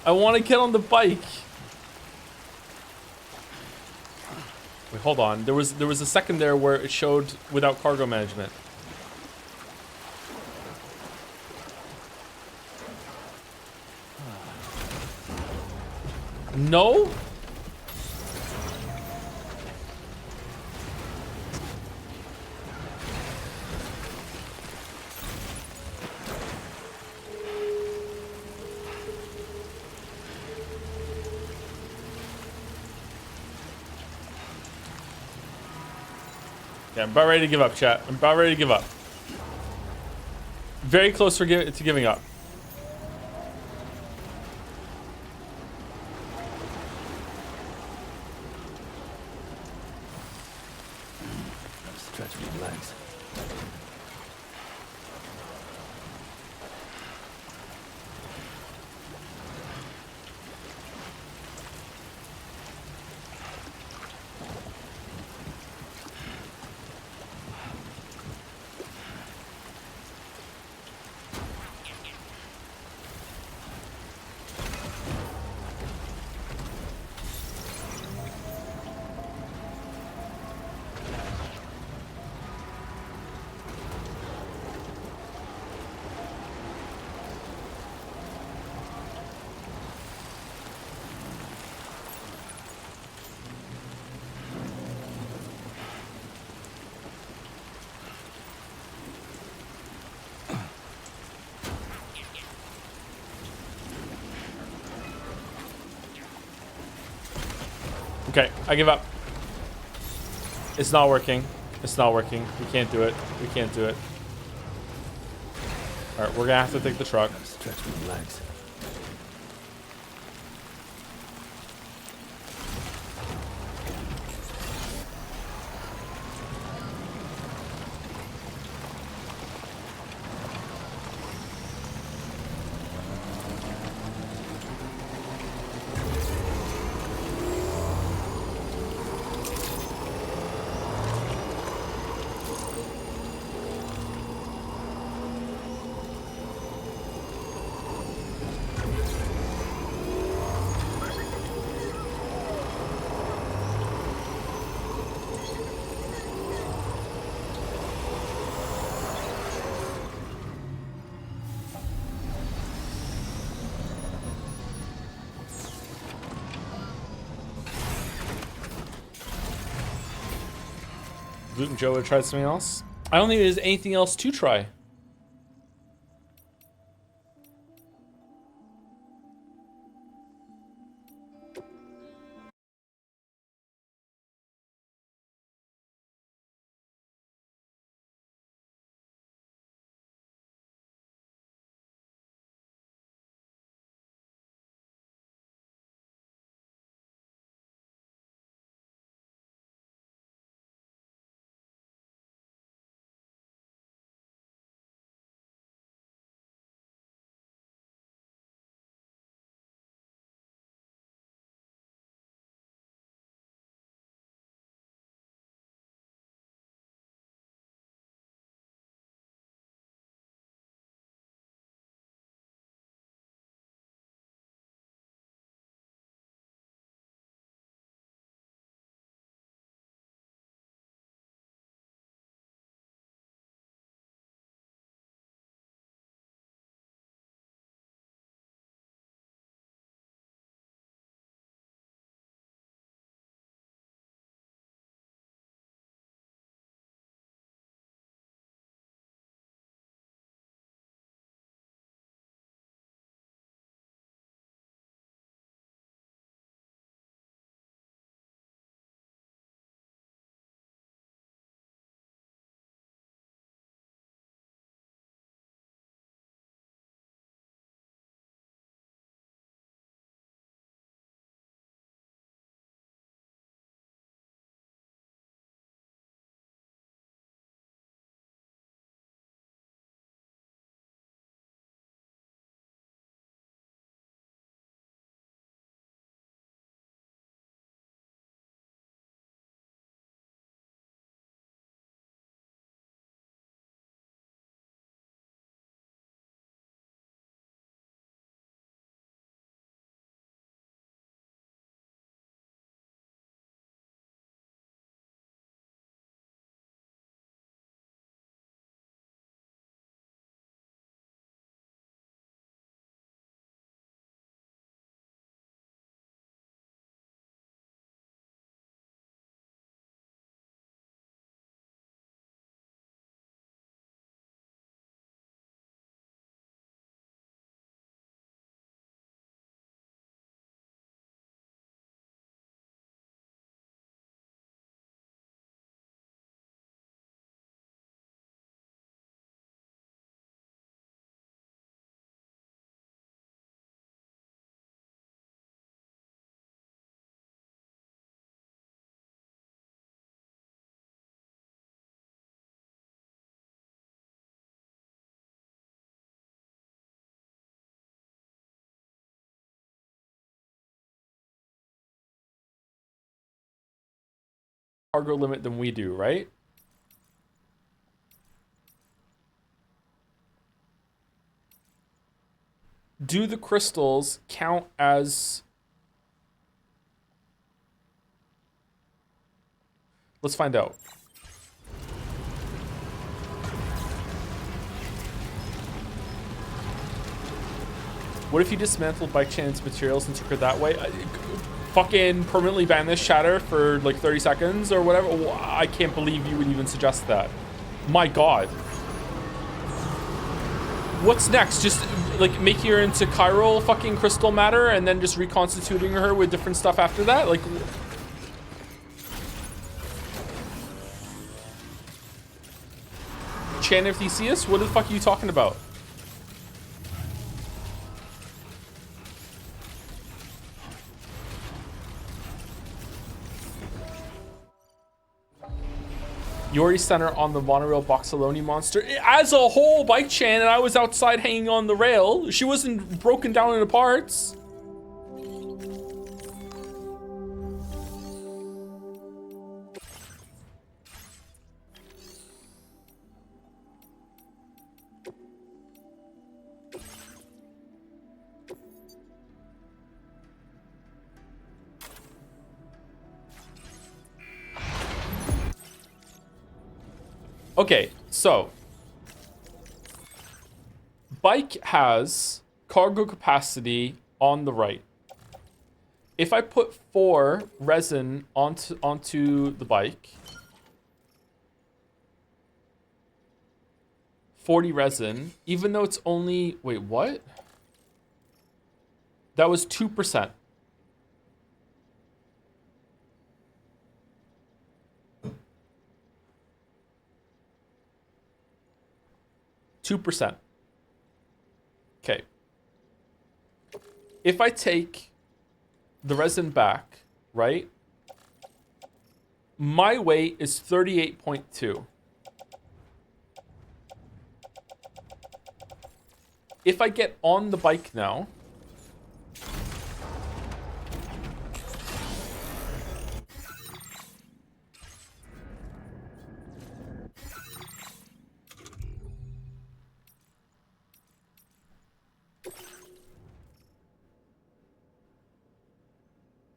I want to get on the bike. Wait, hold on. There was a second there where it showed without cargo management. No? Yeah, I'm about ready to give up, chat. I'm about ready to give up. Very close to giving up. Stretch my legs. Okay, I give up. It's not working. It's not working. We can't do it. We can't do it. All right, we're gonna have to take the truck. Stretch my legs. Gluten Joe would have tried something else. I don't think there's anything else to try. cargo limit than we do, right? Do the crystals count as... Let's find out. What if you dismantled bike chain's materials and took her that way? Fucking permanently ban this shatter for like 30 seconds or whatever? I can't believe you would even suggest that. My god. What's next? Just like making her into chiral fucking crystal matter and then just reconstituting her with different stuff after that? Like... Chan of Theseus? What the fuck are you talking about? You already sent her on the monorail Boxaloni monster. As a whole, Bike Chan, and I was outside hanging on the rail. She wasn't broken down into parts. Okay, so bike has cargo capacity on the right. If I put 4 resin onto the bike, 40 resin, even though it's only, wait, what? That was 2%. Okay. If I take the resin back, right? My weight is 38.2. If I get on the bike now,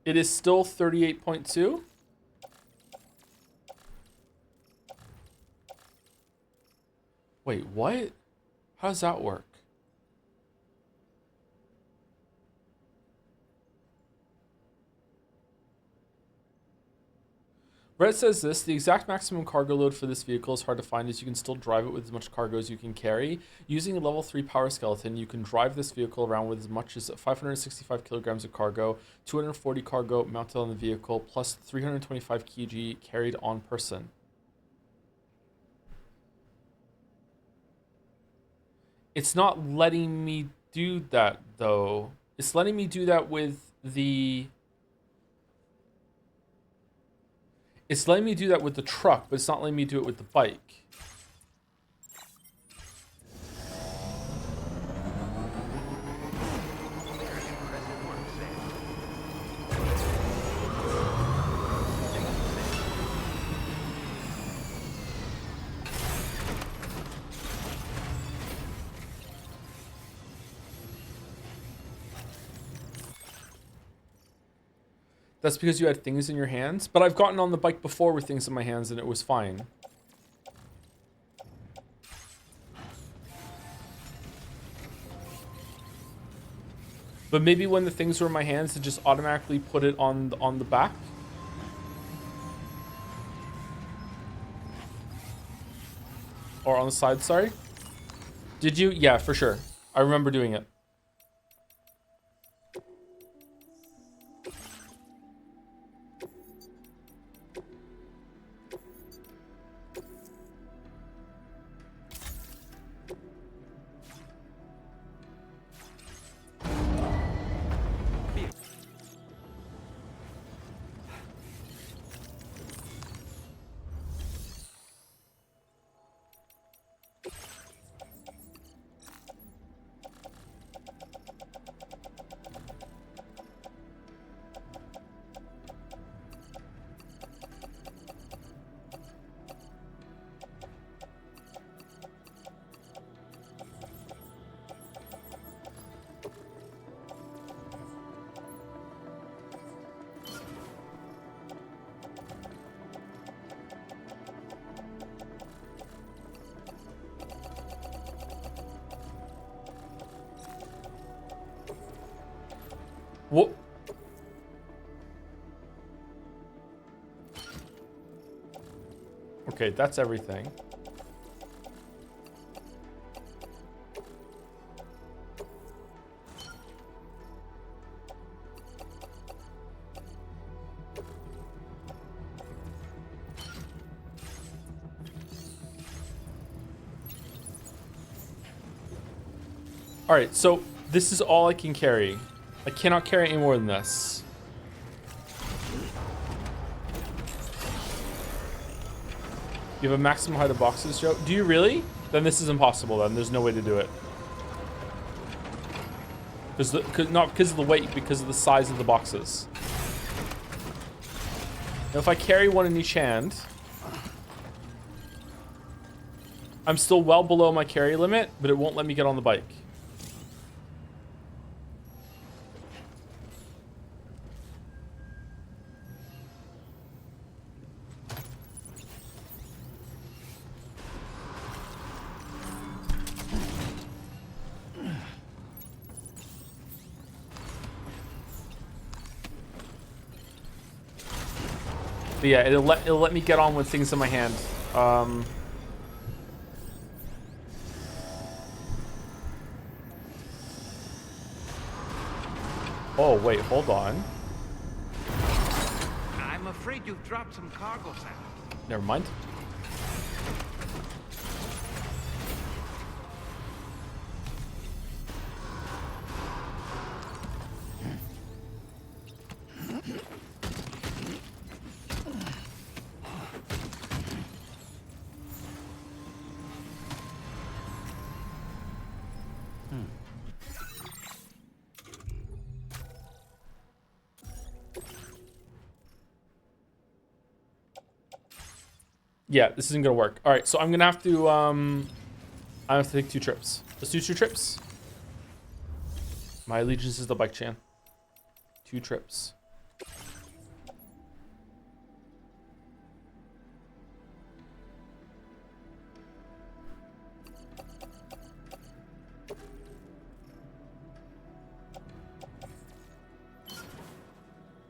it is still 38.2. Wait, what? How does that work? Brett says this, the exact maximum cargo load for this vehicle is hard to find as you can still drive it with as much cargo as you can carry. Using a level 3 power skeleton, you can drive this vehicle around with as much as 565 kilograms of cargo, 240 cargo mounted on the vehicle, plus 325 kg carried on person. It's not letting me do that, though. It's letting me do that with the... It's letting me do that with the truck, but it's not letting me do it with the bike. That's because you had things in your hands. But I've gotten on the bike before with things in my hands and it was fine. But maybe when the things were in my hands, it just automatically put it on the back. Or on the side, sorry. Did you? Yeah, for sure. I remember doing it. What? Okay, that's everything. All right, so this is all I can carry. I cannot carry any more than this. You have a maximum height of boxes, Joe? Do you really? Then this is impossible then. There's no way to do it. Not because of the weight, because of the size of the boxes. Now if I carry one in each hand, I'm still well below my carry limit, but it won't let me get on the bike. But yeah, it'll let me get on with things in my hand. Oh wait, hold on. I'm afraid you've dropped some cargo, Sam. Never mind. Yeah, this isn't gonna work. All right, so I'm gonna have to I have to take 2 trips. Let's do 2 trips. My allegiance is the bike chan. 2 trips.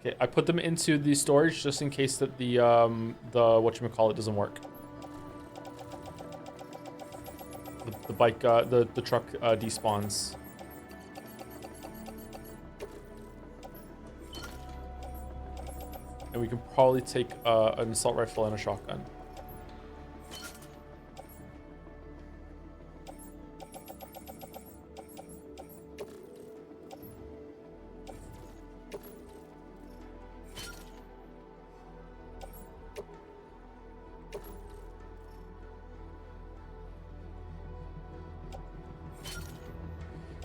Okay, I put them into the storage just in case that the whatchamacallit doesn't work. The bike, the truck despawns. And we can probably take an assault rifle and a shotgun.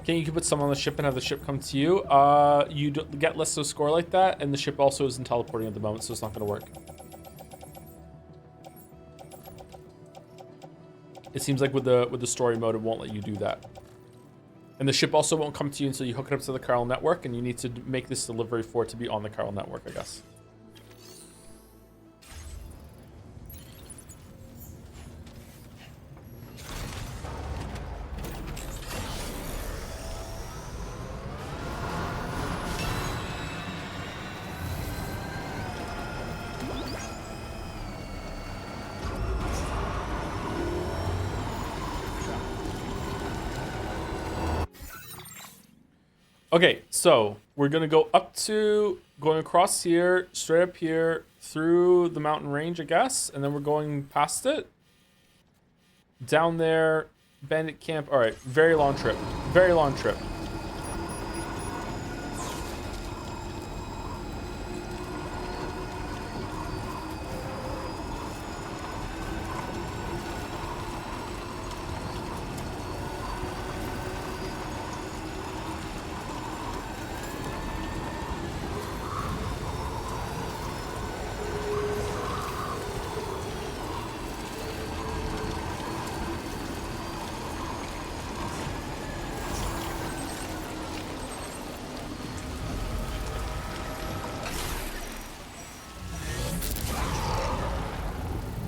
Okay, you can put some on the ship and have the ship come to you. You get less of a score like that, and the ship also isn't teleporting at the moment, so it's not going to work. It seems like with the story mode, it won't let you do that. And the ship also won't come to you until you hook it up to the chiral network, and you need to make this delivery for it to be on the chiral network, I guess. Okay, so we're gonna go going across here, straight up here, through the mountain range, I guess, and then we're going past it. Down there, bandit camp. All right, very long trip. Very long trip.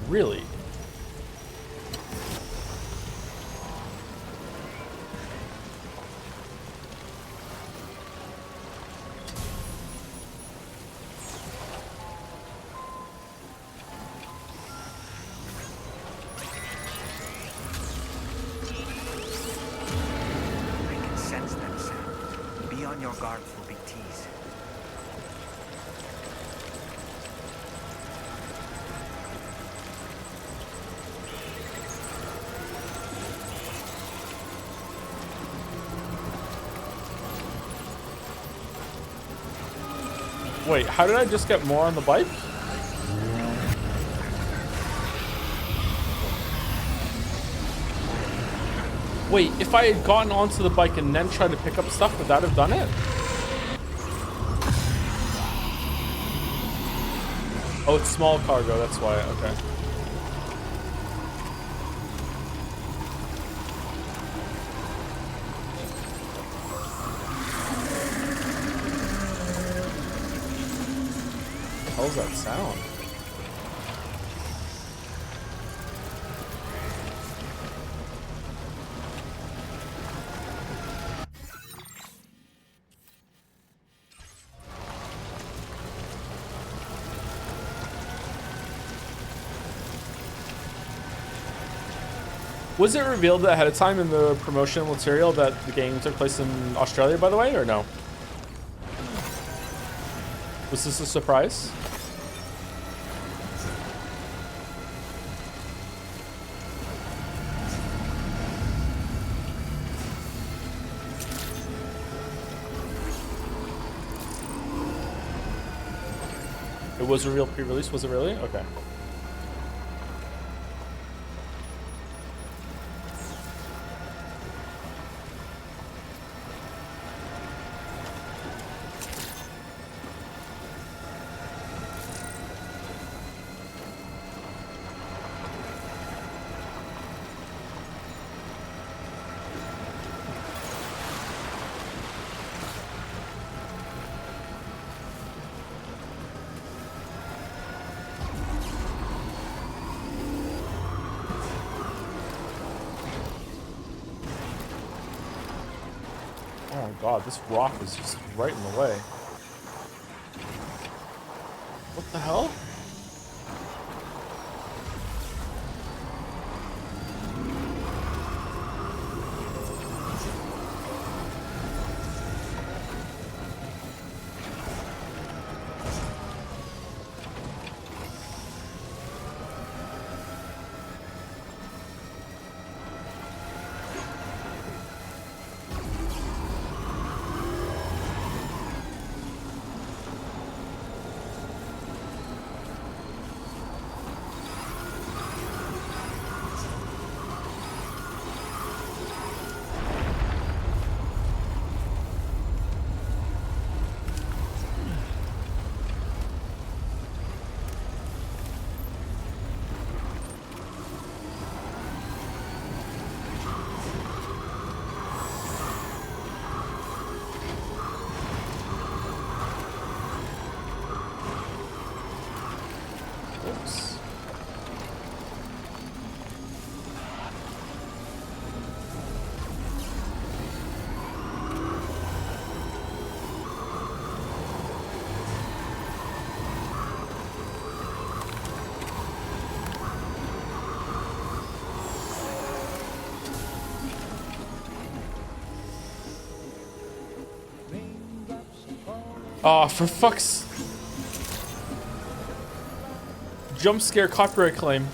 Really? your guards will be teased. Wait, how did I just get more on the bike? Wait, if I had gotten onto the bike and then tried to pick up stuff, would that have done it? Oh, it's small cargo, that's why, okay. What the hell's that sound? Was it revealed ahead of time in the promotional material that the game took place in Australia, by the way, or no? Was this a surprise? It was a real pre-release, was it really? Okay. Oh my god, this rock is just right in the way. What the hell? Oops. Oh, for fuck's... Jump scare copyright claim.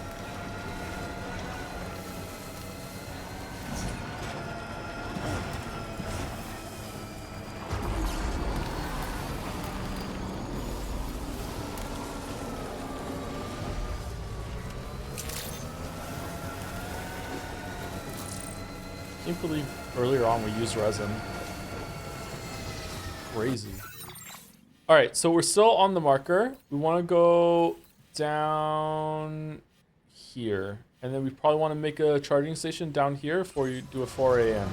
Can't believe earlier on we used resin. Crazy. All right, so we're still on the marker. We want to go down here, and then we probably want to make a charging station down here before you do a 4 a.m.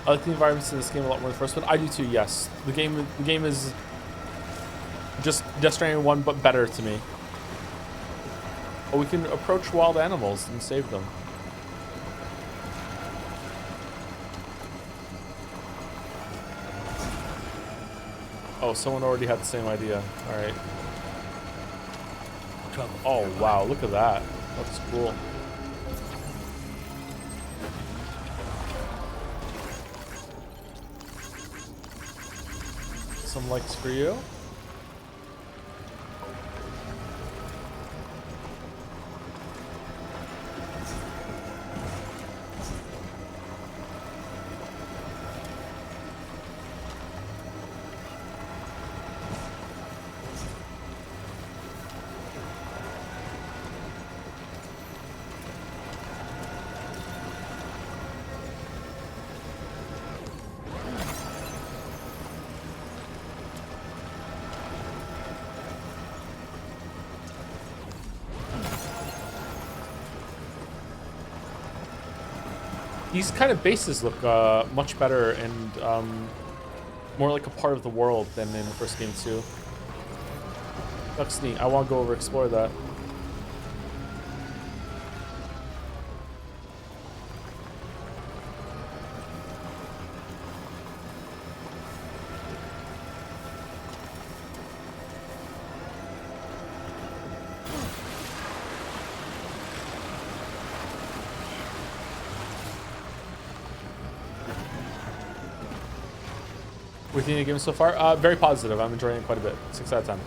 I like the environments in this game a lot more than the first one. I do too, yes. The game is just Death Stranding 1, but better to me. Oh, we can approach wild animals and save them. Oh, someone already had the same idea. All right. Oh, wow. Look at that. That's cool. Some likes for you. These kind of bases look much better and more like a part of the world than in the first game too. Looks neat. I want to go over explore that. What do you think of the game so far? Very positive. I'm enjoying it quite a bit. 6 out of 10.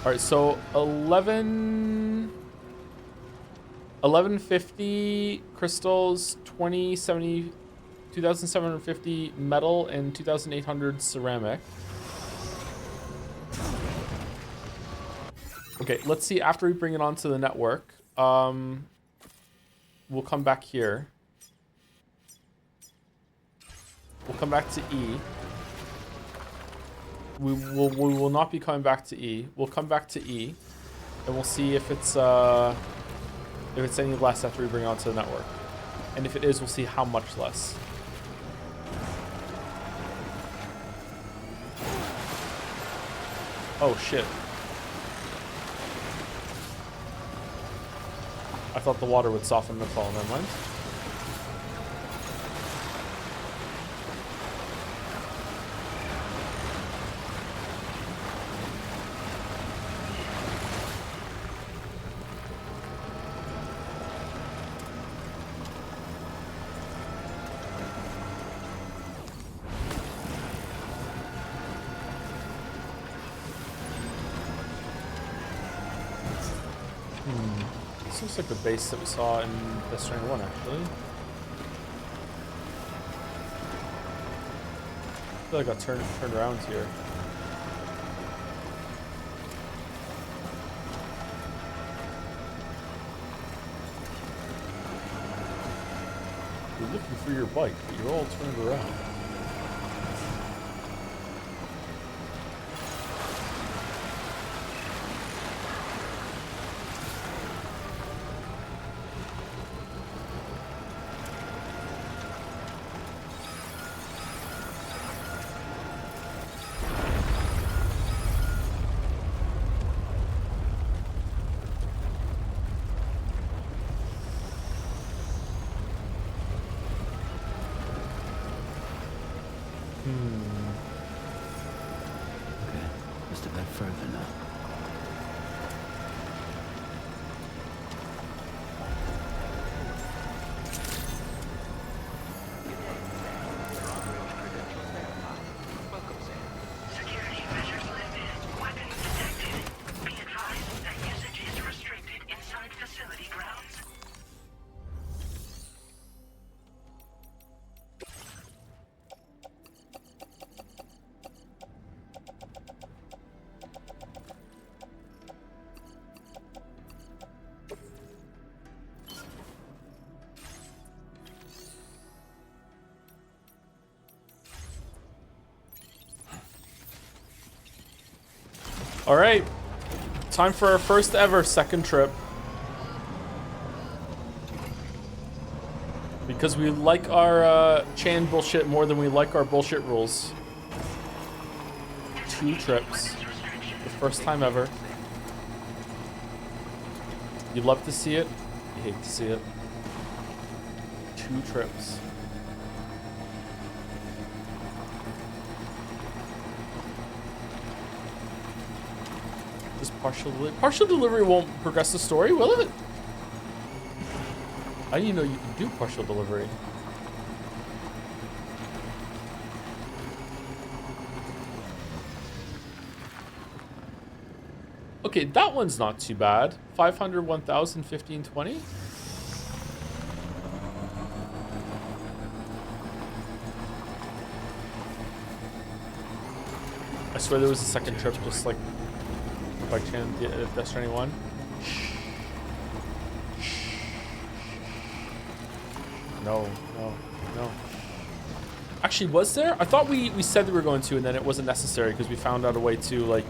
All right, so 1150 crystals, 2,750 metal, and 2,800 ceramic. Okay, let's see after we bring it onto the network. We'll come back here. We'll come back to E. We will not be coming back to E. We'll come back to E, and we'll see if it's any less after we bring it onto the network. And if it is, we'll see how much less. Oh shit. I thought the water would soften the fall. Never mind. This looks like the base that we saw in Death Stranding 1, actually. I feel like I got turned around here. You're looking for your bike, but you're all turned around. Just a bit further now. Security measures lifted. Weapons detected. Be advised that usage is restricted inside facility grounds. All right, time for our first ever second trip. Because we like our Chan bullshit more than we like our bullshit rules. 2 trips. The first time ever. You love to see it. You hate to see it. 2 trips. Just partial delivery won't progress the story, will it? I didn't know you could do partial delivery. Okay, that one's not too bad. 500, 1,000, 15, 20. I swear there was a second trip just like by chance Death Stranding 1. No. Actually, was there? I thought we said that we were going to, and then it wasn't necessary because we found out a way to like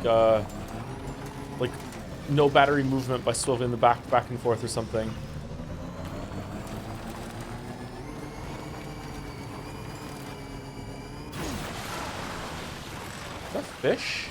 no battery movement by swiveling the back and forth or something. Is that fish?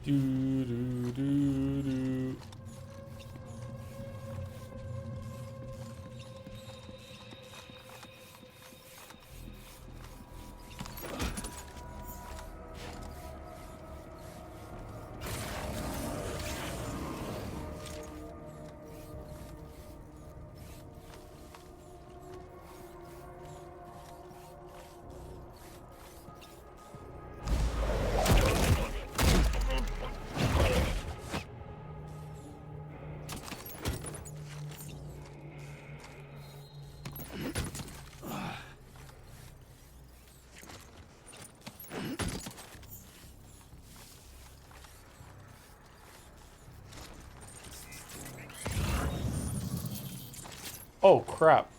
Do. Oh, crap.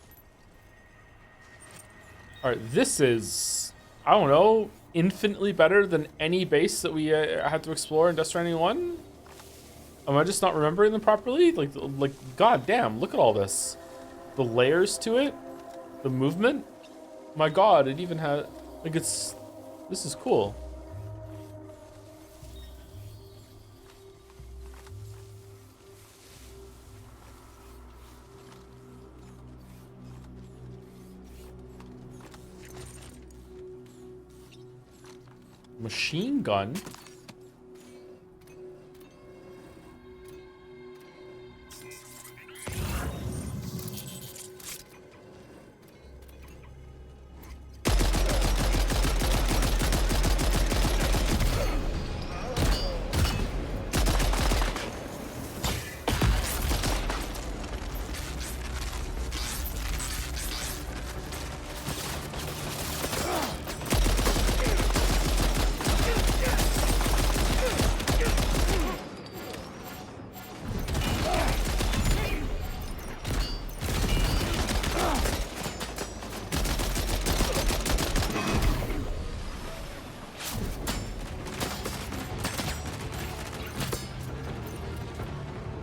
Alright, this is, I don't know, infinitely better than any base that we had to explore in Death Stranding 1? Am I just not remembering them properly? Like, god damn, look at all this. The layers to it, the movement. My god, it even had, like, this is cool. Machine gun?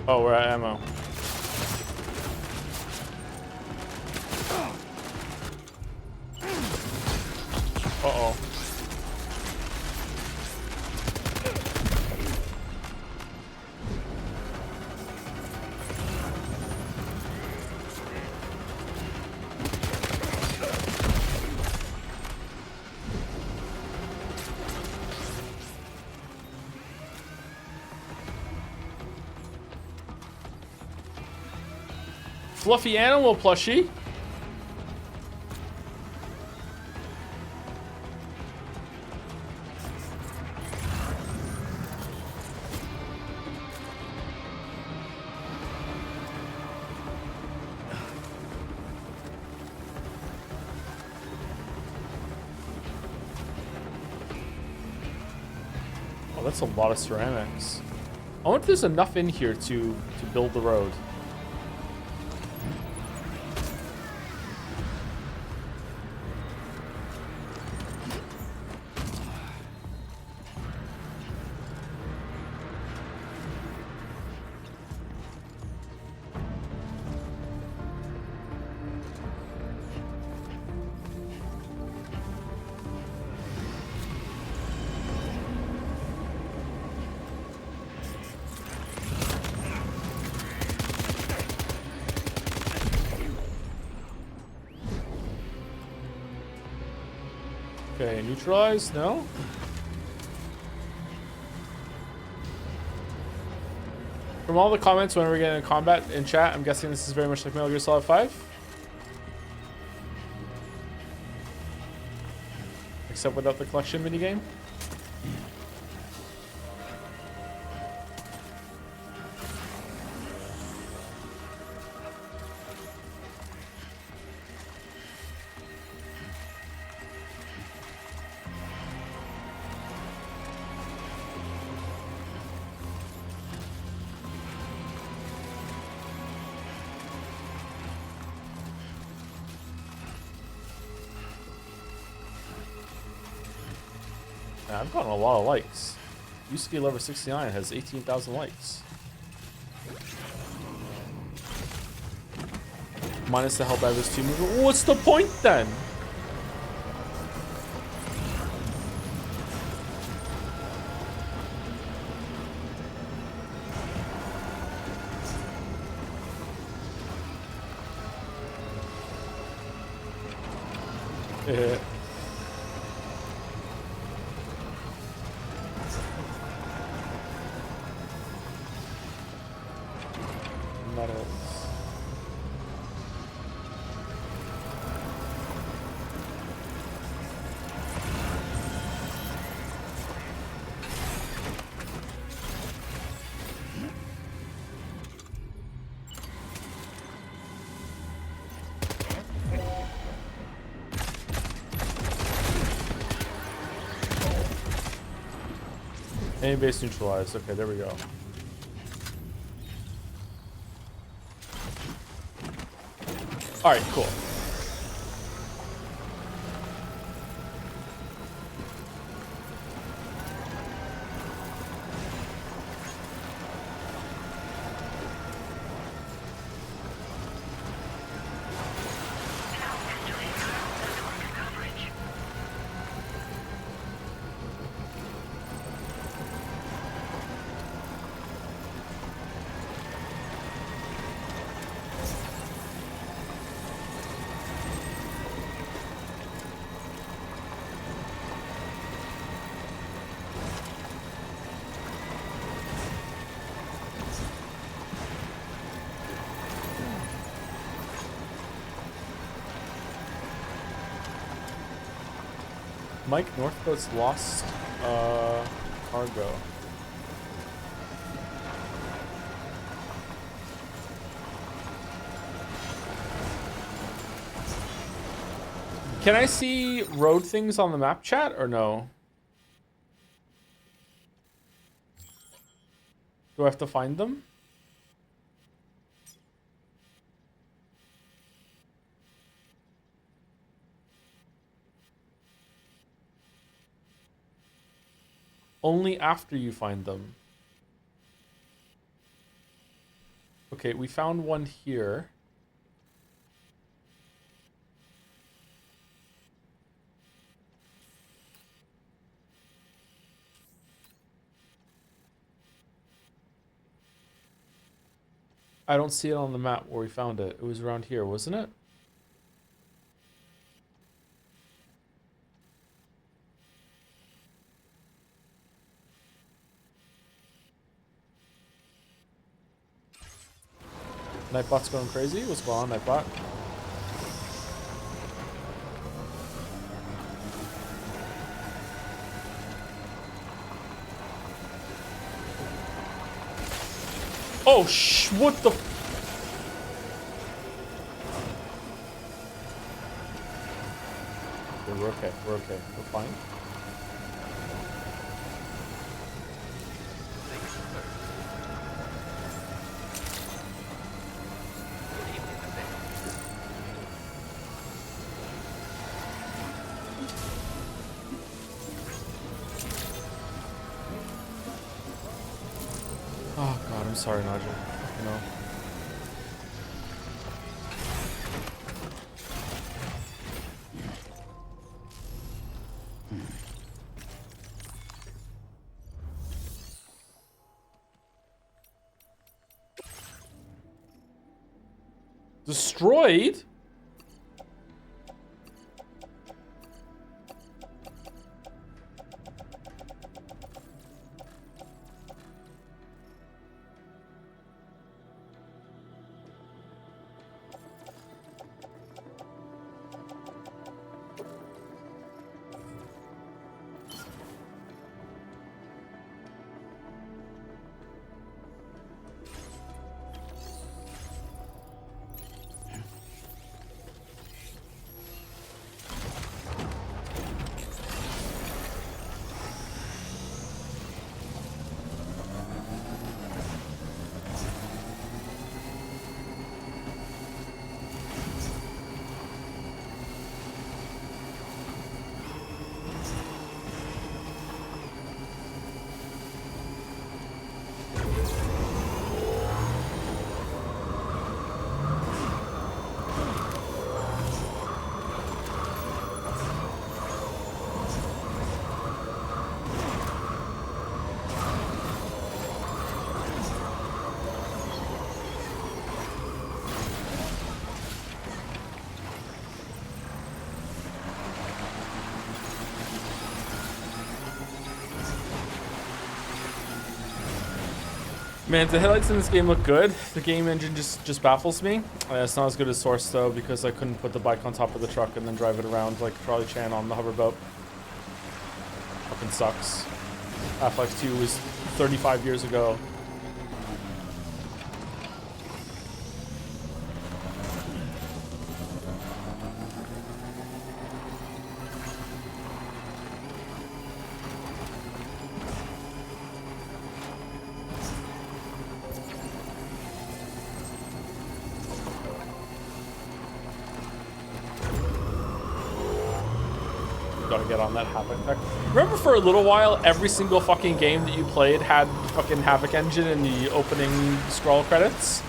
Oh, we're at ammo. Uh-oh. Fluffy animal plushie. Oh, that's a lot of ceramics. I wonder if there's enough in here to build the road. Okay, neutralize? No? From all the comments when we're getting in combat in chat, I'm guessing this is very much like Metal Gear Solid 5. Except without the collection minigame. I've gotten a lot of likes. Yusuke Lover 69 has 18,000 likes. Minus the Helldivers 2 movie. What's the point then? Metals. Enemy base neutralized. Okay, there we go. Alright, cool. Mike Northcote's lost cargo. Can I see road things on the map chat or no? Do I have to find them? Only after you find them. Okay, we found one here. I don't see it on the map where we found it. It was around here, wasn't it? Nightbot's going crazy? What's going on, Nightbot? Oh, what the? Okay, we're okay. We're okay. We're fine. I'm sorry, Nigel. You know. Destroyed? Man, the headlights in this game look good. The game engine just baffles me. It's not as good as Source though, because I couldn't put the bike on top of the truck and then drive it around like Charlie Chan on the hoverboat. Fucking sucks. Half-Life 2 was 35 years ago. Gotta get on that Havoc tech. Remember for a little while, every single fucking game that you played had fucking Havoc engine in the opening scroll credits?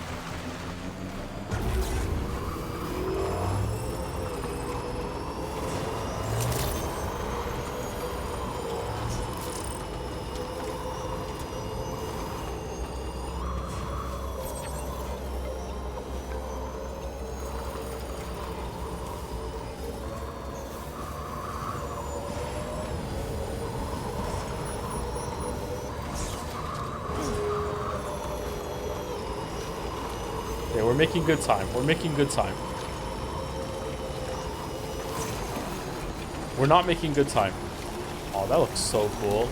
We're making good time. We're making good time. We're not making good time. Oh, that looks so cool.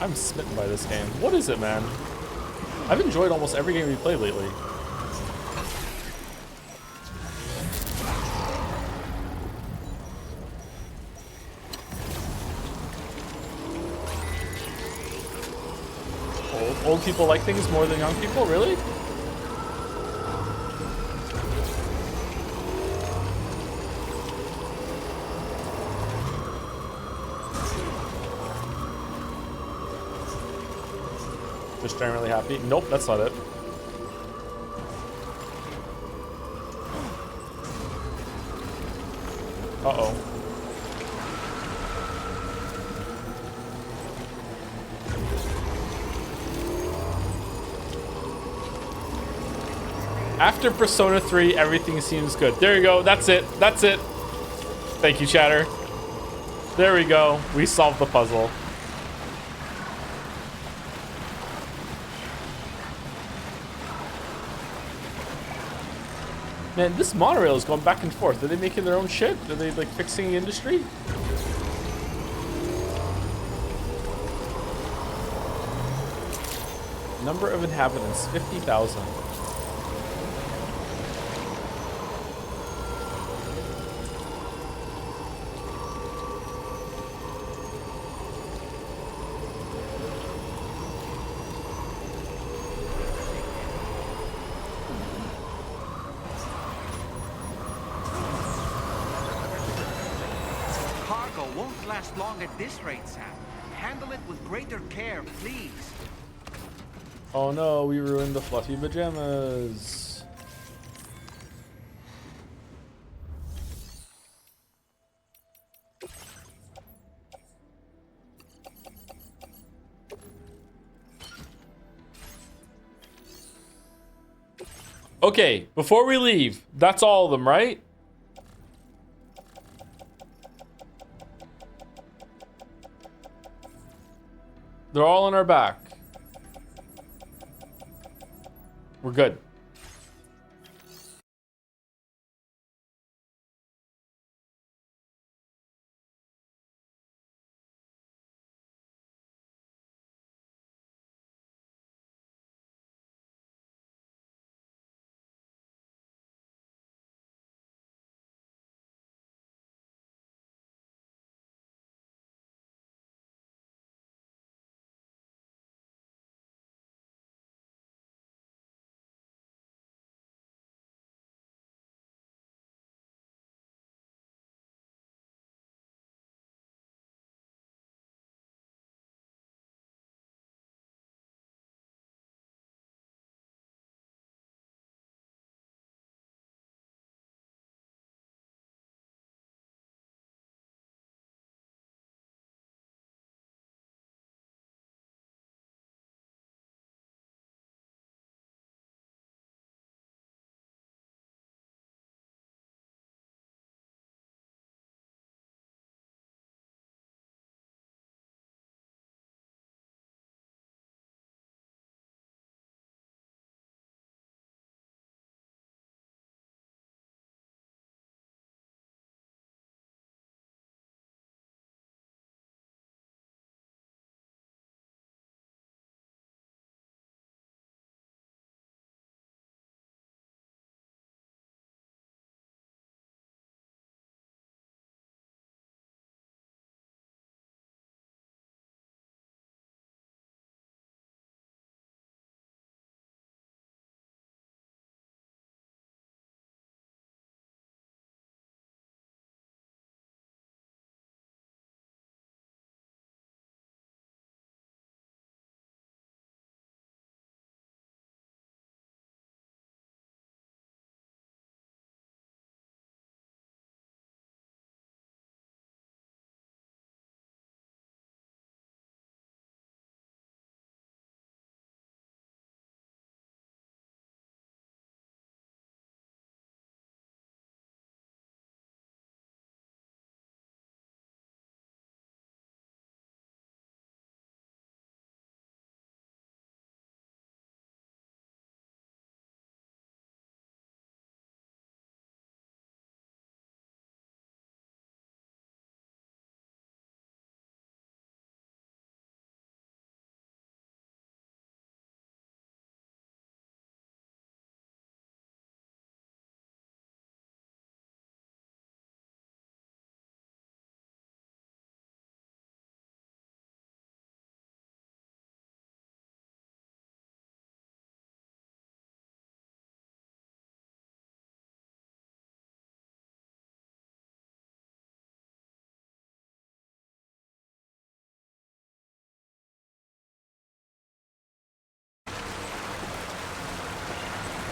I'm smitten by this game. What is it, man? I've enjoyed almost every game we played lately. Old people like things more than young people? Really? Just generally happy? Nope, that's not it. Uh-oh. After Persona 3, everything seems good. There you go. That's it. That's it. Thank you, chatter. There we go. We solved the puzzle. Man, this monorail is going back and forth. Are they making their own shit? Are they, like, fixing the industry? Number of inhabitants, 50,000. Long at this rate, Sam. Handle it with greater care, please. Oh no, we ruined the fluffy pajamas. Okay, before we leave, that's all of them, right? They're all on our back. We're good.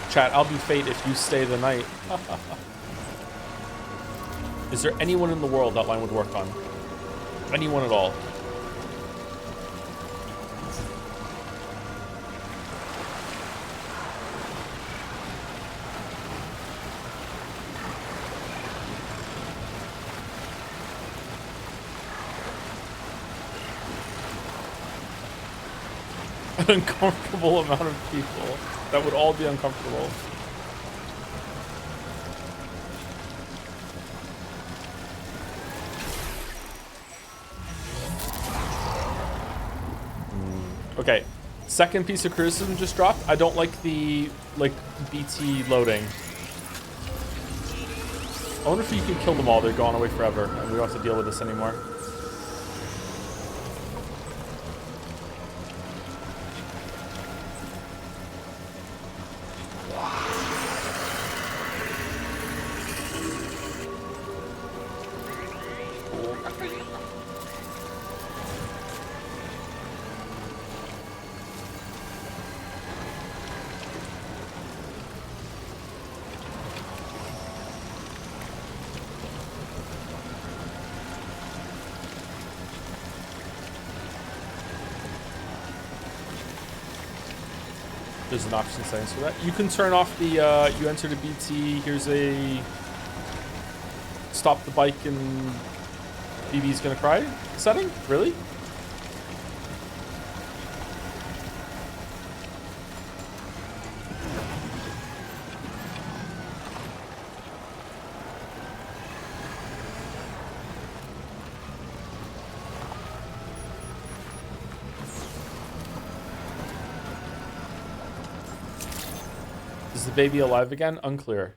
Chat, I'll be fate if you stay the night. Is there anyone in the world that line would work on? Anyone at all? An uncomfortable amount of people. That would all be uncomfortable. Okay, second piece of criticism just dropped. I don't like the BT loading. I wonder if you can kill them all. They're gone away forever, and we don't have to deal with this anymore. there's an option settings for that. You can turn off the, you enter the BT, here's a stop the bike and BB's gonna cry setting? Really? Is the baby alive again? Unclear.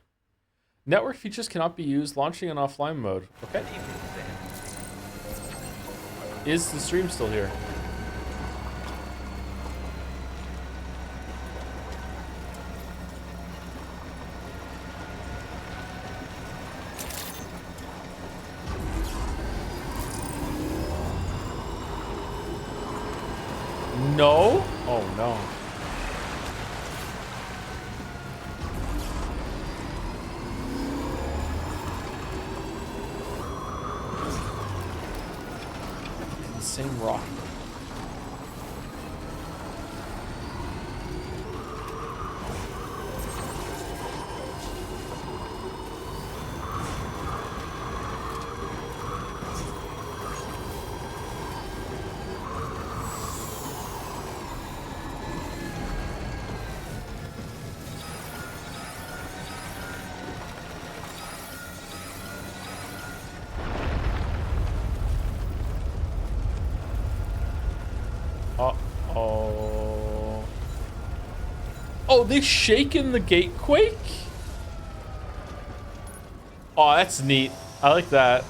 Network features cannot be used launching in offline mode. Okay. Is the stream still here? No? Oh no. Same rock. Uh-oh. Oh, they shaking the gate quake? Oh, that's neat. I like that.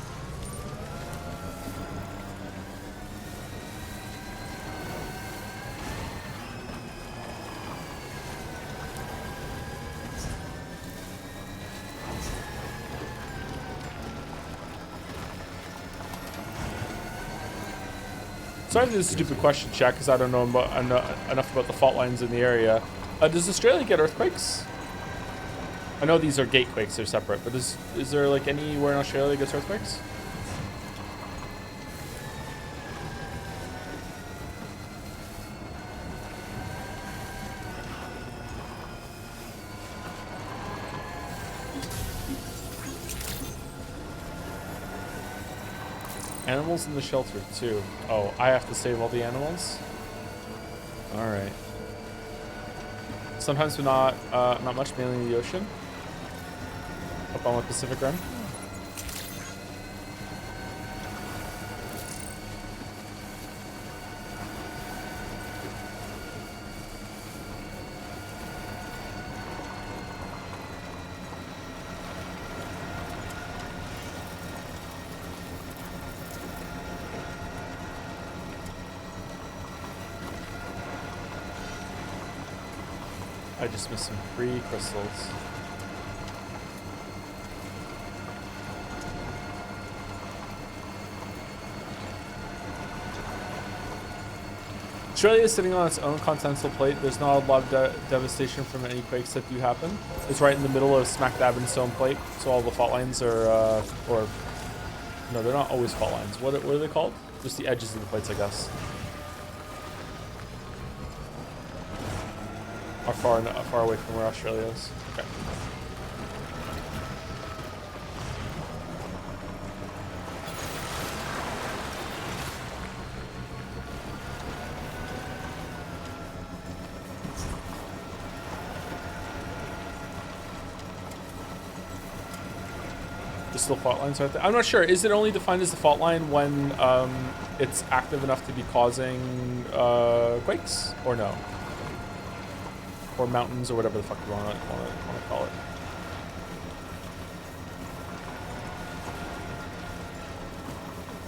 Sorry for this stupid question, chat, because I don't know enough about the fault lines in the area. Does Australia get earthquakes? I know these are gatequakes, they're separate, but is there like anywhere in Australia that gets earthquakes? Animals in the shelter too. Oh, I have to save all the animals? Alright. Sometimes but not much, mainly in the ocean. Up on the Pacific Rim. I just missed some free crystals. Australia is sitting on its own continental plate. There's not a lot of devastation from any quakes that do happen. It's right in the middle of smack dab in its own plate, so all the fault lines are, or no, they're not always fault lines. What are they called? Just the edges of the plates, I guess. Are far away from where Australia is. Okay. There's still fault lines right there. I'm not sure. Is it only defined as the fault line when it's active enough to be causing quakes, or no? Or mountains, or whatever the fuck you want to call it.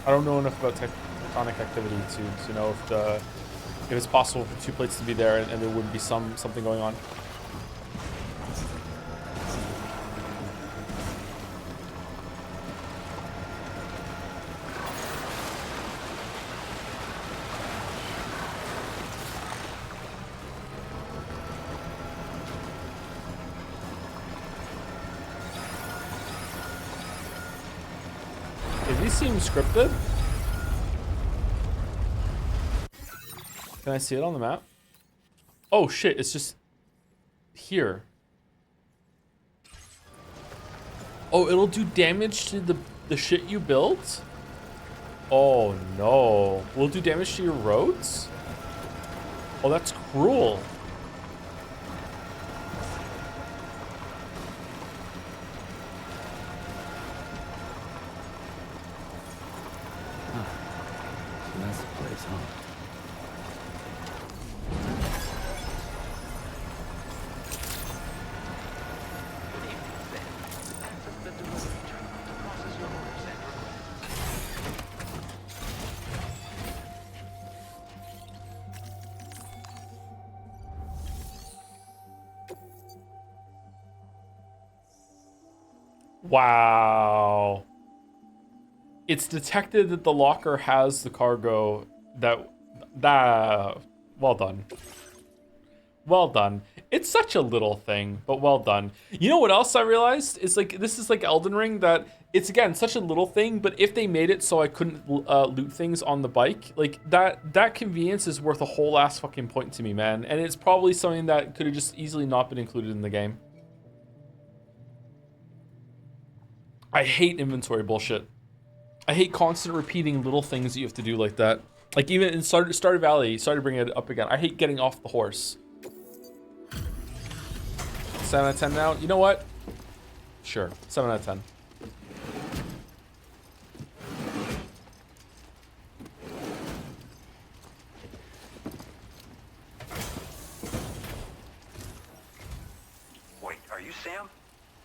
I don't know enough about tectonic activity to know if it's possible for two plates to be there and there would be something going on. These seem scripted. Can I see it on the map? Oh shit, it's just... here. Oh, it'll do damage to the shit you built? Oh no. Will it do damage to your roads? Oh, that's cruel. So that's the place, huh? Wow. It's detected that the locker has the cargo that well done. Well done. It's such a little thing, but well done. You know what else I realized? Is like, this is like Elden Ring, that it's, again, such a little thing, but if they made it so I couldn't loot things on the bike, like, that convenience is worth a whole ass fucking point to me, man. And it's probably something that could have just easily not been included in the game. I hate inventory bullshit. I hate constant repeating little things that you have to do like that. Like, even in Stardew Valley, sorry to bring it up again, I hate getting off the horse. 7 out of 10 now? You know what? Sure, 7 out of 10. Wait, are you Sam?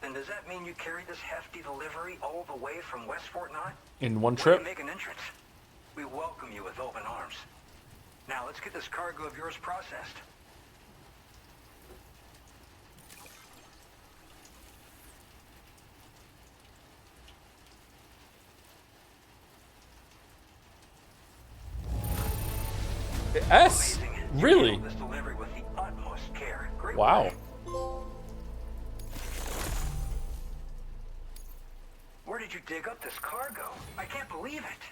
Then does that mean you carried this hefty delivery all the way from West Fort Knott? In one Way trip? to make an entrance. We welcome you with open arms. Now let's get this cargo of yours processed. S? Really? This delivery with the utmost care. Great Wow. work. Where did you dig up this cargo? I can't believe it.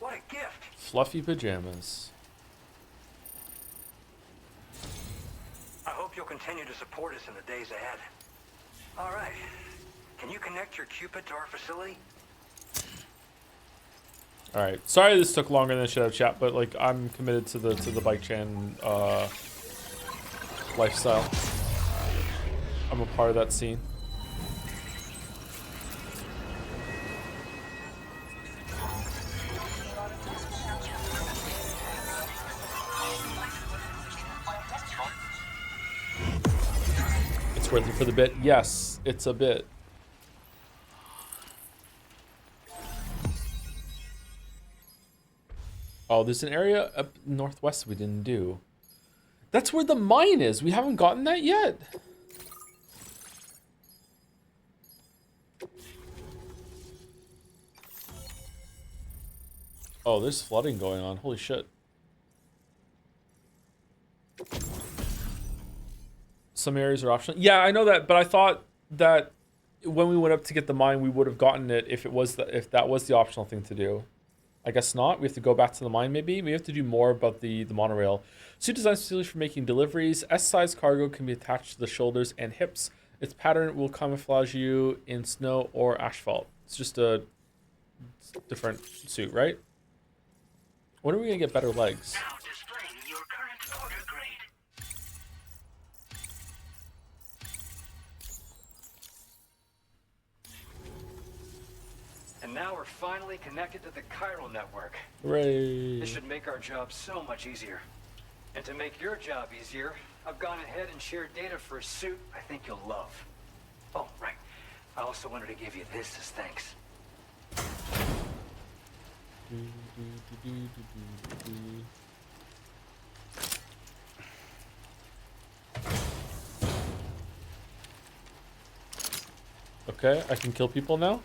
What a gift. Fluffy pajamas. I hope you'll continue to support us in the days ahead. All right. Can you connect your Cupid to our facility? All right. Sorry this took longer than it should have, chat, but like, I'm committed to the bike chain lifestyle. I'm a part of that scene. It's worth it for the bit. Yes, it's a bit. Oh, there's an area up northwest we didn't do. That's where the mine is. We haven't gotten that yet. Oh, there's flooding going on. Holy shit. Some areas are optional. Yeah, I know that, but I thought that when we went up to get the mine, we would have gotten it if that was the optional thing to do. I guess not. We have to go back to the mine, maybe. We have to do more about the monorail. Suit designed specifically for making deliveries. S-size cargo can be attached to the shoulders and hips. Its pattern will camouflage you in snow or asphalt. It's just a different suit, right? When are we going to get better legs? Now displaying your current order grade. And now we're finally connected to the chiral network. Hooray. This should make our job so much easier. And to make your job easier, I've gone ahead and shared data for a suit I think you'll love. Oh, right. I also wanted to give you this as thanks. Okay, I can kill people now?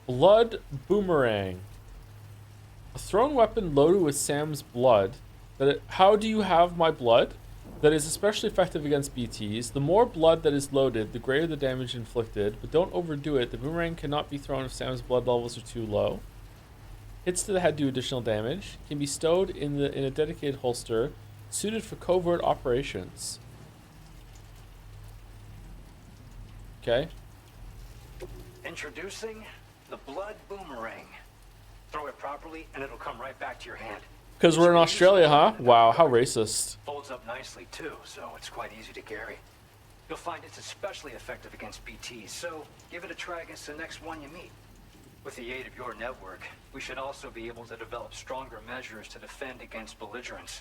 Blood boomerang. A thrown weapon loaded with Sam's blood. How do you have my blood? That is especially effective against BTs. The more blood that is loaded, the greater the damage inflicted. But don't overdo it. The boomerang cannot be thrown if Sam's blood levels are too low. Hits to the head do additional damage. Can be stowed in a dedicated holster, suited for covert operations. Okay. Introducing the Blood Boomerang. Throw it properly, and it'll come right back to your hand. Because we're in Australia, huh? Wow, how racist. Folds up nicely, too, so it's quite easy to carry. You'll find it's especially effective against BTs, so give it a try against the next one you meet. With the aid of your network, we should also be able to develop stronger measures to defend against belligerents,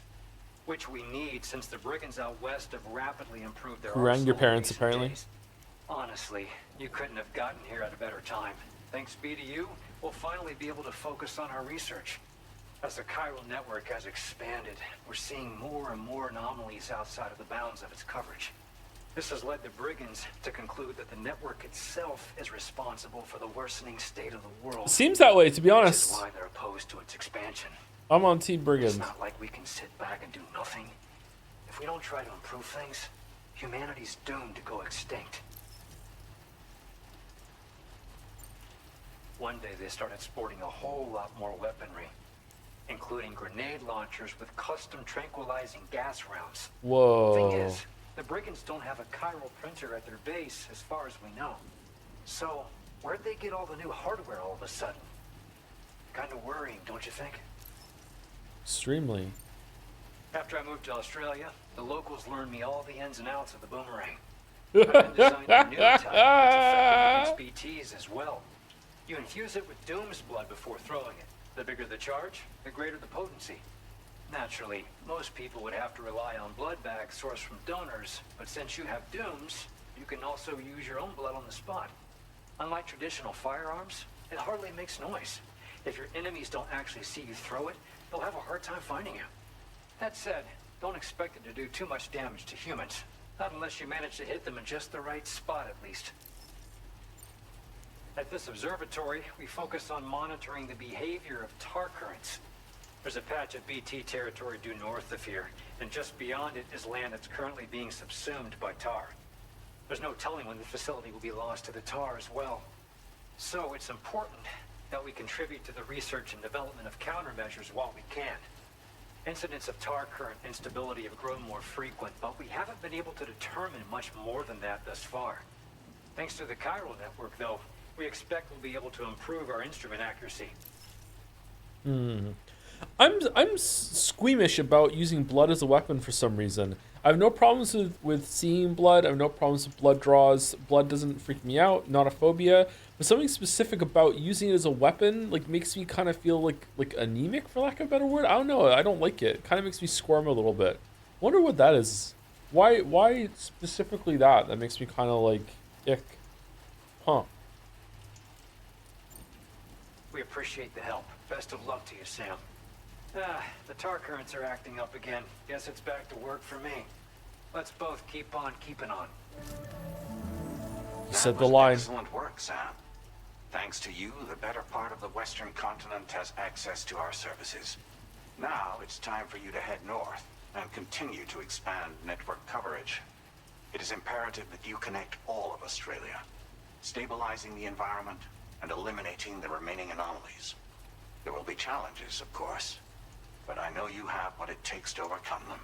which we need since the brigands out west have rapidly improved their Who rang your arsenal in parents, recent apparently? days. Honestly, you couldn't have gotten here at a better time. Thanks be to you, we'll finally be able to focus on our research. As the chiral network has expanded, we're seeing more and more anomalies outside of the bounds of its coverage. This has led the brigands to conclude that the network itself is responsible for the worsening state of the world. Seems that way, to be Which honest. is why they're opposed to its expansion. I'm on Team Brigands. It's not like we can sit back and do nothing. If we don't try to improve things, humanity's doomed to go extinct. One day they started sporting a whole lot more weaponry, including grenade launchers with custom tranquilizing gas rounds. Whoa. Thing is, the brigands don't have a chiral printer at their base as far as we know. So, where'd they get all the new hardware all of a sudden? Kind of worrying, don't you think? Extremely. After I moved to Australia, the locals learned me all the ins and outs of the boomerang. I've been designing a new type that's effective against BTs as well. You infuse it with Doom's blood before throwing it. The bigger the charge, the greater the potency. Naturally, most people would have to rely on blood bags sourced from donors, but since you have Doom's, you can also use your own blood on the spot. Unlike traditional firearms, it hardly makes noise. If your enemies don't actually see you throw it, they'll have a hard time finding you. That said, don't expect it to do too much damage to humans. Not unless you manage to hit them in just the right spot, at least. At this observatory, we focus on monitoring the behavior of tar currents. There's a patch of BT territory due north of here, and just beyond it is land that's currently being subsumed by tar. There's no telling when the facility will be lost to the tar as well. So it's important that we contribute to the research and development of countermeasures while we can. Incidents of tar current instability have grown more frequent, but we haven't been able to determine much more than that thus far. Thanks to the chiral network, though, we expect we'll be able to improve our instrument accuracy. I'm squeamish about using blood as a weapon for some reason. I have no problems with seeing blood. I have no problems with blood draws. Blood doesn't freak me out. Not a phobia. But something specific about using it as a weapon like makes me kind of feel like anemic, for lack of a better word. I don't know. I don't like it. Kind of makes me squirm a little bit. Wonder what that is. Why specifically that? That makes me kind of like ick. Huh. We appreciate the help. Best of luck to you, Sam. The tar currents are acting up again. Guess it's back to work for me. Let's both keep on keeping on. You said the line. Excellent work, Sam. Thanks to you, the better part of the Western continent has access to our services. Now it's time for you to head north and continue to expand network coverage. It is imperative that you connect all of Australia, stabilizing the environment and eliminating the remaining anomalies. There will be challenges, of course, but I know you have what it takes to overcome them.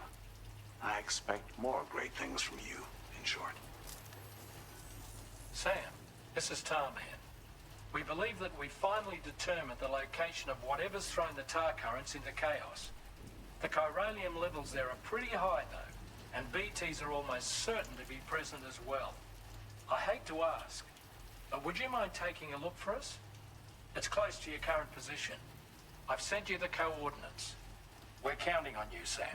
I expect more great things from you, in short. Sam, this is Tarman. We believe that we finally determined the location of whatever's thrown the tar currents into chaos. The chiralium levels there are pretty high, though, and BTs are almost certain to be present as well. I hate to ask, but would you mind taking a look for us? It's close to your current position. I've sent you the coordinates. We're counting on you, Sam.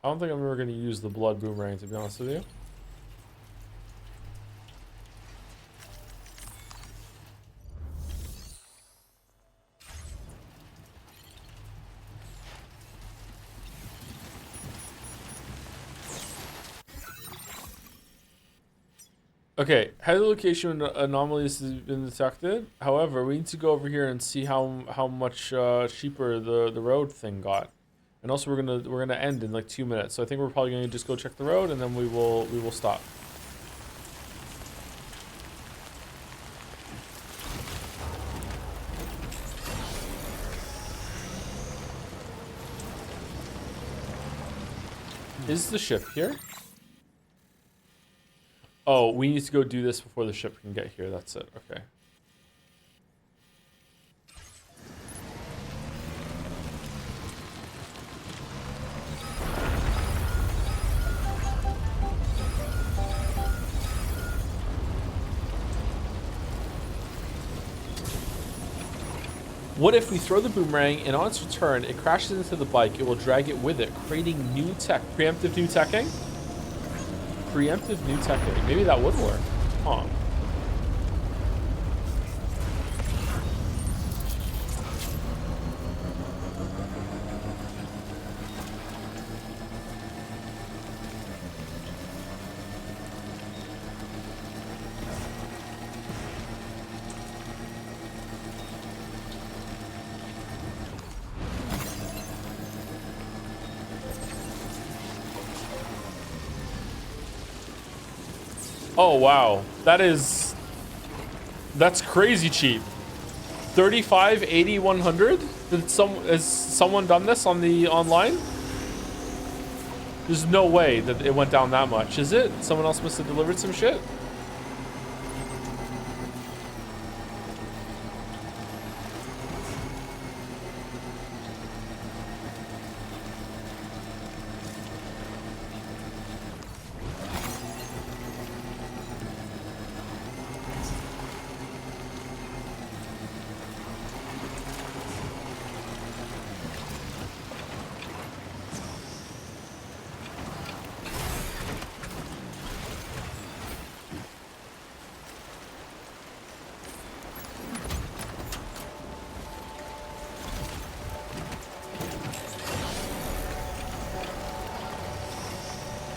I don't think I'm ever going to use the blood boomerang, to be honest with you. Okay, head location anomalies has been detected. However, we need to go over here and see how much cheaper the road thing got. And also we're gonna end in like 2 minutes. So I think we're probably gonna just go check the road and then we will stop. Is the ship here? Oh, we need to go do this before the ship can get here. That's it. Okay. What if we throw the boomerang and on its return, it crashes into the bike, it will drag it with it, creating new tech. Preemptive new teching? Preemptive new teching. Maybe that would work. Huh. Oh wow, that's crazy cheap. 35, 80, 100? Has someone done this on the online? There's no way that it went down that much, is it? Someone else must have delivered some shit.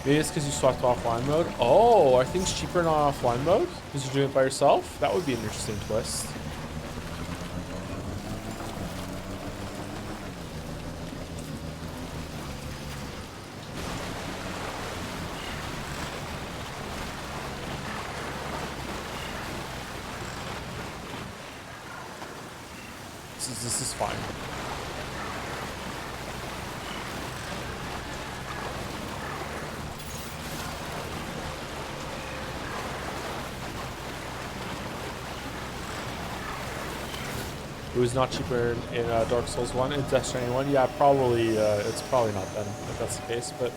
Maybe it's because you swapped to offline mode. Oh, are things cheaper in offline mode? Because you're doing it by yourself? That would be an interesting twist. This is fine. It was not cheaper in Dark Souls 1 and Death Stranding 1. Yeah, probably, it's probably not then, if that's the case, but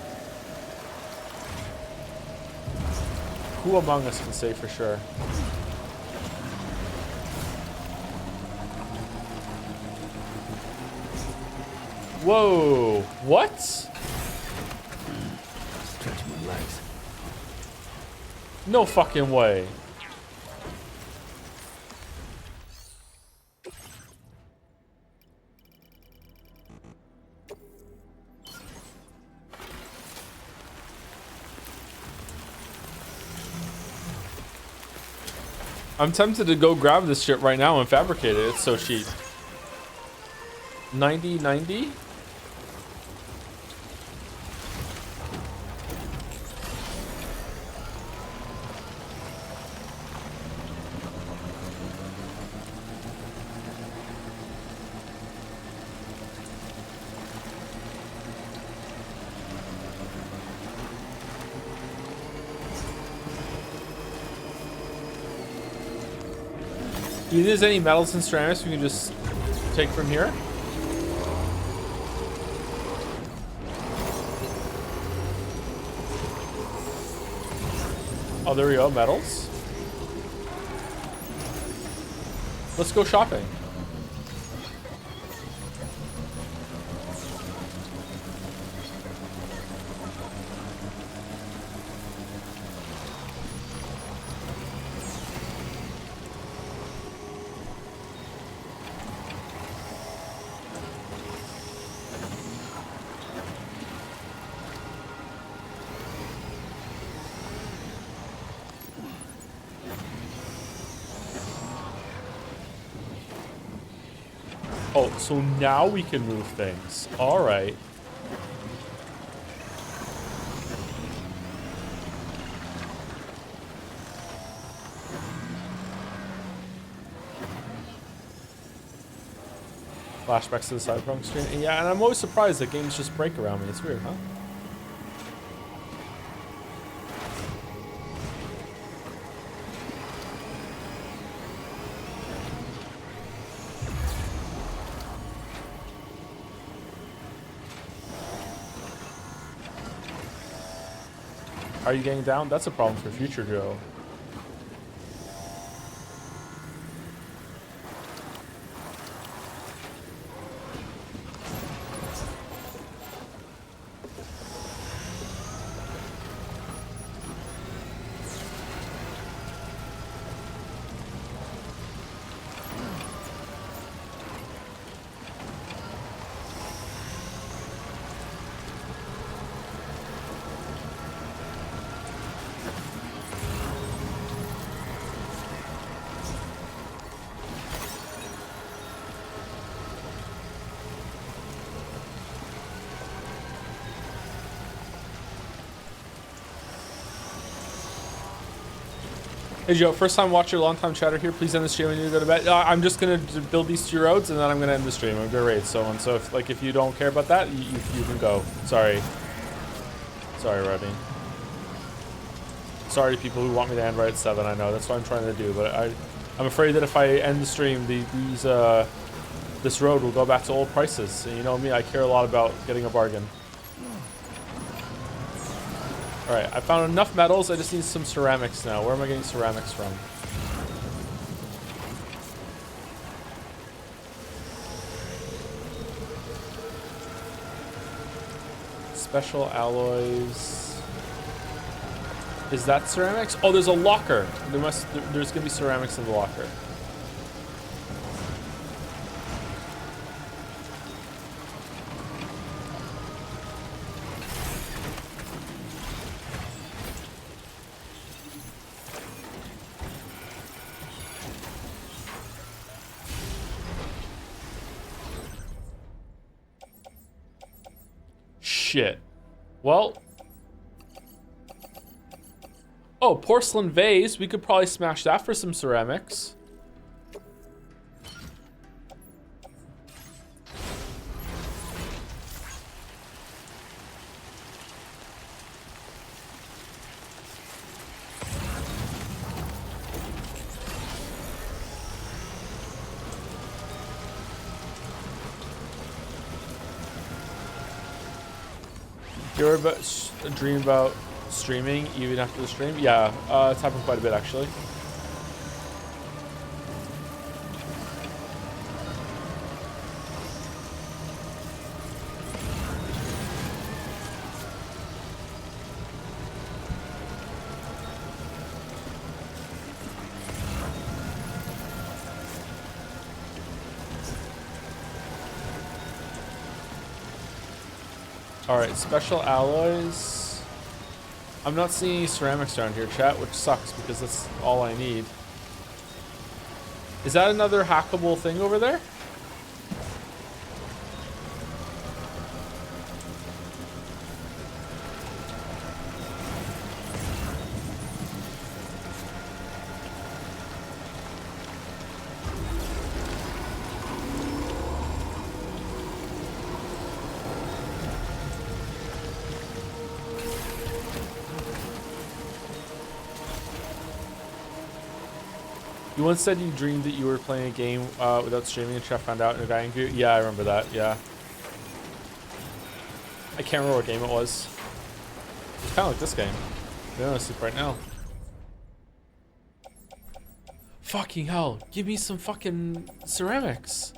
who among us can say for sure? Whoa, what? Stretching my legs. No fucking way. I'm tempted to go grab this shit right now and fabricate it. It's so cheap. 90. Do you think there's any metals and ceramics we can just take from here? Oh, there we go, metals. Let's go shopping. Oh, so now we can move things. All right. Flashbacks to the Cyberpunk stream. Yeah, and I'm always surprised that games just break around me. It's weird, huh? Are you getting down? That's a problem for future Joe. Hey Joe, first time watcher, long time chatter here. Please end the stream when you go to bed. I'm just gonna build these 2 roads and then I'm gonna end the stream. I'm gonna raid someone. So if you don't care about that, you can go. Sorry, Rodney. Sorry to people who want me to end right at 7. I know that's what I'm trying to do, but I'm afraid that if I end the stream, this road will go back to old prices. And you know me, I care a lot about getting a bargain. Alright, I found enough metals, I just need some ceramics now. Where am I getting ceramics from? Special alloys. Is that ceramics? Oh, there's a locker. There's gonna be ceramics in the locker. Shit. Well. Oh, porcelain vase. We could probably smash that for some ceramics. You ever dream about streaming even after the stream? Yeah, it's happened quite a bit actually. Alright, special alloys. I'm not seeing any ceramics around here, chat, which sucks because that's all I need. Is that another hackable thing over there? You once said you dreamed that you were playing a game without streaming and Chef found out and got angry. Yeah, I remember that, yeah. I can't remember what game it was. It's kind of like this game. I'm gonna sleep right now. Fucking hell, give me some fucking ceramics.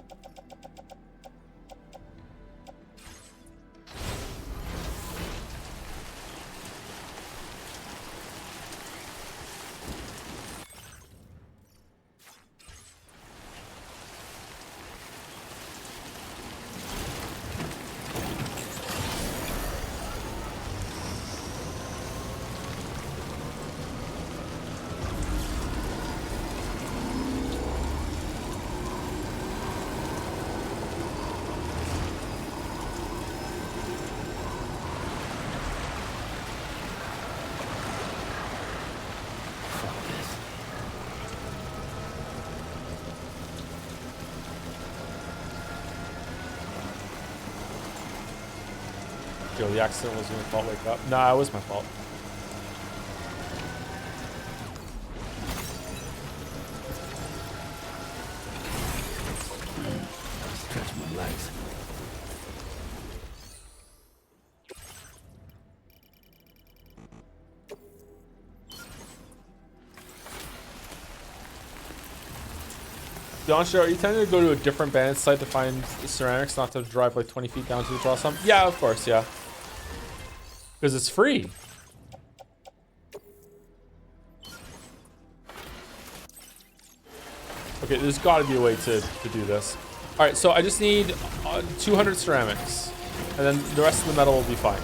Joe, the accident wasn't your fault. Wake up. Nah, it was my fault. Stretch my legs. Doncho, are you tending to go to a different bandit site to find ceramics, not to drive like 20 feet down to draw some? Yeah, of course, yeah. Because it's free. Okay, there's got to be a way to do this. All right, so I just need 200 ceramics, and then the rest of the metal will be fine.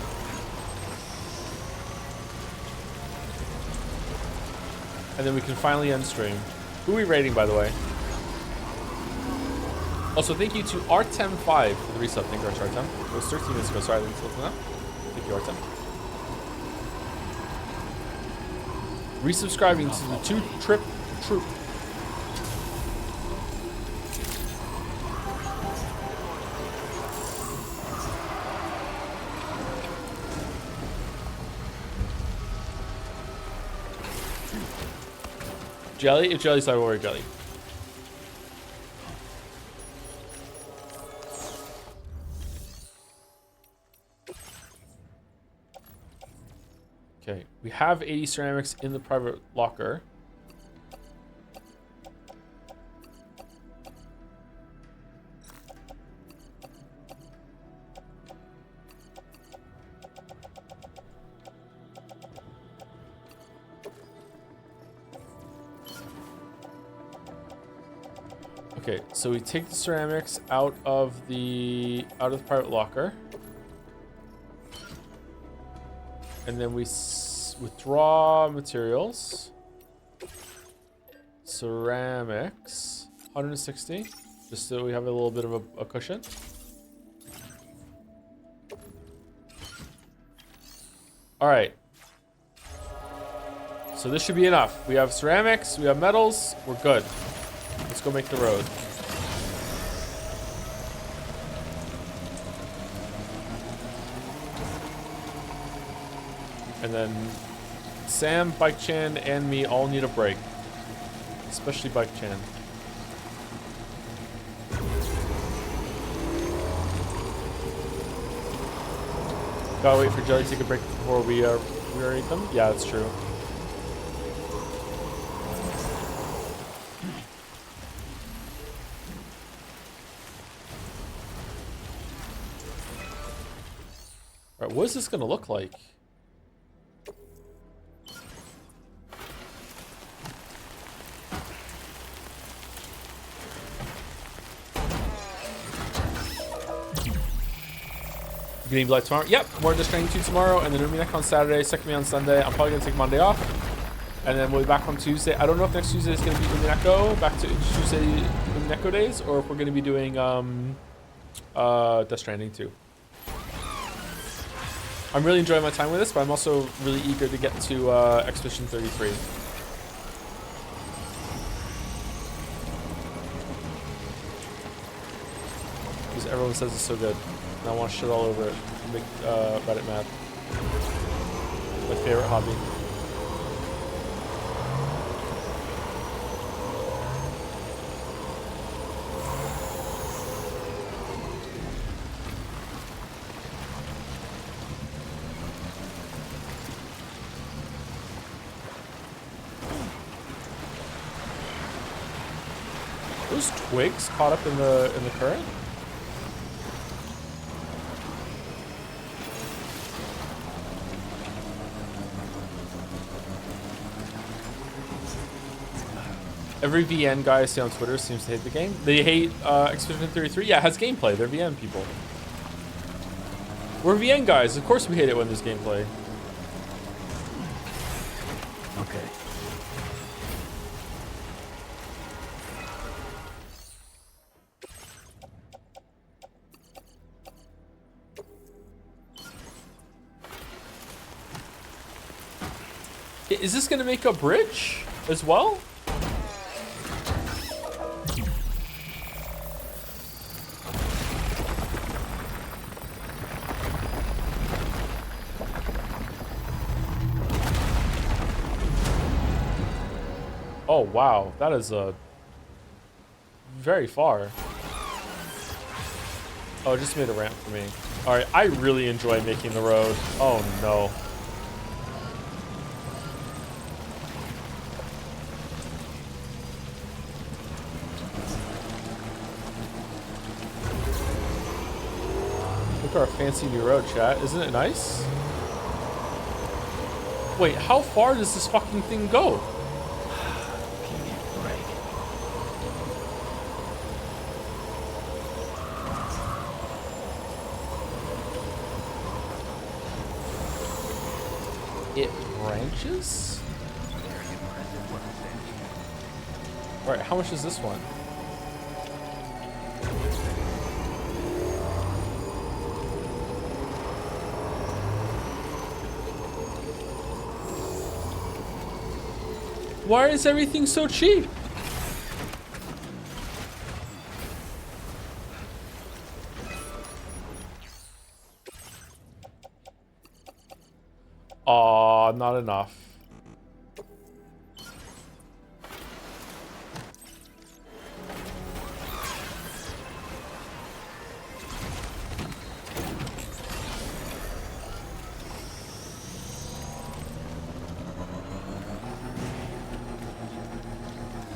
And then we can finally end stream. Who are we rating, by the way? Also, thank you to Artem5 for the resub. Thank you, Artem. It was 13 minutes ago. Sorry, I didn't listen that. Thank you, Artem. Resubscribing to the 2-trip troop. Jelly? If jelly's I will worry, jelly. Okay, we have 80 ceramics in the private locker. Okay, so we take the ceramics out of the private locker. And then we withdraw materials. Ceramics. 160. Just so we have a little bit of a cushion. Alright. So this should be enough. We have ceramics, we have metals, we're good. Let's go make the road. And then Sam, Bike Chan, and me all need a break. Especially Bike Chan. Gotta wait for Jelly to take a break before we eat them? Yeah, that's true. Alright, what is this gonna look like? Beginning Blight tomorrow. Yep, more just Stranding 2 tomorrow, and then Umineko on Saturday, second me on Sunday. I'm probably gonna take Monday off, and then we'll be back on Tuesday. I don't know if next Tuesday is gonna be Umineko, back to Tuesday Umineko days, or if we're gonna be doing Death Stranding 2. I'm really enjoying my time with this, but I'm also really eager to get to Expedition 33. Because everyone says it's so good. And I want to shit all over it and make Reddit mad. My favorite hobby. Those twigs caught up in the current? Every VN guy I see on Twitter seems to hate the game. They hate Expedition 33. Yeah, it has gameplay. They're VN people. We're VN guys. Of course we hate it when there's gameplay. Okay. Is this going to make a bridge as well? Oh, wow. That is very far. Oh, it just made a ramp for me. Alright, I really enjoy making the road. Oh, no. Look at our fancy new road, chat. Isn't it nice? Wait, how far does this fucking thing go? It branches? Alright, how much is this one? Why is everything so cheap? Aw, not enough.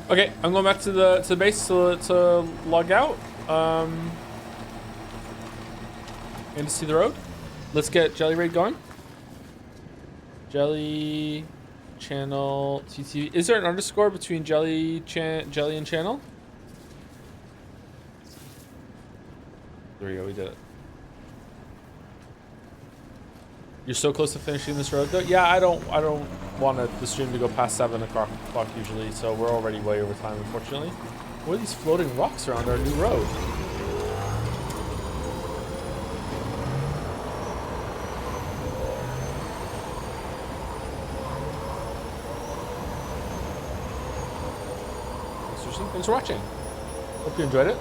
Okay, I'm going back to the base to log out. And to see the road. Let's get Jelly Raid going. Jelly channel TTV. Is there an underscore between Jelly and channel? There we go. We did it. You're so close to finishing this road, though. Yeah, I don't want the stream to go past 7 o'clock usually, so we're already way over time, unfortunately. What are these floating rocks around our new road? Thanks for watching. Hope you enjoyed it.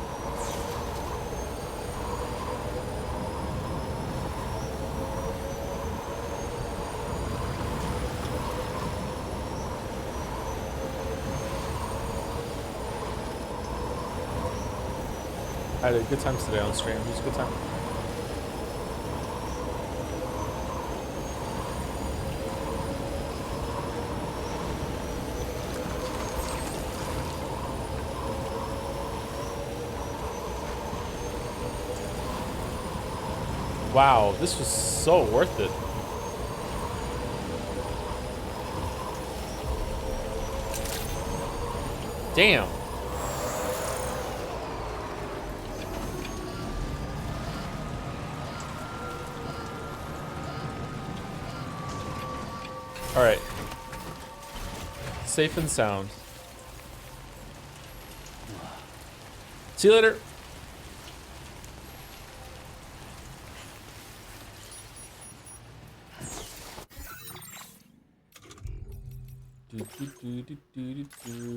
I had a good time today on stream. It was a good time. Wow, this was so worth it. Damn. All right. Safe and sound. See you later.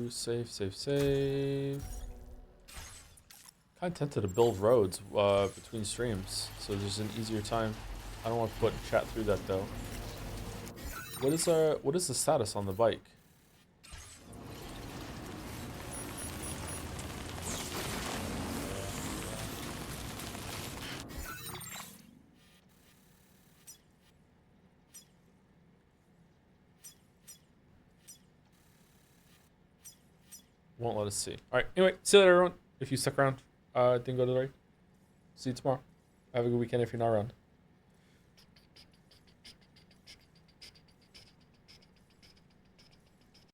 Save, save, save. Kind of tempted to build roads between streams, so there's an easier time. I don't want to put chat through that though. What is the status on the bike? Won't let us see. All right. Anyway, see you later, everyone. If you stuck around, didn't go to the raid. See you tomorrow. Have a good weekend if you're not around.